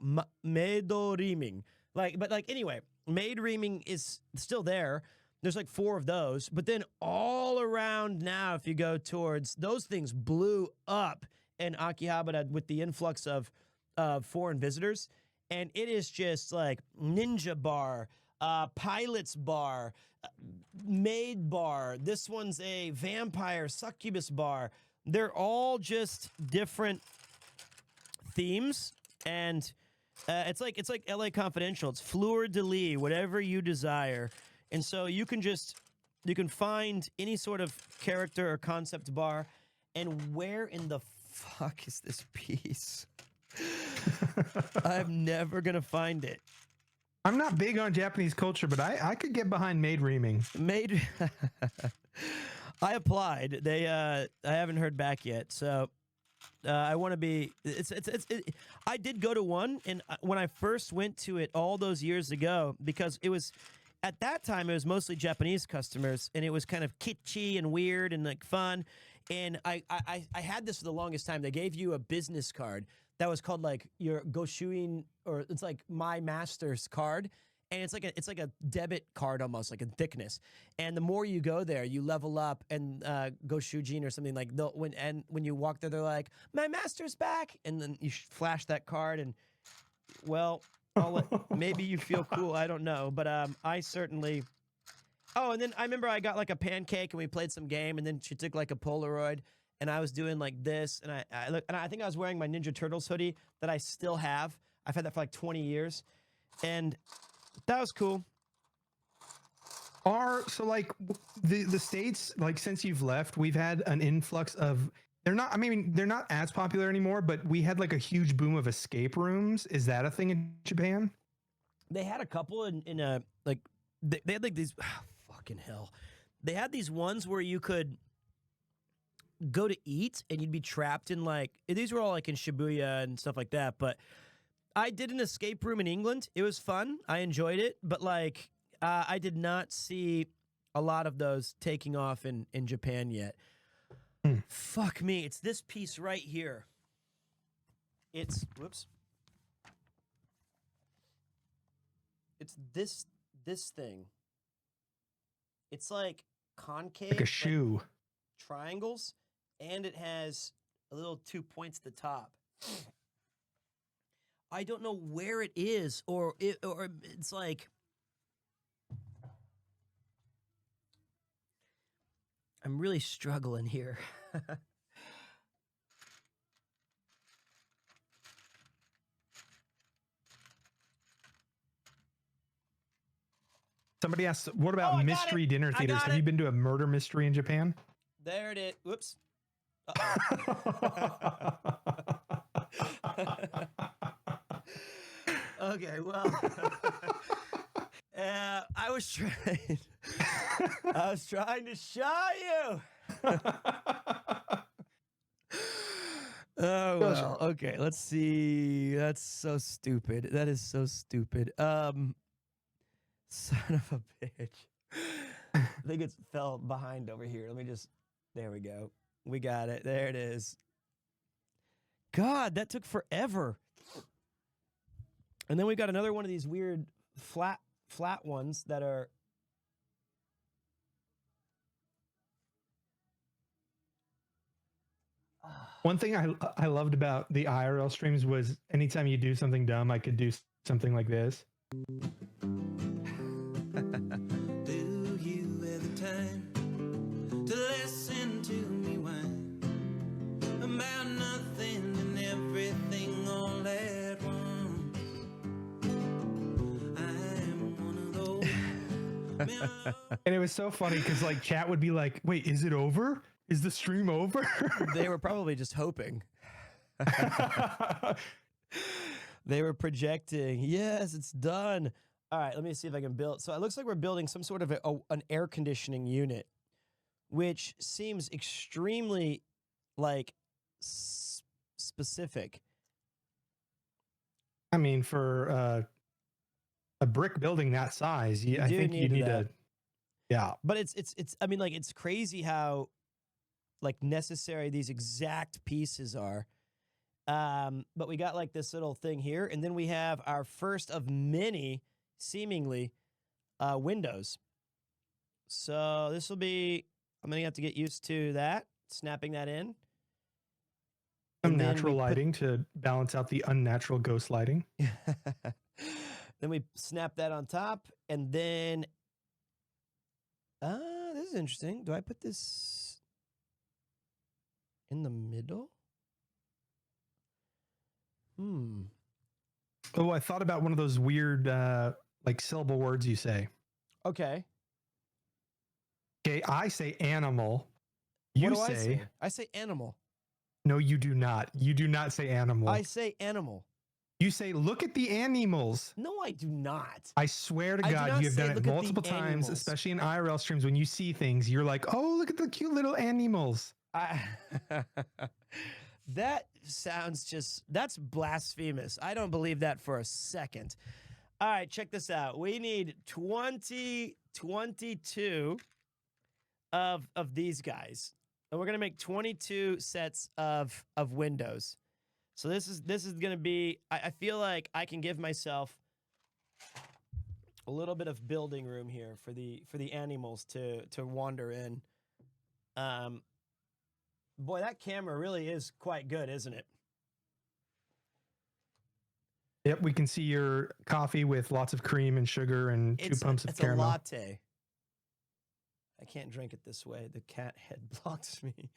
Speaker 7: Maido Reaming, but anyway, Maid Reaming is still there. There's like 4 of those, but then all around now, if you go towards those things, blew up in Akihabara with the influx of foreign visitors, and it is just like Ninja Bar. Pilot's Bar, Maid Bar. This one's a vampire succubus bar. They're all just different themes, and it's like LA Confidential. It's fleur de lis, whatever you desire, and so you can find any sort of character or concept bar. And where in the fuck is this piece? I'm never gonna find it.
Speaker 10: I'm not big on Japanese culture, but I could get behind maid reaming.
Speaker 7: Maid. I applied. I haven't heard back yet. So I want to be. I did go to one, and when I first went to it all those years ago, because it was at that time it was mostly Japanese customers, and it was kind of kitschy and weird and like fun. And I had this for the longest time. They gave you a business card that was called like your Goshuin, or it's like my master's card. And it's like a debit card almost, like in thickness. And the more you go there, you level up. And go Shujin or something like when you walk there, they're like, "My master's back," and then you flash that card, and well, maybe you feel cool. I don't know, but I certainly. Oh, and then I remember I got like a pancake, and we played some game, and then she took like a Polaroid, and I was doing like this, and I think I was wearing my Ninja Turtles hoodie that I still have. I've had that for like 20 years, and. That was cool.
Speaker 10: So like the States, like since you've left, we've had an influx of, they're not as popular anymore, but we had like a huge boom of escape rooms. Is that a thing in Japan?
Speaker 7: They had a couple in a, like, they had like these, fucking hell. They had these ones where you could go to eat and you'd be trapped in like, these were all like in Shibuya and stuff like that, but I did an escape room in England. It was fun. I enjoyed it. But, like, I did not see a lot of those taking off in Japan yet. Fuck me. It's this piece right here. Whoops. It's this thing. It's like concave.
Speaker 10: Like a shoe.
Speaker 7: Triangles. And it has a little 2 points at the top. I don't know where it is, or it's like I'm really struggling here.
Speaker 10: Somebody asked, what about mystery dinner theaters? Have you been to a murder mystery in Japan?
Speaker 7: There it is. Whoops. Okay, well, I was trying to show you. Oh well. Okay, let's see. That's so stupid. That is so stupid. Son of a bitch. I think it fell behind over here. There we go. We got it. There it is. God, that took forever. And then we got another one of these weird flat ones that are.
Speaker 10: One thing I loved about the IRL streams was anytime you do something dumb, I could do something like this.
Speaker 2: Do you have the time to listen to me whine about nothing and everything all at once? I'm one of those.
Speaker 10: And it was so funny because like chat would be like, "Wait, is it over? Is the stream over?"
Speaker 7: They were probably just hoping. They were projecting. Yes, it's done. All right, let me see if I can build. So it looks like we're building some sort of an air conditioning unit, which seems extremely like specific.
Speaker 10: I mean, for a brick building that size, I think you need to. Yeah,
Speaker 7: but it's. I mean, like it's crazy how like necessary these exact pieces are. But we got like this little thing here, and then we have our first of many, seemingly, windows. So this will be. I'm gonna have to get used to that, snapping that in.
Speaker 10: Some natural lighting to balance out the unnatural ghost lighting.
Speaker 7: Then we snap that on top, and then this is interesting. Do I put this in the middle?
Speaker 10: Oh, I thought about one of those weird like syllable words you say.
Speaker 7: Okay.
Speaker 10: Okay, I say animal.
Speaker 7: What do I say? I say animal.
Speaker 10: No, you do not. You do not say animal.
Speaker 7: I say animal.
Speaker 10: You say, look at the animals.
Speaker 7: No, I do not.
Speaker 10: I swear to
Speaker 7: I do
Speaker 10: God,
Speaker 7: not
Speaker 10: you have
Speaker 7: say,
Speaker 10: done it
Speaker 7: "Look at the
Speaker 10: multiple times,
Speaker 7: animals."
Speaker 10: especially in IRL streams. When you see things, you're like, oh, look at the cute little animals.
Speaker 7: That sounds that's blasphemous. I don't believe that for a second. All right, check this out. We need 22 of these guys. And we're going to make 22 sets of windows. So this is going to be, I feel like I can give myself a little bit of building room here for the animals to wander in. Boy, that camera really is quite good, isn't it?
Speaker 10: Yep, we can see your coffee with lots of cream and sugar and 2 pumps of caramel.
Speaker 7: It's a latte. I can't drink it this way. The cat head blocks me.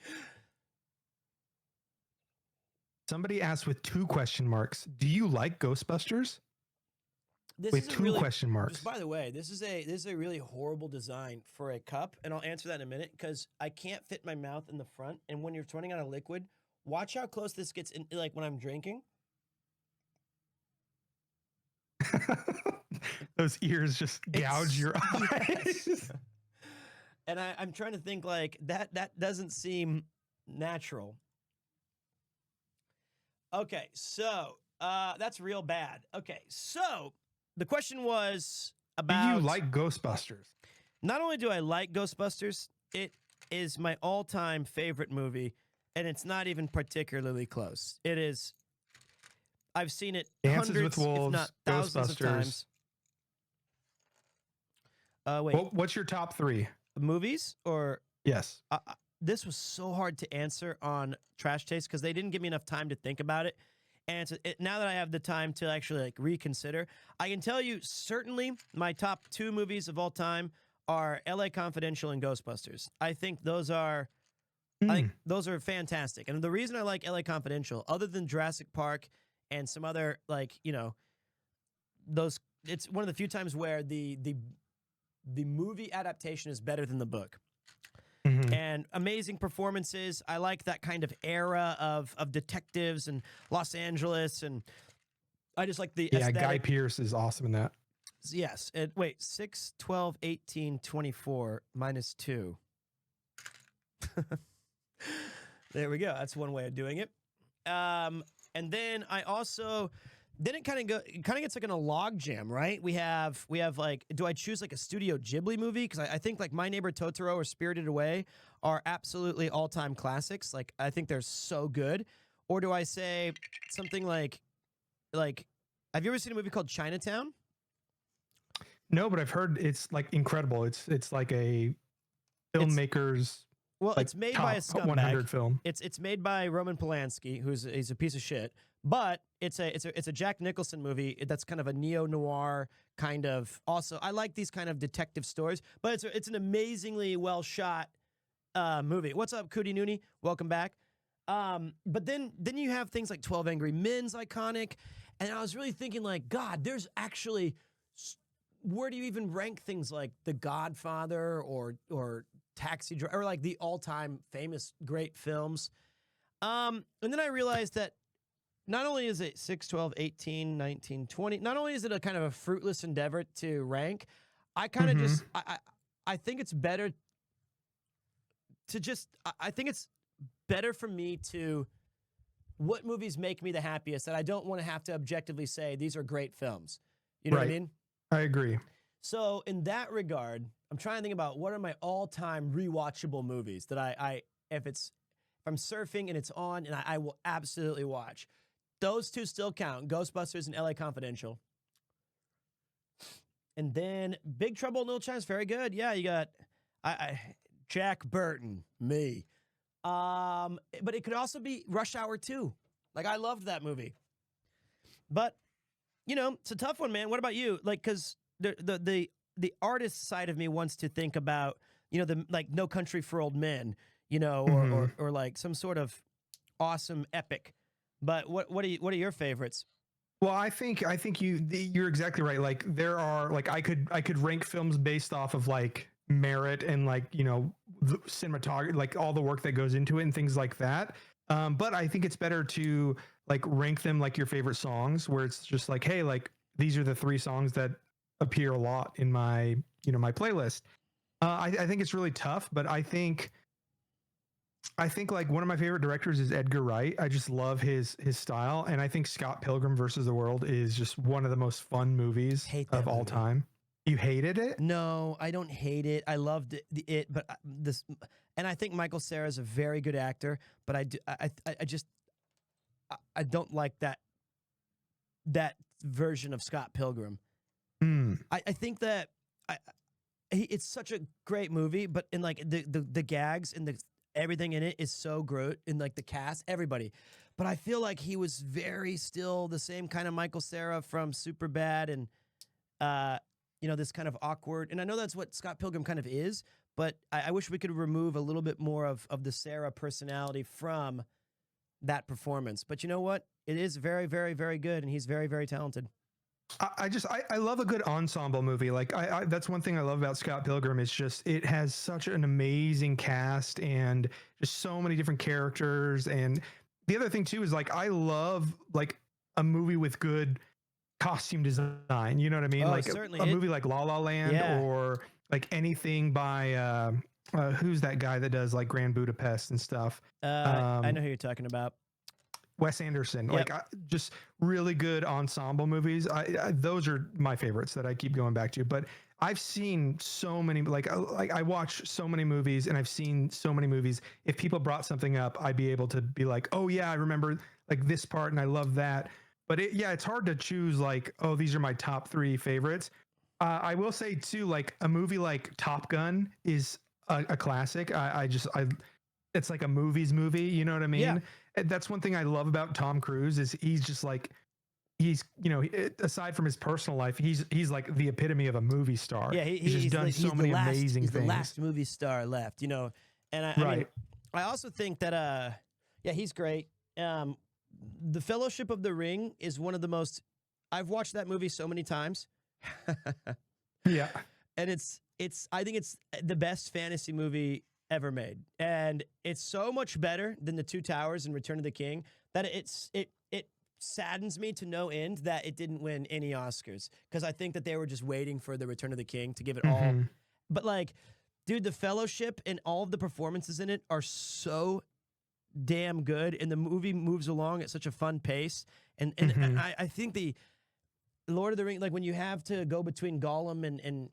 Speaker 10: Somebody asked with 2 question marks, do you like Ghostbusters?
Speaker 7: This
Speaker 10: with
Speaker 7: is
Speaker 10: 2 question marks.
Speaker 7: Just by the way, this is a really horrible design for a cup, and I'll answer that in a minute because I can't fit my mouth in the front. And when you're turning on a liquid, watch how close this gets in, like when I'm drinking.
Speaker 10: Those ears just gouge your eyes.
Speaker 7: Yes. And I'm trying to think like that doesn't seem natural. Okay, so that's real bad. Okay, so the question was about...
Speaker 10: Do you like Ghostbusters?
Speaker 7: Not only do I like Ghostbusters, it is my all-time favorite movie, and it's not even particularly close. It is... I've seen it
Speaker 10: Dances
Speaker 7: hundreds,
Speaker 10: with Wolves,
Speaker 7: if not thousands of
Speaker 10: Ghostbusters.
Speaker 7: times. Wait.
Speaker 10: What's your top 3?
Speaker 7: Movies or...
Speaker 10: Yes.
Speaker 7: This was so hard to answer on Trash Taste because they didn't give me enough time to think about it. And now that I have the time to actually like reconsider, I can tell you certainly my top 2 movies of all time are LA Confidential and Ghostbusters. I think those are fantastic. And the reason I like LA Confidential, other than Jurassic Park and some other it's one of the few times where the movie adaptation is better than the book.
Speaker 10: Mm-hmm.
Speaker 7: And amazing performances. I like that kind of era of detectives and Los Angeles, and I just like the aesthetic.
Speaker 10: Guy Pearce is awesome in that.
Speaker 7: Yes. Wait, 6, 12, 18, 24 minus 2. There we go. That's one way of doing it. And then I also... Then it kind of gets like in a log jam, right? We have like, do I choose like a Studio Ghibli movie? Because I think like My Neighbor Totoro or Spirited Away are absolutely all-time classics. Like I think they're so good. Or do I say something like, have you ever seen a movie called Chinatown?
Speaker 10: No, but I've heard it's like incredible. It's like a filmmaker's.
Speaker 7: Well, it's made by a scumbag.
Speaker 10: 100 film.
Speaker 7: It's made by Roman Polanski, he's a piece of shit. But it's a Jack Nicholson movie that's kind of a neo-noir kind of. Also, I like these kind of detective stories, but it's an amazingly well shot movie. What's up, Cootie Noonie? Welcome back. But then you have things like 12 Angry Men's iconic, and I was really thinking like, God, there's actually, where do you even rank things like The Godfather or Taxi Driver, or like the all-time famous great films? And then I realized that not only is it 6, 12, 18, 19, 20, not only is it a kind of a fruitless endeavor to rank, I kind of just, I think it's better to just, I think it's better for me to, what movies make me the happiest, that I don't want to have to objectively say these are great films. You know what I mean?
Speaker 10: I agree.
Speaker 7: So in that regard, I'm trying to think about what are my all-time rewatchable movies that if I'm surfing and it's on and I will absolutely watch. Those 2 still count, Ghostbusters and LA Confidential. And then Big Trouble in Little China is very good. Yeah, you got Jack Burton, me. But it could also be Rush Hour 2. Like, I loved that movie. But, it's a tough one, man. What about you? Like, because the artist side of me wants to think about, the like No Country for Old Men, or like some sort of awesome epic. But what are your favorites?
Speaker 10: Well, I think you're exactly right. Like there are like I could rank films based off of like merit and like the cinematography, like all the work that goes into it and things like that. But I think it's better to like rank them like your favorite songs, where it's just like, hey, like these are the 3 songs that appear a lot in my, my playlist. I think it's really tough, but I think like one of my favorite directors is Edgar Wright. I just love his style, and I think Scott Pilgrim versus the World is just one of the most fun movies of all time. You hated it?
Speaker 7: No, I don't hate it. I loved it, but this, and I think Michael Cera is a very good actor. But I don't like that version of Scott Pilgrim. I think that it's such a great movie, but in like the gags and everything in it is so great, in like the cast, everybody. But I feel like he was very still the same kind of Michael Cera from Superbad, and this kind of awkward. And I know that's what Scott Pilgrim kind of is, but I wish we could remove a little bit more of the Cera personality from that performance. But you know what? It is very, very, very good, and he's very, very talented.
Speaker 10: I love a good ensemble movie. Like that's one thing I love about Scott Pilgrim is just it has such an amazing cast and just so many different characters. And the other thing too is like I love like a movie with good costume design. You know what I mean?
Speaker 7: Oh,
Speaker 10: like
Speaker 7: certainly.
Speaker 10: a movie like La La Land or like anything by who's that guy that does like Grand Budapest and stuff?
Speaker 7: I know who you're talking about.
Speaker 10: Wes Anderson,
Speaker 7: Yep.
Speaker 10: like just really good ensemble movies. Those are my favorites that I keep going back to. But I've seen so many, like I watch so many movies, and I've seen so many movies. If people brought something up, I'd be able to be like, oh yeah, I remember like this part, and I love that. But it's hard to choose like, oh, these are my top 3 favorites. I will say too, like a movie like Top Gun is a classic. It's like a movie, you know what I mean?
Speaker 7: Yeah.
Speaker 10: And that's one thing I love about Tom Cruise is he's just like, he's, aside from his personal life, he's like the epitome of a movie star.
Speaker 7: Yeah,
Speaker 10: he's just done so many amazing
Speaker 7: he's
Speaker 10: things.
Speaker 7: the last movie star left, And I mean, I also think that, he's great. The Fellowship of the Ring is one of the most, I've watched that movie so many times.
Speaker 10: Yeah.
Speaker 7: And I think it's the best fantasy movie ever made, and it's so much better than The Two Towers and Return of the King that it saddens me to no end that it didn't win any Oscars, because I think that they were just waiting for the Return of the King to give it all. But like, dude, The Fellowship and all of the performances in it are so damn good, and the movie moves along at such a fun pace. And I think the Lord of the Rings, like when you have to go between Gollum and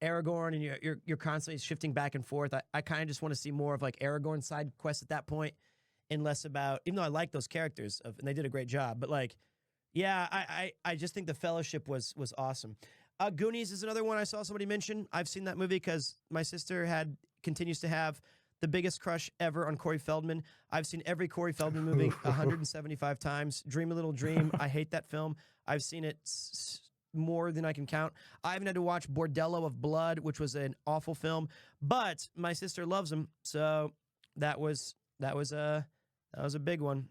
Speaker 7: Aragorn, and you're constantly shifting back and forth. I kind of just want to see more of like Aragorn's side quest at that point, and less about, even though I like those characters and they did a great job, but like, yeah, I just think The Fellowship was awesome. Goonies is another one I saw somebody mention. I've seen that movie because my sister continues to have the biggest crush ever on Corey Feldman. I've seen every Corey Feldman movie 175 times. Dream a Little Dream. I hate that film. I've seen it more than I can count. I even had to watch Bordello of Blood, which was an awful film, but my sister loves him, so that was a big one.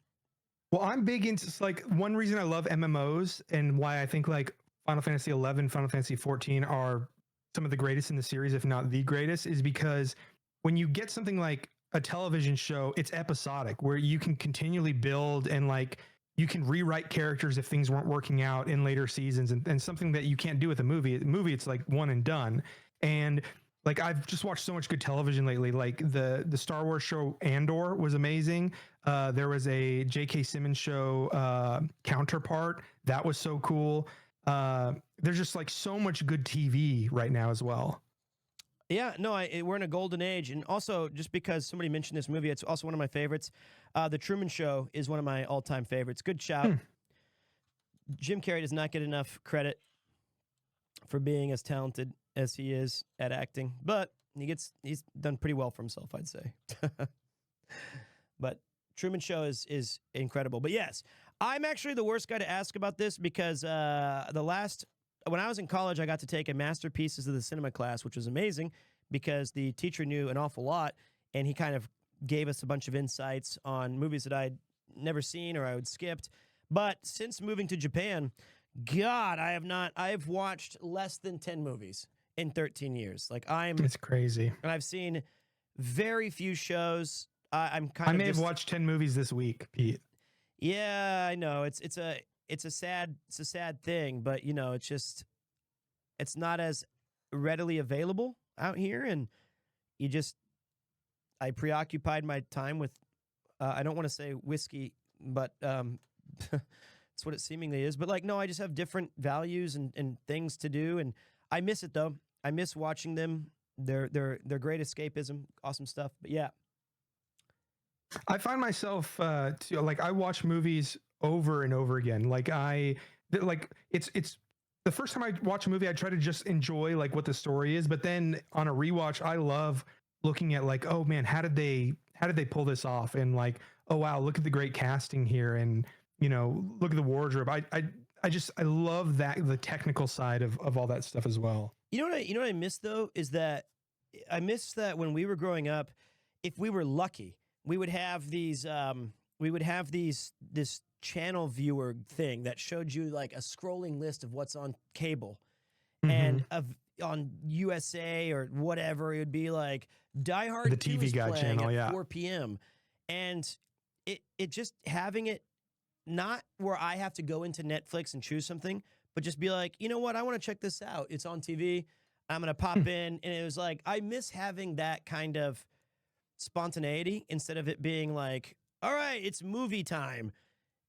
Speaker 10: Well, I'm big into like one reason I love MMOs and why I think like Final Fantasy 11, Final Fantasy 14 are some of the greatest in the series, if not the greatest, is because when you get something like a television show, it's episodic where you can continually build and like you can rewrite characters if things weren't working out in later seasons, and something that you can't do with a movie. A movie, it's like one and done. And like I've just watched so much good television lately. Like the Star Wars show Andor was amazing. There was a J.K. Simmons show, Counterpart, that was so cool. There's just like so much good TV right now as well.
Speaker 7: Yeah, no, we're in a golden age. And also, just because somebody mentioned this movie, it's also one of my favorites. The Truman Show is one of my all-time favorites. Good shout. Jim Carrey does not get enough credit for being as talented as he is at acting, but he's done pretty well for himself, I'd say. But Truman Show is incredible. But yes, I'm actually the worst guy to ask about this because when I was in college, I got to take a Masterpieces of the Cinema class, which was amazing because the teacher knew an awful lot, and he kind of gave us a bunch of insights on movies that I'd never seen or I would skipped. But since moving to Japan, God, I've watched less than 10 movies in 13 years. Like
Speaker 10: it's crazy.
Speaker 7: And I've seen very few shows. I'm kind
Speaker 10: I
Speaker 7: of
Speaker 10: may have watched 10 movies this week, Pete.
Speaker 7: Yeah, I know. It's a sad thing, but you know, it's not as readily available out here, and I preoccupied my time with I don't want to say whiskey, but it's what it seemingly is. But like, no, I just have different values and things to do, and I miss it though. I miss watching them. They're great escapism, awesome stuff. But yeah.
Speaker 10: I find myself like I watch movies over and over again. Like it's the first time I watch a movie, I try to just enjoy like what the story is. But then on a rewatch, I love looking at like, oh man, how did they pull this off? And like, oh wow, look at the great casting here, and you know, look at the wardrobe. I love that, the technical side of all that stuff as well.
Speaker 7: You know what I miss though is that I miss that when we were growing up, if we were lucky, we would have these this channel viewer thing that showed you like a scrolling list of what's on cable, and on USA or whatever, it would be like Die Hard
Speaker 10: The
Speaker 7: 2
Speaker 10: TV
Speaker 7: is
Speaker 10: Guide
Speaker 7: playing
Speaker 10: channel,
Speaker 7: at
Speaker 10: yeah.
Speaker 7: 4 p.m. And it just having it not where I have to go into Netflix and choose something, but just be like, you know what, I want to check this out. It's on TV. I'm gonna pop in, and it was like I miss having that kind of spontaneity instead of it being like, all right, it's movie time.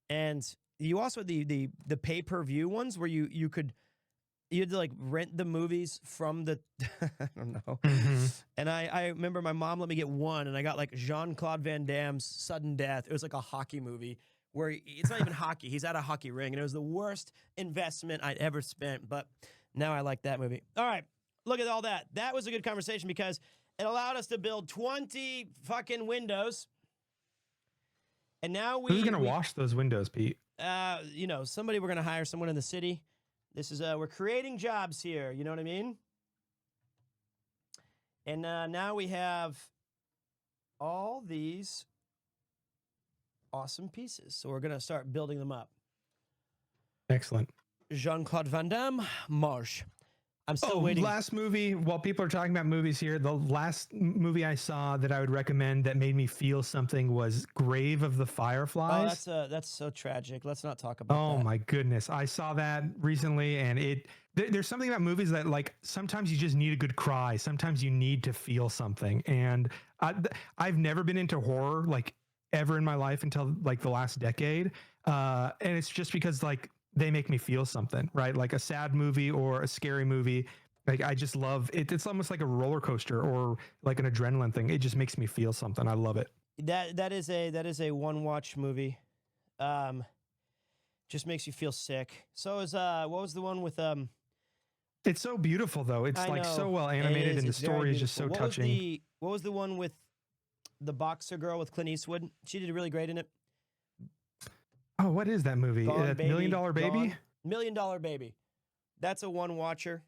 Speaker 7: And you also the pay-per-view ones where you had to like rent the movies from the I don't know. And I remember my mom let me get one, and I got like Jean-Claude Van Damme's Sudden Death. It was like a hockey movie where it's not even hockey. He's at a hockey ring, and it was the worst investment I'd ever spent, but now I like that movie. All right, look at all that. That was a good conversation because it allowed us to build 20 fucking windows. And now
Speaker 10: who's gonna wash those windows, Pete?
Speaker 7: You know, we're gonna hire someone in the city. This is we're creating jobs here. You know what I mean? And now we have all these awesome pieces. So we're gonna start building them up.
Speaker 10: Excellent.
Speaker 7: Jean-Claude Van Damme, Marche. I'm still waiting.
Speaker 10: Last movie, while people are talking about movies here, the last movie I saw that I would recommend that made me feel something was Grave of the Fireflies.
Speaker 7: Oh, that's so tragic. Let's not talk about that.
Speaker 10: Oh my goodness. I saw that recently, and there's something about movies that like sometimes you just need a good cry. Sometimes you need to feel something. And I've never been into horror like ever in my life until like the last decade. And it's just because like they make me feel something, right? Like a sad movie or a scary movie. Like I just love it. It's almost like a roller coaster or like an adrenaline thing. It just makes me feel something. I love it.
Speaker 7: That is a one watch movie. Just makes you feel sick. So is what was the one with
Speaker 10: It's so beautiful though. It's like so well animated, and the story is just so touching.
Speaker 7: What was the one with the boxer girl with Clint Eastwood? She did really great in it.
Speaker 10: Oh, what is that movie?
Speaker 7: Gone, Baby,
Speaker 10: $1 Million Baby?
Speaker 7: Gone. $1 Million Baby. That's a one watcher.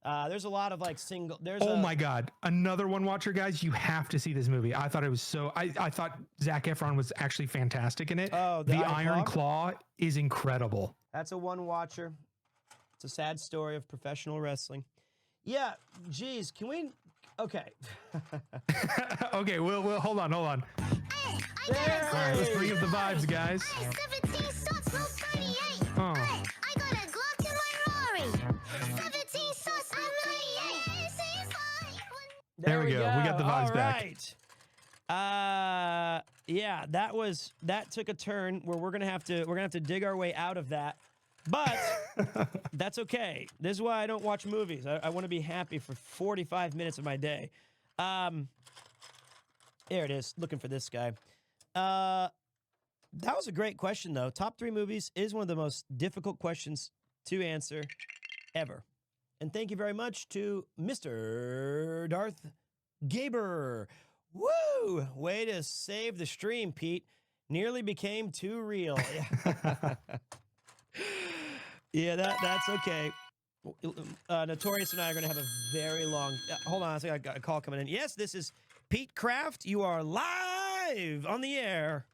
Speaker 7: There's a lot of like single.
Speaker 10: My God. Another one watcher, guys. You have to see this movie. I thought it was so. I thought Zac Efron was actually fantastic in it.
Speaker 7: Oh,
Speaker 10: the Iron Claw is incredible.
Speaker 7: That's a one watcher. It's a sad story of professional wrestling. Yeah. Geez. Can we? Okay.
Speaker 10: Okay. We'll hold on. All right, let's bring up the vibes, guys. Oh.
Speaker 4: I got a Glock in my Rari. 17 shots, I'm 98.
Speaker 10: There we go. We got the vibes back.
Speaker 7: Right. Yeah, that took a turn where we're gonna have to dig our way out of that. But that's okay. This is why I don't watch movies. I want to be happy for 45 minutes of my day. There it is. Looking for this guy. That was a great question, though. Top 3 movies is one of the most difficult questions to answer ever. And thank you very much to Mr. Darth Gaber. Woo! Way to save the stream, Pete. Nearly became too real. Yeah, that's okay. Notorious and I are going to have a very long... hold on, I got a call coming in. Yes, this is PeteCraft. You are live on the air.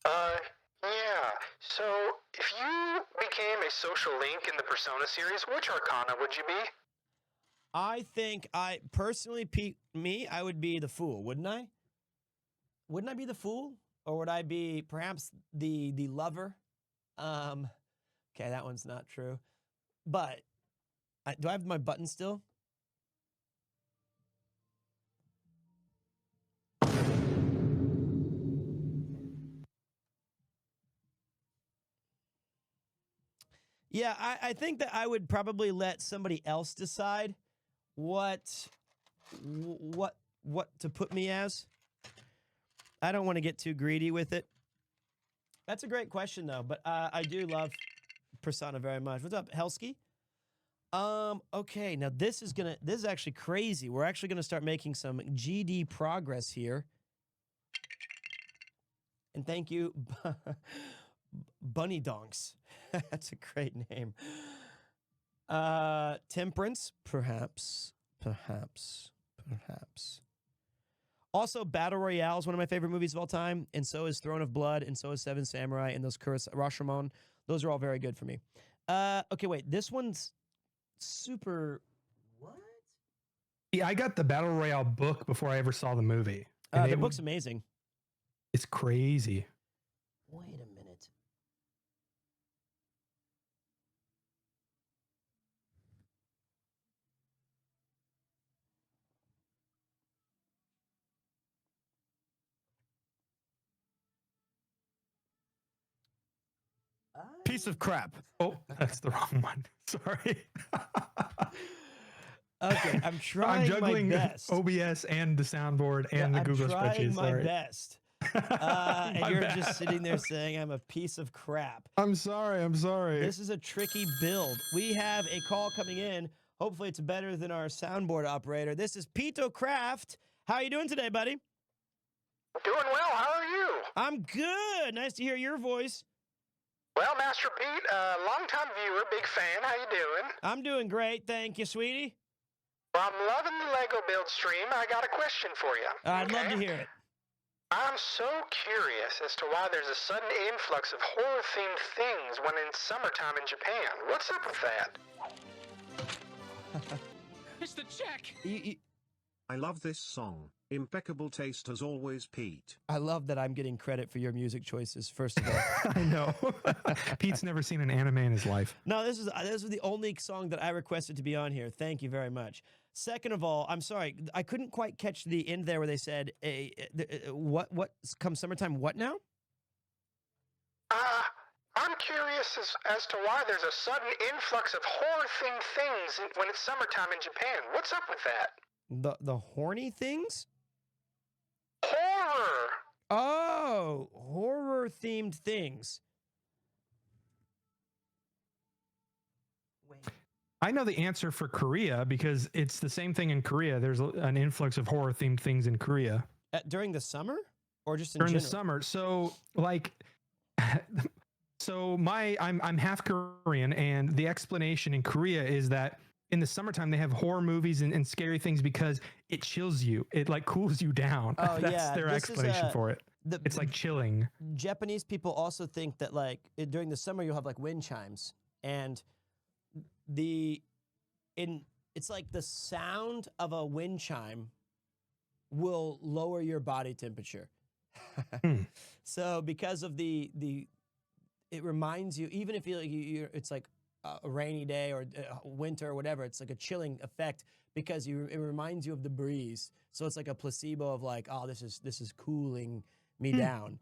Speaker 11: Yeah. So, if you became a social link in the Persona series, which Arcana would you be?
Speaker 7: I think I personally, I would be the fool, wouldn't I? Wouldn't I be the fool? Or would I be perhaps the lover? Okay, that one's not true. But do I have my button still? Yeah, I think that I would probably let somebody else decide what to put me as. I don't want to get too greedy with it. That's a great question though, but I do love Persona very much. What's up, Helsky? Okay, now this is actually crazy. We're actually gonna start making some GD progress here. And thank you, Bunny Donks. That's a great name. Temperance, perhaps. Also, Battle Royale is one of my favorite movies of all time, and so is Throne of Blood, and so is Seven Samurai, and those Rashomon. Those are all very good for me. Okay, wait, this one's super. What?
Speaker 10: Yeah, I got the Battle Royale book before I ever saw the movie.
Speaker 7: The book's amazing.
Speaker 10: It's crazy.
Speaker 7: Wait a minute.
Speaker 15: Piece of crap.
Speaker 10: Oh, that's the wrong one. Sorry.
Speaker 7: Okay, I'm trying
Speaker 10: I'm juggling
Speaker 7: my best.
Speaker 10: OBS and the soundboard and the Google spreadsheet.
Speaker 7: I'm trying my
Speaker 10: Sorry.
Speaker 7: best. And you're just sitting there saying I'm a piece of crap.
Speaker 10: I'm sorry.
Speaker 7: This is a tricky build. We have a call coming in. Hopefully it's better than our soundboard operator. This is PeteCraft. How are you doing today, buddy?
Speaker 11: Doing well. How are you?
Speaker 7: I'm good. Nice to hear your voice.
Speaker 11: Well, Master Pete, longtime viewer, big fan. How you doing?
Speaker 7: I'm doing great. Thank you, sweetie.
Speaker 11: Well, I'm loving the Lego build stream. I got a question for you.
Speaker 7: I'd love to hear it.
Speaker 11: I'm so curious as to why there's a sudden influx of horror-themed things when it's summertime in Japan. What's up with that?
Speaker 2: It's the check.
Speaker 9: I love this song. Impeccable taste as always, Pete.
Speaker 7: I love that I'm getting credit for your music choices, first of all.
Speaker 10: I know. Pete's never seen an anime in his life.
Speaker 7: No, this was the only song that I requested to be on here. Thank you very much. Second of all, I'm sorry, I couldn't quite catch the end there where they said, what come summertime, what now?
Speaker 11: I'm curious as to why there's a sudden influx of horror-themed things when it's summertime in Japan. What's up with that?
Speaker 7: The horny things?
Speaker 11: Horror!
Speaker 7: Oh, horror-themed things.
Speaker 10: I know the answer for Korea because it's the same thing in Korea. There's an influx of horror-themed things in Korea.
Speaker 7: During the summer? Or just in
Speaker 10: during
Speaker 7: general?
Speaker 10: the summer. So, like... So I'm half Korean, and the explanation in Korea is that in the summertime they have horror movies and scary things because it chills you. It like cools you down.
Speaker 7: Oh,
Speaker 10: That's
Speaker 7: yeah.
Speaker 10: their explanation for it. It's like chilling.
Speaker 7: Japanese people also think that like during the summer you'll have like wind chimes, and it's like the sound of a wind chime will lower your body temperature. So because of it reminds you, even if it's like a rainy day or winter or whatever, it's like a chilling effect because it reminds you of the breeze. So it's like a placebo of like, oh, this is cooling me down.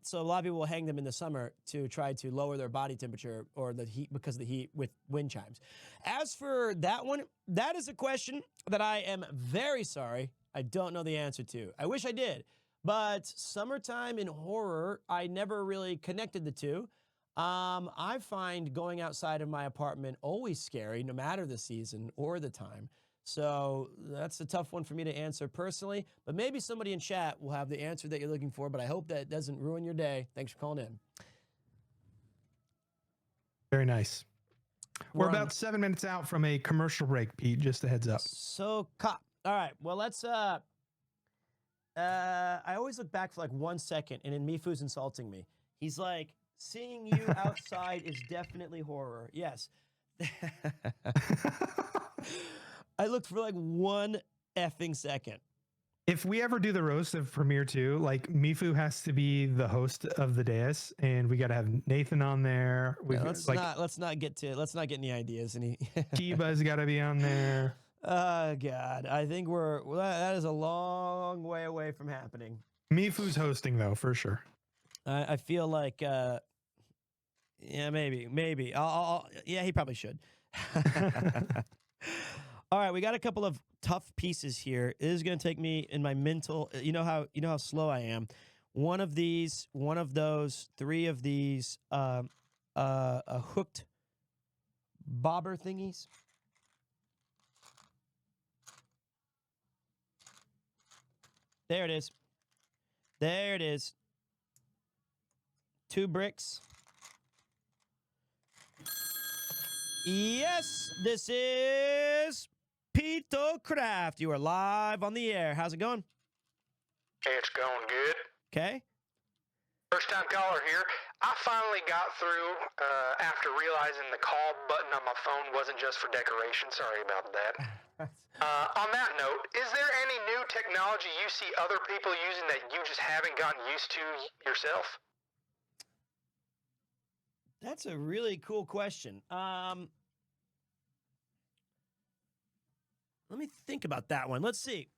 Speaker 7: So a lot of people will hang them in the summer to try to lower their body temperature or the heat because of the heat with wind chimes. As for that one, that is a question that I am very sorry I don't know the answer to. I wish I did. But summertime and horror, I never really connected the two. I find going outside of my apartment always scary, no matter the season or the time. So that's a tough one for me to answer personally. But maybe somebody in chat will have the answer that you're looking for. But I hope that doesn't ruin your day. Thanks for calling in.
Speaker 10: Very nice. We're about 7 minutes out from a commercial break, Pete. Just a heads up.
Speaker 7: So, all right. Well, let's... I always look back for like 1 second, and then Mifu's insulting me. He's like, seeing you outside is definitely horror. Yes. I looked for like 1 effing second.
Speaker 10: If we ever do the roast of Premiere 2, like Mifu has to be the host of the dais, and we got to have Nathan on there.
Speaker 7: Let's not get any ideas.
Speaker 10: Kiba's got to be on there.
Speaker 7: Oh God, I think that is a long way away from happening.
Speaker 10: Mifu's hosting though, for sure.
Speaker 7: I feel like, yeah, maybe. Yeah, he probably should. All right, we got a couple of tough pieces here. It is going to take me in my mental. You know how slow I am. One of these, one of those, 3 of these, hooked bobber thingies. There it is. There it is. 2 bricks. Yes, this is PeteCraft. You are live on the air. How's it going?
Speaker 11: It's going good.
Speaker 7: Okay.
Speaker 11: First time caller here. I finally got through after realizing the call button on my phone wasn't just for decoration. Sorry about that. On that note, is there any new technology you see other people using that you just haven't gotten used to yourself?
Speaker 7: That's a really cool question. Let me think about that one. Let's see.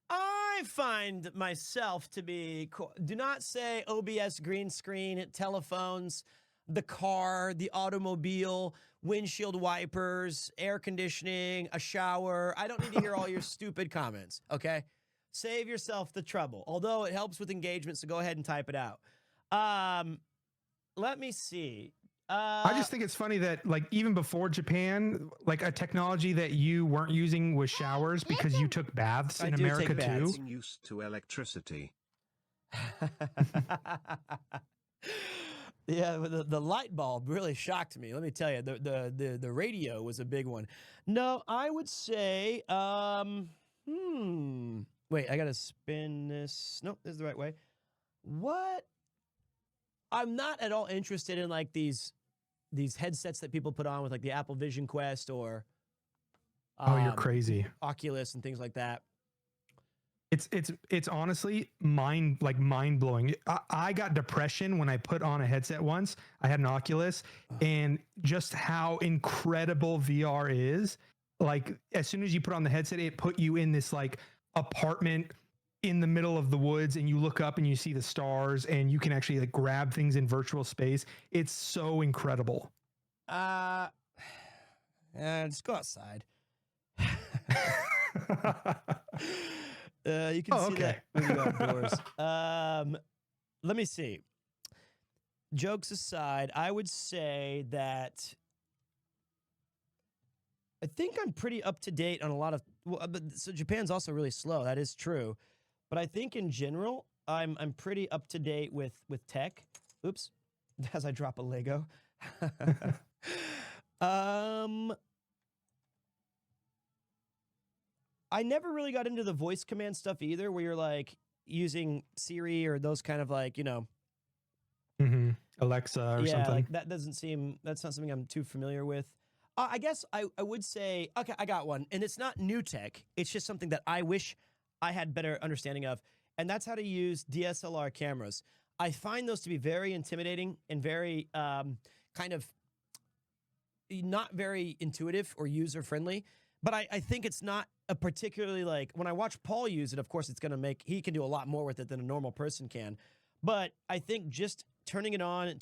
Speaker 7: I find myself to be cool. Do not say OBS green screen, telephones, the car, the automobile, windshield wipers, air conditioning, a shower. I don't need to hear all your stupid comments, okay? Save yourself the trouble. Although it helps with engagement, so go ahead and type it out. Let me see.
Speaker 10: I just think it's funny that, like, even before Japan, like, a technology that you weren't using was showers because you took baths in America too.
Speaker 9: Used to electricity.
Speaker 7: Yeah, the light bulb really shocked me. Let me tell you, the radio was a big one. No, I would say, wait, I gotta spin this. Nope, this is the right way. What? I'm not at all interested in like these headsets that people put on with like the Apple Vision Quest or
Speaker 10: oh, you're crazy.
Speaker 7: Oculus and things like that.
Speaker 10: It's honestly mind blowing. I got depression when I put on a headset once. I had an Oculus, and just how incredible VR is. Like, as soon as you put on the headset, it put you in this like apartment in the middle of the woods, and you look up and you see the stars, and you can actually like grab things in virtual space. It's so incredible.
Speaker 7: Just go outside. You can see that when you go outdoors. Let me see. Jokes aside, I would say that I think I'm pretty up to date on a lot of. So Japan's also really slow. That is true, but I think in general, I'm pretty up to date with tech. Oops, as I drop a Lego. I never really got into the voice command stuff either, where you're like using Siri or those kind of like, you know,
Speaker 10: Alexa or something.
Speaker 7: Like that's not something I'm too familiar with. I guess I would say, okay, I got one, and it's not new tech. It's just something that I wish I had better understanding of, and that's how to use DSLR cameras. I find those to be very intimidating and very kind of not very intuitive or user-friendly, but I think it's not a particularly like, when I watch Paul use it, of course, he can do a lot more with it than a normal person can. But I think just turning it on,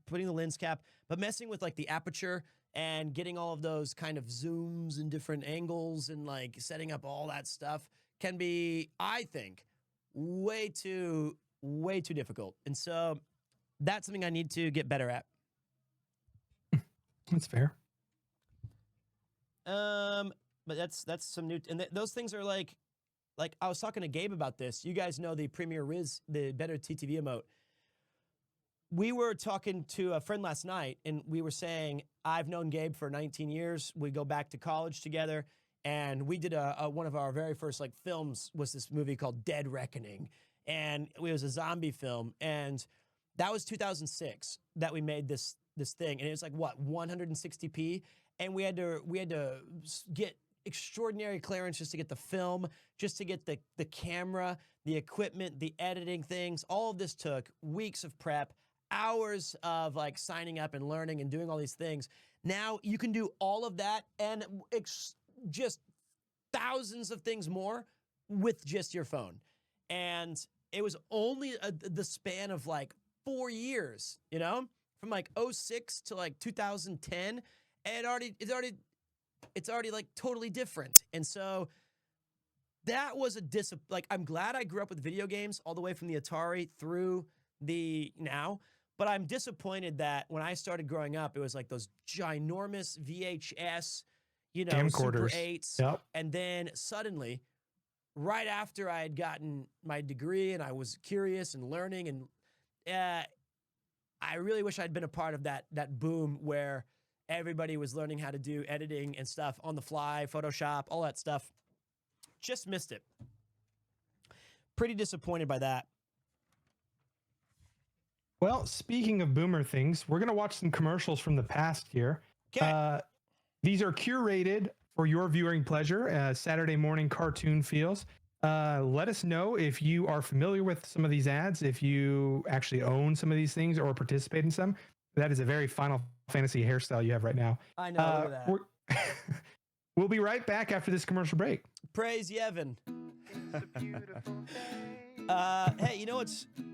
Speaker 7: putting the lens cap, but messing with like the aperture and getting all of those kind of zooms and different angles and like setting up all that stuff can be, I think, way too difficult. And so that's something I need to get better at.
Speaker 10: That's fair.
Speaker 7: But that's some new, and those things are like I was talking to Gabe about this. You guys know the Premier Riz, the better TTV emote. We were talking to a friend last night, and we were saying, I've known Gabe for 19 years. We go back to college together, and we did one of our very first like films was this movie called Dead Reckoning, and it was a zombie film, and that was 2006 that we made this thing, and it was like what 160p. And we had to get extraordinary clearance just to get the film, just to get the camera, the equipment, the editing things. All of this took weeks of prep, hours of like signing up and learning and doing all these things. Now you can do all of that and just thousands of things more with just your phone. And it was only the span of like 4 years, you know, from like 06 to like 2010. And it's already like totally different. And so that was like, I'm glad I grew up with video games all the way from the Atari through the now, but I'm disappointed that when I started growing up, it was like those ginormous VHS, you know, Super
Speaker 10: camcorders.
Speaker 7: 8s.
Speaker 10: Yep.
Speaker 7: And then suddenly, right after I had gotten my degree and I was curious and learning, and I really wish I'd been a part of that boom where everybody was learning how to do editing and stuff on the fly, Photoshop, all that stuff. Just missed it. Pretty disappointed by that.
Speaker 10: Well, speaking of boomer things, we're going to watch some commercials from the past here.
Speaker 7: Okay.
Speaker 10: These are curated for your viewing pleasure, Saturday morning cartoon feels. Let us know if you are familiar with some of these ads, if you actually own some of these things or participate in some. That is a very Final Fantasy hairstyle you have right now.
Speaker 7: I know, look at that.
Speaker 10: We'll be right back after this commercial break.
Speaker 7: Praise Yevon. Hey, you know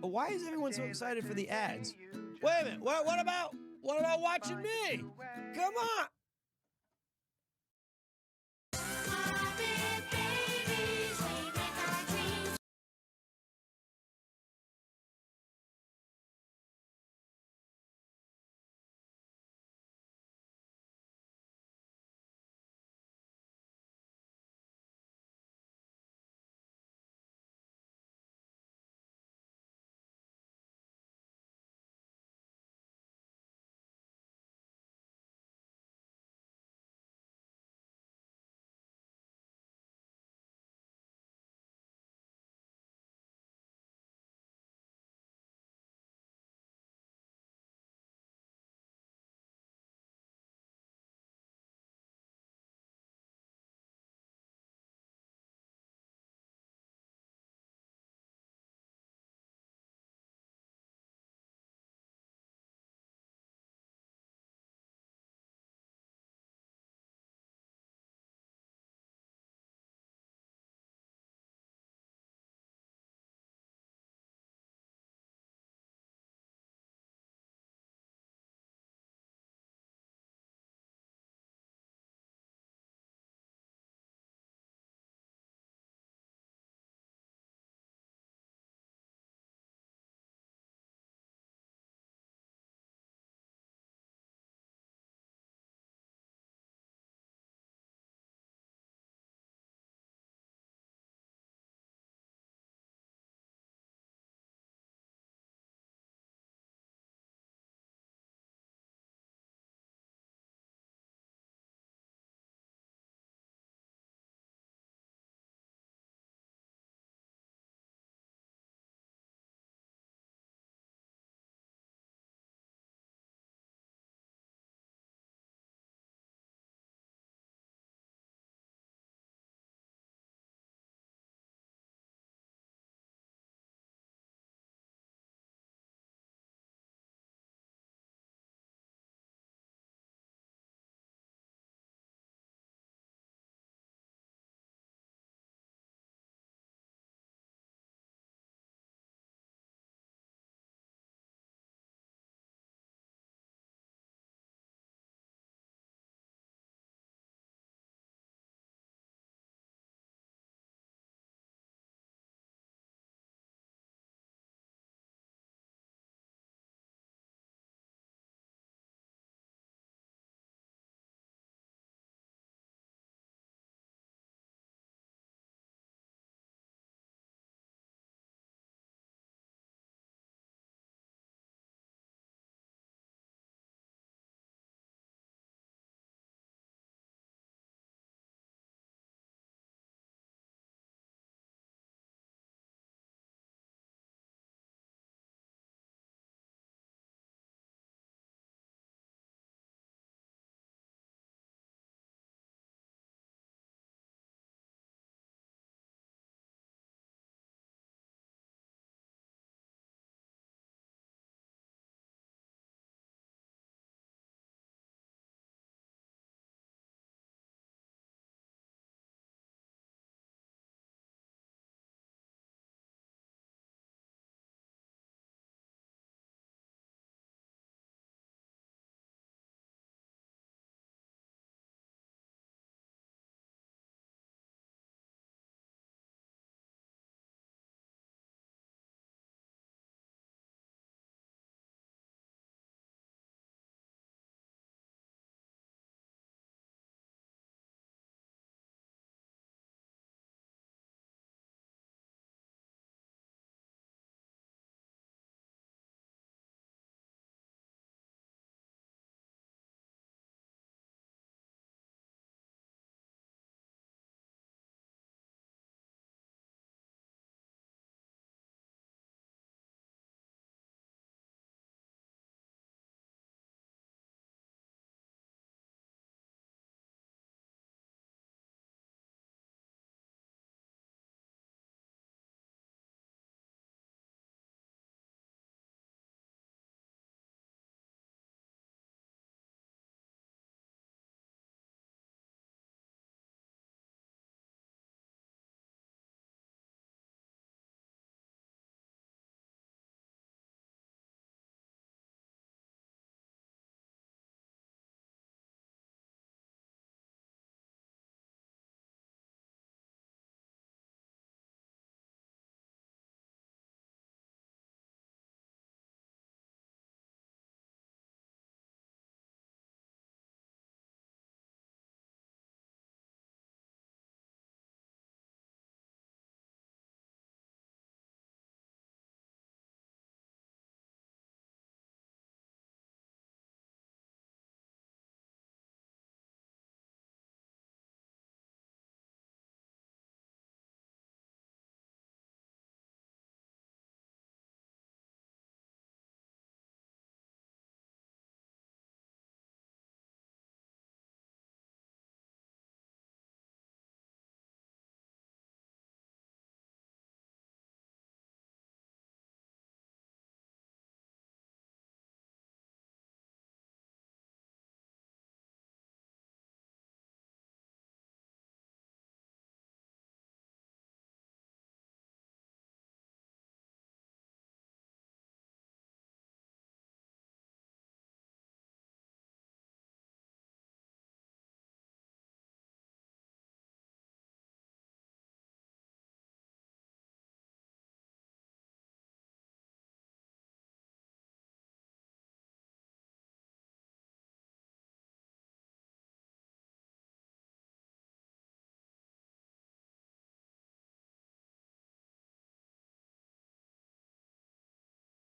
Speaker 7: why is everyone so excited for the ads? Wait a minute. What about watching me? Come on.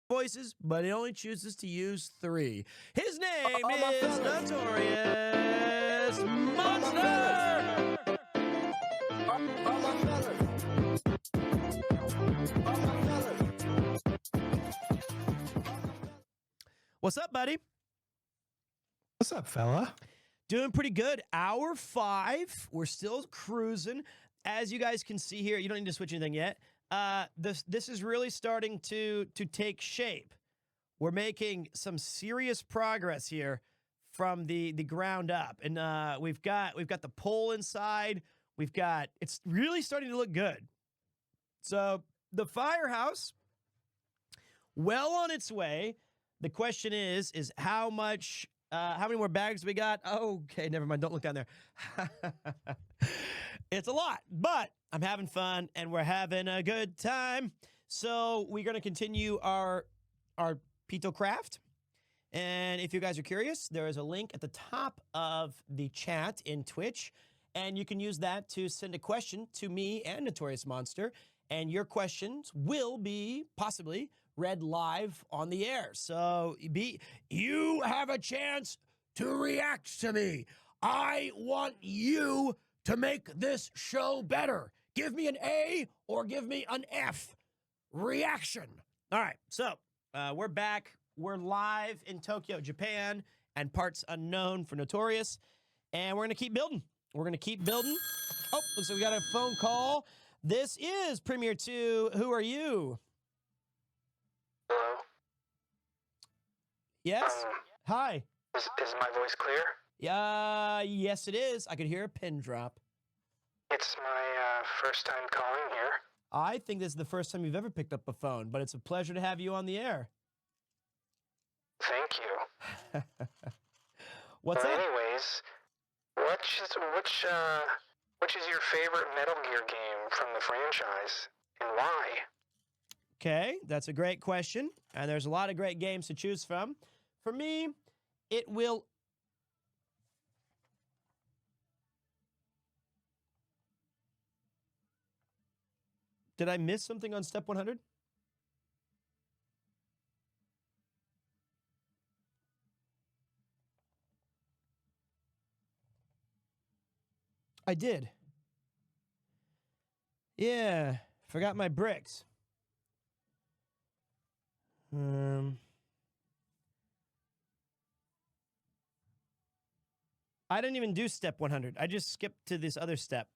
Speaker 7: voices, but he only chooses to use 3. His name is Notorious Monster! What's up, buddy?
Speaker 10: What's up, fella?
Speaker 7: Doing pretty good. Hour 5. We're still cruising. As you guys can see here, you don't need to switch anything yet. This is really starting to take shape. We're making some serious progress here from the ground up, and we've got the poll inside. It's really starting to look good. So the Firehouse, well on its way. The question is how much. How many more bags we got? Okay, never mind. Don't look down there. It's a lot, but I'm having fun and we're having a good time. So we're going to continue our PeteCraft. And if you guys are curious, there is a link at the top of the chat in Twitch, and you can use that to send a question to me and Notorious Monster, and your questions will be possibly read live on the air. So you have a chance to react to me. I want you to make this show better. Give me an A or give me an F. Reaction. All right, so we're back. We're live in Tokyo, Japan, and parts unknown for Notorious, and we're going to keep building. We're going to keep building. Oh, looks like we got a phone call. This is Premier 2. Who are you?
Speaker 11: Hello?
Speaker 7: Yes? Hi.
Speaker 11: Is my voice clear?
Speaker 7: Yes, it is. I could hear a pin drop.
Speaker 11: It's my first time calling here.
Speaker 7: I think this is the first time you've ever picked up a phone, but it's a pleasure to have you on the air.
Speaker 11: Thank you.
Speaker 7: What's up?
Speaker 11: Anyways, which is your favorite Metal Gear game from the franchise, and why?
Speaker 7: Okay, that's a great question, and there's a lot of great games to choose from. For me, it will... Did I miss something on step 100? I did. Yeah, forgot my bricks. I didn't even do step 100. I just skipped to this other step.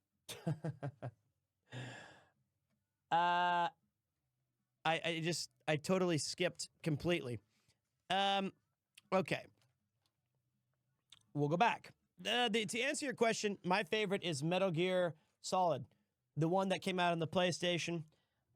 Speaker 7: I totally skipped completely. Okay. We'll go back. To answer your question, my favorite is Metal Gear Solid, the one that came out on the PlayStation.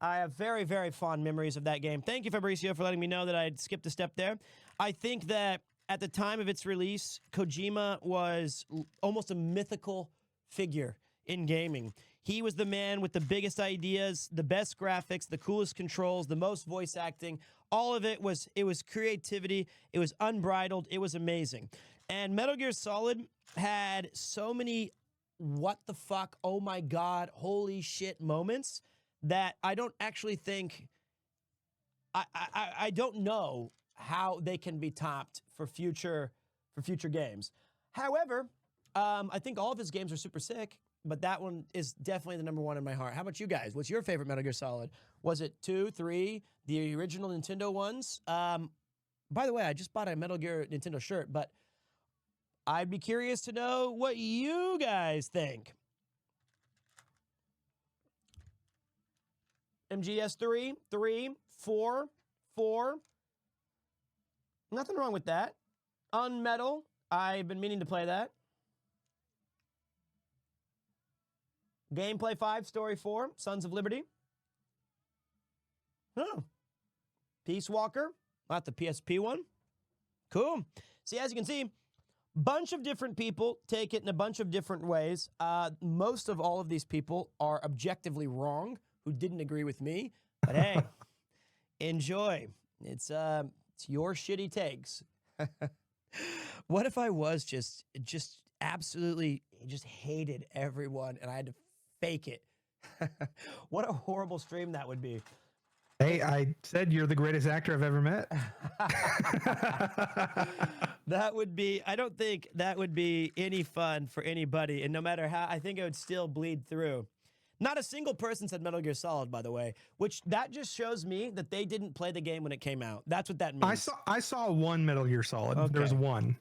Speaker 7: I have very, very fond memories of that game. Thank you, Fabricio, for letting me know that I had skipped a step there. I think that at the time of its release, Kojima was almost a mythical figure in gaming. He was the man with the biggest ideas, the best graphics, the coolest controls, the most voice acting. All of it was creativity. It was unbridled. It was amazing. And Metal Gear Solid had so many what the fuck, oh my god, holy shit moments that I don't actually think, I don't know how they can be topped for future games. However, I think all of his games are super sick, but that one is definitely the number one in my heart. How about you guys? What's your favorite Metal Gear Solid? Was it 2, 3, the original Nintendo ones? By the way, I just bought a Metal Gear Nintendo shirt, but I'd be curious to know what you guys think. MGS 3, 4, 4. Nothing wrong with that. Unmetal, I've been meaning to play that. Gameplay 5, Story 4, Sons of Liberty. Huh. Peace Walker, not the PSP one. Cool. See, as you can see, bunch of different people take it in a bunch of different ways. Most of all of these people are objectively wrong, who didn't agree with me. But hey, enjoy. It's your shitty takes. What if I was just absolutely just hated everyone and I had to fake it? What a horrible stream that would be.
Speaker 10: Hey, I said you're the greatest actor I've ever met.
Speaker 7: That would be, I don't think that would be any fun for anybody. And no matter how, I think it would still bleed through. Not a single person said Metal Gear Solid, by the way, which that just shows me that they didn't play the game when it came out. That's what that means.
Speaker 10: I saw one Metal Gear Solid.
Speaker 7: Okay.
Speaker 10: There was one.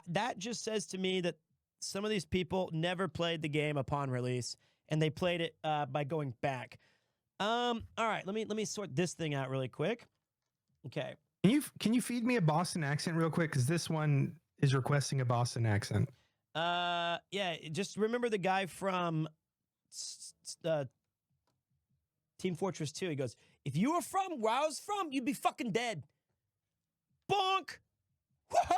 Speaker 7: That just says to me that some of these people never played the game upon release, and they played it by going back. All right, let me sort this thing out really quick. Okay.
Speaker 10: Can you feed me a Boston accent real quick? Because this one is requesting a Boston accent.
Speaker 7: Yeah, just remember the guy from Team Fortress 2. He goes, if you were from where I was from, you'd be fucking dead. Bonk! Woohoo!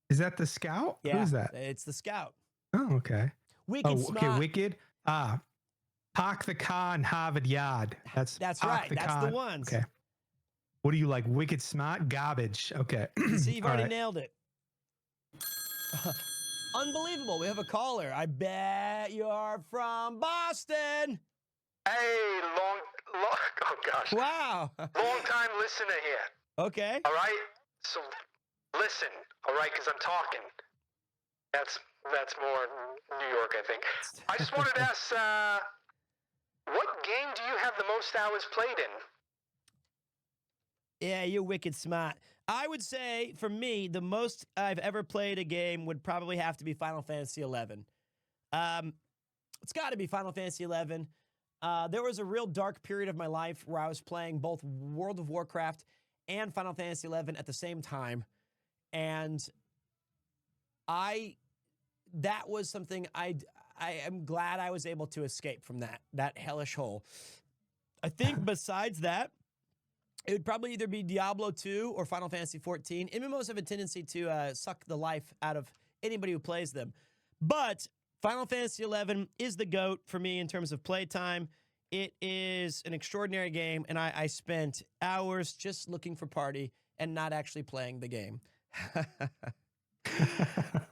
Speaker 10: Is that the Scout?
Speaker 7: Yeah,
Speaker 10: Who is that?
Speaker 7: It's the Scout.
Speaker 10: Oh, okay.
Speaker 7: Wicked smart.
Speaker 10: Okay, Wicked. Park the car in Harvard Yard. That's
Speaker 7: right. That's the ones.
Speaker 10: Okay. What do you like? Wicked smart? Garbage. Okay.
Speaker 7: See, you've already nailed it. Unbelievable. We have a caller. I bet you're from Boston.
Speaker 11: Hey, oh gosh.
Speaker 7: Wow.
Speaker 11: Long time listener here.
Speaker 7: Okay.
Speaker 11: All right. So listen. All right, because I'm talking. That's more New York, I think. I just wanted to ask, what game do you have the most hours played in?
Speaker 7: Yeah, you're wicked smart. I would say, for me, the most I've ever played a game would probably have to be Final Fantasy XI. It's got to be Final Fantasy XI. There was a real dark period of my life where I was playing both World of Warcraft and Final Fantasy XI at the same time. And that was something I am glad I was able to escape from that hellish hole. I think besides that, it would probably either be Diablo 2 or Final Fantasy 14. MMOs have a tendency to suck the life out of anybody who plays them. But Final Fantasy 11 is the GOAT for me in terms of playtime. It is an extraordinary game, and I spent hours just looking for party and not actually playing the game.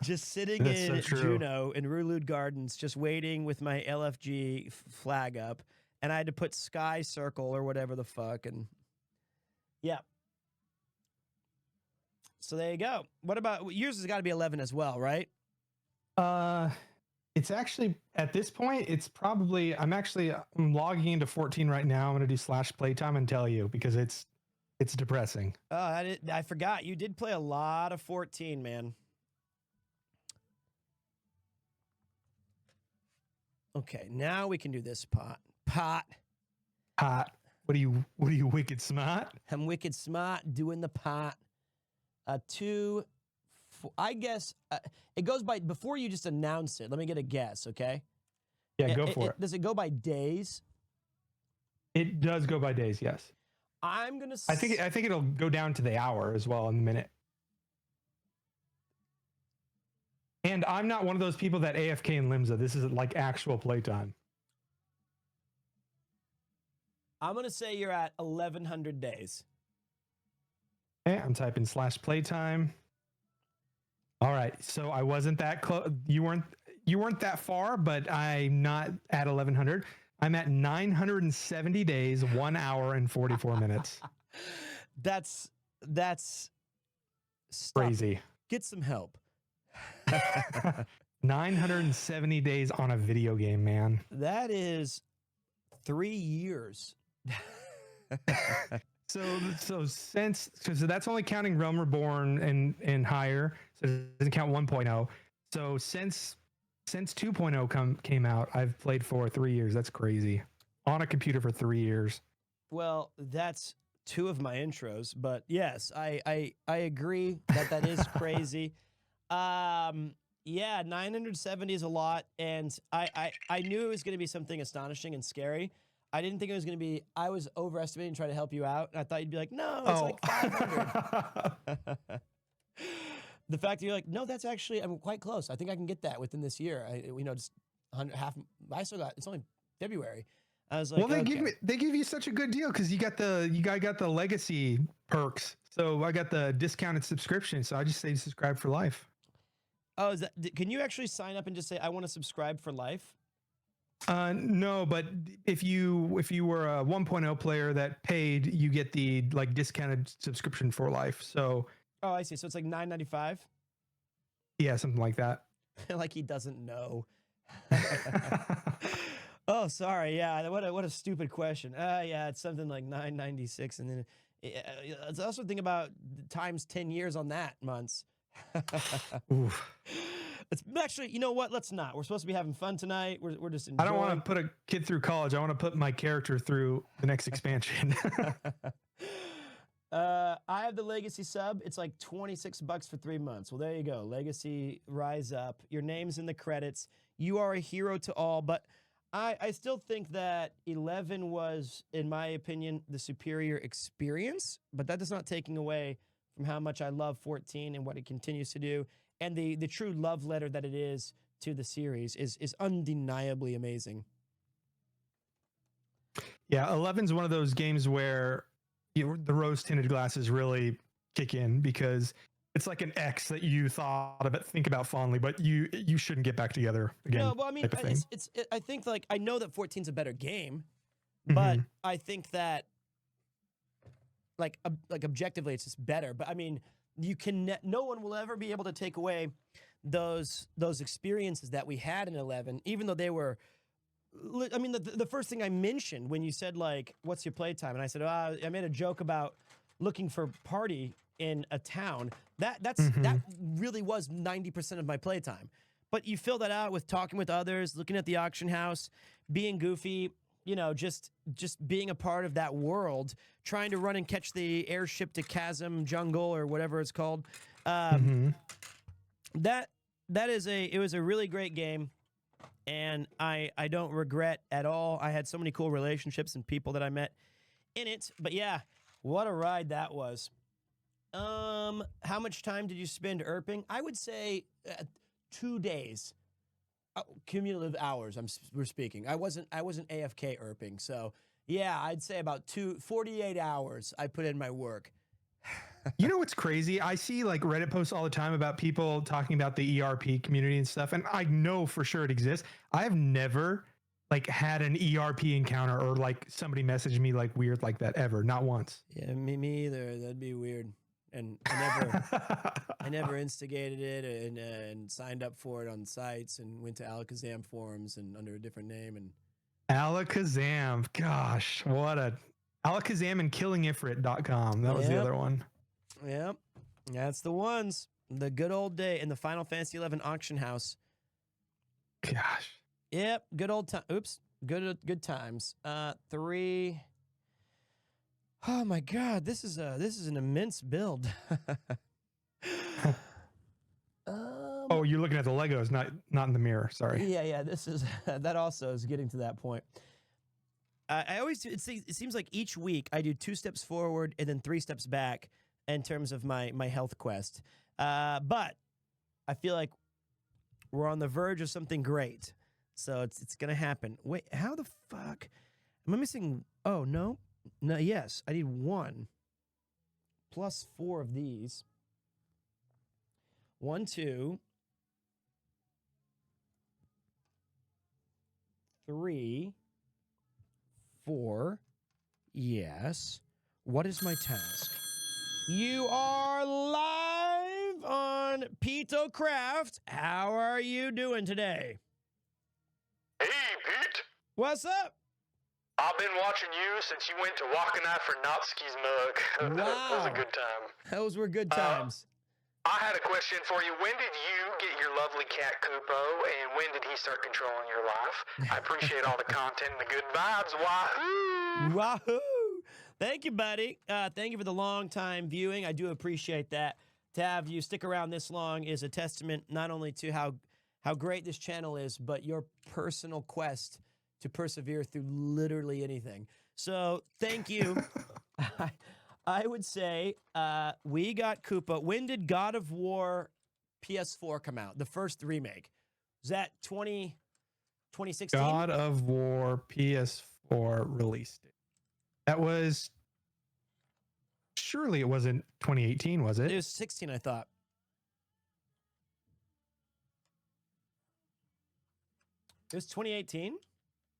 Speaker 7: Just sitting in Juneau in Rulude Gardens, just waiting with my LFG flag up, and I had to put Sky Circle or whatever the fuck, and yeah. So there you go. What about yours? Has got to be 11 as well, right?
Speaker 10: It's actually at this point, it's probably I'm logging into 14 right now. I'm gonna do /playtime and tell you because it's depressing.
Speaker 7: Oh, I forgot. You did play a lot of 14, man. Okay, now we can do this pot.
Speaker 10: What are you wicked smart?
Speaker 7: I'm wicked smart doing the pot. I guess it goes by, before you just announce it, let me get a guess, okay?
Speaker 10: Yeah, go for it.
Speaker 7: Does it go by days?
Speaker 10: It does go by days, yes.
Speaker 7: I'm gonna.
Speaker 10: I think it'll go down to the hour as well in a minute. And I'm not one of those people that AFK in Limsa. This is like actual playtime.
Speaker 7: I'm gonna say you're at 1,100 days.
Speaker 10: Okay, I'm typing /playtime. All right, so I wasn't that close. You weren't that far, but I'm not at 1,100. I'm at 970 days, 1 hour and 44 minutes.
Speaker 7: That's
Speaker 10: crazy.
Speaker 7: Get some help.
Speaker 10: 970 days on a video game, man.
Speaker 7: That is 3 years.
Speaker 10: So since, because that's only counting Realm Reborn and higher, so it doesn't count 1.0. So since 2.0 came out, I've played for 3 years. That's crazy. On a computer for 3 years.
Speaker 7: Well, that's 2 of my intros, but yes, I agree that is crazy. Yeah, 970 is a lot, and I knew it was going to be something astonishing and scary. I didn't think it was going to be, I was overestimating trying to help you out, and I thought you'd be like, no, it's like 500. The fact that you're like, no, that's actually, I'm quite close. I think I can get that within this year. Just half, I still got, it's only February. I was like,
Speaker 10: well, they give you such a good deal because you got the legacy perks. So I got the discounted subscription. So I just say subscribe for life.
Speaker 7: Oh, can you actually sign up and just say, I want to subscribe for life?
Speaker 10: No, but if you were a 1.0 player that paid, you get the like discounted subscription for life. So
Speaker 7: Oh, I see. So it's like $9.95.
Speaker 10: yeah, something like that.
Speaker 7: Like he doesn't know. Oh, sorry. Yeah, what a stupid question. Yeah, it's something like $9.96, and then let's also think about times 10 years on that months. It's actually, you know what? Let's not. We're supposed to be having fun tonight. We're just enjoying.
Speaker 10: I don't want to put a kid through college. I want to put my character through the next expansion.
Speaker 7: I have the Legacy sub. It's like $26 for 3 months. Well, there you go. Legacy, rise up. Your name's in the credits. You are a hero to all. But I still think that 11 was, in my opinion, the superior experience. But that is not taking away from how much I love 14 and what it continues to do. And the true love letter that it is to the series is undeniably amazing.
Speaker 10: Yeah, 11's one of those games where the rose-tinted glasses really kick in because it's like an ex that you think about fondly, but you shouldn't get back together again.
Speaker 7: No, well, I mean, I think like I know that 14's a better game, but I think that like objectively it's just better. But I mean, no one will ever be able to take away those experiences that we had in 11, even though they were. I mean, the first thing I mentioned when you said like, "What's your playtime?" and I said, I made a joke about looking for party in a town. That really was 90% of my playtime. But you fill that out with talking with others, looking at the auction house, being goofy. You know, just being a part of that world, trying to run and catch the airship to Chasm Jungle or whatever it's called. It was a really great game, and I don't regret at all. I had so many cool relationships and people that I met in it. But yeah, what a ride that was. How much time did you spend erping? I would say 2 days. Cumulative hours. We're speaking. I wasn't AFK erping, so yeah, I'd say about 48 hours. I put in my work.
Speaker 10: You know what's crazy? I see like Reddit posts all the time about people talking about the ERP community and stuff, and I know for sure it exists. I've never like had an ERP encounter or like somebody messaged me like weird like that ever. Not once.
Speaker 7: Yeah, me either. That'd be weird. And I never instigated it and signed up for it on sites and went to Alakazam forums and under a different name. And
Speaker 10: Alakazam, gosh, what a Alakazam and killingifrit.com. That was the other one.
Speaker 7: Yep, that's the ones. The good old day in the Final Fantasy 11 auction house.
Speaker 10: Gosh.
Speaker 7: Yep, good old time. Oops, good times. 3. Oh my God, this is an immense build.
Speaker 10: Oh, you're looking at the Legos, not in the mirror. Sorry.
Speaker 7: Yeah. This is that also is getting to that point. I always do. It seems like each week I do 2 steps forward and then 3 steps back in terms of my health quest. But I feel like we're on the verge of something great, so it's gonna happen. Wait, how the fuck am I missing? Oh no. No, yes, I need 1 plus 4 of these. 1, 2, 3, 4. Yes. What is my task? You are live on PeteCraft. How are you doing today?
Speaker 11: Hey, Pete.
Speaker 7: What's up?
Speaker 11: I've been watching you since you went to Wakanae for Natsuki's mug.
Speaker 7: Wow.
Speaker 11: That was a good time.
Speaker 7: Those were good times.
Speaker 11: I had a question for you. When did you get your lovely cat Kupo, and when did he start controlling your life? I appreciate all the content and the good vibes. Wahoo!
Speaker 7: Wahoo! Thank you, buddy. Thank you for the long time viewing. I do appreciate that. To have you stick around this long is a testament not only to how great this channel is, but your personal quest to persevere through literally anything. So thank you. I would say we got Koopa. When did God of War PS4 come out? The first remake. Was that 2016?
Speaker 10: God of War PS4 release date. That was, surely it wasn't 2018, was it?
Speaker 7: It was 16, I thought. It was 2018?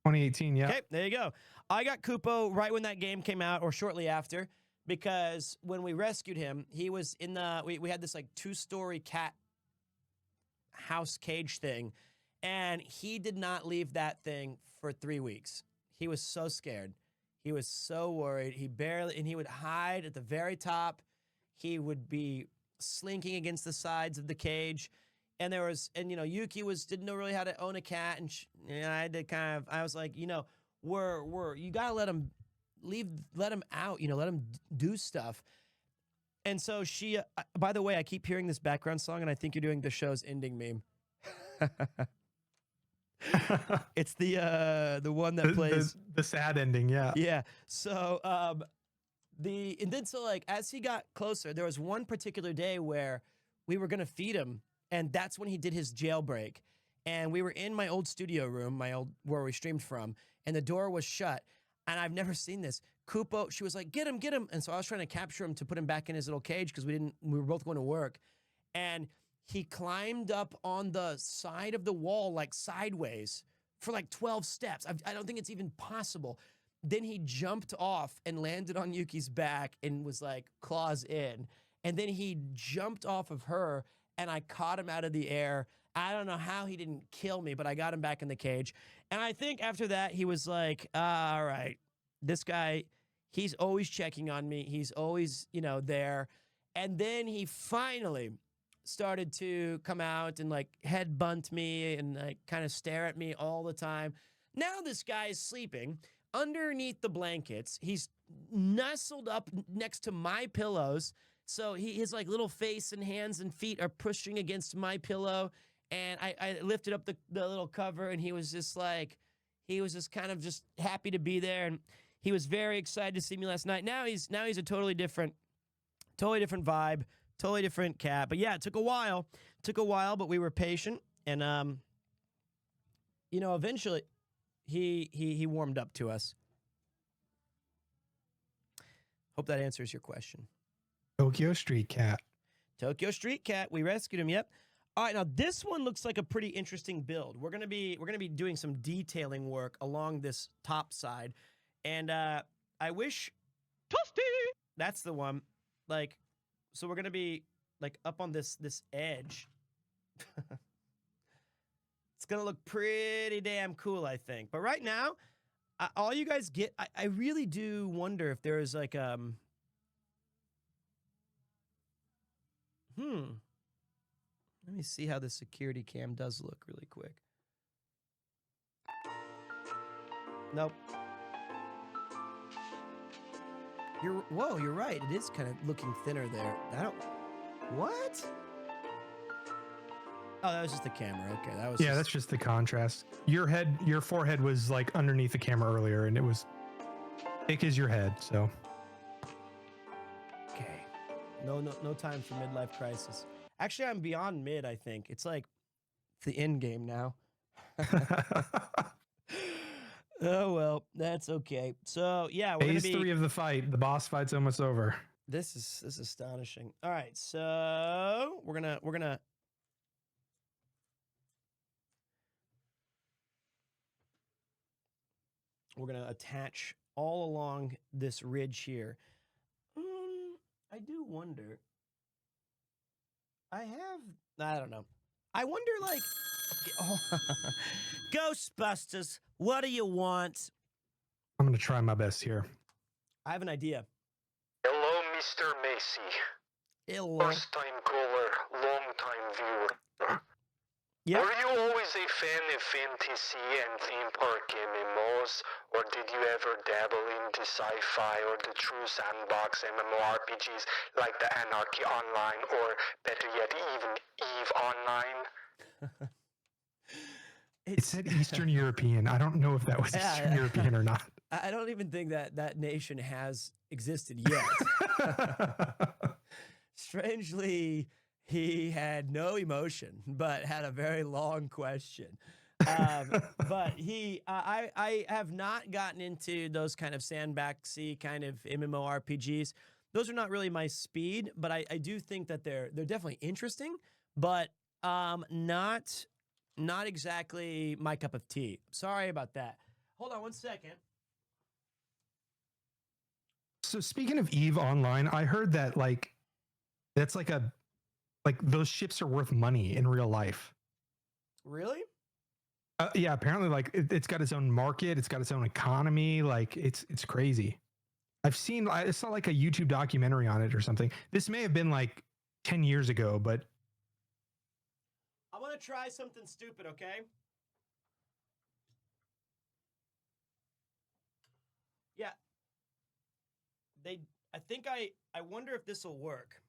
Speaker 10: 2018, yeah.
Speaker 7: Okay, there you go. I got Kupo right when that game came out, or shortly after, because when we rescued him, he was in the we had this like 2-story cat house cage thing, and he did not leave that thing for 3 weeks. He was so scared. He was so worried. He would hide at the very top. He would be slinking against the sides of the cage. And Yuki didn't know really how to own a cat, and I had to I was like, you gotta let him out, let him do stuff. And so she, by the way, I keep hearing this background song, and I think you're doing the show's ending meme. It's the one that plays
Speaker 10: the sad ending, yeah.
Speaker 7: Yeah. So as he got closer, there was one particular day where we were gonna feed him. And that's when he did his jailbreak. And we were in my old studio room, where we streamed from, and the door was shut. And I've never seen this. Kupo, she was like, get him. And so I was trying to capture him to put him back in his little cage because we were both going to work. And he climbed up on the side of the wall, like sideways, for like 12 steps. I don't think it's even possible. Then he jumped off and landed on Yuki's back and was like claws in. And then he jumped off of her, and I caught him out of the air. I don't know how he didn't kill me, but I got him back in the cage. And I think after that, he was like, all right, this guy, he's always checking on me. He's always, there. And then he finally started to come out and like head bunt me and like kind of stare at me all the time. Now this guy is sleeping underneath the blankets. He's nestled up next to my pillows. So his like little face and hands and feet are pushing against my pillow, and I lifted up the little cover, and he was just kind of just happy to be there, and he was very excited to see me last night. Now he's a totally different vibe, totally different cat. But yeah, it took a while, but we were patient, and eventually he warmed up to us. Hope that answers your question.
Speaker 10: Tokyo Street Cat.
Speaker 7: We rescued him. Yep. All right. Now this one looks like a pretty interesting build. We're gonna be doing some detailing work along this top side, and I wish Toasty. That's the one. Like, so we're gonna be like up on this edge. It's gonna look pretty damn cool, I think. But right now, all you guys get, I really do wonder if there is like let me see how the security cam does look really quick. Nope. You're right. It is kind of looking thinner there. What? Oh, that was just the camera. Okay, that was.
Speaker 10: Yeah, that's just the contrast. Your forehead was like underneath the camera earlier, and it was thick as your head. So.
Speaker 7: Okay. No time for midlife crisis. Actually, I'm beyond mid. I think it's like the end game now. Oh well, that's okay. So yeah, we're
Speaker 10: Phase 3 of the fight. The boss fight's almost over.
Speaker 7: This is astonishing. All right, so we're gonna attach all along this ridge here. I do wonder. I don't know. I wonder, like, Ghostbusters, what do you want?
Speaker 10: I'm going to try my best here.
Speaker 7: I have an idea.
Speaker 11: Hello, Mr. Macy.
Speaker 7: Hello.
Speaker 11: First time caller, long time viewer.
Speaker 7: Yep.
Speaker 11: Were you always a fan of fantasy and theme park MMOs, or did you ever dabble into sci-fi or the true sandbox MMORPGs like the Anarchy Online, or better yet, even EVE Online?
Speaker 10: It said Eastern European. I don't know if that was Eastern European or not.
Speaker 7: I don't even think that nation has existed yet. Strangely, he had no emotion, but had a very long question. But I have not gotten into those kind of sandboxy kind of MMORPGs. Those are not really my speed, but I do think that they're definitely interesting, but not exactly my cup of tea. Sorry about that. Hold on 1 second.
Speaker 10: So speaking of EVE Online, I heard that that's like those ships are worth money in real life.
Speaker 7: Really?
Speaker 10: Yeah, apparently it's got its own market, it's got its own economy, like it's crazy. I saw like a YouTube documentary on it or something. This may have been like 10 years ago, but
Speaker 7: I want to try something stupid, okay? Yeah. I wonder if this will work.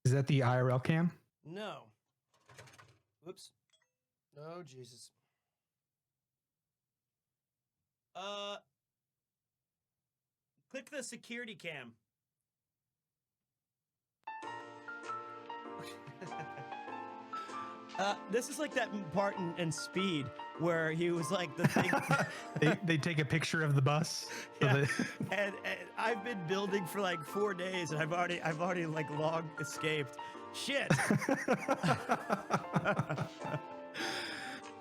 Speaker 10: is that the IRL cam?
Speaker 7: No. Whoops. Oh, Jesus. Click the security cam. This is like that part in Speed where he was like the thing.
Speaker 10: they take a picture of the bus.
Speaker 7: Yeah. And I've been building for like 4 days, and I've already like long escaped. Shit.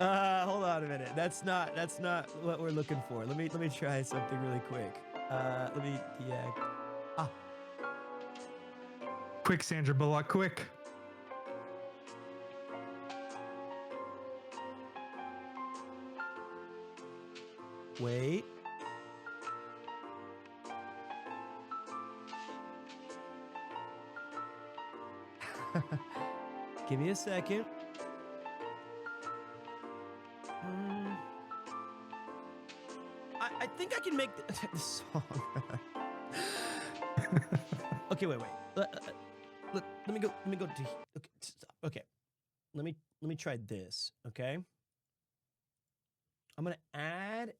Speaker 7: Hold on a minute. That's not what we're looking for. Let me try something really quick. Let me deact.
Speaker 10: Quick, Sandra Bullock, quick.
Speaker 7: Wait. Give me a second. I think I can make the song. Okay, wait. Let me go. Okay, stop. Okay. Let me try this. Okay. I'm gonna add.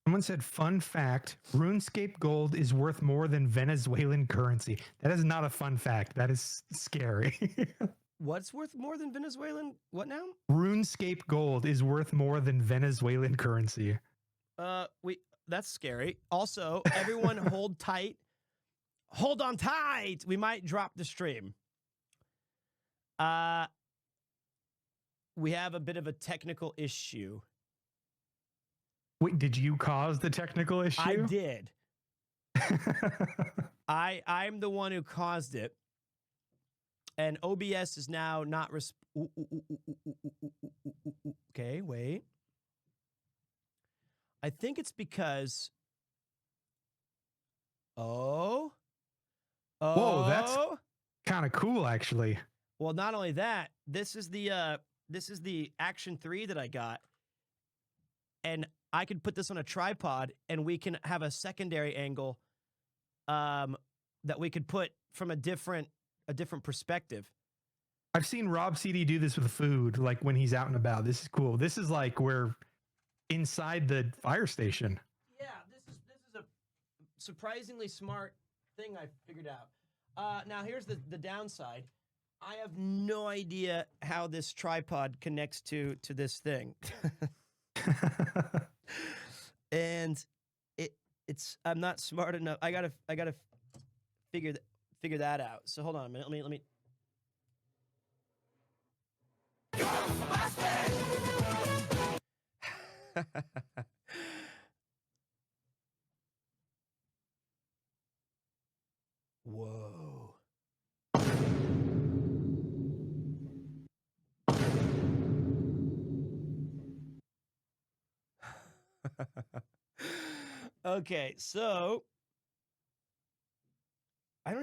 Speaker 10: Someone said, fun fact, RuneScape gold is worth more than Venezuelan currency. That is not a fun fact. That is scary.
Speaker 7: What's worth more than Venezuelan? What now?
Speaker 10: RuneScape gold is worth more than Venezuelan currency.
Speaker 7: That's scary. Also, everyone hold tight. Hold on tight. We might drop the stream. We have a bit of a technical issue.
Speaker 10: Wait, did you cause the technical issue?
Speaker 7: I did. I'm the one who caused it. And OBS is now not okay, wait. I think it's because Whoa,
Speaker 10: that's kind of cool actually.
Speaker 7: Well, not only that, this is the Action 3 that I got. And I could put this on a tripod and we can have a secondary angle that we could put from a different perspective.
Speaker 10: I've seen Rob CD do this with food, like when he's out and about. This is cool. This is like we're inside the fire station.
Speaker 7: Yeah, this is a surprisingly smart thing I figured out. Now here's the downside. I have no idea how this tripod connects to this thing. And it's I'm not smart enough. I gotta figure that out. So hold on a minute. Let me. Whoa. Okay, so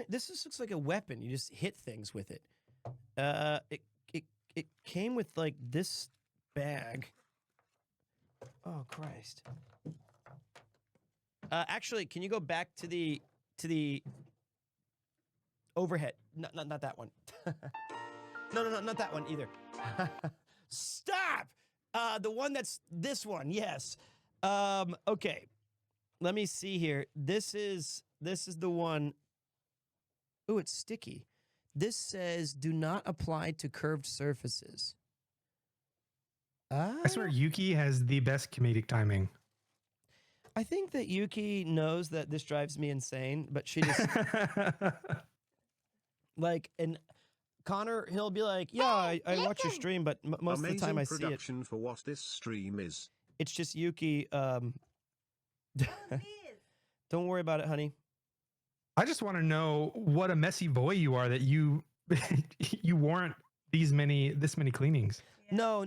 Speaker 7: this just looks like a weapon. You just hit things with it. It came with like this bag. Oh Christ. Actually, can you go back to the overhead? Not that one. No, not that one either. Stop! The one that's this one, yes. Okay. Let me see here. This is the one. Oh, it's sticky. This says do not apply to curved surfaces.
Speaker 10: I swear Yuki has the best comedic timing.
Speaker 7: I think that Yuki knows that this drives me insane, but she just like, and Connor, he'll be like, yeah, I watch your stream, but most of the time I see it.
Speaker 9: Production for what this stream is.
Speaker 7: It's just Yuki. Don't worry about it, honey.
Speaker 10: I just want to know what a messy boy you are that you you warrant this many cleanings.
Speaker 7: No.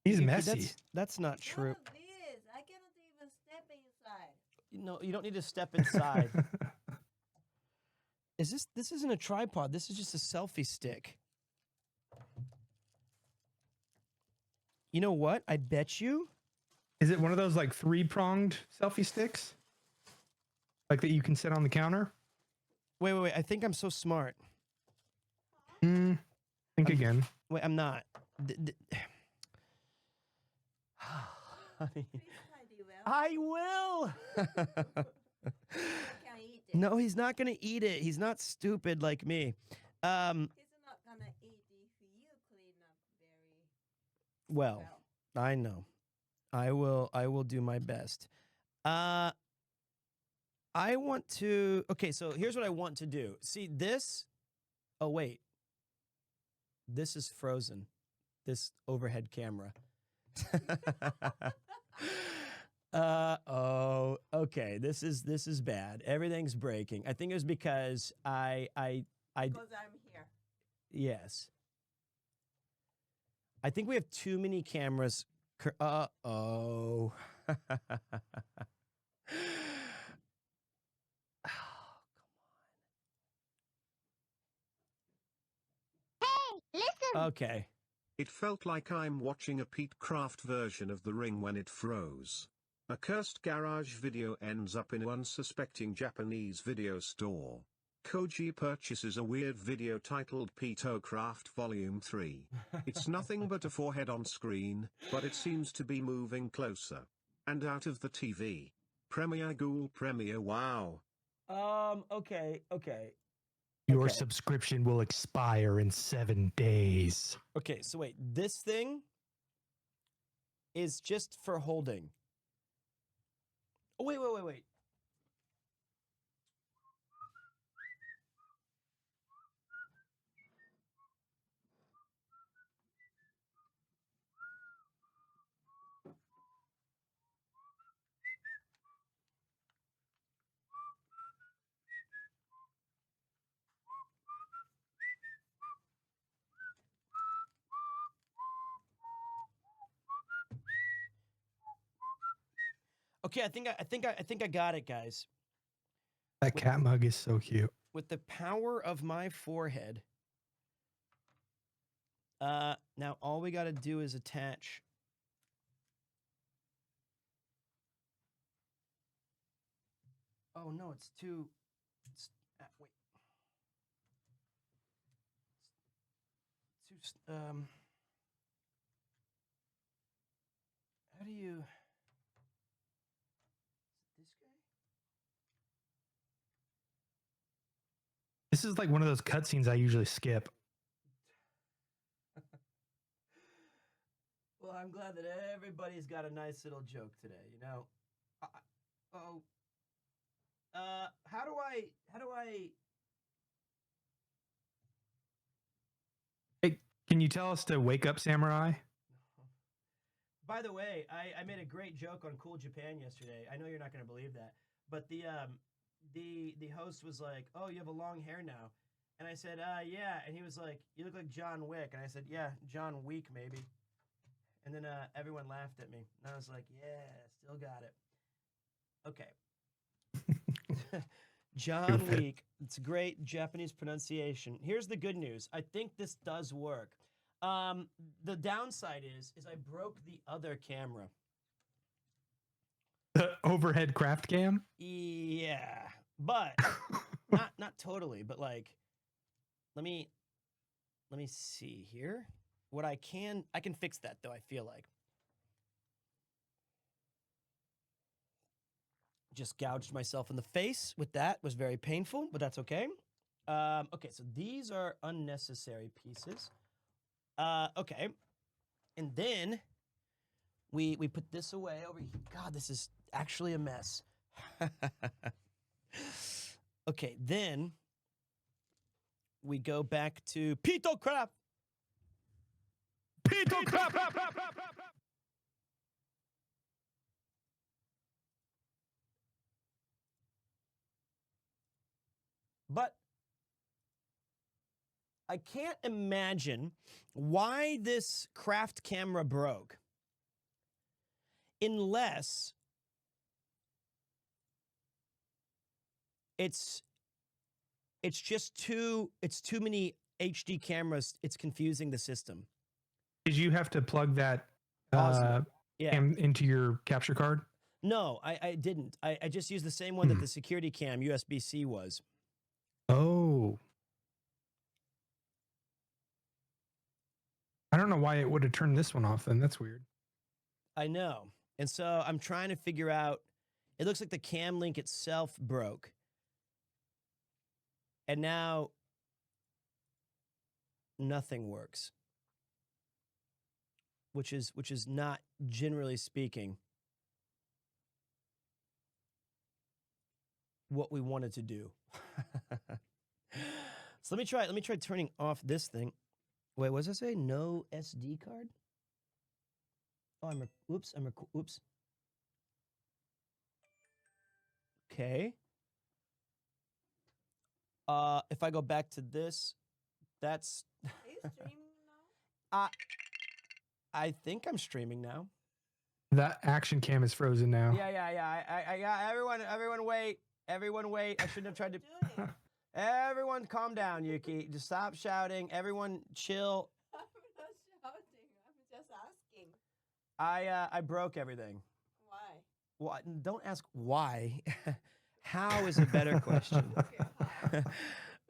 Speaker 10: He's
Speaker 7: Yuki,
Speaker 10: messy.
Speaker 7: That's not true.
Speaker 14: What is this? I cannot even step inside.
Speaker 7: No, you don't need to step inside. This isn't a tripod. This is just a selfie stick. You know what? I bet you.
Speaker 10: Is it one of those like 3-pronged selfie sticks? Like that you can sit on the counter?
Speaker 7: Wait. I think I'm so smart.
Speaker 10: Think again.
Speaker 7: Wait, I'm not. Honey. I will. No, he's not going to eat it. He's not stupid like me.
Speaker 14: He's not gonna eat if you clean up very
Speaker 7: well. I know. I will do my best. I want to. Okay, so here's what I want to do. See this? Oh wait. This is frozen. This overhead camera. Oh, okay. This is bad. Everything's breaking. I think it was because I
Speaker 14: because I'm here.
Speaker 7: Yes. I think we have too many cameras. Oh.
Speaker 4: Listen.
Speaker 7: Okay.
Speaker 9: It felt like I'm watching a PeteCraft version of The Ring when it froze. A cursed garage video ends up in an unsuspecting Japanese video store. Koji purchases a weird video titled PeteCraft Volume 3. It's nothing but a forehead on screen, but it seems to be moving closer. And out of the TV. Premiere Ghoul Premiere, wow.
Speaker 7: Okay.
Speaker 10: Your subscription will expire in 7 days.
Speaker 7: Okay, so wait, this thing is just for holding. Oh, wait. Okay, I think I got it, guys.
Speaker 10: That cat mug is so cute.
Speaker 7: With the power of my forehead. Now all we got to do is attach. Oh no, it's too. Wait. It's too. How do you?
Speaker 10: This is like one of those cutscenes I usually skip.
Speaker 7: Well, I'm glad that everybody's got a nice little joke today, you know. How do I
Speaker 10: Hey, can you tell us to wake up, Samurai?
Speaker 7: By the way, I made a great joke on Cool Japan yesterday. I know you're not going to believe that, but the host was like, "Oh, you have a long hair now," and I said, "Yeah," and he was like, "You look like John Wick," and I said, "Yeah, John Week maybe," and then everyone laughed at me, and I was like, "Yeah, still got it." Okay. John Week. It's great Japanese pronunciation. Here's the good news. I think this does work. The downside is I broke the other camera.
Speaker 10: The overhead craft cam?
Speaker 7: Yeah, but not totally, but like, let me see here. What I can fix that though, I feel like. Just gouged myself in the face with that. Was very painful, but that's okay. Okay, so these are unnecessary pieces. Okay. And then we put this away over here. God, this is actually a mess. Okay, then we go back to PeteCraft.
Speaker 15: PeteCraft.
Speaker 7: But I can't imagine why this craft camera broke unless it's just too many HD cameras. It's confusing the system.
Speaker 10: Did you have to plug that
Speaker 7: Yeah.
Speaker 10: into your capture card?
Speaker 7: No, I didn't. I just used the same one that the security cam USB-C was.
Speaker 10: Oh. I don't know why it would have turned this one off then. That's weird.
Speaker 7: I know. And so I'm trying to figure out, it looks like the cam link itself broke. And now nothing works. Which is not, generally speaking, what we wanted to do. So let me try turning off this thing. Wait, what does it say? No SD card? Oh, oops. Okay. If I go back to this, that's
Speaker 14: Are you streaming now?
Speaker 7: I think I'm streaming now.
Speaker 10: That action cam is frozen now.
Speaker 7: Yeah. I got everyone wait. Everyone wait. I shouldn't have tried to. Everyone calm down, Yuki. Just stop shouting. Everyone chill.
Speaker 14: I'm not shouting. I'm just asking.
Speaker 7: I broke everything.
Speaker 14: Why?
Speaker 7: Well, don't ask why. How is a better question.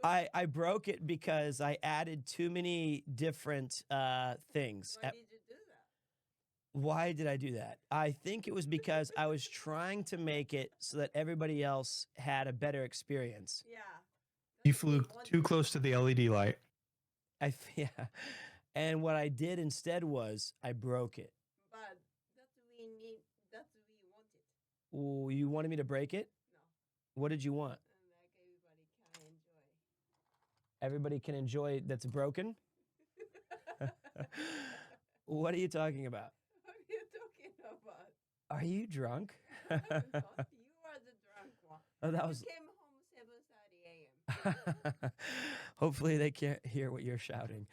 Speaker 7: I broke it because I added too many different things.
Speaker 14: Why did you do that?
Speaker 7: Why did I do that? I think it was because I was trying to make it so that everybody else had a better experience.
Speaker 14: Yeah.
Speaker 10: You flew too close to the LED light.
Speaker 7: Yeah. And what I did instead was I broke it.
Speaker 14: But that's what we need. That's what we wanted.
Speaker 7: Ooh, you wanted me to break it?
Speaker 14: No.
Speaker 7: What did you want?
Speaker 14: Like everybody can enjoy.
Speaker 7: Everybody can enjoy that's broken? What are you talking about?
Speaker 14: What are you talking about?
Speaker 7: Are you drunk?
Speaker 14: I'm not. You are the drunk one.
Speaker 7: Oh, that was.
Speaker 14: You came home 7:30 a.m.
Speaker 7: Hopefully they can't hear what you're shouting.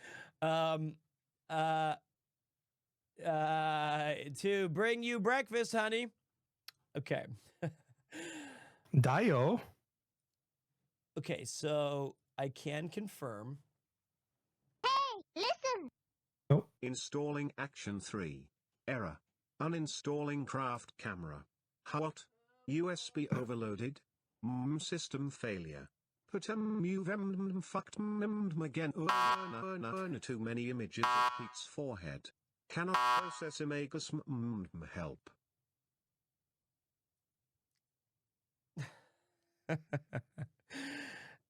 Speaker 7: To bring you breakfast, honey. Okay.
Speaker 10: Dio.
Speaker 7: Okay, so I can confirm.
Speaker 4: Hey, listen!
Speaker 9: Installing Action 3. Error. Uninstalling Craft Camera. What? USB overloaded? System failure. Put you've fucked again. Too many images of Pete's forehead. Cannot process images. Help.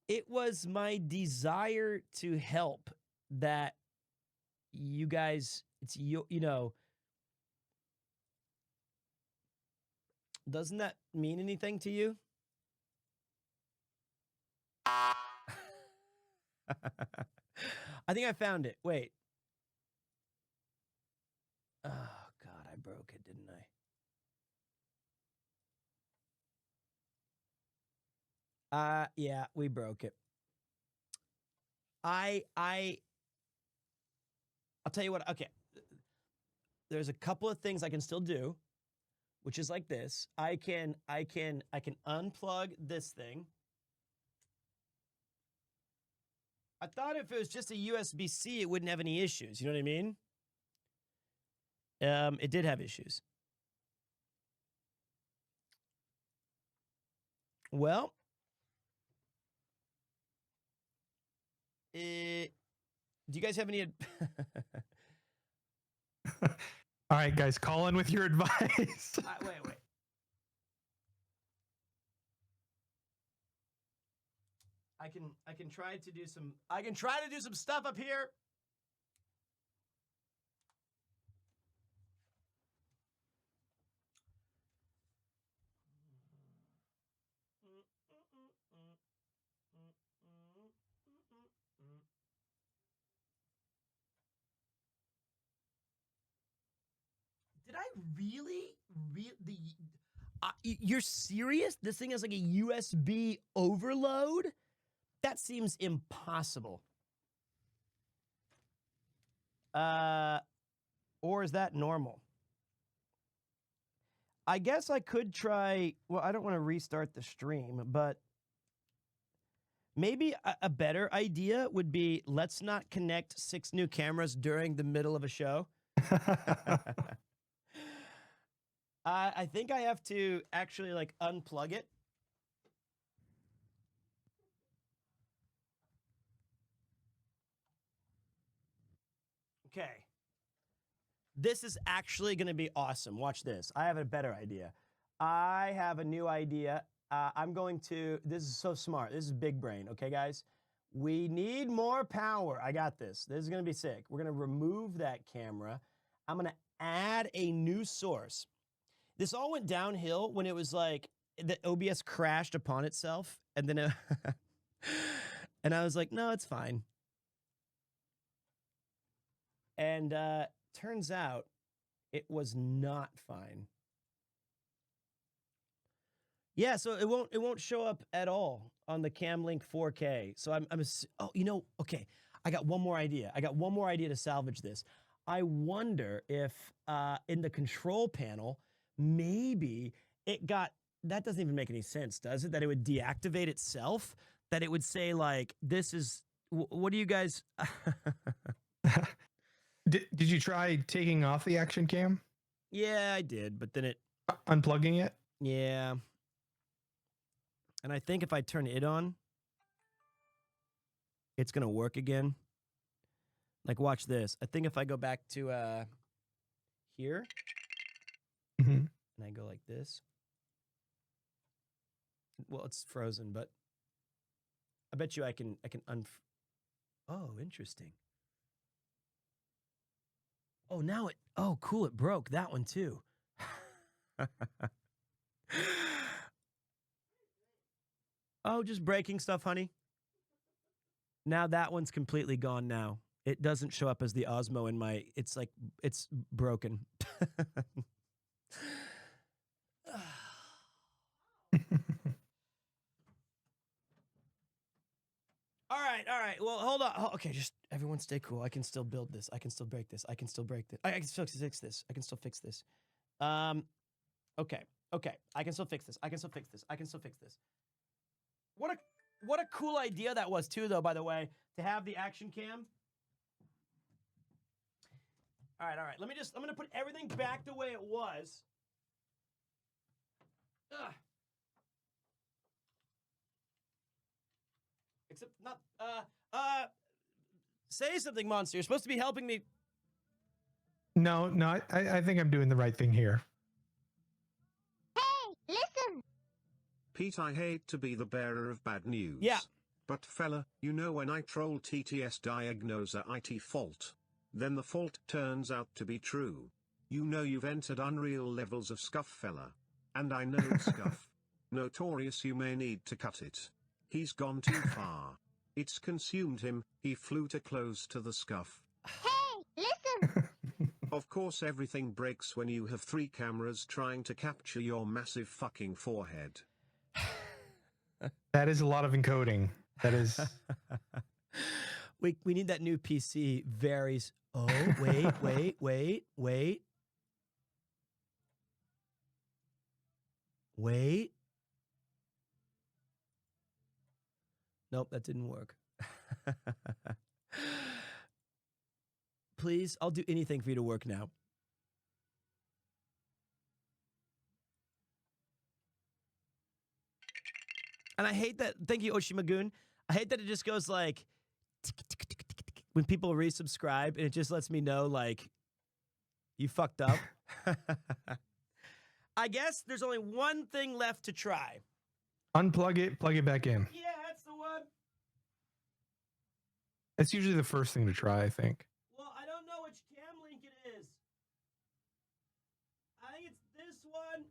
Speaker 7: It was my desire to help that you guys, it's you know, doesn't that mean anything to you? I think I found it. Wait. Oh, God, I broke it, didn't I? Yeah, we broke it. I'll tell you what, okay. There's a couple of things I can still do, which is like this. I can unplug this thing. I thought if it was just a USB-C, it wouldn't have any issues. You know what I mean? It did have issues. Well, do you guys have any?
Speaker 10: All right, guys, call in with your advice.
Speaker 7: Wait. I can try to do some stuff up here. really you're serious? This thing has like a USB overload? That seems impossible. Or is that normal? I guess I could try, well, I don't want to restart the stream, but maybe a better idea would be let's not connect 6 new cameras during the middle of a show. I think I have to actually like unplug it. Okay. This is actually going to be awesome. Watch this. I have a better idea. I have a new idea. I'm going to, this is so smart. This is big brain. Okay, guys? We need more power. I got this. This is going to be sick. We're going to remove that camera. I'm going to add a new source. This all went downhill when it was like the OBS crashed upon itself. And then and I was like, no, it's fine. And turns out it was not fine. Yeah, so it won't show up at all on the Camlink 4K. So oh, you know, okay. I got one more idea. I got one more idea to salvage this. I wonder if in the control panel, maybe it got, that doesn't even make any sense, does it? That it would deactivate itself? That it would say like, this is, what do you guys...
Speaker 10: Did you try taking off the action cam?
Speaker 7: Yeah, I did, but then it...
Speaker 10: Unplugging it?
Speaker 7: Yeah. And I think if I turn it on, it's going to work again. Like, watch this. I think if I go back to here, and I go like this. Well, it's frozen, but I bet you I can oh, interesting. Oh, now it, oh, cool, it broke that one too. Oh, just breaking stuff, honey. Now that one's completely gone now. It doesn't show up as the Osmo in my, it's like, it's broken. All right. Well, hold on. Okay, just everyone stay cool. I can still build this. I can still break this. I can still break this. I can still fix this. I can still fix this. Okay. I can still fix this. I can still fix this. I can still fix this. What a cool idea that was too, though, by the way, to have the action cam. All right. I'm going to put everything back the way it was. Ugh. Except not, say something, Monster. You're supposed to be helping me.
Speaker 10: No, I think I'm doing the right thing here.
Speaker 4: Hey, listen!
Speaker 9: Pete, I hate to be the bearer of bad news.
Speaker 7: Yeah.
Speaker 9: But fella, you know when I troll TTS diagnose a IT fault, then the fault turns out to be true. You know you've entered unreal levels of scuff, fella. And I know scuff. Notorious, you may need to cut it. He's gone too far. It's consumed him, he flew too close to the scuff.
Speaker 4: Hey, listen!
Speaker 9: Of course everything breaks when you have 3 cameras trying to capture your massive fucking forehead.
Speaker 10: That is a lot of encoding. That is...
Speaker 7: We need that new PC. Varies. Oh, wait. Nope, that didn't work. Please, I'll do anything for you to work now. And I hate that. Thank you, Oshimagoon. I hate that it just goes like when people resubscribe and it just lets me know like you fucked up. I guess there's only one thing left to try.
Speaker 10: Unplug it, plug it back in.
Speaker 7: Yeah, that's the one.
Speaker 10: That's usually the first thing to try, I think.
Speaker 7: Well, I don't know which cam link it is. I think it's this one.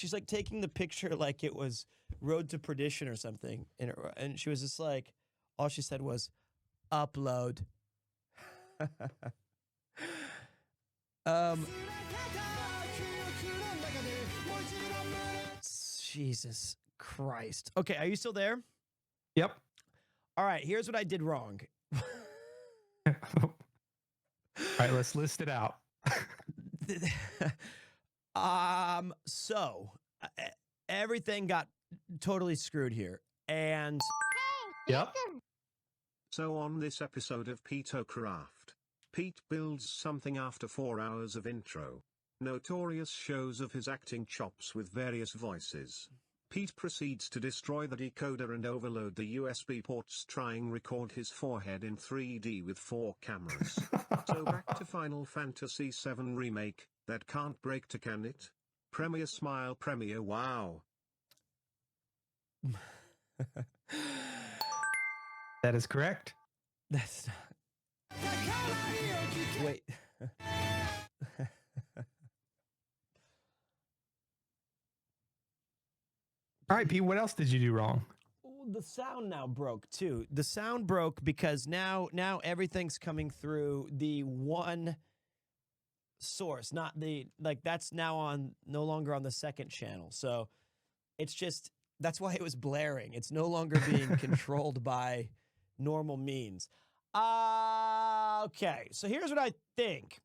Speaker 7: she's like taking the picture like it was Road to Perdition or something, and she was just like, all she said was, upload. Jesus Christ. Okay, are you still there?
Speaker 10: Yep.
Speaker 7: All right, here's what I did wrong.
Speaker 10: All right, let's list it out.
Speaker 7: So everything got totally screwed here. And
Speaker 10: yep.
Speaker 9: So on this episode of PeteCraft, Pete builds something after 4 hours of intro. Notorious shows of his acting chops with various voices. Pete proceeds to destroy the decoder and overload the USB ports, trying record his forehead in 3D with 4 cameras. So back to Final Fantasy VII Remake, that can't break to can it? Premiere smile, premiere wow.
Speaker 10: That is correct.
Speaker 7: That's not... Wait.
Speaker 10: All right, Pete, what else did you do wrong?
Speaker 7: The sound now broke too. The sound broke because now everything's coming through the one source, not the, like, that's now no longer on the second channel. So it's just, that's why it was blaring. It's no longer being controlled by normal means. Okay, so here's what I think.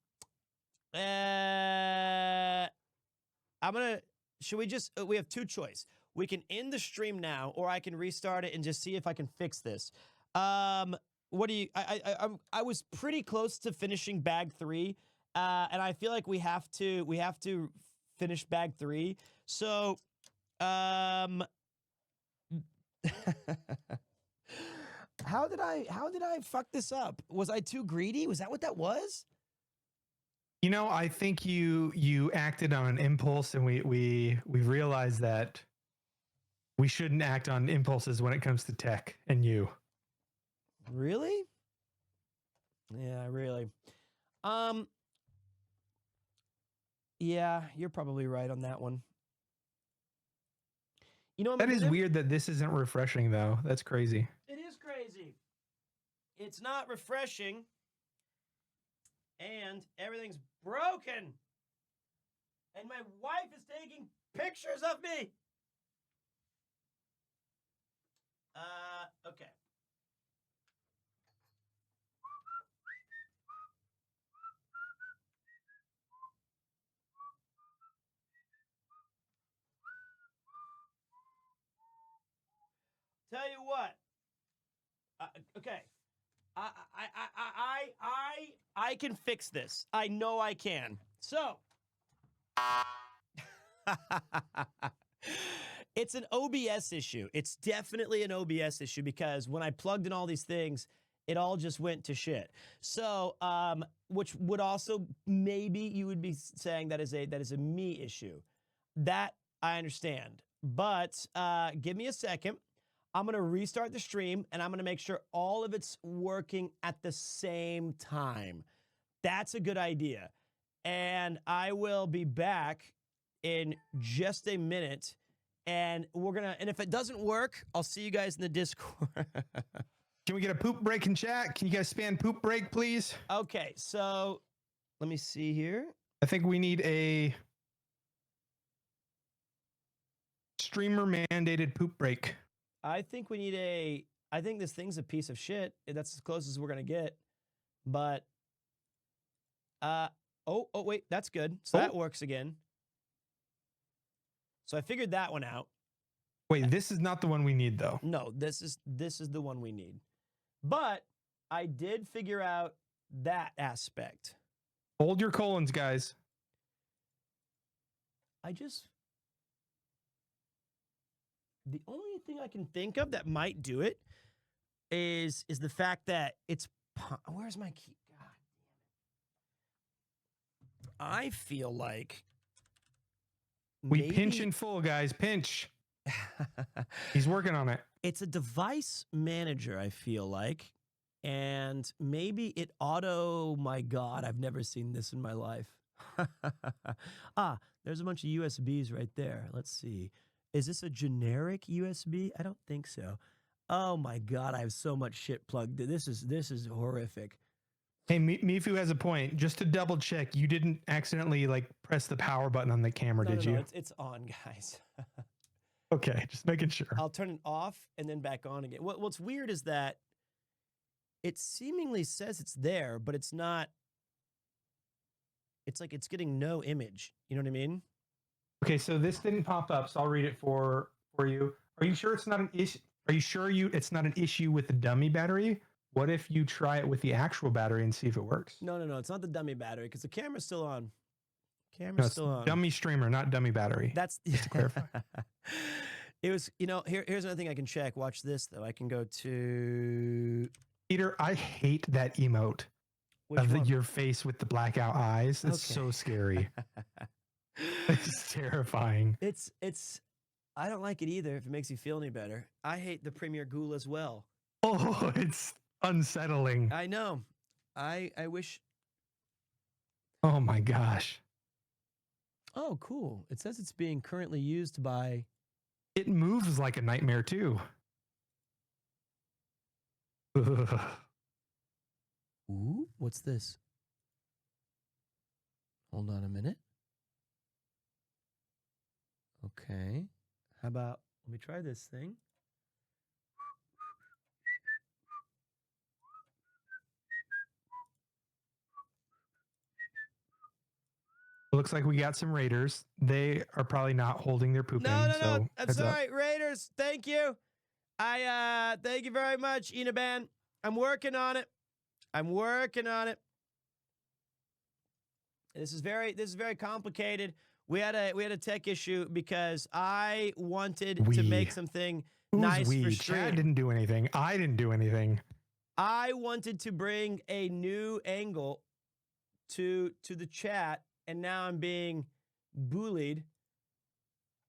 Speaker 7: Should we just, we have two choices. We can end the stream now, or I can restart it and just see if I can fix this. What do you, I was pretty close to finishing bag 3, and I feel like we have to finish bag 3. So, how did I fuck this up? Was I too greedy? Was that what that was?
Speaker 10: You know, I think you acted on an impulse, and we realized that we shouldn't act on impulses when it comes to tech and you.
Speaker 7: Really? Yeah, really. Yeah, you're probably right on that one. You know,
Speaker 10: that is weird that this isn't refreshing though. That's crazy.
Speaker 7: It is crazy. It's not refreshing. And everything's broken. And my wife is taking pictures of me. Okay. Tell you what. Okay. I can fix this. I know I can. So. It's an OBS issue. It's definitely an OBS issue because when I plugged in all these things, it all just went to shit. So, which would also, maybe you would be saying that is a me issue. That I understand. But give me a second. I'm going to restart the stream and I'm going to make sure all of it's working at the same time. That's a good idea. And I will be back in just a minute. And and if it doesn't work, I'll see you guys in the Discord.
Speaker 10: Can we get a poop break in chat? Can you guys spam poop break, please?
Speaker 7: Okay, so let me see here.
Speaker 10: I think we need a streamer mandated poop break.
Speaker 7: I think we need I think this thing's a piece of shit. That's as close as we're going to get. But, oh, wait, that's good. So that works again. So I figured that one out.
Speaker 10: Wait, this is not the one we need though.
Speaker 7: No, this is the one we need. But I did figure out that aspect.
Speaker 10: Hold your colons, guys.
Speaker 7: The only thing I can think of that might do it is the fact that it's, where's my key? God damn it. I feel like
Speaker 10: we pinch in full, guys. Pinch. He's working on it.
Speaker 7: It's a device manager, I feel like. And maybe it my God, I've never seen this in my life. Ah, there's a bunch of USBs right there. Let's see. Is this a generic USB? I don't think so. Oh my God, I have so much shit plugged in. This is horrific.
Speaker 10: Hey, Mifu has a point. Just to double check, you didn't accidentally like press the power button on the camera,
Speaker 7: No,
Speaker 10: did
Speaker 7: no,
Speaker 10: you?
Speaker 7: no, it's on, guys.
Speaker 10: Okay, just making sure.
Speaker 7: I'll turn it off and then back on again. What's weird is that it seemingly says it's there, but it's not. It's like it's getting no image. You know what I mean?
Speaker 10: Okay, so this didn't pop up, so I'll read it for you. Are you sure it's not an issue? Are you sure it's not an issue with the dummy battery? What if you try it with the actual battery and see if it works?
Speaker 7: No, no, no. It's not the dummy battery because the camera's still on.
Speaker 10: No,
Speaker 7: Camera's
Speaker 10: it's
Speaker 7: still on.
Speaker 10: dummy streamer, not dummy battery.
Speaker 7: That's
Speaker 10: just to clarify.
Speaker 7: It was, here's another thing I can check. Watch this though. I can go to
Speaker 10: Peter, I hate that emote your face with the blackout eyes. It's so scary. It's terrifying.
Speaker 7: It's I don't like it either if it makes you feel any better. I hate the Premier Ghoul as well.
Speaker 10: Oh, it's unsettling.
Speaker 7: I know. I wish.
Speaker 10: Oh my gosh.
Speaker 7: Oh, cool. It says it's being currently used by.
Speaker 10: It moves like a nightmare too. Ugh.
Speaker 7: Ooh, what's this? Hold on a minute. Okay. How about, let me try this thing.
Speaker 10: It looks like we got some raiders. They are probably not holding their poop in.
Speaker 7: No,
Speaker 10: So
Speaker 7: that's all right. Raiders, thank you. Thank you very much, Inaban. I'm working on it. I'm working on it. This is very complicated. We had a tech issue because I wanted to make something nice for stream.
Speaker 10: Chad didn't do anything. I didn't do anything.
Speaker 7: I wanted to bring a new angle to the chat, and now I'm being bullied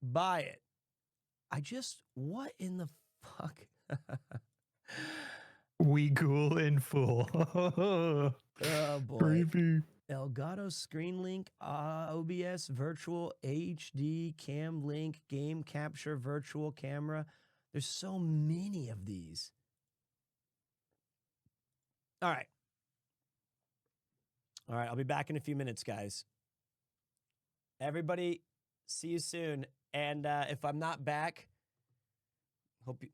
Speaker 7: by it. What in the fuck?
Speaker 10: We ghoul in full.
Speaker 7: Oh boy.
Speaker 10: Creepy.
Speaker 7: Elgato Screen Link, OBS, Virtual HD, Cam Link, Game Capture, Virtual Camera. There's so many of these. All right. All right, I'll be back in a few minutes, guys. Everybody, see you soon. And if I'm not back, hope you...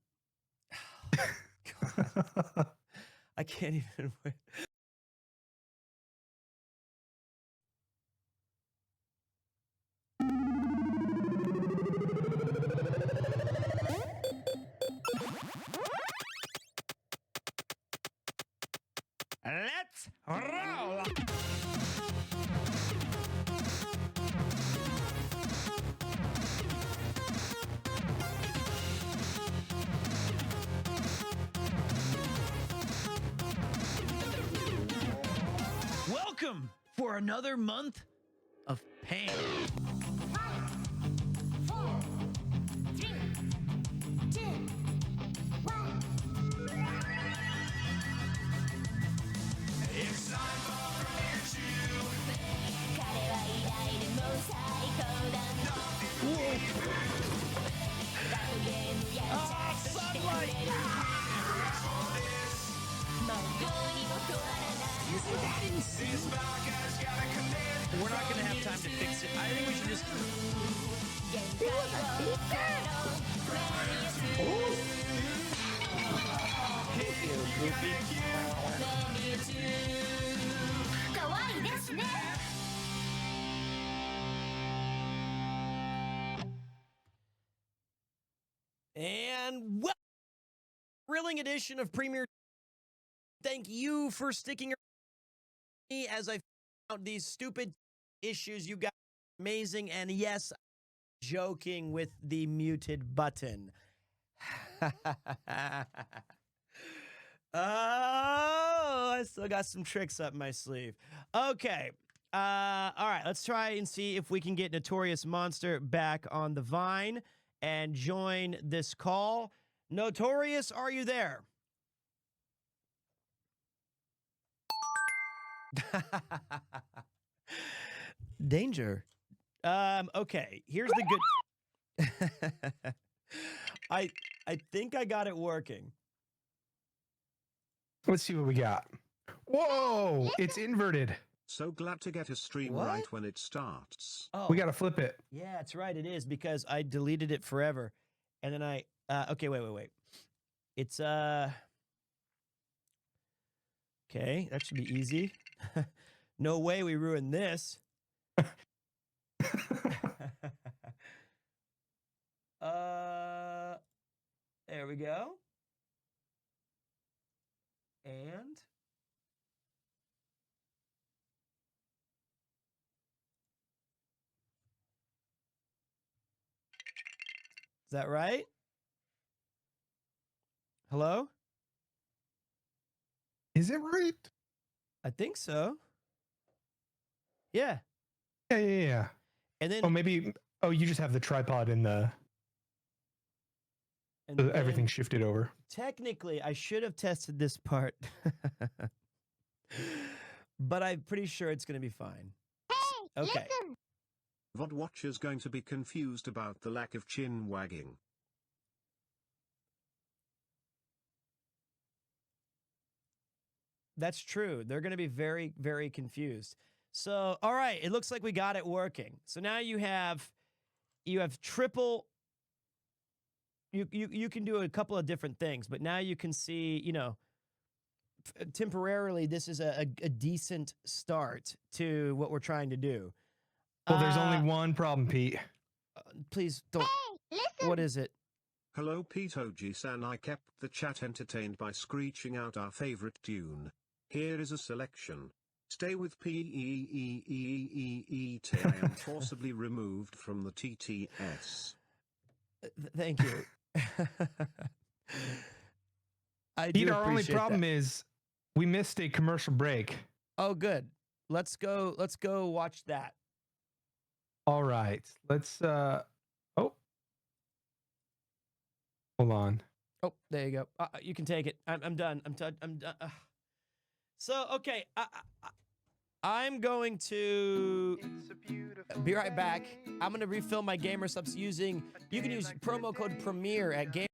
Speaker 7: God. I can't even wait.
Speaker 2: Let's roll! Welcome for another month of pain.
Speaker 4: 5, 4, 3, 2, 1.
Speaker 2: It's time for Premier 2.
Speaker 6: 彼は偉大でも最高だ罰ゲームやちゃんとしてくれるもうどうにも変わらない
Speaker 7: We're not going to have time to fix it. I think we should just... Thank you, Goofy.
Speaker 4: かわいいですね
Speaker 7: And well, thrilling edition of Premier. Thank you for sticking around me as I found these stupid issues you got. Amazing, and yes, I'm joking with the muted button. Oh, I still got some tricks up my sleeve. Okay. All right, let's try and see if we can get Notorious Monster back on the Vine and join this call. Notorious, are you there? Danger. Okay, here's the good. I think I got it working.
Speaker 10: Let's see what we got. Whoa, it's inverted.
Speaker 9: So glad to get a stream
Speaker 7: What?
Speaker 9: right when it starts.
Speaker 7: Oh,
Speaker 10: We got to flip it.
Speaker 7: yeah, that's right. It is because I deleted it forever, and then I. Okay, wait. It's Okay, that should be easy. No way we ruined this. There we go. And is that right? Hello?
Speaker 10: Is it right?
Speaker 7: I think so. Yeah.
Speaker 10: Yeah.
Speaker 7: And then
Speaker 10: Oh, maybe. Oh, you just have the tripod in the.
Speaker 7: and
Speaker 10: So
Speaker 7: then
Speaker 10: everything shifted over.
Speaker 7: technically, I should have tested this part. But I'm pretty sure it's going to be fine.
Speaker 4: Hey,
Speaker 7: Okay.
Speaker 4: listen.
Speaker 9: VOD watchers going to be confused about the lack of chin wagging.
Speaker 7: That's true. They're going to be very, very confused. So, all right, it looks like we got it working. So now you have triple. You can do a couple of different things, but now you can see, temporarily this is a decent start to what we're trying to do.
Speaker 10: Well, there's only one problem, Pete.
Speaker 7: Please don't.
Speaker 4: Hey, listen.
Speaker 7: What is it?
Speaker 9: Hello Pete OG-san, I kept the chat entertained by screeching out our favorite tune. Here is a selection. Stay with P-E-E-E-E-E-T. I am forcibly removed from the TTS.
Speaker 7: Thank you. I
Speaker 10: Pete,
Speaker 7: do
Speaker 10: our only
Speaker 7: appreciate
Speaker 10: problem
Speaker 7: that.
Speaker 10: is we missed a commercial break.
Speaker 7: Oh, good. Let's go watch that.
Speaker 10: All right. Let's oh. Hold on.
Speaker 7: Oh, there you go. You can take it. I'm done. I'm done. So, okay, I'm going to be right back. I'm going to refill my gamer subs using. You can use promo code Premiere at Game.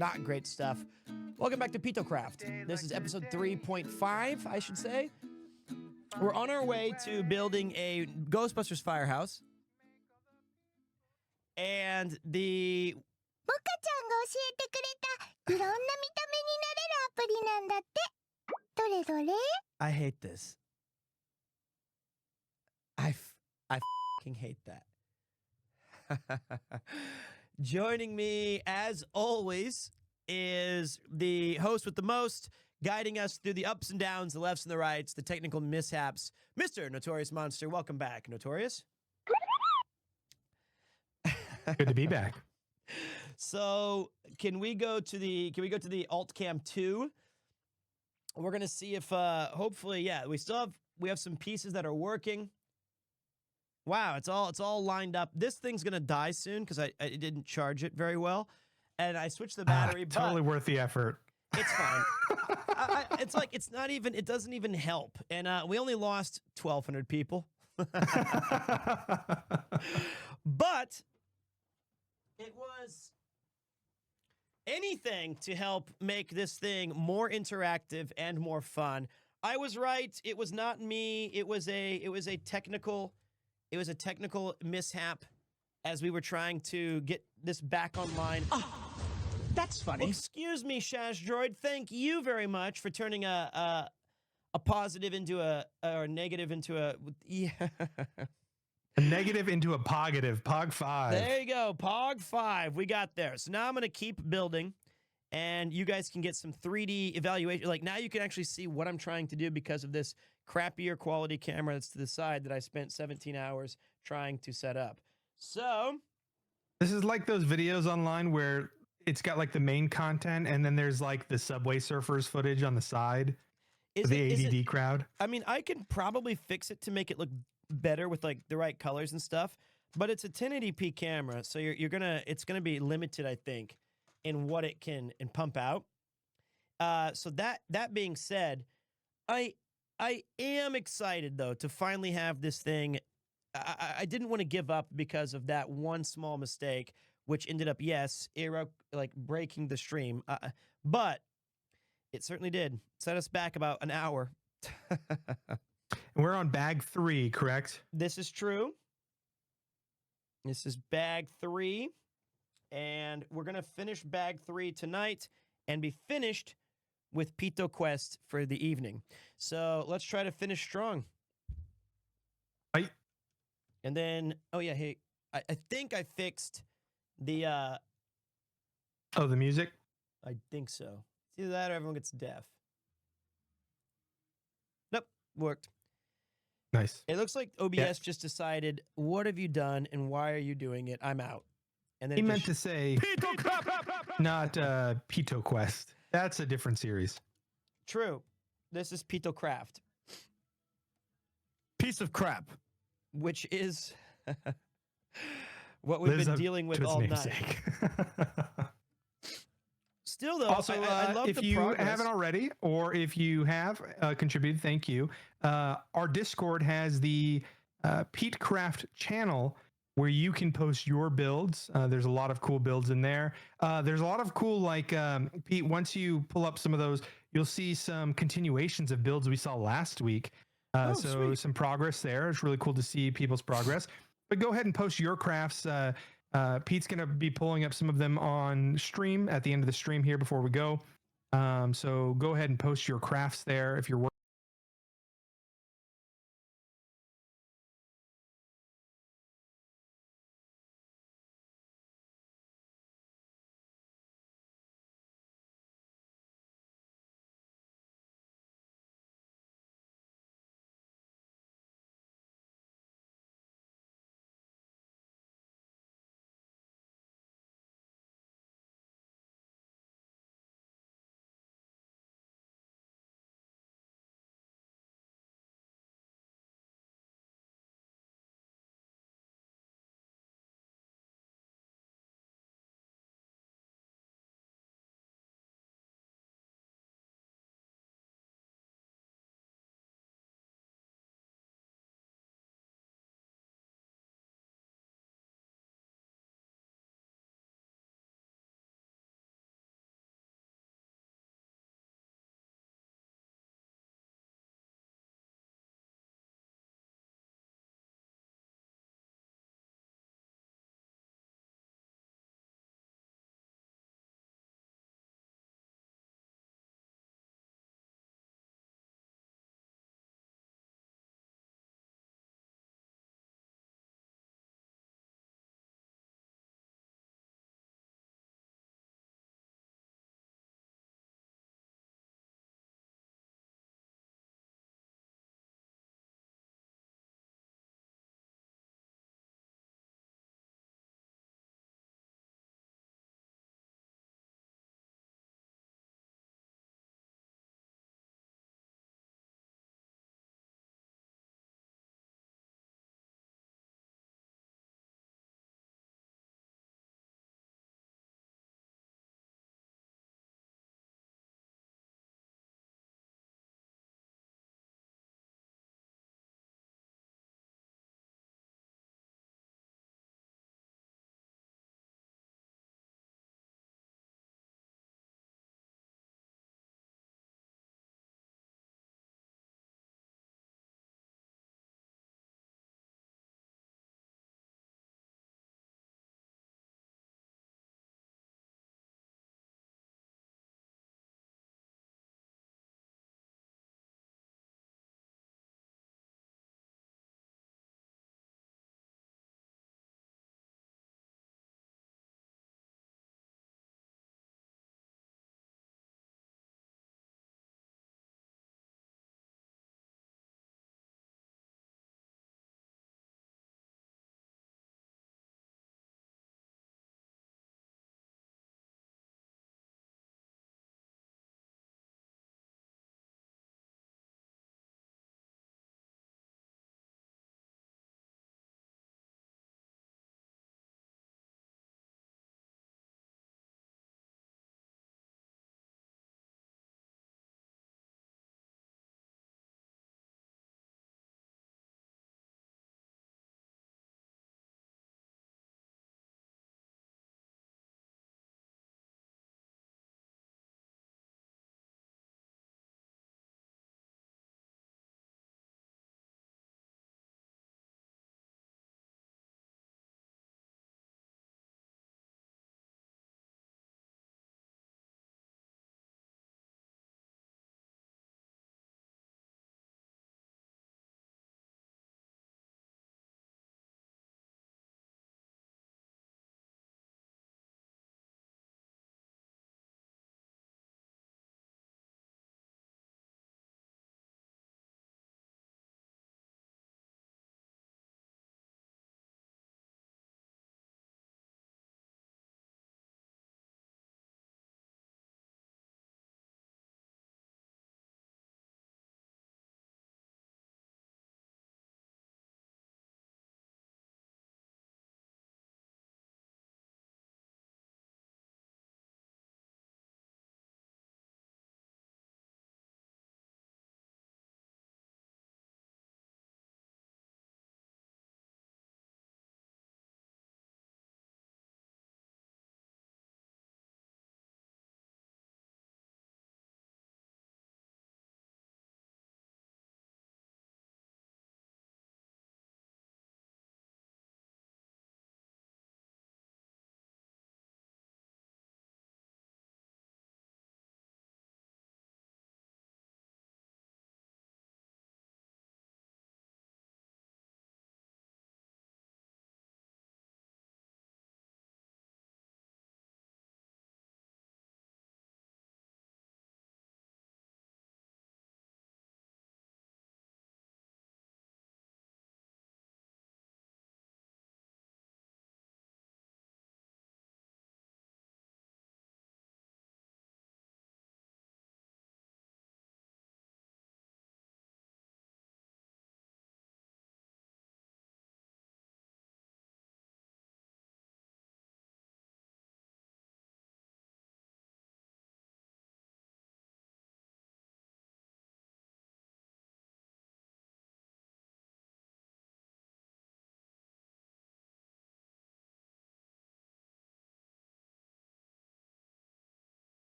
Speaker 7: not great stuff. Welcome back to PeteCraft. This is episode 3.5, I should say. We're on our way to building a Ghostbusters firehouse. And the...
Speaker 4: モカちゃんが教えてくれたいろんな見た目になれるアプリなんだって。どれどれ
Speaker 7: I hate this. I fucking hate that. Joining me, as always, is the host with the most, guiding us through the ups and downs, the lefts and the rights, the technical mishaps, Mr. Notorious Monster. Welcome back, Notorious.
Speaker 10: Good to be back.
Speaker 7: So, can we go to the alt cam 2? We're gonna see if hopefully, yeah, we have some pieces that are working. Wow, it's all lined up. This thing's gonna die soon because I didn't charge it very well, and I switched the battery.
Speaker 10: Totally worth the effort.
Speaker 7: It's fine. It's like it's not even. It doesn't even help, and we only lost 1,200 people. But it was anything to help make this thing more interactive and more fun. I was right. It was not me. It was a technical mishap as we were trying to get this back online. Oh, that's funny. Excuse me, Shash Droid. Thank you very much for turning a positive into or negative into a yeah.
Speaker 10: A negative into a positive. Pog 5.
Speaker 7: There you go. Pog 5. We got there. So now I'm going to keep building, and you guys can get some 3D evaluation. Like, now you can actually see what I'm trying to do because of this crappier quality camera that's to the side that I spent 17 hours trying to set up. So
Speaker 10: this is like those videos online where it's got like the main content, and then there's like the Subway Surfers footage on the side. The ADD crowd.
Speaker 7: I mean, I can probably fix it to make it look better with like the right colors and stuff, but it's a 1080p camera, so it's gonna be limited, I think, in what it can pump out. So that being said, I am excited though to finally have this thing. I didn't want to give up because of that one small mistake, which ended up breaking the stream, but it certainly did set us back about an hour.
Speaker 10: We're on bag 3, correct?
Speaker 7: This is true. This is bag 3. And we're going to finish bag 3 tonight and be finished with Pito Quest for the evening. So let's try to finish strong.
Speaker 10: Right.
Speaker 7: And then, oh yeah, hey, I think I fixed the...
Speaker 10: Oh, the music?
Speaker 7: I think so. It's either that or everyone gets deaf. Nope, worked.
Speaker 10: Nice.
Speaker 7: It looks like OBS just decided, what have you done and why are you doing it? I'm out. And then
Speaker 10: he meant to say, not Pito Quest. That's a different series.
Speaker 7: True. This is PeteCraft.
Speaker 15: Piece of crap.
Speaker 7: Which is what we've been dealing with all night. Still, though,
Speaker 10: also,
Speaker 7: I love
Speaker 10: if
Speaker 7: the
Speaker 10: you
Speaker 7: progress.
Speaker 10: haven't already, or if you have contributed, thank you. Our Discord has the PeteCraft channel where you can post your builds. There's a lot of cool builds in there. There's a lot of cool, like, Pete, once you pull up some of those, you'll see some continuations of builds we saw last week. So
Speaker 7: sweet.
Speaker 10: Some progress there. It's really cool to see people's progress. But go ahead and post your crafts. Pete's going to be pulling up some of them on stream at the end of the stream here before we go. So go ahead and post your crafts there if you're working.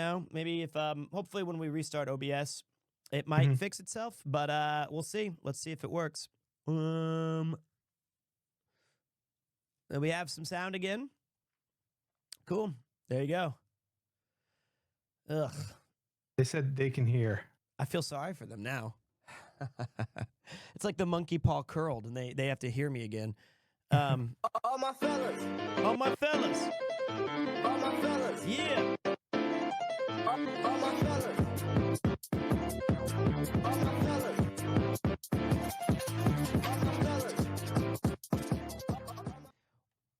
Speaker 7: now. Maybe if hopefully when we restart OBS, it might fix itself. But we'll see. Let's see if it works. We have some sound again. Cool. There you go. Ugh.
Speaker 10: They said they can hear.
Speaker 7: I feel sorry for them now. It's like the monkey paw curled, and they have to hear me again.
Speaker 16: All my fellas.
Speaker 7: All my fellas.
Speaker 16: All my fellas.
Speaker 7: Yeah.
Speaker 16: All my fellas. All my fellas. All my fellas.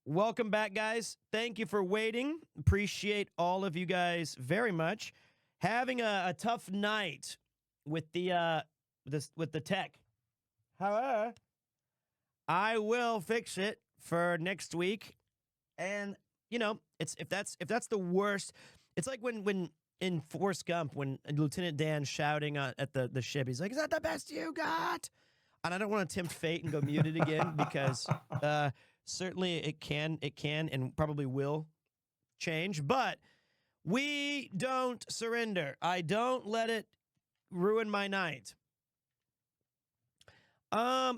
Speaker 7: Welcome back, guys. Thank you for waiting. Appreciate all of you guys very much. Having a tough night with the with the tech. However, I will fix it for next week. And you know, it's if that's the worst, it's like when in Forrest Gump when Lieutenant Dan's shouting at the ship, he's like, "Is that the best you got?" And I don't want to tempt fate and go muted again because certainly it can and probably will change, but we don't surrender. I don't let it ruin my night.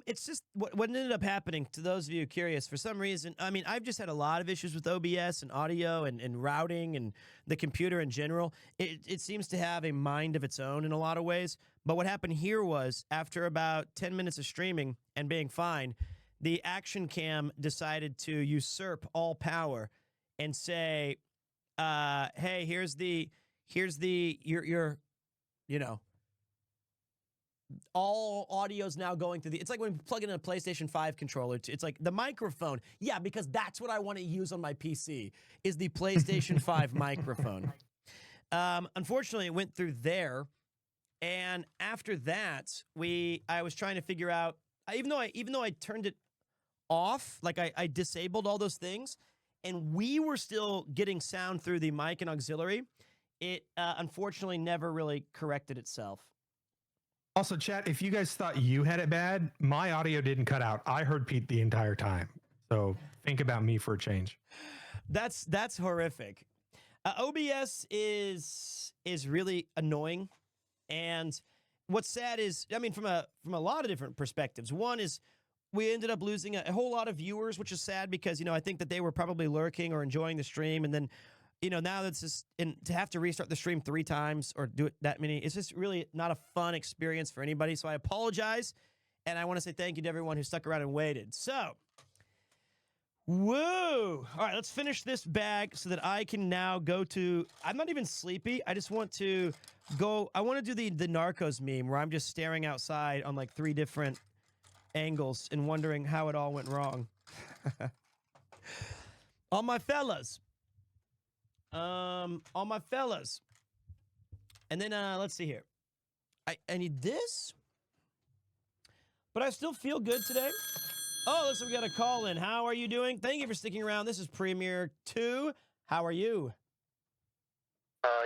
Speaker 7: It's just what ended up happening, to those of you curious, for some reason, I mean, I've just had a lot of issues with OBS and audio and routing and the computer in general. It seems to have a mind of its own in a lot of ways. But what happened here was, after about 10 minutes of streaming and being fine, the action cam decided to usurp all power and say, hey, here's your you know, all audio's now going through it's like when you plug in a PlayStation 5 controller. It's like the microphone. Yeah, because that's what I want to use on my PC is the PlayStation 5 microphone. Unfortunately, it went through there. And after that, I was trying to figure out, even though I turned it off, like I disabled all those things, and we were still getting sound through the mic and auxiliary, it unfortunately never really corrected itself.
Speaker 10: Also, chat, if you guys thought you had it bad, my audio didn't cut out. I heard Pete the entire time. So think about me for a change.
Speaker 7: That's horrific. OBS is really annoying. And what's sad is, I mean, from a lot of different perspectives. One is we ended up losing a whole lot of viewers, which is sad because, you know, I think that they were probably lurking or enjoying the stream. And then, you know, now that's just, and to have to restart the stream 3 times or do it that many, it's just really not a fun experience for anybody. So I apologize. And I want to say thank you to everyone who stuck around and waited. So, woo! All right, let's finish this bag so that I can now go to, I'm not even sleepy. I just want to go, I want to do the Narcos meme where I'm just staring outside on like 3 different angles and wondering how it all went wrong. All my fellas. All my fellas. And then, let's see here. I need this. But I still feel good today. Oh, listen, we got a call in. How are you doing? Thank you for sticking around. This is Premiere 2. How are you?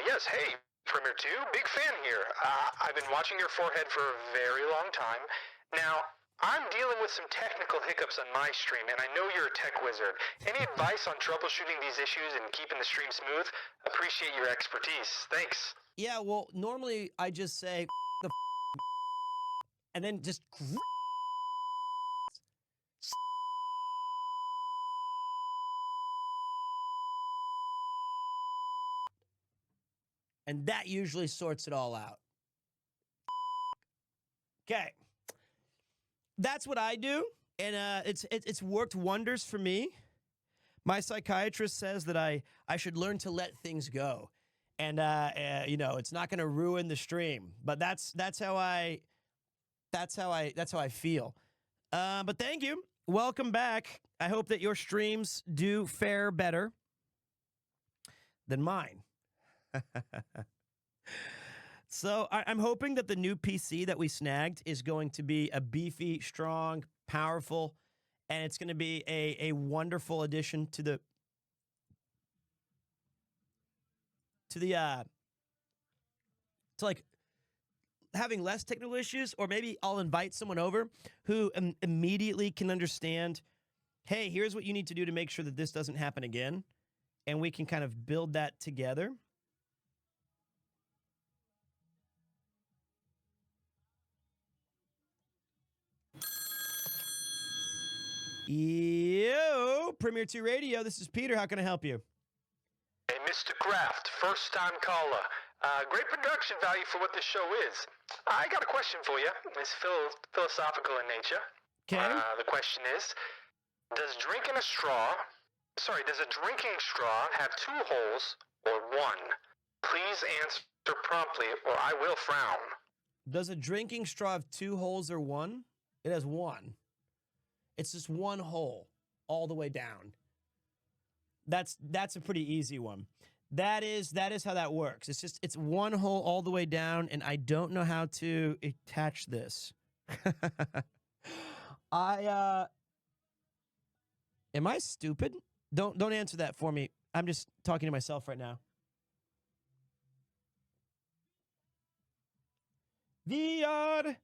Speaker 11: Yes, hey, Premiere 2, big fan here. I've been watching your forehead for a very long time. Now, I'm dealing with some technical hiccups on my stream, and I know you're a tech wizard. Any advice on troubleshooting these issues and keeping the stream smooth? Appreciate your expertise. Thanks.
Speaker 7: Yeah, well, normally I just say the and then just and that usually sorts it all out. Okay. That's what I do, and it's worked wonders for me. My psychiatrist says that I should learn to let things go, and you know, it's not going to ruin the stream. But that's how I feel. But thank you. Welcome back. I hope that your streams do fare better than mine. So I'm hoping that the new PC that we snagged is going to be a beefy, strong, powerful, and it's going to be a wonderful addition to like having less technical issues, or maybe I'll invite someone over who immediately can understand, hey, here's what you need to do to make sure that this doesn't happen again, and we can kind of build that together. Yo, Premier 2 Radio. This is Peter. How can I help you?
Speaker 11: Hey, Mr. Kraft, first time caller. Great production value for what this show is. I got a question for you. It's philosophical in nature.
Speaker 7: Okay.
Speaker 11: The question is, does a drinking straw have 2 holes or 1? Please answer promptly or I will frown.
Speaker 7: Does a drinking straw have 2 holes or 1? It has 1. It's just 1 hole all the way down. That's a pretty easy one. That is how that works. It's 1 hole all the way down, and I don't know how to attach this. Am I stupid? Don't answer that for me. I'm just talking to myself right now. The odd.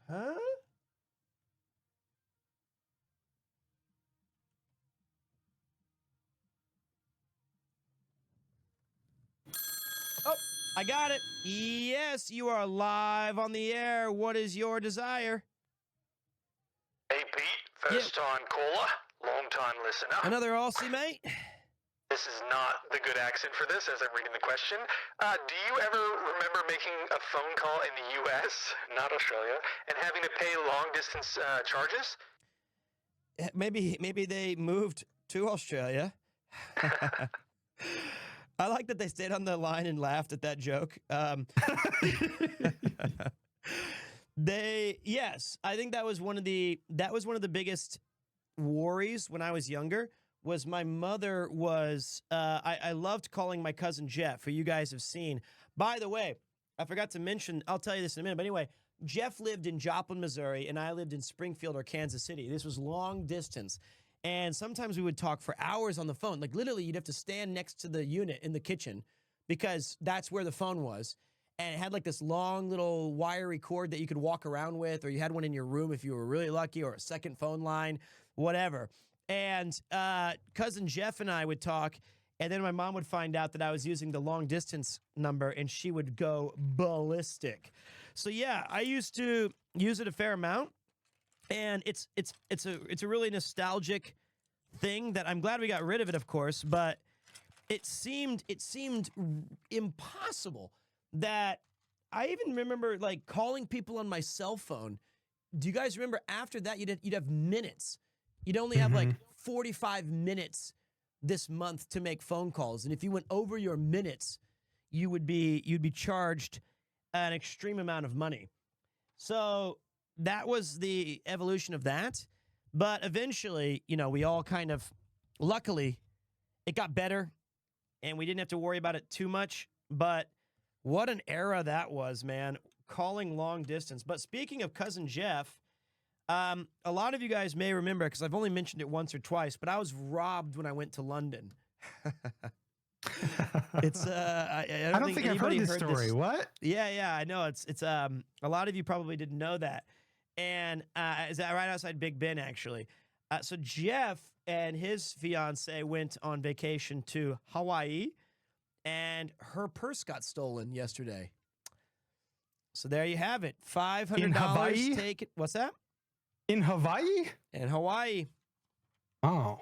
Speaker 7: Huh? Oh, I got it. Yes, you are live on the air. What is your desire?
Speaker 11: Hey, Pete, first time caller, long time listener.
Speaker 7: Another Aussie, mate?
Speaker 11: This is not the good accent for this as I'm reading the question. Do you ever remember making a phone call in the U.S., not Australia, and having to pay long-distance charges?
Speaker 7: Maybe they moved to Australia. I like that they stayed on the line and laughed at that joke. Yes, I think that was one of the biggest worries when I was younger. Was my mother was, I loved calling my cousin Jeff, who you guys have seen. By the way, I forgot to mention, I'll tell you this in a minute, but anyway, Jeff lived in Joplin, Missouri, and I lived in Springfield or Kansas City. This was long distance, and sometimes we would talk for hours on the phone. Like, literally, you'd have to stand next to the unit in the kitchen because that's where the phone was, and it had, like, this long little wiry cord that you could walk around with, or you had one in your room if you were really lucky, or a second phone line, whatever. And cousin Jeff and I would talk, and then my mom would find out that I was using the long distance number, and she would go ballistic. So yeah, I used to use it a fair amount, and it's a really nostalgic thing that I'm glad we got rid of it, of course. But it seemed impossible that I even remember like calling people on my cell phone. Do you guys remember after that you'd have minutes? You'd only have like 45 minutes this month to make phone calls, and if you went over your minutes, you'd be charged an extreme amount of money. So that was the evolution of that. But eventually, we all kind of, luckily, it got better, and we didn't have to worry about it too much. But what an era that was, man! Calling long distance. But speaking of cousin Jeff. A lot of you guys may remember, because I've only mentioned it once or twice, but I was robbed when I went to London. It's I
Speaker 10: don't think I've heard this story. What?
Speaker 7: Yeah, I know. It's a lot of you probably didn't know that. And is that right outside Big Ben, actually? So Jeff and his fiance went on vacation to Hawaii, and her purse got stolen yesterday. So there you have it. $500 taken. What's that?
Speaker 10: In Hawaii?
Speaker 7: In Hawaii.
Speaker 10: Oh.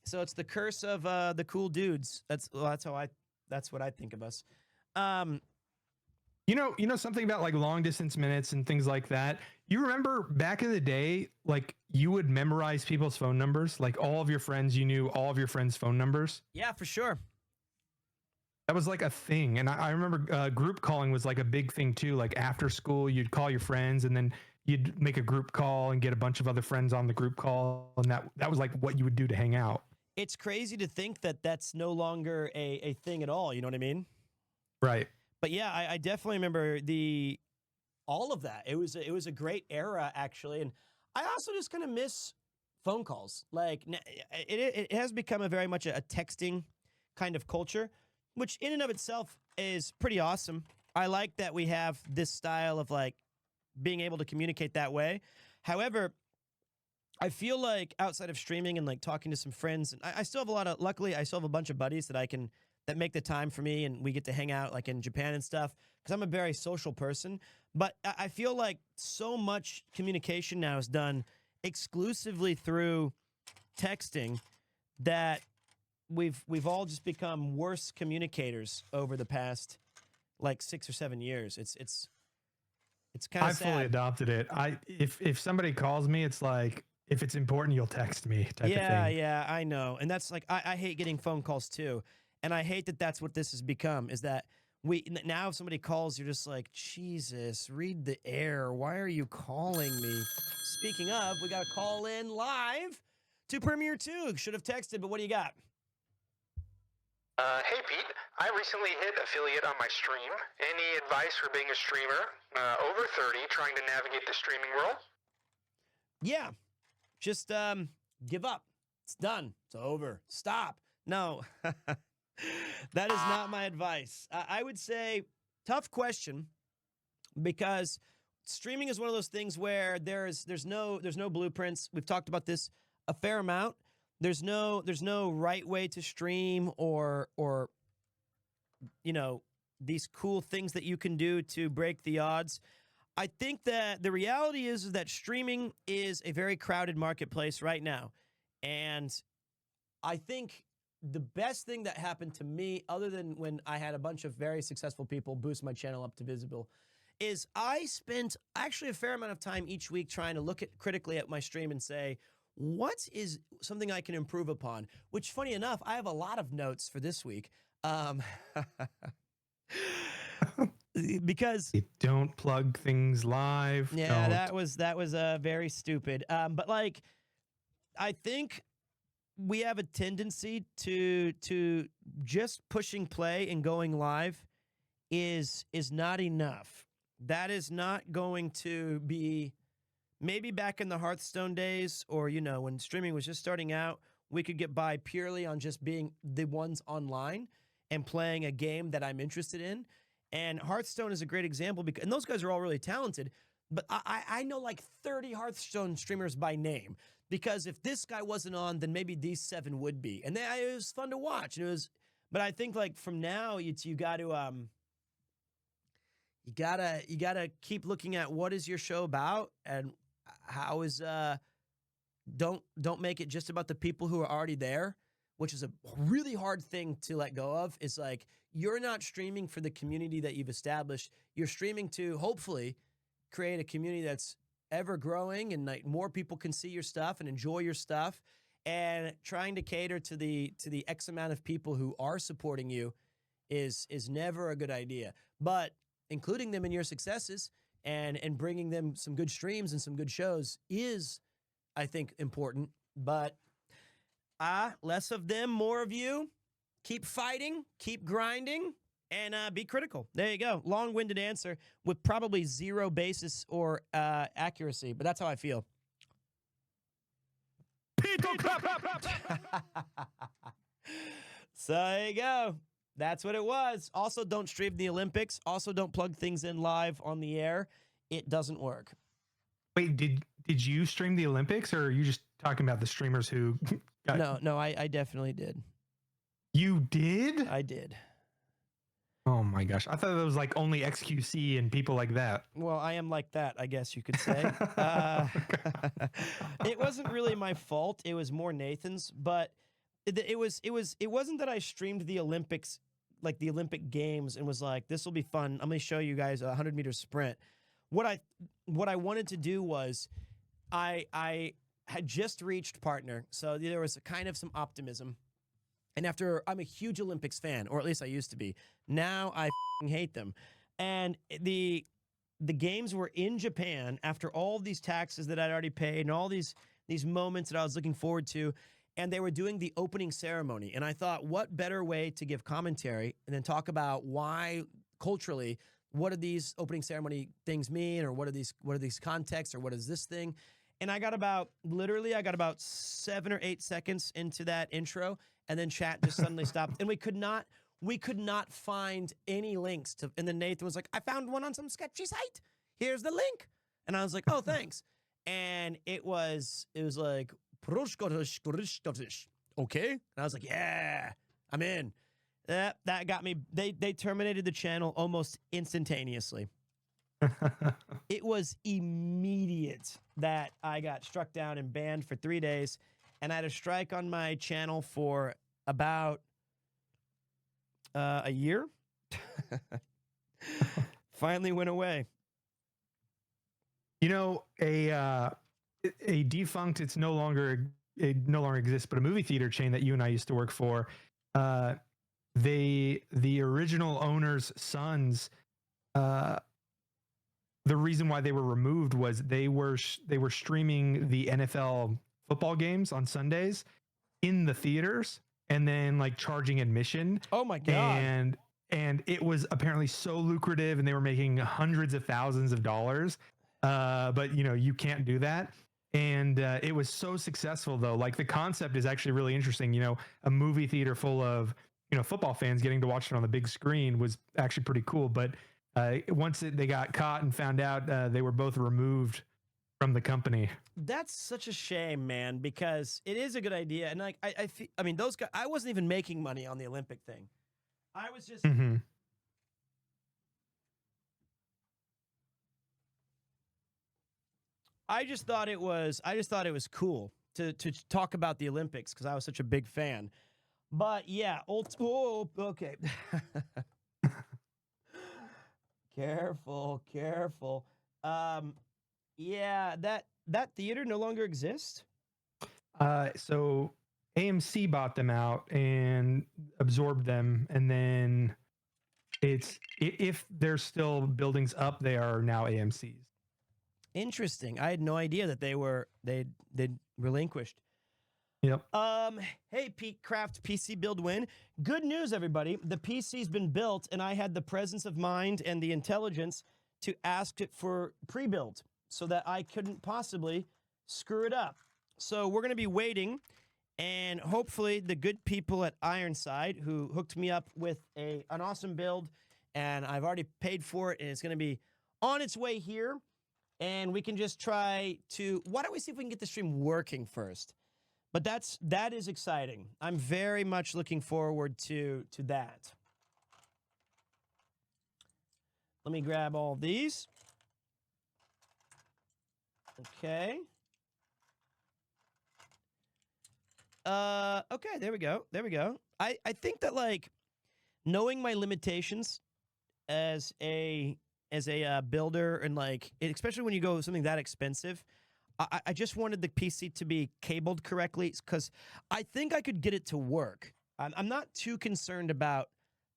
Speaker 7: So it's the curse of the cool dudes. That's what I think of us.
Speaker 10: You know something about like long distance minutes and things like that. You remember back in the day, like you would memorize people's phone numbers, like all of your friends, you knew all of your friends' phone numbers.
Speaker 7: Yeah, for sure.
Speaker 10: That was like a thing. And I remember group calling was like a big thing too. Like after school, you'd call your friends and then you'd make a group call and get a bunch of other friends on the group call. And that was like what you would do to hang out.
Speaker 7: It's crazy to think that that's no longer a thing at all. You know what I mean?
Speaker 10: Right.
Speaker 7: But yeah, I definitely remember all of that. It was a great era, actually. And I also just kind of miss phone calls. Like it has become very much a texting kind of culture, which in and of itself is pretty awesome. I like that we have this style of like being able to communicate that way. However, I feel like outside of streaming and like talking to some friends, and I still have luckily I still have a bunch of buddies that I can that make the time for me, and we get to hang out like in Japan and stuff, because I'm a very social person. But I feel like so much communication now is done exclusively through texting that we've all just become worse communicators over the past like 6 or 7 years. It's kind of sad.
Speaker 10: I fully adopted it. If somebody calls me, it's like, if it's important, you'll text me type of thing.
Speaker 7: Yeah, I know. And that's like, I hate getting phone calls too. And I hate that that's what this has become, is that now if somebody calls, you're just like, Jesus, read the air. Why are you calling me? Speaking of, we got a call in live to Premiere 2. Should have texted, but what do you got?
Speaker 11: Hey Pete, I recently hit affiliate on my stream. Any advice for being a streamer over 30 trying to navigate the streaming world?
Speaker 7: Yeah, just give up. It's done. It's over. Stop. No, that is not my advice. I would say tough question, because streaming is one of those things where there's no blueprints. We've talked about this a fair amount. There's no right way to stream or you know, these cool things that you can do to break the odds. I think that the reality is that streaming is a very crowded marketplace right now. And I think the best thing that happened to me, other than when I had a bunch of very successful people boost my channel up to visible, is I spent actually a fair amount of time each week trying to look critically at my stream and say, what is something I can improve upon? Which, funny enough, I have a lot of notes for this week. Because
Speaker 10: you don't plug things live.
Speaker 7: Yeah, that was very stupid. But like, I think we have a tendency to just pushing play and going live is not enough. That is not going to be. Maybe back in the Hearthstone days, or, you know, when streaming was just starting out, we could get by purely on just being the ones online and playing a game that I'm interested in. And Hearthstone is a great example, because, and those guys are all really talented, but I know like 30 Hearthstone streamers by name, because if this guy wasn't on, then maybe these 7 would be. And it was fun to watch. And but I think like from now, you gotta keep looking at what is your show about, and how is don't make it just about the people who are already there, which is a really hard thing to let go of. Is like, you're not streaming for the community that you've established. You're streaming to hopefully create a community that's ever growing, and like more people can see your stuff and enjoy your stuff. And trying to cater to the X amount of people who are supporting you is never a good idea. But including them in your successes and bringing them some good streams and some good shows is, I think, important. But less of them, more of you. Keep fighting, keep grinding, and be critical. There you go. Long-winded answer with probably zero basis or accuracy, but that's how I feel. So there you go. That's what it was. Also, don't stream the Olympics. Also, don't plug things in live on the air. It doesn't work.
Speaker 10: Wait, did you stream the Olympics, or are you just talking about the streamers who got...
Speaker 7: No, I definitely did.
Speaker 10: You did?
Speaker 7: I did.
Speaker 10: Oh my gosh. I thought it was like only XQC and people like that.
Speaker 7: Well, I am like that, I guess you could say. It wasn't really my fault. It was more Nathan's, but it wasn't that I streamed the Olympics, like the Olympic Games, and was like, this will be fun. I'm going to show you guys a 100-meter sprint. What I wanted to do was, I had just reached partner, so there was kind of some optimism. And after, I'm a huge Olympics fan, or at least I used to be. Now I hate them. And the games were in Japan after all these taxes that I'd already paid and all these moments that I was looking forward to. And they were doing the opening ceremony. And I thought, what better way to give commentary and then talk about why culturally, what do these opening ceremony things mean, or what are these contexts, or what is this thing? And I got about 7 or 8 seconds into that intro, and then chat just suddenly stopped, and we could not find any links to. And then Nathan was like, "I found one on some sketchy site. Here's the link." And I was like, "Oh, thanks." And it was like, okay. And I was like, "Yeah, I'm in." That got me. They terminated the channel almost instantaneously. It was immediate that I got struck down and banned for 3 days, and I had a strike on my channel for about a year. Finally went away.
Speaker 10: You know, a defunct, it no longer exists, but a movie theater chain that you and I used to work for, the original owner's sons, the reason why they were removed was they were streaming the NFL football games on Sundays in the theaters and then like charging admission.
Speaker 7: Oh my God.
Speaker 10: And it was apparently so lucrative and they were making hundreds of thousands of dollars. But you know, you can't do that. And it was so successful though. Like the concept is actually really interesting. You know, a movie theater full of, you know, football fans getting to watch it on the big screen was actually pretty cool. But once they got caught and found out, they were both removed from the company.
Speaker 7: That's such a shame, man, because it is a good idea. And like, I mean, those guys, I wasn't even making money on the Olympic thing. I was just, I just thought it was cool to talk about the Olympics because I was such a big fan. But yeah, okay. Careful. Yeah, that theater no longer exists.
Speaker 10: So AMC bought them out and absorbed them, and then if there's still buildings up, they are now AMC's.
Speaker 7: Interesting. I had no idea that they'd relinquished.
Speaker 10: Yep.
Speaker 7: Hey, PeteCraft PC build win. Good news, everybody. The PC's been built, and I had the presence of mind and the intelligence to ask it for pre-build so that I couldn't possibly screw it up. So we're going to be waiting, and hopefully the good people at Ironside who hooked me up with an awesome build, and I've already paid for it, and it's going to be on its way here, and we can just try to... Why don't we see if we can get the stream working first? But that is exciting. I'm very much looking forward to that. Let me grab all these. Okay. Okay, there we go. I think that, like, knowing my limitations as a builder, and like, especially when you go with something that expensive, I just wanted the PC to be cabled correctly because I think I could get it to work. I'm not too concerned about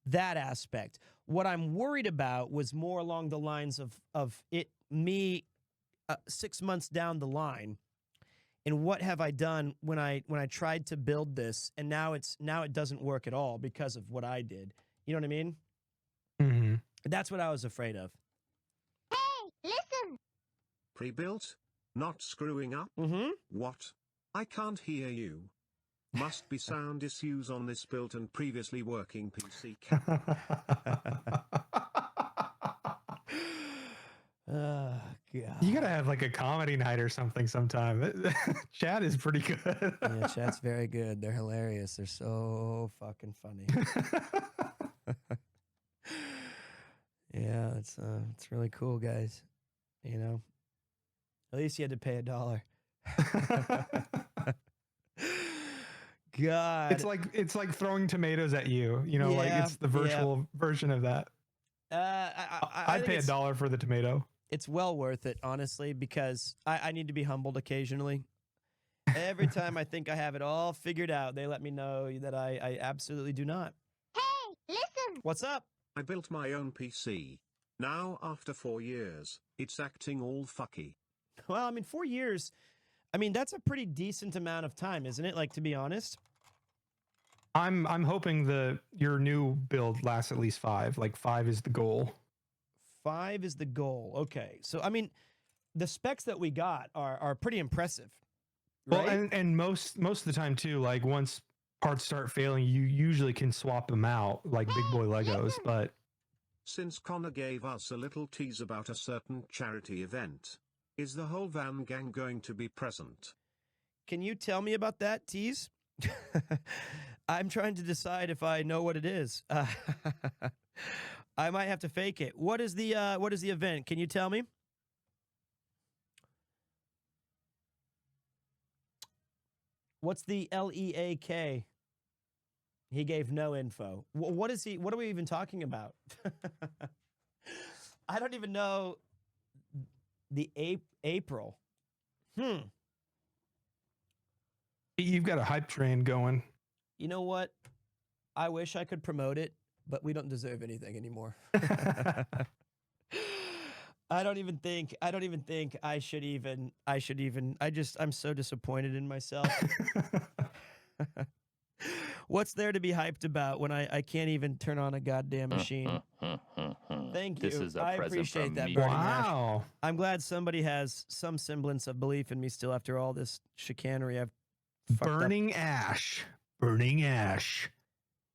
Speaker 7: that aspect. What I'm worried about was more along the lines of me 6 months down the line, and what have I done when I tried to build this, and now it doesn't work at all because of what I did. You know what I mean?
Speaker 10: Mm-hmm.
Speaker 7: That's what I was afraid of.
Speaker 4: Hey, listen!
Speaker 9: Pre-built? Not screwing up?
Speaker 7: Mm-hmm.
Speaker 9: What? I can't hear you. Must be sound issues on this built and previously working PC.
Speaker 7: Oh, God.
Speaker 10: You gotta have like a comedy night or something sometime. Chat is pretty good.
Speaker 7: Yeah, chat's very good. They're hilarious. They're so fucking funny. Yeah, it's really cool, guys. You know, at least you had to pay $1. God,
Speaker 10: it's like throwing tomatoes at you. You know, like it's the virtual version of that. I'd pay $1 for the tomato.
Speaker 7: It's well worth it, honestly, because I need to be humbled occasionally. Every time I think I have it all figured out, they let me know that I absolutely do not.
Speaker 4: Hey, listen!
Speaker 7: What's up?
Speaker 9: I built my own PC. Now, after 4 years, it's acting all fucky.
Speaker 7: Well, I mean, 4 years, I mean, that's a pretty decent amount of time, isn't it? Like, to be honest.
Speaker 10: I'm hoping your new build lasts at least 5. Like 5 is the goal.
Speaker 7: 5 is the goal. Okay. So, I mean, the specs that we got are pretty impressive. Right?
Speaker 10: Well, and most of the time too, like once parts start failing, you usually can swap them out like big boy Legos, but
Speaker 9: since Connor gave us a little tease about a certain charity event, is the whole van gang going to be present?
Speaker 7: Can you tell me about that, tease? I'm trying to decide if I know what it is. I might have to fake it. What is the event? Can you tell me? What's the LEAK? He gave no info. What is he? What are we even talking about? I don't even know. The April.
Speaker 10: You've got a hype train going.
Speaker 7: You know what? I wish I could promote it, but we don't deserve anything anymore. I don't even think I should even I'm so disappointed in myself. What's there to be hyped about when I can't even turn on a goddamn machine? Thank you.
Speaker 13: This is a
Speaker 7: I
Speaker 13: present
Speaker 7: appreciate
Speaker 13: from
Speaker 7: that.
Speaker 13: me.
Speaker 7: Burning Ash.
Speaker 10: Wow.
Speaker 7: I'm glad somebody has some semblance of belief in me still after all this chicanery I've fucked up.
Speaker 10: Burning Ash. Burning Ash.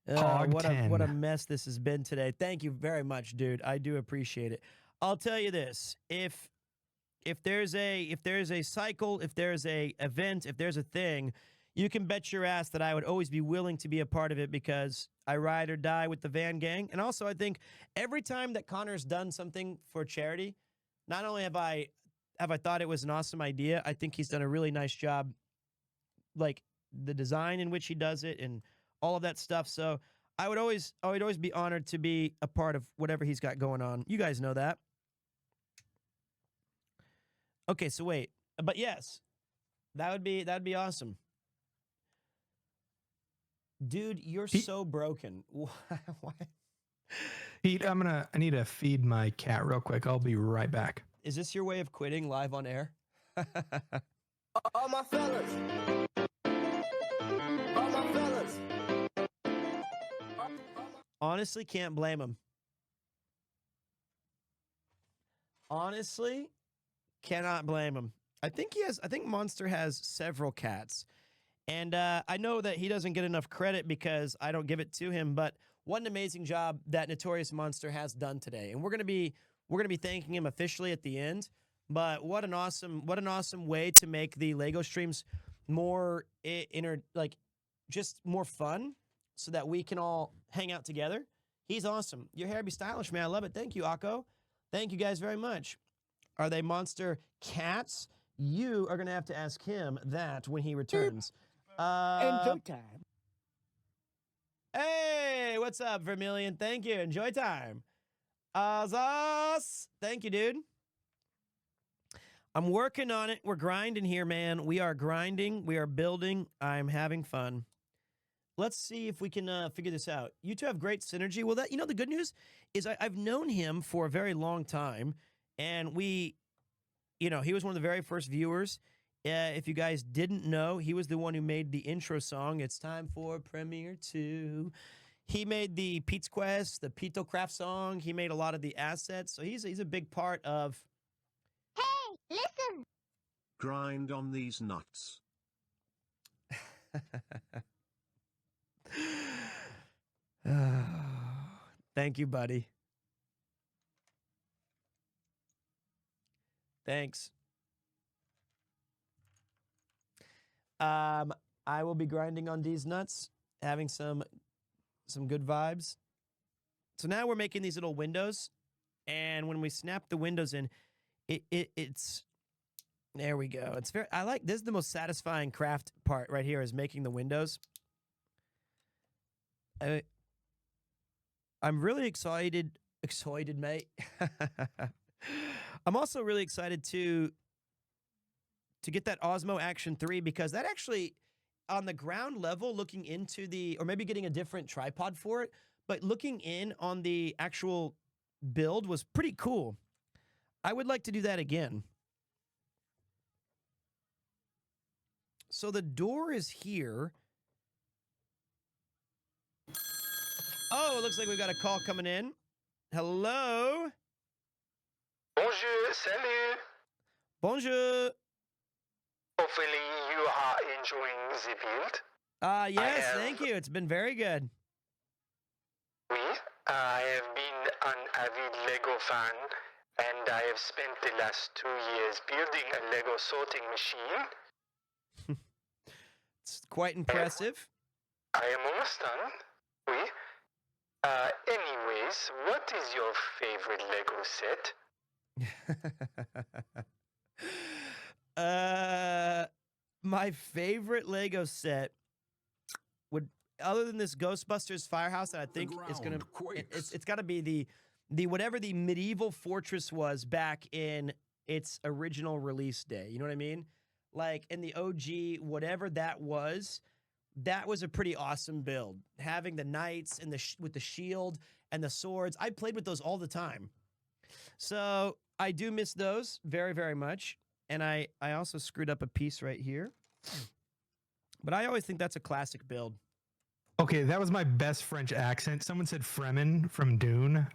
Speaker 10: Hog
Speaker 7: What
Speaker 10: 10.
Speaker 7: a mess this has been today. Thank you very much, dude. I do appreciate it. I'll tell you this: if there's a cycle, if there's a event, if there's a thing, you can bet your ass that I would always be willing to be a part of it because I ride or die with the Van Gang. And also, I think every time that Connor's done something for charity, not only have I thought it was an awesome idea, I think he's done a really nice job, like the design in which he does it and all of that stuff. So I would always be honored to be a part of whatever he's got going on. You guys know that. Okay, so wait. But yes, that'd be awesome. Dude, you're so broken. Why?
Speaker 10: Pete, I need to feed my cat real quick. I'll be right back.
Speaker 7: Is this your way of quitting live on air?
Speaker 16: All my fellas. All my fellas.
Speaker 7: Honestly, can't blame him. Honestly, cannot blame him. I think Monster has several cats. And I know that he doesn't get enough credit because I don't give it to him, but what an amazing job that Notorious Monster has done today. And we're gonna be thanking him officially at the end. But what an awesome way to make the Lego streams more just more fun, so that we can all hang out together. He's awesome. Your hair be stylish, man. I love it. Thank you, Akko. Thank you guys very much. Are they monster cats? You are gonna have to ask him that when he returns.
Speaker 16: Enjoy time.
Speaker 7: Hey, what's up, Vermilion? Thank you. Enjoy time. Azaz. Thank you, dude. I'm working on it. We're grinding here, man. We are grinding. We are building. I'm having fun. Let's see if we can figure this out. You two have great synergy. Well, the good news is I've known him for a very long time, and he was one of the very first viewers. If you guys didn't know, he was the one who made the intro song. It's time for Premiere 2. He made the Pete's Quest, the PeteCraft song. He made a lot of the assets. So he's a big part of.
Speaker 4: Hey, listen.
Speaker 9: Grind on these nuts.
Speaker 7: Thank you, buddy. Thanks. I will be grinding on these nuts, having some good vibes. So now we're making these little windows, and when we snap the windows in, it's there we go. It's very this is the most satisfying craft part right here, is making the windows. I'm really excited, mate. I'm also really excited to get that Osmo Action 3, because that actually, on the ground level, looking into or maybe getting a different tripod for it, but looking in on the actual build was pretty cool. I would like to do that again. So the door is here. Oh, it looks like we've got a call coming in. Hello?
Speaker 11: Bonjour, salut.
Speaker 7: Bonjour.
Speaker 11: Hopefully you are enjoying the build.
Speaker 7: Yes, thank you. It's been very good.
Speaker 11: Oui, I have been an avid Lego fan, and I have spent the last 2 years building a Lego sorting machine.
Speaker 7: It's quite impressive.
Speaker 11: I am almost done. Oui. Anyways, what is your favorite Lego set?
Speaker 7: My favorite Lego set would, other than this Ghostbusters Firehouse, that I think is gonna, it's got to be the whatever the medieval fortress was back in its original release day. You know what I mean? Like in the OG, whatever that was a pretty awesome build. Having the knights and with the shield and the swords, I played with those all the time. So I do miss those very, very much. And I also screwed up a piece right here. But I always think that's a classic build.
Speaker 10: Okay, that was my best French accent. Someone said Fremen from Dune.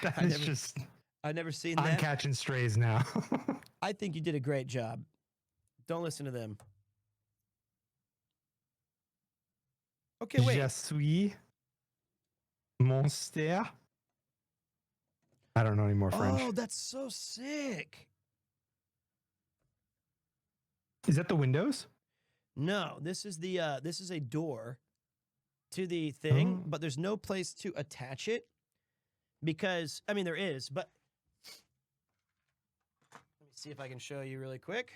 Speaker 7: I've never seen
Speaker 10: I'm
Speaker 7: that.
Speaker 10: catching strays now.
Speaker 7: I think you did a great job. Don't listen to them. Okay, wait.
Speaker 10: Je suis monster. I don't know any more French.
Speaker 7: Oh, that's so sick.
Speaker 10: Is that the windows?
Speaker 7: No, this is a door to the thing, but there's no place to attach it because, I mean, there is, but let me see if I can show you really quick.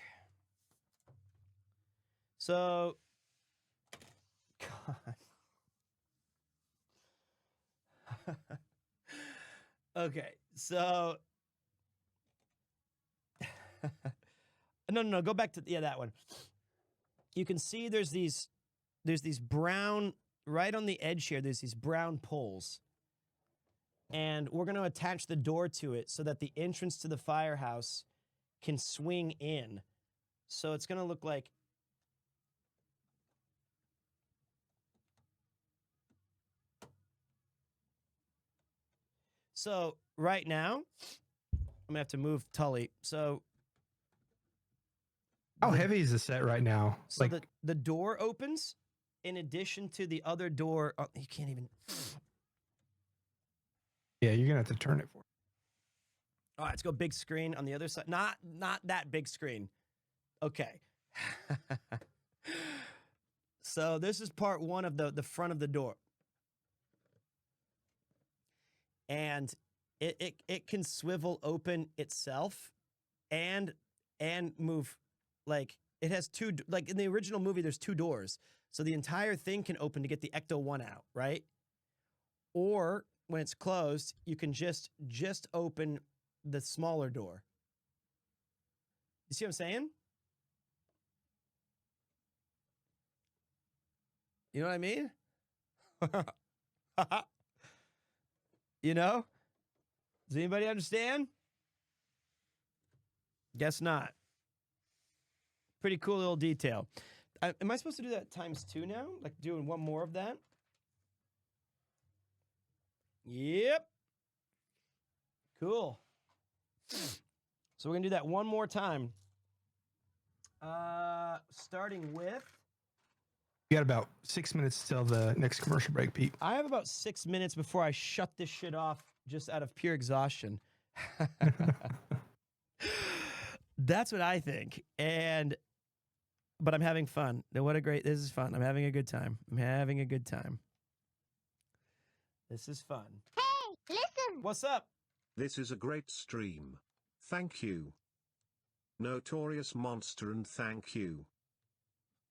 Speaker 7: So, God. Okay, so no, go back to that one. You can see there's these brown, right on the edge here, there's these brown poles. And we're going to attach the door to it so that the entrance to the firehouse can swing in. So it's going to look like so right now, I'm going to have to move Tully. So
Speaker 10: how heavy is the set right now?
Speaker 7: So like the door opens in addition to the other door. Oh, you can't even.
Speaker 10: Yeah, you're gonna have to turn it for.
Speaker 7: All right, let's go big screen on the other side. Not that big screen. Okay. So this is part one of the front of the door, and it can swivel open itself, and move. Like, it has two, like in the original movie, there's two doors. So the entire thing can open to get the Ecto-1 out, right? Or when it's closed, you can just open the smaller door. You see what I'm saying? You know what I mean? You know? Does anybody understand? Guess not. Pretty cool little detail. Am I supposed to do that times 2 now? Like doing one more of that? Yep. Cool. So we're going to do that one more time. Starting with...
Speaker 10: You got about 6 minutes till the next commercial break, Pete.
Speaker 7: I have about 6 minutes before I shut this shit off just out of pure exhaustion. That's what I think. But I'm having fun. This is fun. I'm having a good time. This is fun.
Speaker 4: Hey, listen!
Speaker 7: What's up?
Speaker 9: This is a great stream. Thank you. Notorious Monster, and thank you,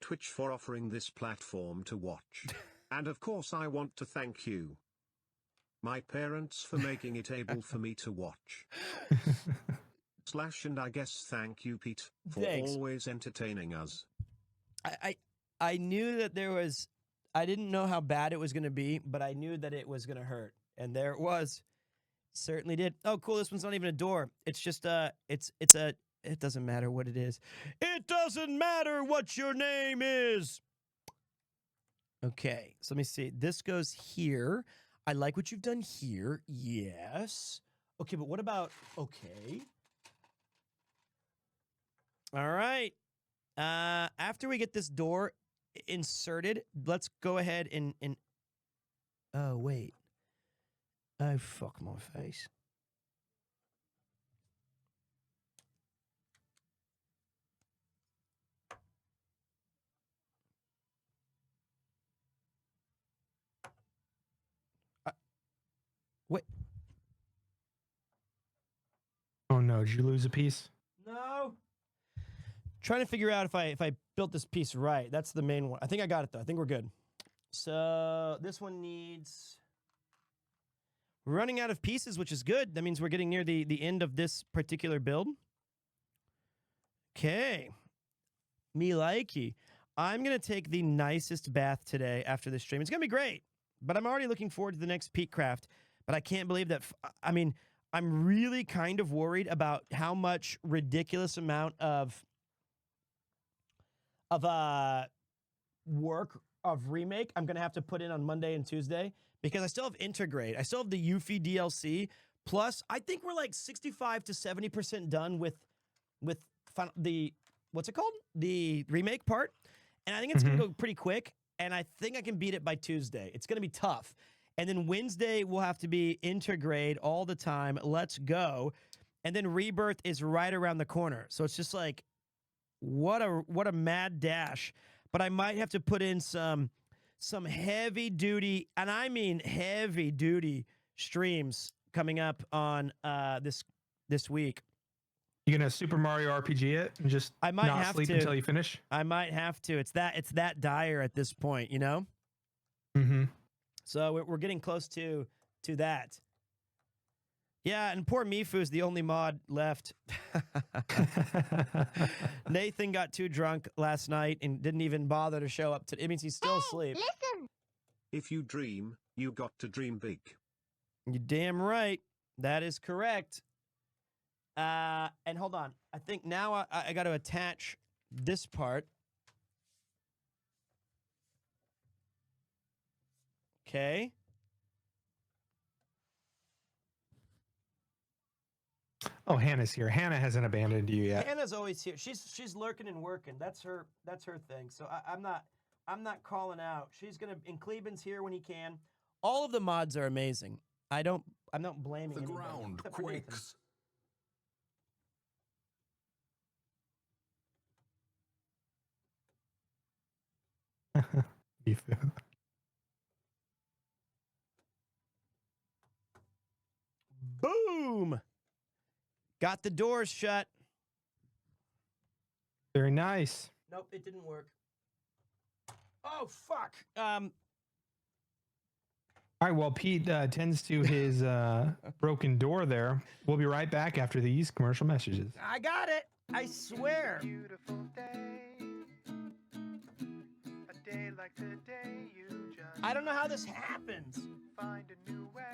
Speaker 9: Twitch, for offering this platform to watch. And of course I want to thank you, my parents, for making it able for me to watch. And I guess thank you, Pete, for always entertaining us.
Speaker 7: I knew that there was, I didn't know how bad it was going to be, but I knew that it was going to hurt. And there it was. Certainly did. Oh, cool. This one's not even a door. It's just it doesn't matter what it is. It doesn't matter what your name is. Okay. So let me see. This goes here. I like what you've done here. Yes. Okay. But what about, okay. All right. After we get this door inserted, let's go ahead and oh, wait. Oh, fuck my face. Wait.
Speaker 10: Oh no, did you lose a piece?
Speaker 7: No. Trying to figure out if I built this piece right. That's the main one. I think I got it though. I think we're good. So this one needs. We're running out of pieces, which is good. That means we're getting near the end of this particular build. Okay. Me likey. I'm going to take the nicest bath today after this stream. It's going to be great, but I'm already looking forward to the next PeteCraft. But I can't believe that. I mean, I'm really kind of worried about how much ridiculous amount of work of remake I'm going to have to put in on Monday and Tuesday because I still have Integrate. I still have the Yuffie DLC. Plus, I think we're like 65 to 70% done with the, what's it called? The remake part. And I think it's going to go pretty quick. And I think I can beat it by Tuesday. It's going to be tough. And then Wednesday will have to be Integrate all the time. Let's go. And then Rebirth is right around the corner. So it's just like, what a mad dash. But I might have to put in some heavy duty, and I mean heavy duty streams coming up on this week.
Speaker 10: You gonna Super Mario RPG it and just
Speaker 7: I might
Speaker 10: not
Speaker 7: have
Speaker 10: sleep
Speaker 7: to.
Speaker 10: until you finish?
Speaker 7: I might have to. It's that dire at this point, you know?
Speaker 10: Mm-hmm.
Speaker 7: So we're getting close to that. Yeah, and poor Mifu's the only mod left. Nathan got too drunk last night and didn't even bother to show up. It means he's still asleep.
Speaker 4: Listen.
Speaker 9: If you dream, you got to dream big.
Speaker 7: You're damn right. That is correct. And hold on. I think now I got to attach this part. Okay.
Speaker 10: Oh, Hannah's here. Hannah hasn't abandoned you yet.
Speaker 7: Hannah's always here. She's lurking and working. That's her thing. So I'm not calling out. And Cleben's here when he can. All of the mods are amazing. I'm not blaming
Speaker 5: The
Speaker 7: anybody,
Speaker 5: ground
Speaker 7: except for Nathan.
Speaker 5: quakes.
Speaker 7: Boom! Got the doors shut.
Speaker 10: Very nice.
Speaker 7: Nope, it didn't work. Oh, fuck.
Speaker 10: All right, well, Pete tends to his broken door there. We'll be right back after these commercial messages.
Speaker 7: I got it. I swear.
Speaker 12: Beautiful day. A day like today, you just
Speaker 7: I don't know how this happens.
Speaker 12: find a new way.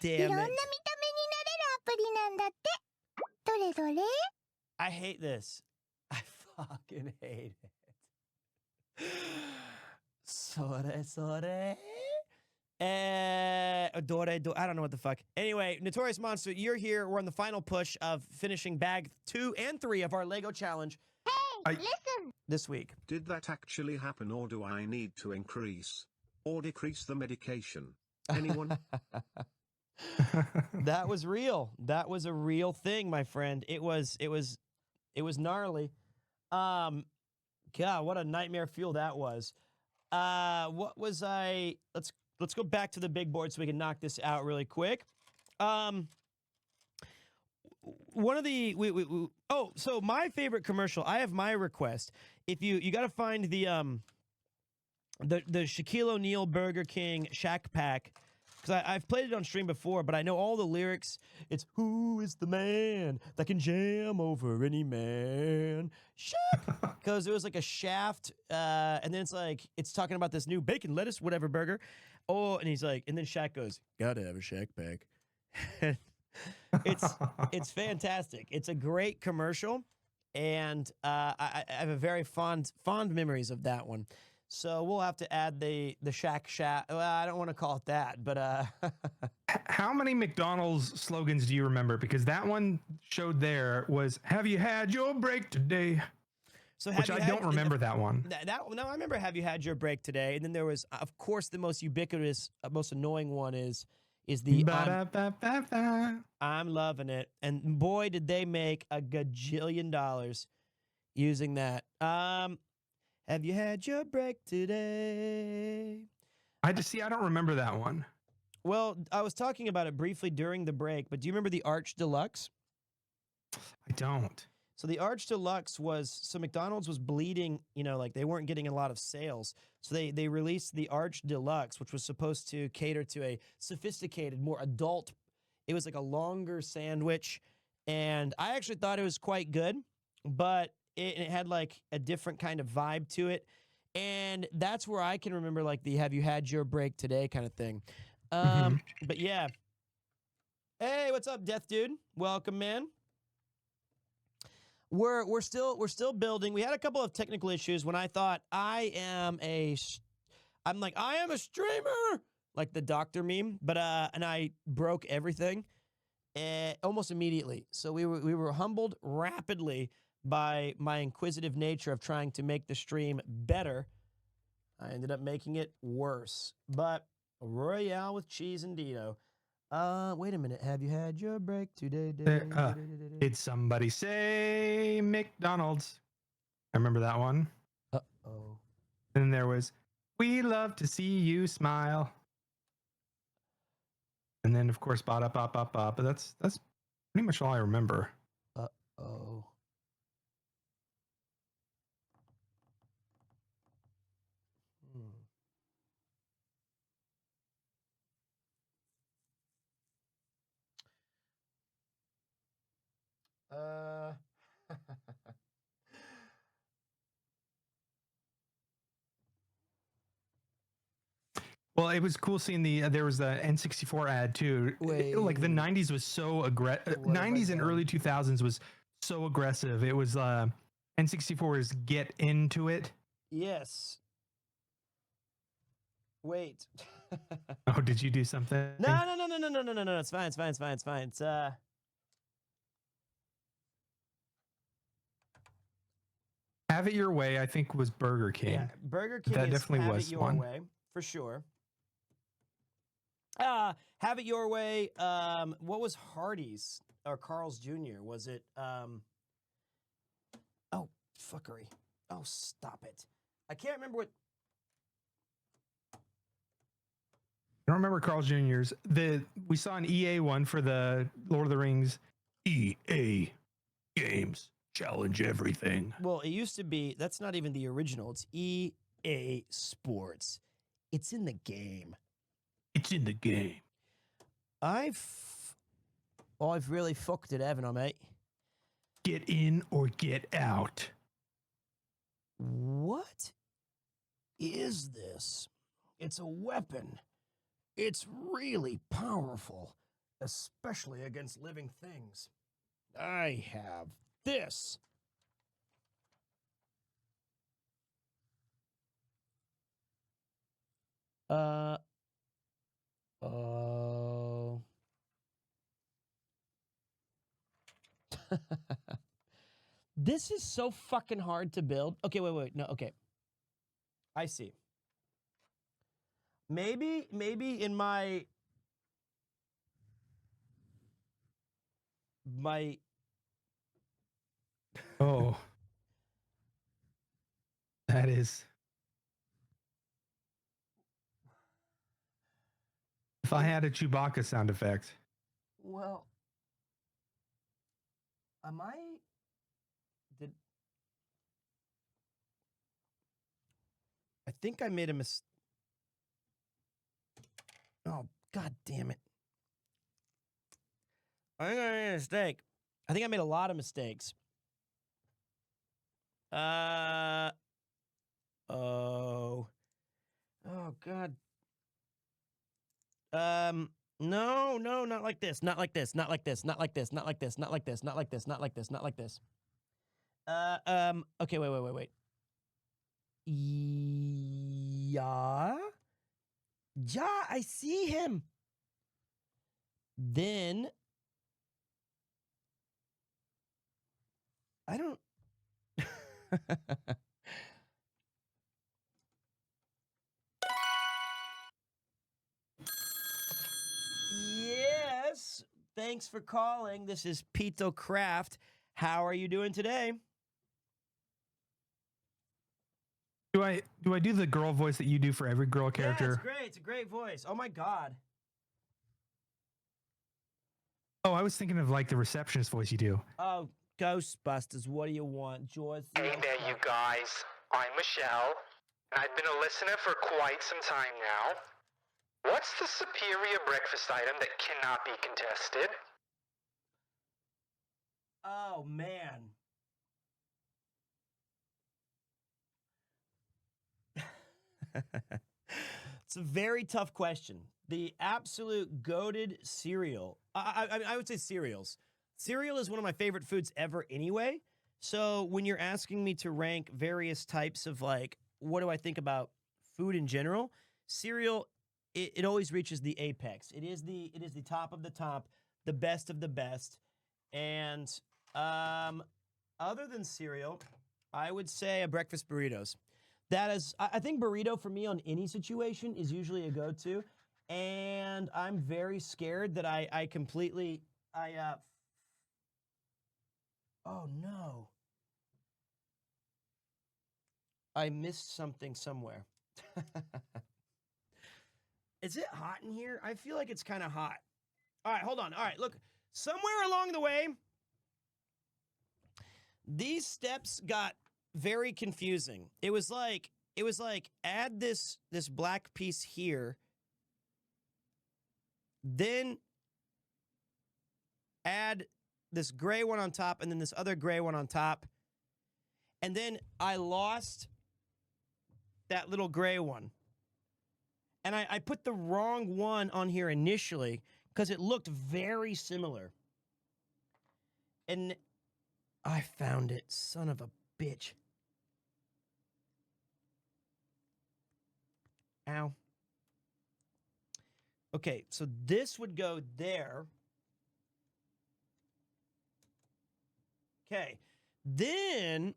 Speaker 7: damn
Speaker 4: いろんな
Speaker 7: it.
Speaker 4: 見た目になれるアプリなんだって。どれどれ？
Speaker 7: I hate this. I fucking hate it. それそれ。I don't know what the fuck. Anyway, Notorious Monster, you're here. We're on the final push of finishing bag 2 and 3 of our Lego challenge.
Speaker 4: Hey, listen.
Speaker 7: This week.
Speaker 9: Did that actually happen, or do I need to increase or decrease the medication? Anyone?
Speaker 7: That was real. That was a real thing, my friend. It was gnarly. God, what a nightmare fuel that was. What was I? Let's go back to the big board so we can knock this out really quick. One of the so my favorite commercial. I have my request. If you got to find the Shaquille O'Neal Burger King Shack Pack, because I've played it on stream before, but I know all the lyrics. It's who is the man that can jam over any man? Shaq, because it was like a shaft, and then it's talking about this new bacon lettuce whatever burger. Oh, and he's like, and then Shaq goes, "Gotta have a Shack Pack." It's fantastic. It's a great commercial, and I have a very fond memories of that one. So we'll have to add the Shack. Well, I don't want to call it that, but
Speaker 10: How many McDonald's slogans do you remember? Because that one showed there was "Have you had your break today?"
Speaker 7: So
Speaker 10: which I don't remember that one.
Speaker 7: No, I remember "Have you had your break today?" And then there was, of course, the most ubiquitous, most annoying one is the I'm loving it. And boy, did they make a gajillion dollars using that. Have you had your break today?
Speaker 10: I don't remember that one.
Speaker 7: Well, I was talking about it briefly during the break, but do you remember the Arch Deluxe?
Speaker 10: I don't.
Speaker 7: So the Arch Deluxe so McDonald's was bleeding, like they weren't getting a lot of sales. So they released the Arch Deluxe, which was supposed to cater to a sophisticated, more adult. It was like a longer sandwich. And I actually thought it was quite good, but it had like a different kind of vibe to it. And that's where I can remember like the "Have you had your break today?" kind of thing. But yeah. Hey, what's up, Death Dude? Welcome, man. We're still building. We had a couple of technical issues when I thought I am a streamer, like the doctor meme, but and I broke everything almost immediately. So we were humbled rapidly by my inquisitive nature of trying to make the stream better. I ended up making it worse. But Royale with cheese and Dino. Wait a minute. Have you had your break today?
Speaker 10: Did somebody say McDonald's? I remember that one.
Speaker 7: Uh-oh.
Speaker 10: Then there was, "We love to see you smile." And then, of course, ba da ba ba ba. But that's pretty much all I remember.
Speaker 7: Uh-oh.
Speaker 10: Well, it was cool seeing there was the N64 ad too. Like the 90s was so aggressive. 90s and early 2000s was so aggressive. It was N64's "Get Into It."
Speaker 7: Yes. Wait.
Speaker 10: Oh, did you do something?
Speaker 7: No. It's fine. It's
Speaker 10: "Have It Your Way," I think was Burger King.
Speaker 7: Yeah, Burger King
Speaker 10: That
Speaker 7: is
Speaker 10: definitely
Speaker 7: Have
Speaker 10: was
Speaker 7: It Your
Speaker 10: one.
Speaker 7: Way, for sure. Have It Your Way. What was Hardee's or Carl's Jr.? Was it oh, fuckery. Oh, stop it. I can't remember what.
Speaker 10: I don't remember Carl's Jr.'s. We saw an EA one for the Lord of the Rings. EA games challenge everything.
Speaker 7: Well, it used to be, that's not even the original. It's EA Sports. It's in the game.
Speaker 10: It's in the game.
Speaker 7: I've really fucked it, haven't I, mate?
Speaker 10: Get in or get out.
Speaker 7: What is this? It's a weapon. It's really powerful. especially against living things. I have this. Oh. This is so fucking hard to build. Okay, wait. No, okay. I see. Maybe in my
Speaker 10: Oh. That is. If I had a Chewbacca sound effect.
Speaker 7: Well, I think I made a mistake. Oh, god damn it. I think I made a mistake. I think I made a lot of mistakes. Oh, god. No, not like this. Not like this. Not like this. Not like this. Not like this. Not like this. Not like this. Not like this. Not like this. Okay, wait. Yeah. Yeah, I see him. Then I don't. Yes. Thanks for calling. This is PeteCraft. How are you doing today?
Speaker 10: Do I do the girl voice that you do for every girl character?
Speaker 7: Yeah, it's great. It's a great voice. Oh my god.
Speaker 10: Oh, I was thinking of like the receptionist voice you do.
Speaker 7: Oh, Ghostbusters. What do you want, George?
Speaker 11: Hey there, you guys. I'm Michelle, and I've been a listener for quite some time now. What's the superior breakfast item that cannot be contested?
Speaker 7: Oh, man. It's a very tough question. The absolute goated cereal. I would say cereals. Cereal is one of my favorite foods ever anyway. So when you're asking me to rank various types of like, what do I think about food in general? Cereal, it always reaches the apex. It is the top of the top, the best of the best. And other than cereal, I would say a breakfast burritos. That is, I think burrito for me on any situation is usually a go-to. And I'm very scared that oh no. I missed something somewhere. Is it hot in here? I feel like it's kind of hot. All right, hold on. All right, look, somewhere along the way, these steps got very confusing. It was like add this black piece here, then add this gray one on top, and then this other gray one on top, and then I lost that little gray one. And I put the wrong one on here initially because it looked very similar. And I found it, son of a bitch. Ow. Okay, so this would go there. Okay, then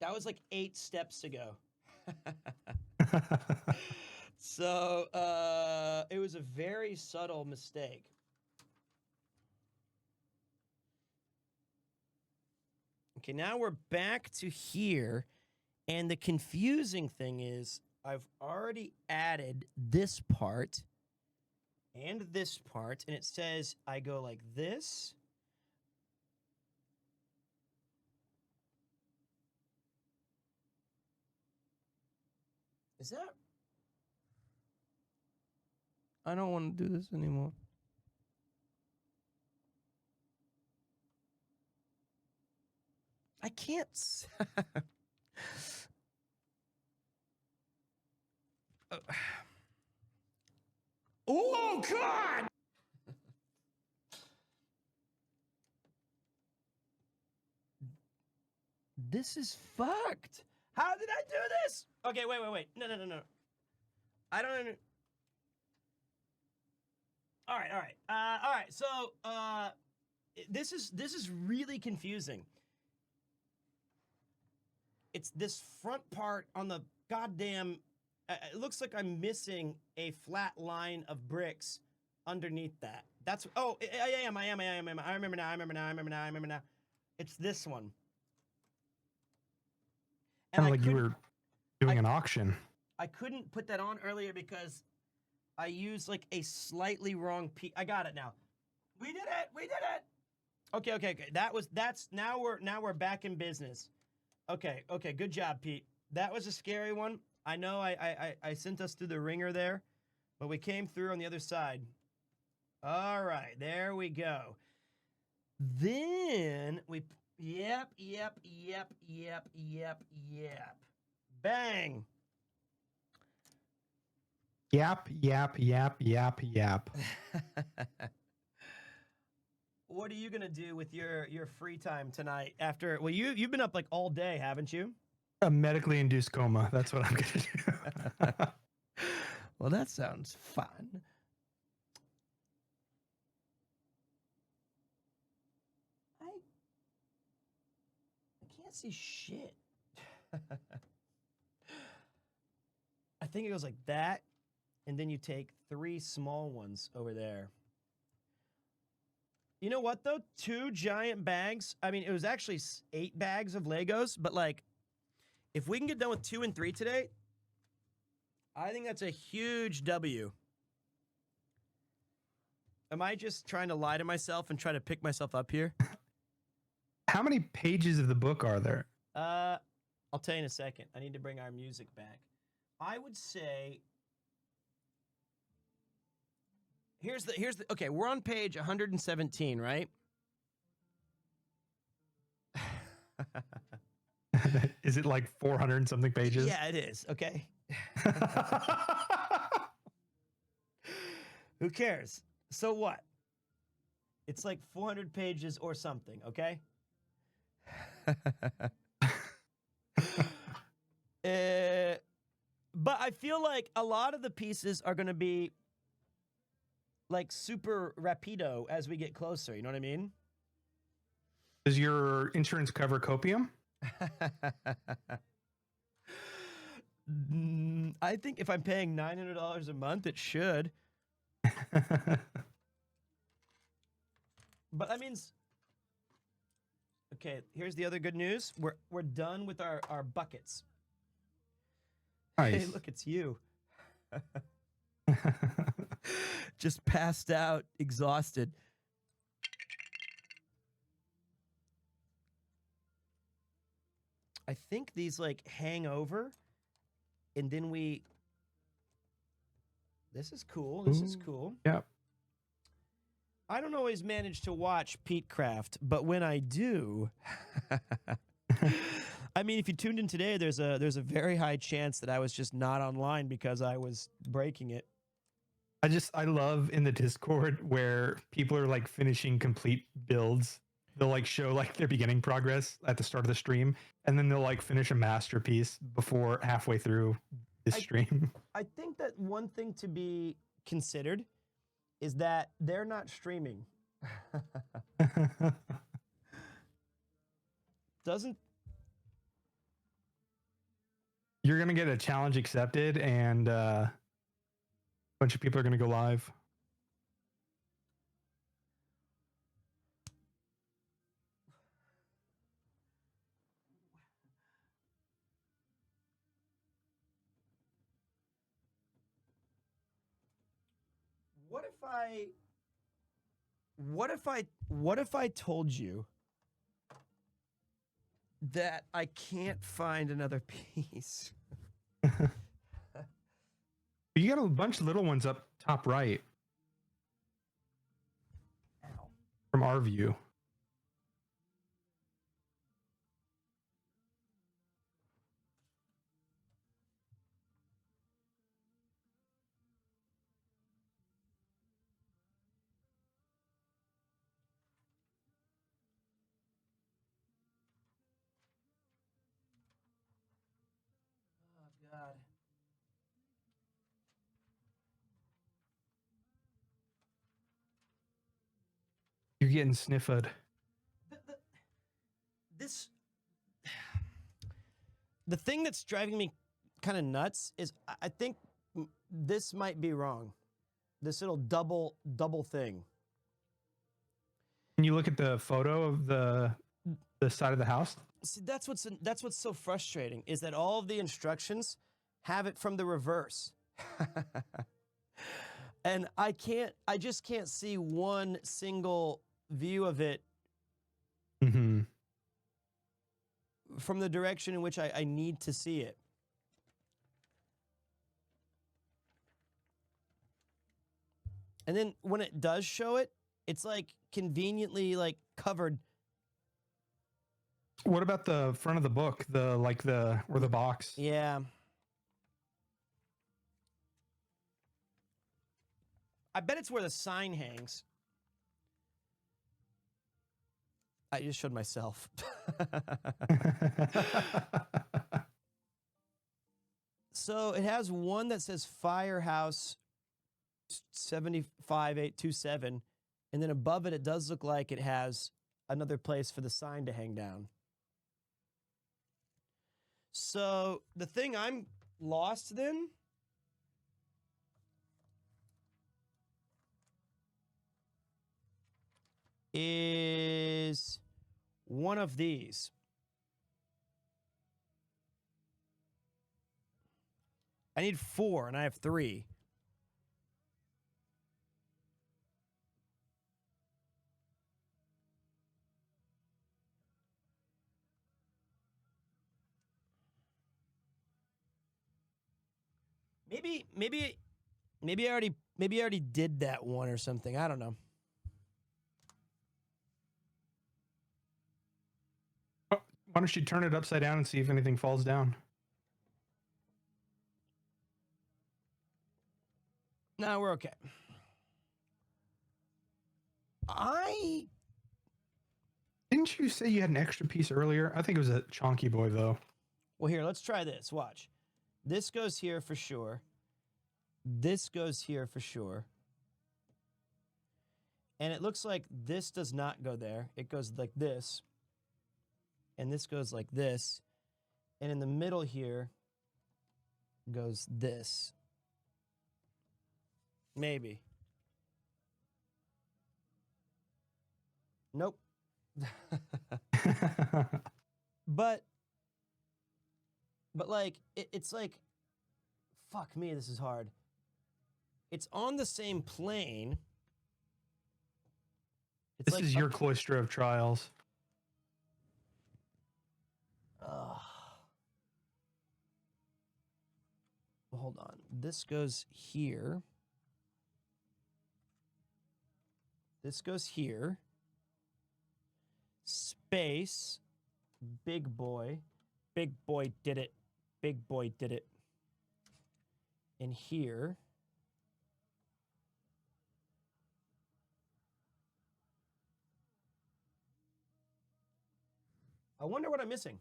Speaker 7: that was like 8 steps ago. So it was a very subtle mistake. Okay, now we're back to here. And the confusing thing is I've already added this part and this part. And it says I go like this. Is that? I don't want to do this anymore. I can't. Oh God! This is fucked. How did I do this? Okay, wait. No. I don't. All right. So, this is really confusing. It's this front part on the goddamn. It looks like I'm missing a flat line of bricks underneath that. That's I am. I remember now. It's this one.
Speaker 10: Kind of like you were doing an auction.
Speaker 7: I couldn't put that on earlier because I used like a slightly wrong piece. I got it now. We did it. Okay. That's now we're back in business. Okay. Good job, Pete. That was a scary one. I know I sent us through the ringer there, but we came through on the other side. All right, there we go. Then we yep. Bang.
Speaker 10: Yap.
Speaker 7: What are you gonna do with your free time tonight? After you've been up like all day, haven't you?
Speaker 10: A medically induced coma. That's what I'm gonna do.
Speaker 7: Well, that sounds fun. I can't see shit. I think it goes like that, and then you take 3 small ones over there. You know what, though? 2 giant bags. I mean, it was actually 8 bags of Legos, but, like, if we can get done with 2 and 3 today, I think that's a huge W. Am I just trying to lie to myself and try to pick myself up here?
Speaker 10: How many pages of the book are there?
Speaker 7: I'll tell you in a second. I need to bring our music back. I would say... Here's the okay, we're on page 117, right?
Speaker 10: Is it like 400 and something pages?
Speaker 7: Yeah, it is. Okay. Who cares? So what? It's like 400 pages or something, okay? But I feel like a lot of the pieces are going to be like super rapido as we get closer. You know what I mean?
Speaker 10: Does your insurance cover copium?
Speaker 7: I think if I'm paying $900 a month, it should. But that means, okay, here's the other good news. We're done with our buckets.
Speaker 10: Nice.
Speaker 7: Hey, look, it's you. Just passed out, exhausted. I think these like hang over, and then we... This is cool. This is cool.
Speaker 10: Yeah.
Speaker 7: I don't always manage to watch PeteCraft, but when I do... I mean, if you tuned in today, there's a very high chance that I was just not online because I was breaking it.
Speaker 10: I love in the Discord where people are like finishing complete builds. They'll like show like their beginning progress at the start of the stream, and then they'll like finish a masterpiece before halfway through the stream.
Speaker 7: I think that one thing to be considered is that they're not streaming.
Speaker 10: You're gonna get a challenge accepted, and a bunch of people are gonna go live.
Speaker 7: What if I told you that I can't find another piece?
Speaker 10: You got a bunch of little ones up top right.
Speaker 7: Ow.
Speaker 10: From our view. You're getting sniffed.
Speaker 7: This the thing that's driving me kind of nuts is I think this might be wrong. This little double thing.
Speaker 10: Can you look at the photo of the side of the house?
Speaker 7: See, that's what's so frustrating is that all of the instructions have it from the reverse. And I just can't see one single view of it from the direction in which I need to see it. And then when it does show it, it's like conveniently like covered.
Speaker 10: What about the front of the book? Or the box?
Speaker 7: Yeah. I bet it's where the sign hangs. I just showed myself. So it has one that says Firehouse 75827, and then above it, it does look like it has another place for the sign to hang down. So the thing I'm lost then is one of these. I need 4 and I have 3. Maybe I already did that one or something. I don't know.
Speaker 10: Why don't you turn it upside down and see if anything falls down?
Speaker 7: No, we're okay.
Speaker 10: Didn't you say you had an extra piece earlier? I think it was a Chonky Boy, though.
Speaker 7: Well, here, let's try this. Watch. This goes here for sure. This goes here for sure. And it looks like this does not go there. It goes like this. And this goes like this. And in the middle here goes this. Maybe. Nope. But like, it's like, fuck me, this is hard. It's on the same plane. It's
Speaker 10: This
Speaker 7: like
Speaker 10: is your cloister of trials.
Speaker 7: Well, hold on. This goes here. This goes here. Space. Big boy. Big boy did it. Big boy did it. And here. I wonder what I'm missing.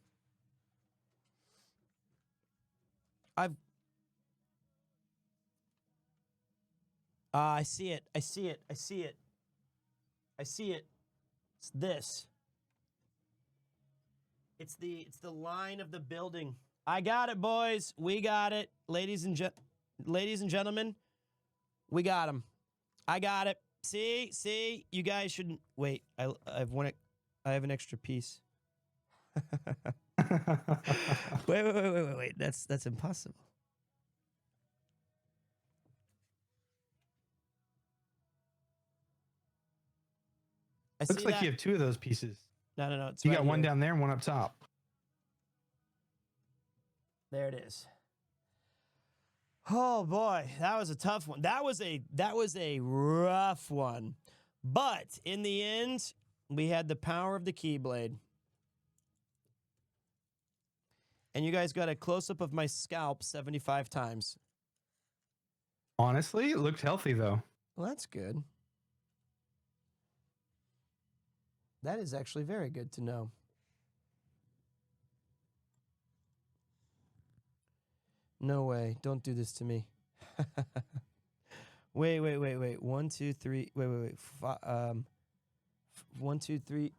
Speaker 7: I see it. I see it. I see it. I see it. It's this. It's the line of the building. I got it, boys. We got it. Ladies and gentlemen, we got him. I got it. See, you guys shouldn't wait. I have an extra piece. Wait. That's impossible.
Speaker 10: Looks like you have 2 of those pieces.
Speaker 7: No. It's
Speaker 10: you
Speaker 7: right
Speaker 10: got one
Speaker 7: here.
Speaker 10: down there and one up top.
Speaker 7: There it is. Oh boy, that was a tough one. That was a rough one. But in the end, we had the power of the Keyblade. And you guys got a close-up of my scalp 75 times.
Speaker 10: Honestly, it looked healthy, though.
Speaker 7: Well, that's good. That is actually very good to know. No way. Don't do this to me. Wait. 1, 2, 3. Wait. 1, 2, 3.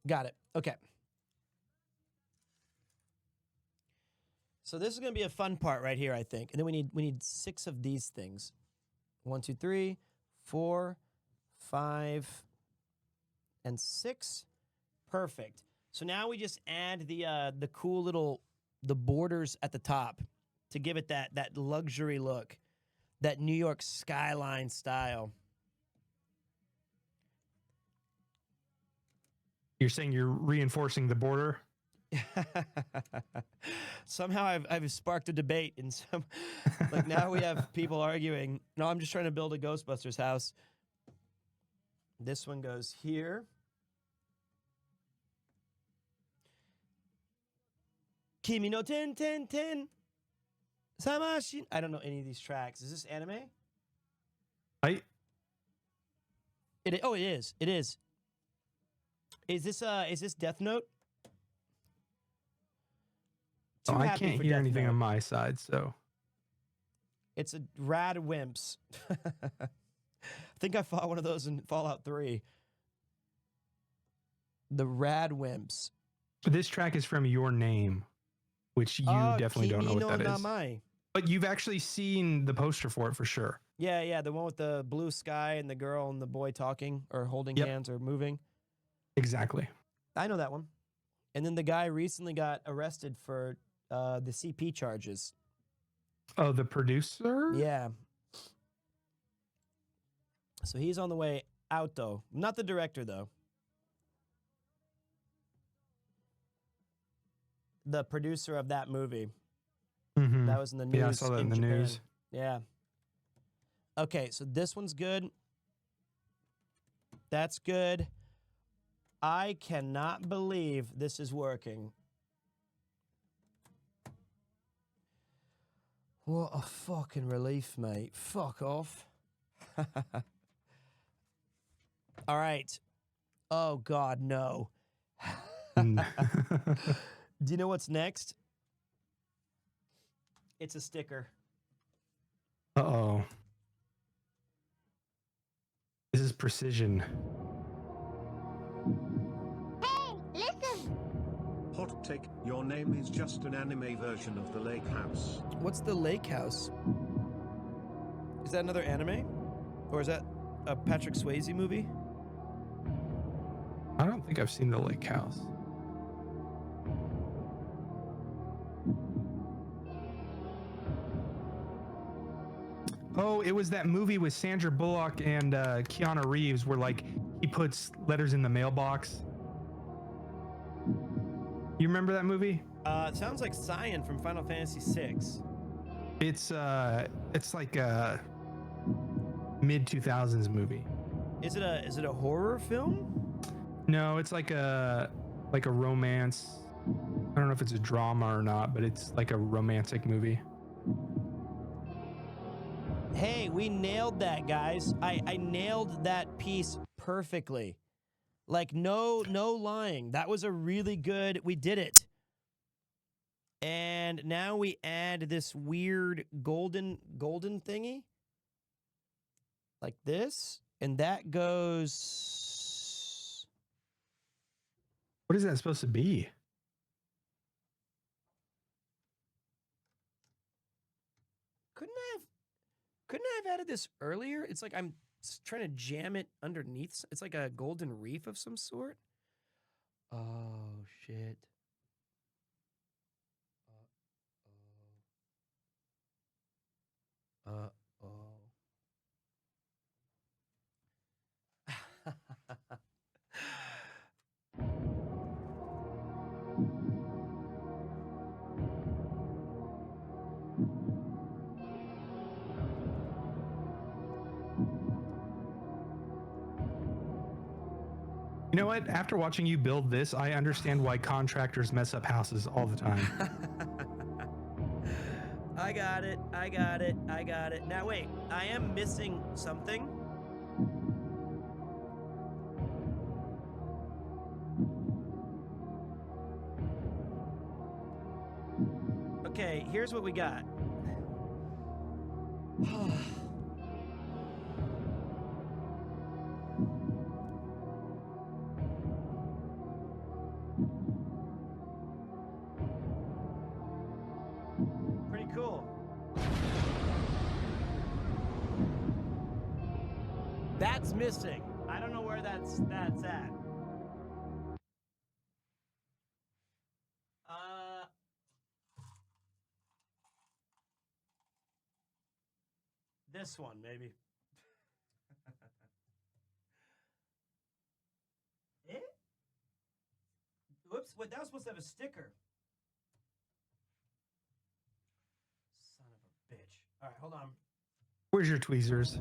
Speaker 7: Got it. Okay. So this is going to be a fun part right here, I think. And then we need 6 of these things. 1, 2, 3, 4, 5, and 6. Perfect. So now we just add the cool little borders at the top to give it that luxury look, that New York skyline style.
Speaker 10: You're saying you're reinforcing the border?
Speaker 7: Somehow I've sparked a debate in some, like now we have people arguing. No, I'm just trying to build a Ghostbusters house. This one goes here. Kimi no ten ten ten. Samashi. I don't know any of these tracks. Is this anime?
Speaker 10: It
Speaker 7: is. It is. Is this Death Note?
Speaker 10: Oh, I can't hear anything on my side, so.
Speaker 7: It's a Rad Wimps. I think I fought one of those in Fallout 3. The Rad Wimps.
Speaker 10: This track is from Your Name, which you definitely don't know what that is.
Speaker 7: Namai.
Speaker 10: But you've actually seen the poster for it for sure.
Speaker 7: Yeah, the one with the blue sky and the girl and the boy talking or holding hands or moving.
Speaker 10: Exactly.
Speaker 7: I know that one. And then the guy recently got arrested for the CP charges.
Speaker 10: Oh, the producer?
Speaker 7: Yeah. So he's on the way out, though. Not the director, though. The producer of that movie.
Speaker 10: Mm-hmm.
Speaker 7: That was in the news.
Speaker 10: Yeah, I saw that in the
Speaker 7: Japan.
Speaker 10: news.
Speaker 7: Yeah. Okay, so this one's good. That's good. I cannot believe this is working. What a fucking relief, mate. Fuck off. All right. Oh, God, no. Do you know what's next? It's a sticker.
Speaker 10: Uh-oh. This is precision.
Speaker 4: Hey, listen!
Speaker 9: Hot take, Your Name is just an anime version of The Lake House.
Speaker 7: What's the Lake House? Is that another anime? Or is that a Patrick Swayze movie?
Speaker 10: I don't think I've seen The Lake House. Oh, it was that movie with Sandra Bullock and Keanu Reeves where, like, he puts letters in the mailbox. You remember that movie?
Speaker 7: It sounds like Cyan from Final Fantasy VI.
Speaker 10: It's like a mid-2000s movie.
Speaker 7: Is it a horror film?
Speaker 10: No, it's like a romance. I don't know if it's a drama or not, but it's like a romantic movie.
Speaker 7: Hey, we nailed that, guys. I nailed that piece perfectly. Like, no lying. That was a really good, we did it. And now we add this weird golden thingy. Like this. And that goes...
Speaker 10: What is that supposed to be?
Speaker 7: Couldn't I have added this earlier? It's like I'm trying to jam it underneath. It's like a golden reef of some sort. Oh, shit.
Speaker 10: You know what? After watching you build this, I understand why contractors mess up houses all the time.
Speaker 7: I got it. Now wait, I am missing something. Okay, here's what we got. It's missing. I don't know where that's at. This one, maybe. Eh? Whoops, wait, that was supposed to have a sticker. Son of a bitch. All right, hold on.
Speaker 10: Where's your tweezers?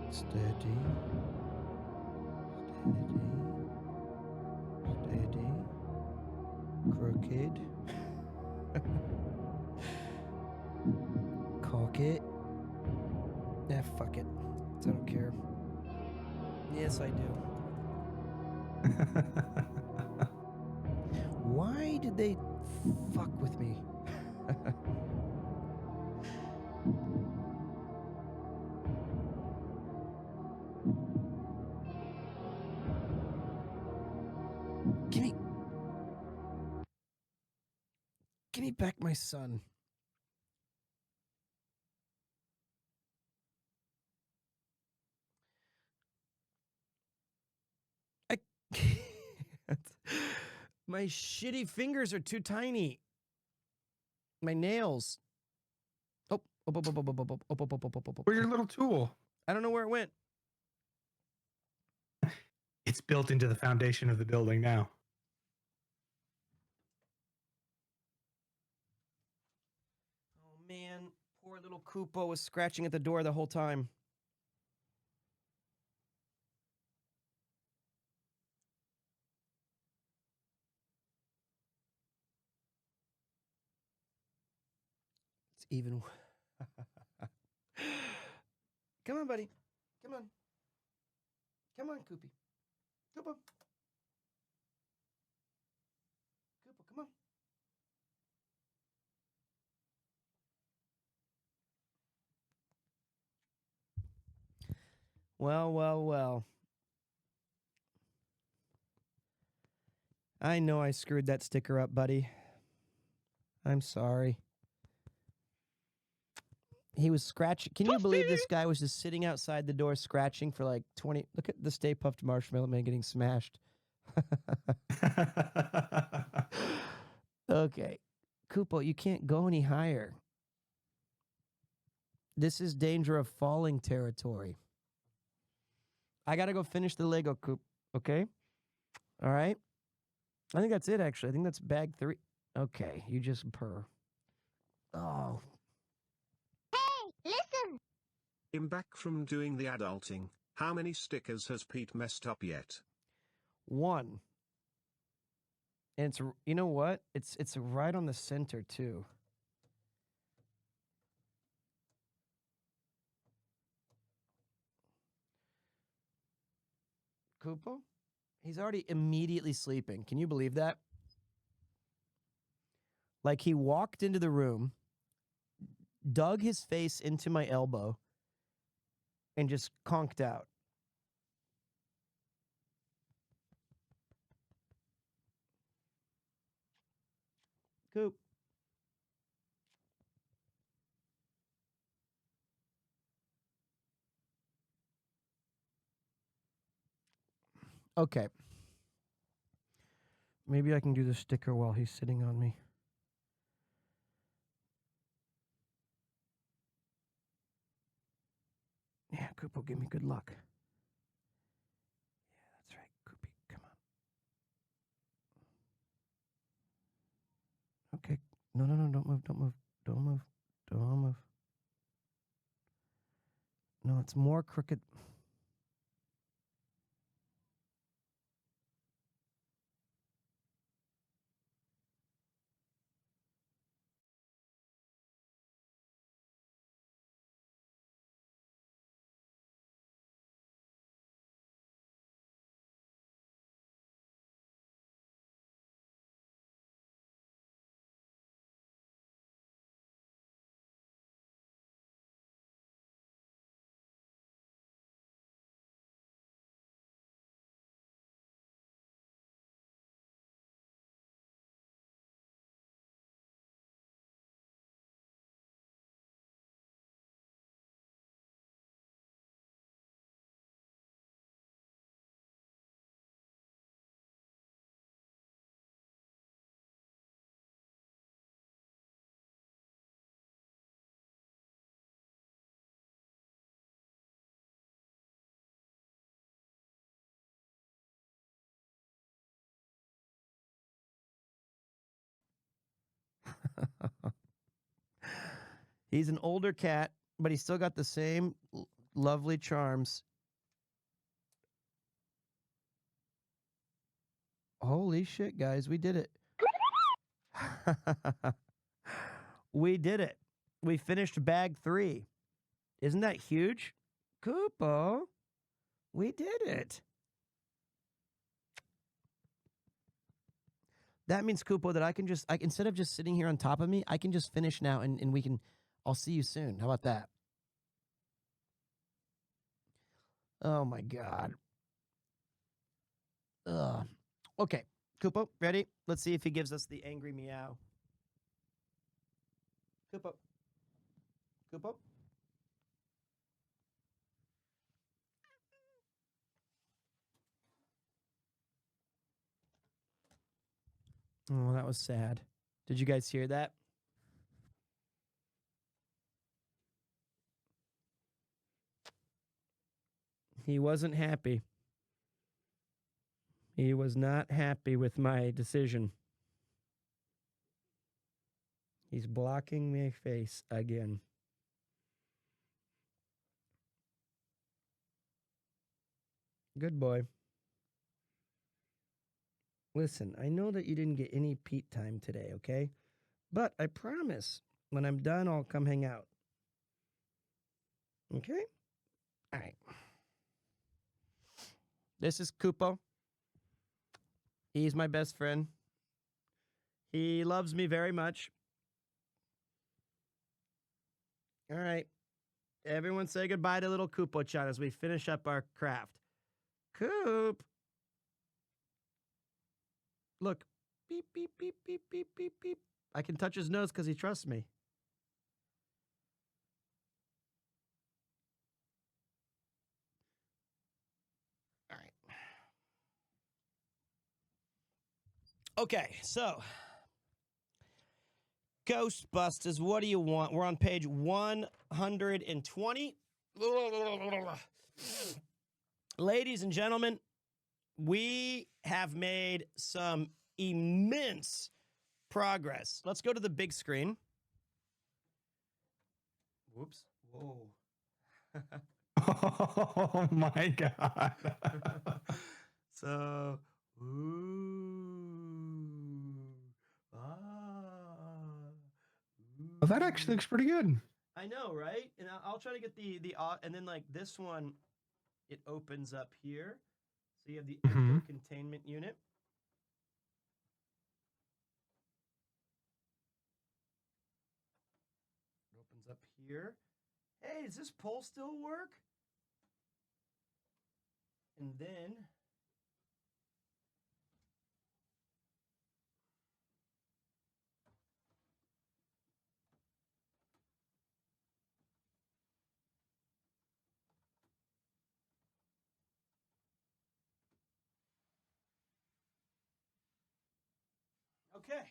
Speaker 7: Steady. Steady. Crooked. Cock it. Nah, fuck it. I don't care. Yes, I do. Why did they fuck with me? Give me back my son. I can't. My shitty fingers are too tiny. My nails.
Speaker 10: Where's your little tool?
Speaker 7: I don't know where it went.
Speaker 10: It's built into the foundation of the building now.
Speaker 7: Oh man, poor little Koopo was scratching at the door the whole time. It's even. Come on, buddy. Come on. Come on, Koopy. Koopo. Koopo, come on. Well, well, well. I know I screwed that sticker up, buddy. I'm sorry. He was scratching. Can you believe this guy was just sitting outside the door scratching for like 20? Look at the Stay Puffed Marshmallow Man getting smashed. Okay. Koopo, you can't go any higher. This is danger of falling territory. I got to go finish the Lego Coop. Okay? All right? I think that's it, actually. I think that's bag 3. Okay, you just purr. Oh.
Speaker 4: Hey, listen!
Speaker 9: I'm back from doing the adulting. How many stickers has Pete messed up yet?
Speaker 7: 1. And it's, you know what? It's right on the center, too. Koopo? He's already immediately sleeping. Can you believe that? Like he walked into the room, dug his face into my elbow, and just conked out. Coop. Okay. Maybe I can do the sticker while he's sitting on me. Yeah, Koopo, give me good luck. Yeah, that's right, Koopy. Come on. Okay. No, no, no, don't move, don't move. Don't move. Don't move. No, it's more crooked. He's an older cat, but he's still got the same lovely charms. Holy shit, guys, we did it. We did it. We finished bag 3. Isn't that huge? Koopo, we did it. That means, Koopo, that I can just, instead of just sitting here on top of me, I can just finish now and we can, I'll see you soon. How about that? Oh my God. Ugh. Okay, Koopo, ready? Let's see if he gives us the angry meow. Koopo. Koopo. Oh, that was sad. Did you guys hear that? He wasn't happy. He was not happy with my decision. He's blocking my face again. Good boy. Listen, I know that you didn't get any Pete time today, okay? But I promise, when I'm done, I'll come hang out. Okay? All right. This is Koopo. He's my best friend. He loves me very much. All right. Everyone say goodbye to little Koopo-chan as we finish up our craft. Coop. Look. Beep, beep, beep, beep, beep, beep, beep. I can touch his nose because he trusts me. All right. Okay, so Ghostbusters, what do you want? We're on page 120. Ladies and gentlemen, we have made some immense progress. Let's go to the big screen. Whoops. Whoa.
Speaker 10: Oh my God.
Speaker 7: So,
Speaker 10: Well, that actually looks pretty good.
Speaker 7: I know, right? And I'll try to get the and then like this one, it opens up here. So you have the echo containment unit. It opens up here. Hey, does this pole still work? And then okay.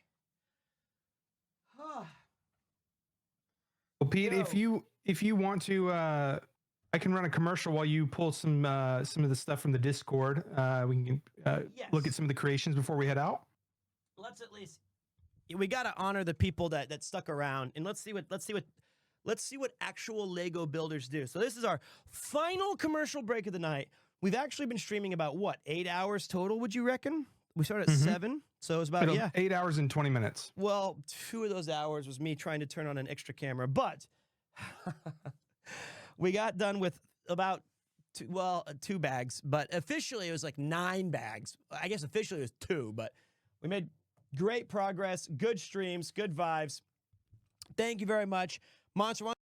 Speaker 10: Well, Pete, if you want to, I can run a commercial while you pull some of the stuff from the Discord. We can look at some of the creations before we head out.
Speaker 7: Let's at least we got to honor the people that stuck around, and let's see what actual Lego builders do. So this is our final commercial break of the night. We've actually been streaming about what, 8 hours total? Would you reckon? We started at 7, so it was about
Speaker 10: 8 hours and 20 minutes.
Speaker 7: Well, 2 of those hours was me trying to turn on an extra camera, but we got done with about 2 bags, but officially it was like 9 bags. I guess officially it was 2, but we made great progress, good streams, good vibes. Thank you very much. Monster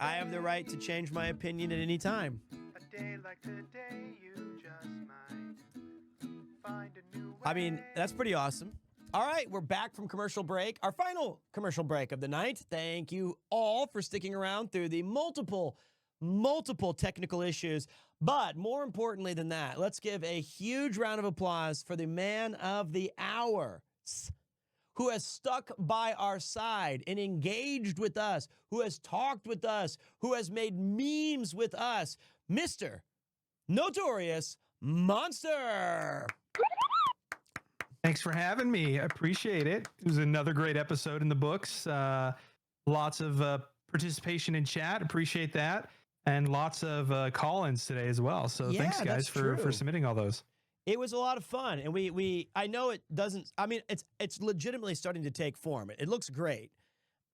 Speaker 7: I have the right to change my opinion at any time.
Speaker 12: A day like today, you just might find a new way.
Speaker 7: I mean, that's pretty awesome. All right, we're back from commercial break, our final commercial break of the night. Thank you all for sticking around through the multiple technical issues. But more importantly than that, let's give a huge round of applause for the man of the hour who has stuck by our side and engaged with us, who has talked with us, who has made memes with us, Mr. Notorious Monster.
Speaker 10: Thanks for having me. I appreciate it. It was another great episode in the books. Lots of participation in chat. Appreciate that. And lots of call-ins today as well. So
Speaker 7: Yeah,
Speaker 10: thanks, guys,
Speaker 7: that's true.
Speaker 10: for submitting all those.
Speaker 7: It was a lot of fun, and I know it doesn't. I mean, it's legitimately starting to take form. It looks great.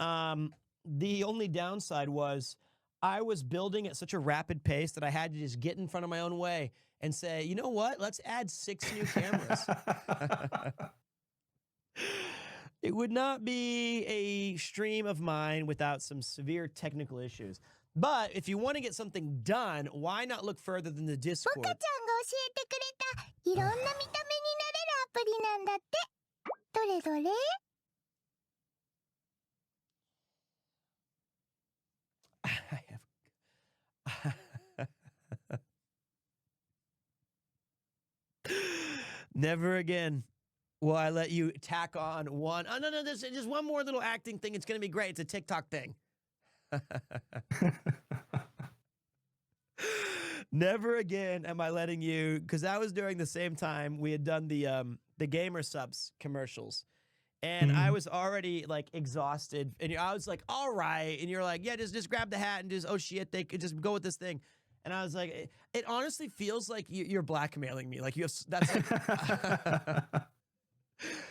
Speaker 7: The only downside was I was building at such a rapid pace that I had to just get in front of my own way and say, you know what? Let's add 6 new cameras. It would not be a stream of mine without some severe technical issues. But if you want to get something done, why not look further than the Discord?
Speaker 4: ボカちゃんが教えてくれたいろんな見た目になれるアプリなんだって。どれどれ？
Speaker 7: Never again will I let you tack on one. Oh, no, there's just one more little acting thing. It's going to be great. It's a TikTok thing. Never again am I letting you, because that was during the same time we had done the Gamer Subs commercials. And I was already like exhausted. And I was like, all right. And you're like, yeah, just grab the hat and just, oh shit, they could just go with this thing. And I was like, it honestly feels like you're blackmailing me. Like that's like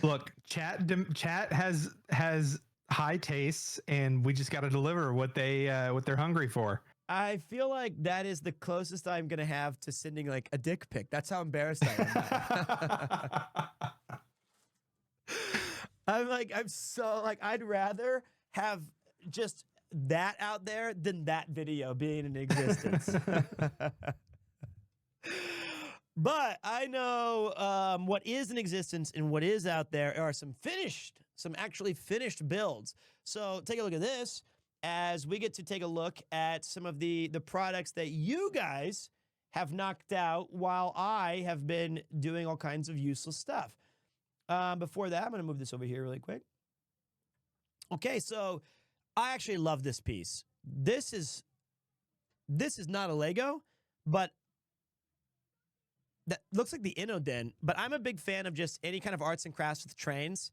Speaker 10: Look, chat has high tastes, and we just got to deliver what they're hungry for.
Speaker 7: I feel like that is the closest I'm gonna have to sending like a dick pic. That's how embarrassed I am. I'm so like, I'd rather have just that out there than that video being in existence. But I know what is in existence and what is out there are some actually finished builds. So take a look at this as we get to take a look at some of the products that you guys have knocked out while I have been doing all kinds of useless stuff. Before that, I'm going to move this over here really quick. Okay, so I actually love this piece. This is not a Lego, but that looks like the Innoden. But I'm a big fan of just any kind of arts and crafts with trains.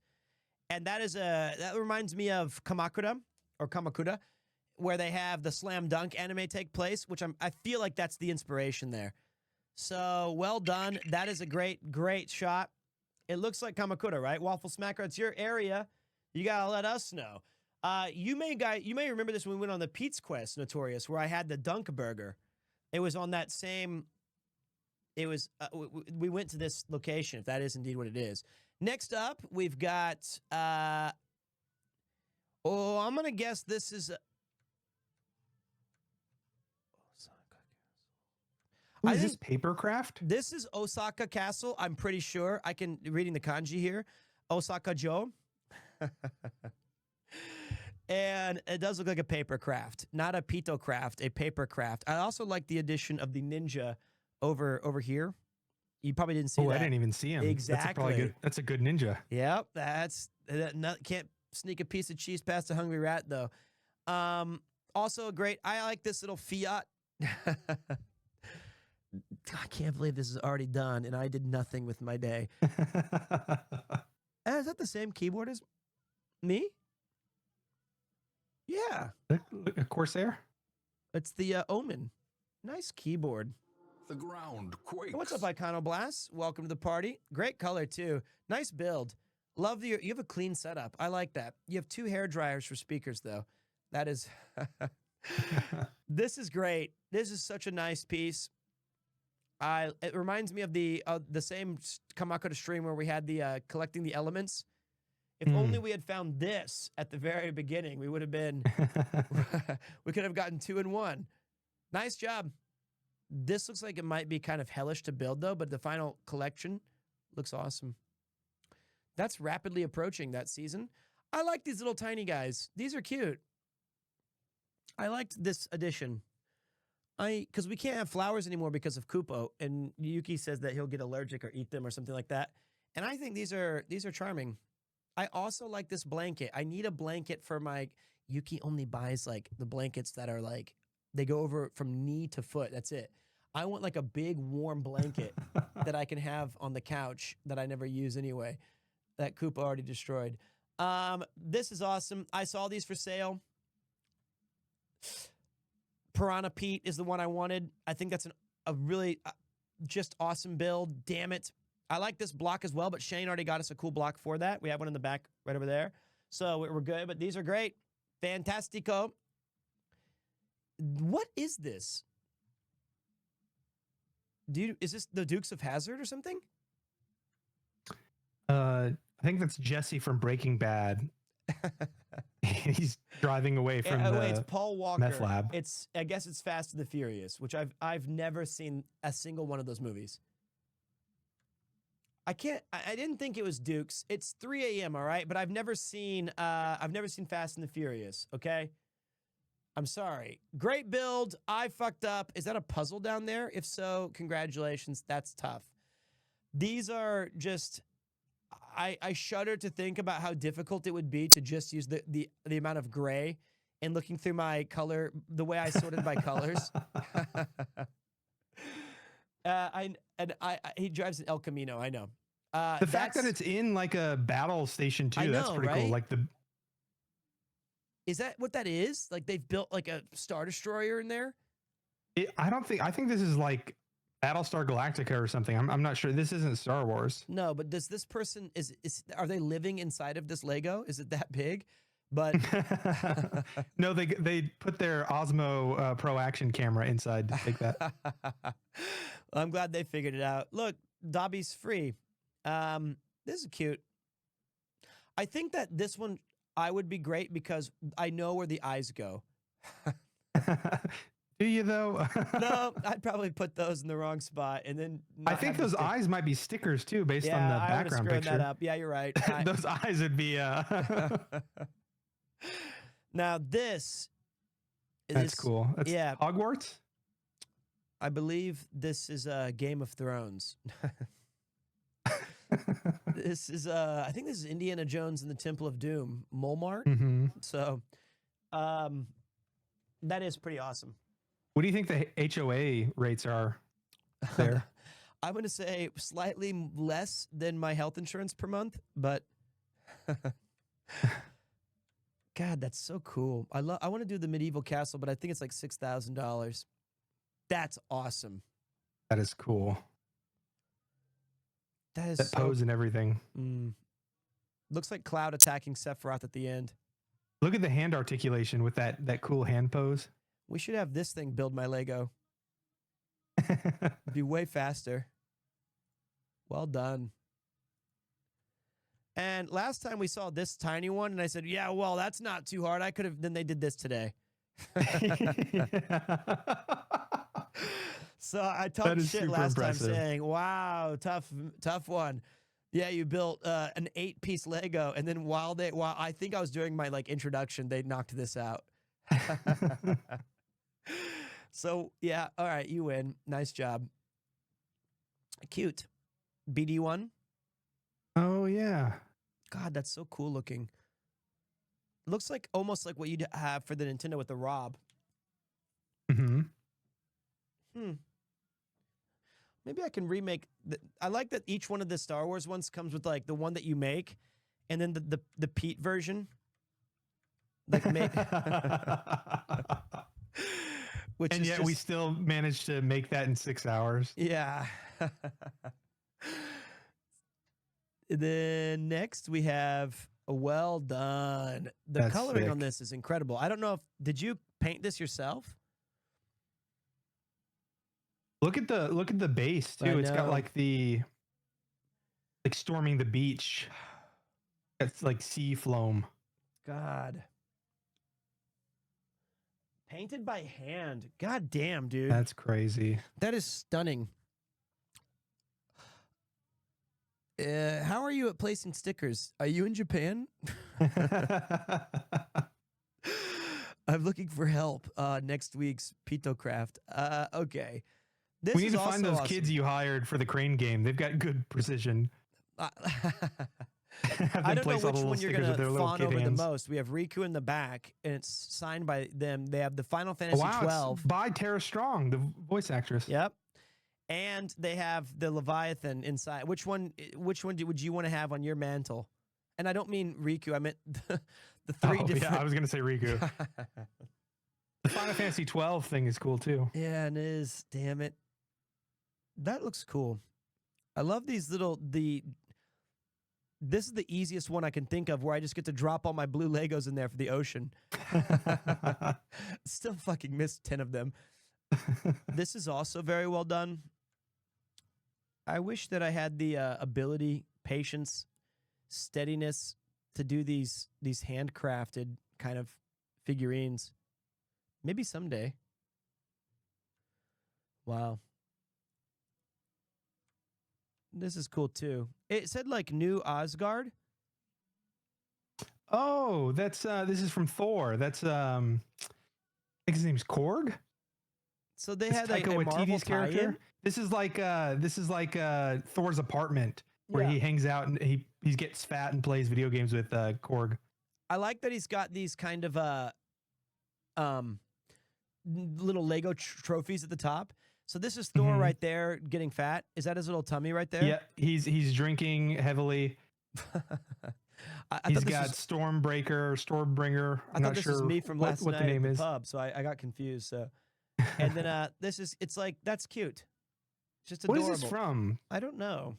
Speaker 7: And that reminds me of Kamakura, where they have the slam dunk anime take place, which I feel like that's the inspiration there. So well done. That is a great shot. It looks like Kamakura, right? Waffle Smacker, it's your area. You gotta let us know. You may remember this when we went on the Pete's Quest, Notorious, where I had the Dunk Burger. It was on that same. It was. We went to this location, if that is indeed what it is. Next up, we've got. I'm gonna guess this is.
Speaker 10: Is this PeteCraft?
Speaker 7: This is Osaka Castle. I'm pretty sure. Reading the kanji here. Osaka Joe. And it does look like a PeteCraft, not a PeteCraft, a PeteCraft. I also like the addition of the ninja over here. You probably didn't see that.
Speaker 10: I didn't even see him.
Speaker 7: Exactly.
Speaker 10: That's a good ninja.
Speaker 7: Yep, can't sneak a piece of cheese past a hungry rat though. Also great. I like this little Fiat. I can't believe this is already done, and I did nothing with my day. Is that the same keyboard as me? Yeah.
Speaker 10: A Corsair?
Speaker 7: It's the Omen. Nice keyboard.
Speaker 5: The ground quakes.
Speaker 7: What's up, Iconoblast? Welcome to the party. Great color, too. Nice build. Love you have a clean setup. I like that. You have 2 hair dryers for speakers, though. That is... This is great. This is such a nice piece. It reminds me of the same Kamakura stream where we had the collecting the elements If only we had found this at the very beginning, we would have been, we could have gotten 2 in 1. Nice job. This looks like it might be kind of hellish to build, though, but the final collection looks awesome. That's rapidly approaching that season. I like these little tiny guys. These are cute. I liked this edition. Because we can't have flowers anymore because of Kupo, and Yuki says that he'll get allergic or eat them or something like that. And I think these are charming. I also like this blanket. I need a blanket for my Yuki only buys like the blankets that are like they go over from knee to foot. That's it. I want like a big warm blanket that I can have on the couch that I never use anyway. That Koopa already destroyed. This is awesome. I saw these for sale. Piranha Pete is the one I wanted. I think that's a really just awesome build. Damn it. I like this block as well, but Shane already got us a cool block for that. We have one in the back right over there. So we're good, but these are great. Fantastico. What is this? Is this the Dukes of Hazzard or something?
Speaker 10: I think that's Jesse from Breaking Bad. He's driving away from the
Speaker 7: it's Paul Walker.
Speaker 10: meth lab.
Speaker 7: I guess it's Fast and the Furious, which I've never seen a single one of those movies. I didn't think it was Dukes. It's 3 a.m. All right, but I've never seen Fast and the Furious. Okay, I'm sorry. Great build. I fucked up. Is that a puzzle down there? If so, congratulations. That's tough. These are just. I shudder to think about how difficult it would be to just use the amount of gray and looking through my color, the way I sorted by colors. He drives an El Camino. I know.
Speaker 10: The fact that it's in like a battle station too, that's pretty cool. Like
Speaker 7: is that what that is? Like they've built like a Star Destroyer in there?
Speaker 10: I think this is like Battlestar Galactica or something. I'm not sure. This isn't Star Wars.
Speaker 7: No, but does this person are they living inside of this Lego? Is it that big? But
Speaker 10: no, they put their Osmo Pro Action camera inside to take that.
Speaker 7: I'm glad they figured it out. Look, Dobby's free. This is cute. I think that this one I would be great because I know where the eyes go.
Speaker 10: Do you though?
Speaker 7: No, I'd probably put those in the wrong spot, and then
Speaker 10: I think those eyes might be stickers too, based on the background picture.
Speaker 7: That up. Yeah, you're right.
Speaker 10: Those eyes would be.
Speaker 7: Now this.
Speaker 10: That's cool. That's Hogwarts.
Speaker 7: I believe this is Game of Thrones. This is I think this is Indiana Jones and the Temple of Doom, Molmart.
Speaker 10: Mm-hmm.
Speaker 7: So, that is pretty awesome.
Speaker 10: What do you think the HOA rates are there?
Speaker 7: I'm going to say slightly less than my health insurance per month, but God, that's so cool. I want to do the medieval castle, but I think it's like $6,000. That's awesome.
Speaker 10: That is cool.
Speaker 7: That
Speaker 10: pose and everything.
Speaker 7: Looks like Cloud attacking Sephiroth at the end.
Speaker 10: Look at the hand articulation with that cool hand pose.
Speaker 7: We should have this thing build my Lego. It'd be way faster. Well done. And last time we saw this tiny one, and I said, yeah, well, that's not too hard. I could have, then they did this today. So I talked shit last time saying, wow, tough one. Yeah, you built an 8-piece Lego, and then while I think I was doing my like introduction, they knocked this out. So yeah, all right, you win. Nice job. Cute. BD1.
Speaker 10: Oh yeah.
Speaker 7: God, that's so cool looking. Looks like almost like what you'd have for the Nintendo with the Rob.
Speaker 10: Mm-hmm.
Speaker 7: Maybe I can remake. I like that each one of the Star Wars ones comes with like the one that you make, and then the Pete version. Like which
Speaker 10: and yet we still managed to make that in 6 hours.
Speaker 7: Yeah. Then next we have well done. The coloring on this is incredible. I don't know did you paint this yourself?
Speaker 10: Look at the base too. It's got like storming the beach. It's like sea foam.
Speaker 7: God. Painted by hand. God damn, dude.
Speaker 10: That's crazy.
Speaker 7: That is stunning. How are you at placing stickers? Are you in Japan? I'm looking for help. Next week's PeteCraft. Okay. This
Speaker 10: We need
Speaker 7: is
Speaker 10: to find
Speaker 7: also
Speaker 10: those kids you hired for the crane game. They've got good precision.
Speaker 7: I don't know which one you're going to fawn over
Speaker 10: hands.
Speaker 7: the most. We have Riku in the back, and it's signed by them. They have the Final Fantasy
Speaker 10: wow,
Speaker 7: 12.
Speaker 10: it's by Tara Strong, the voice actress.
Speaker 7: Yep. And they have the Leviathan inside. Which one would you want to have on your mantle? And I don't mean Riku. I meant the three different.
Speaker 10: Yeah, I was going to say Riku. The Final Fantasy 12 thing is cool too.
Speaker 7: Yeah, it is. Damn it. That looks cool. I love these little This is the easiest one I can think of where I just get to drop all my blue Legos in there for the ocean. Still fucking missed 10 of them. This is also very well done. I wish that I had the ability, patience, steadiness to do these handcrafted kind of figurines. Maybe someday. Wow. This is cool too. It said like New Asgard.
Speaker 10: Oh, that's this is from Thor. That's I think his name's Korg.
Speaker 7: So they
Speaker 10: It's
Speaker 7: had
Speaker 10: Taika
Speaker 7: a Marvel
Speaker 10: Waititi's character.
Speaker 7: tie-in?
Speaker 10: This is like Thor's apartment where
Speaker 7: Yeah.
Speaker 10: he hangs out and he gets fat and plays video games with Korg.
Speaker 7: I like that he's got these kind of little Lego trophies at the top. So this is Thor right there getting fat. Is that his little tummy right there?
Speaker 10: Yeah, he's drinking heavily. He's got Stormbringer.
Speaker 7: I thought this was me from last
Speaker 10: what
Speaker 7: night
Speaker 10: the name
Speaker 7: at
Speaker 10: is.
Speaker 7: the pub, so I got confused. So, and then it's like that's cute. It's just
Speaker 10: What
Speaker 7: adorable.
Speaker 10: is this from?
Speaker 7: I don't know.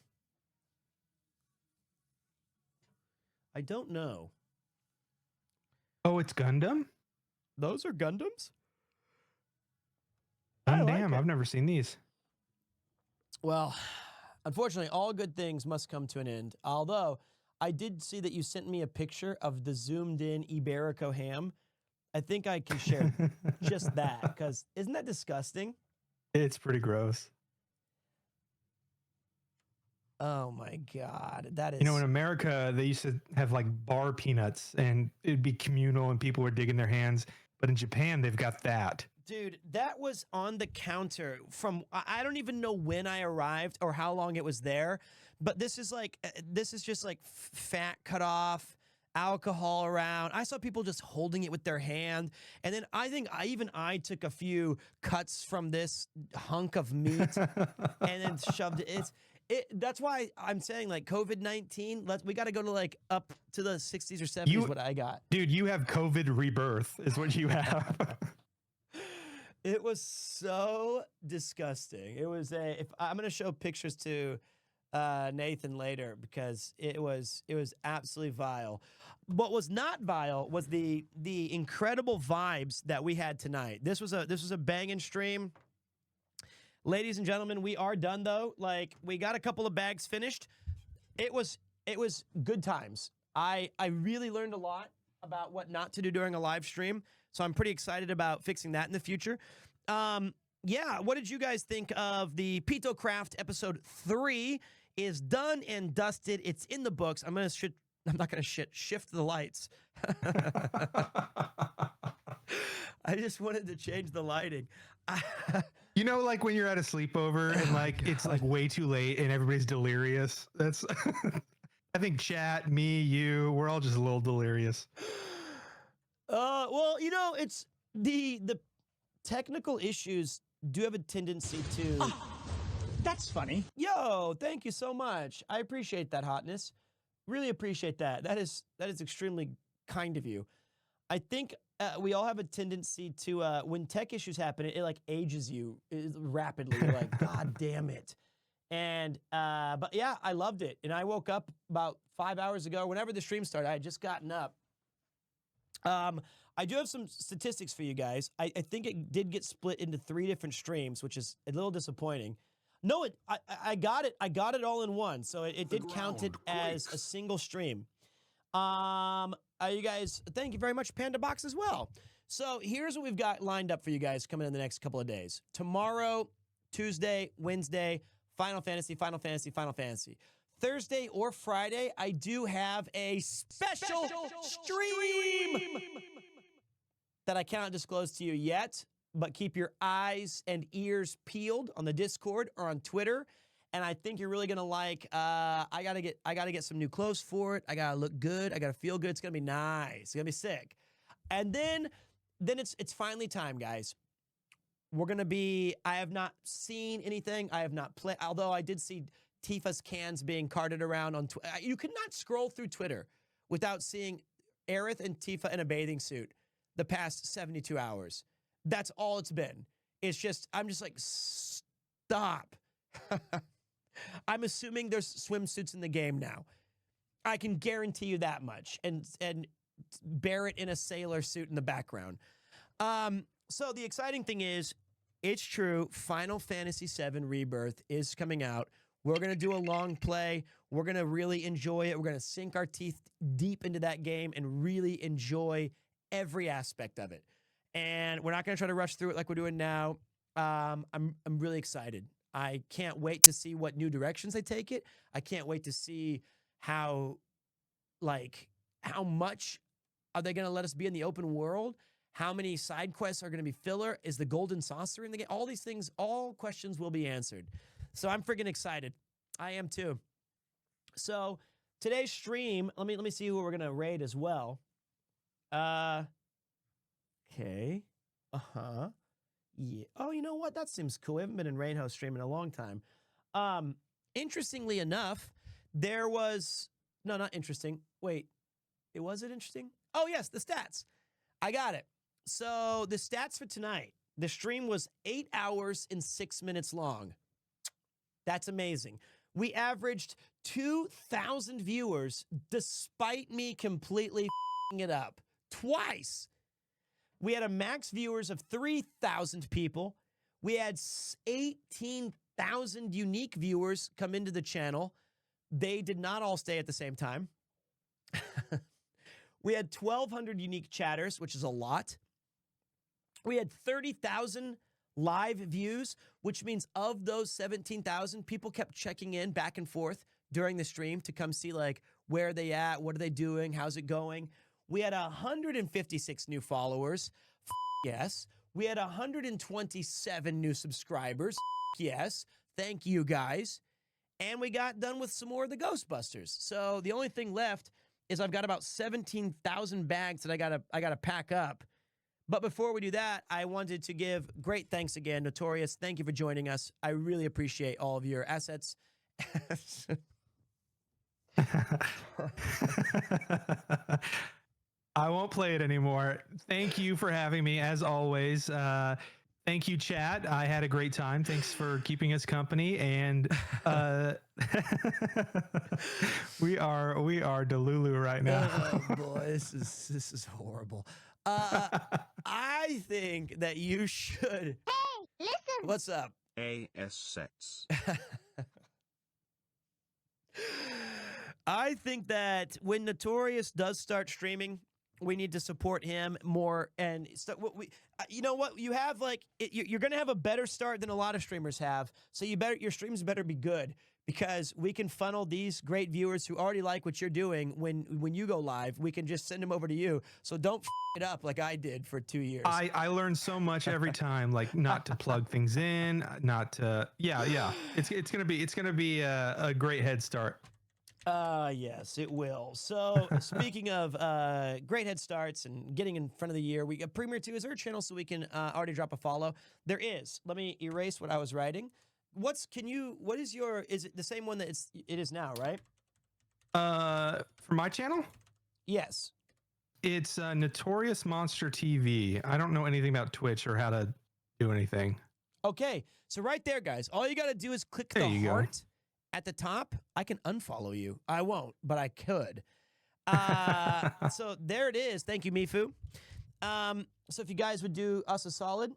Speaker 7: I don't know.
Speaker 10: Oh, it's Gundam?
Speaker 7: Those are Gundams?
Speaker 10: Damn, I've never seen these.
Speaker 7: Well, unfortunately, all good things must come to an end. Although, I did see that you sent me a picture of the zoomed-in Iberico ham. I think I can share just that, because isn't that disgusting?
Speaker 10: It's pretty gross.
Speaker 7: Oh, my God. That is...
Speaker 10: You know, in America, they used to have like bar peanuts, and it'd be communal, and people were digging their hands. But in Japan, they've got that.
Speaker 7: Dude, that was on the counter from, I don't even know when I arrived or how long it was there, but this is just like fat cut off, alcohol around. I saw people just holding it with their hand. And then I think I took a few cuts from this hunk of meat and then shoved it. That's why I'm saying like COVID-19, we got to go to like up to the 60s or 70s, what I got.
Speaker 10: Dude, you have COVID rebirth is what you have.
Speaker 7: It was so disgusting. It was if I'm going to show pictures to Nathan later because it was absolutely vile. What was not vile was the incredible vibes that we had tonight. This was a banging stream. Ladies and gentlemen, we are done though. Like we got a couple of bags finished. It was good times. I really learned a lot about what not to do during a live stream. So I'm pretty excited about fixing that in the future. Yeah, what did you guys think of the PeteCraft episode 3 is done and dusted. It's in the books. I'm not gonna shift the lights. I just wanted to change the lighting.
Speaker 10: You know, like when you're at a sleepover and like it's like way too late and everybody's delirious. That's I think chat, me, you, we're all just a little delirious.
Speaker 7: Well, you know, it's the technical issues do have a tendency to.
Speaker 16: That's funny.
Speaker 7: Yo, thank you so much. I appreciate that hotness. Really appreciate that. That is extremely kind of you. I think we all have a tendency to when tech issues happen, it like ages you rapidly. You're like, God damn it. And but yeah, I loved it. And I woke up about 5 hours ago. Whenever the stream started, I had just gotten up. I do have some statistics for you guys. I think it did get split into 3 different streams, which is a little disappointing. No, I got it. I got it all in one. So it did count it as a single stream. You guys, thank you very much, Panda Box, as well. So here's what we've got lined up for you guys coming in the next couple of days. Tomorrow, Tuesday, Wednesday, Final Fantasy, Final Fantasy, Final Fantasy. Thursday or Friday, I do have a special stream that I cannot disclose to you yet, but keep your eyes and ears peeled on the Discord or on Twitter. And I think you're really gonna like. I gotta get some new clothes for it. I gotta look good. I gotta feel good. It's gonna be nice. It's gonna be sick. And then it's finally time, guys. We're gonna be. I have not seen anything. I have not played. Although I did see Tifa's cans being carted around on Twitter. You could not scroll through Twitter without seeing Aerith and Tifa in a bathing suit the past 72 hours. That's all it's been. It's just I'm just like stop. I'm assuming there's swimsuits in the game now. I can guarantee you that much. And Barrett in a sailor suit in the background. So the exciting thing is, it's true. Final Fantasy VII Rebirth is coming out. We're going to do a long play. We're going to really enjoy it. We're going to sink our teeth deep into that game and really enjoy every aspect of it. And we're not going to try to rush through it like we're doing now. I'm really excited. I can't wait to see what new directions they take it. I can't wait to see how much are they going to let us be in the open world? How many side quests are going to be filler? Is the golden saucer in the game? All these things, all questions will be answered. So I'm freaking excited. I am too. So today's stream, let me see who we're going to raid as well. Okay. Uh-huh. Yeah. Oh, you know what? That seems cool. We haven't been in Raid House stream in a long time. Interestingly enough, there was... No, not interesting. Wait. Was it interesting? Oh, yes, the stats. I got it. So the stats for tonight. The stream was 8 hours and 6 minutes long. That's amazing. We averaged 2,000 viewers despite me completely f***ing it up. Twice. We had a max viewers of 3,000 people. We had 18,000 unique viewers come into the channel. They did not all stay at the same time. We had 1,200 unique chatters, which is a lot. We had 30,000 live views, which means of those 17,000, people kept checking in back and forth during the stream to come see like where are they at, what are they doing, how's it going. We had 156 new followers. Yes. We had 127 new subscribers. Yes. Thank you guys. And we got done with some more of the Ghostbusters. So the only thing left is I've got about 17,000 bags that I gotta pack up. But before we do that, I wanted to give great thanks again, Notorious. Thank you for joining us. I really appreciate all of your assets.
Speaker 10: I won't play it anymore. Thank you for having me, as always. Thank you, chat. I had a great time. Thanks for keeping us company. And we are Delulu right now.
Speaker 7: Oh boy, this is horrible. I think that you should.
Speaker 4: Hey, listen.
Speaker 7: What's up?
Speaker 9: AS sets.
Speaker 7: I think that when Notorious does start streaming, we need to support him more. And you know what? You have you're going to have a better start than a lot of streamers have. So your streams better be good, because we can funnel these great viewers who already like what you're doing. When you go live, we can just send them over to you. So don't f it up like I did for 2 years.
Speaker 10: I learn so much every time, like not to plug things in, not to, yeah. It's going to be a great head start.
Speaker 7: Yes, it will. So speaking of great head starts and getting in front of the year, we got Premiere 2 is our channel, so we can already drop a follow. There is. Let me erase what I was writing. Is it the same one that it is now, right?
Speaker 10: For my channel?
Speaker 7: Yes.
Speaker 10: It's Notorious Monster TV. I don't know anything about Twitch or how to do anything.
Speaker 7: Okay. So right there, guys, all you got to do is click the heart at the top. I can unfollow you. I won't, but I could. So there it is. Thank you, Mifu. So if you guys would do us a solid.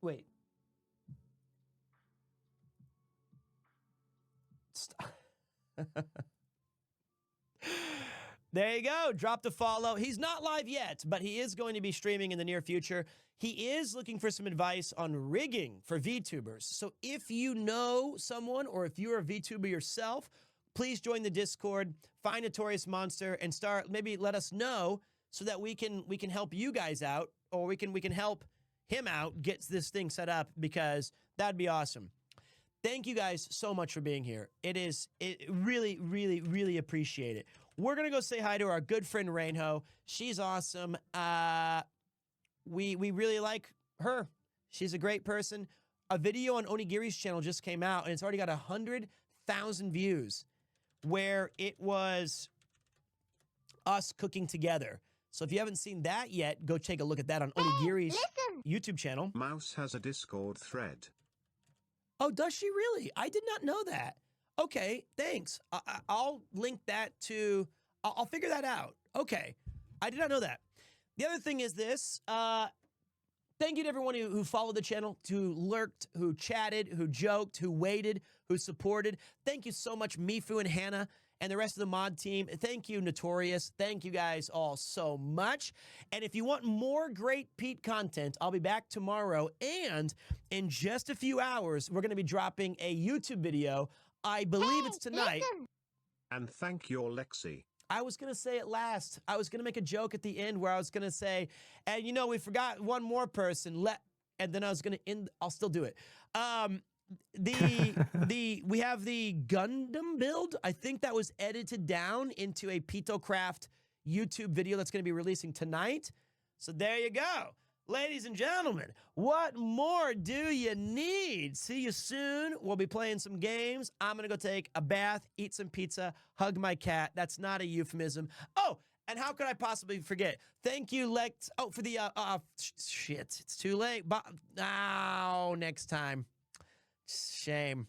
Speaker 7: Wait. Stop. There you go. Drop the follow. He's not live yet, but he is going to be streaming in the near future. He is looking for some advice on rigging for VTubers. So if you know someone or if you're a VTuber yourself, please join the Discord, find Notorious Monster, and maybe let us know so that we can help you guys out, or we can help him out, get this thing set up, because that'd be awesome. Thank you guys so much for being here. It really, really, really appreciate it. We're going to go say hi to our good friend Rainho. She's awesome. We really like her. She's a great person. A video on Onigiri's channel just came out, and it's already got 100,000 views, where it was us cooking together. So if you haven't seen that yet, go take a look at that on Onigiri's YouTube channel.
Speaker 9: Mouse has a Discord thread.
Speaker 7: Oh, does she really? I did not know that. Okay, thanks. I'll link that to... I'll figure that out. Okay, I did not know that. The other thing is this. Thank you to everyone who followed the channel, who lurked, who chatted, who joked, who waited, who supported. Thank you so much, Mifu and Hannah, and the rest of the mod team. Thank you, Notorious. Thank you guys all so much. And if you want more great Pete content, I'll be back tomorrow. And in just a few hours, we're going to be dropping a YouTube video. I believe it's tonight.
Speaker 9: And thank your Lexi.
Speaker 7: I was going to say it last. I was going to make a joke at the end where I was going to say, and you know, we forgot one more person. And then I was going to end. I'll still do it. We have the Gundam build. I think that was edited down into a PeteCraft YouTube video that's going to be releasing tonight. So there you go. Ladies and gentlemen, what more do you need? See you soon. We'll be playing some games. I'm going to go take a bath, eat some pizza, hug my cat. That's not a euphemism. Oh, and how could I possibly forget? Thank you, Lex. Oh, for the, shit, it's too late. Next time. Shame.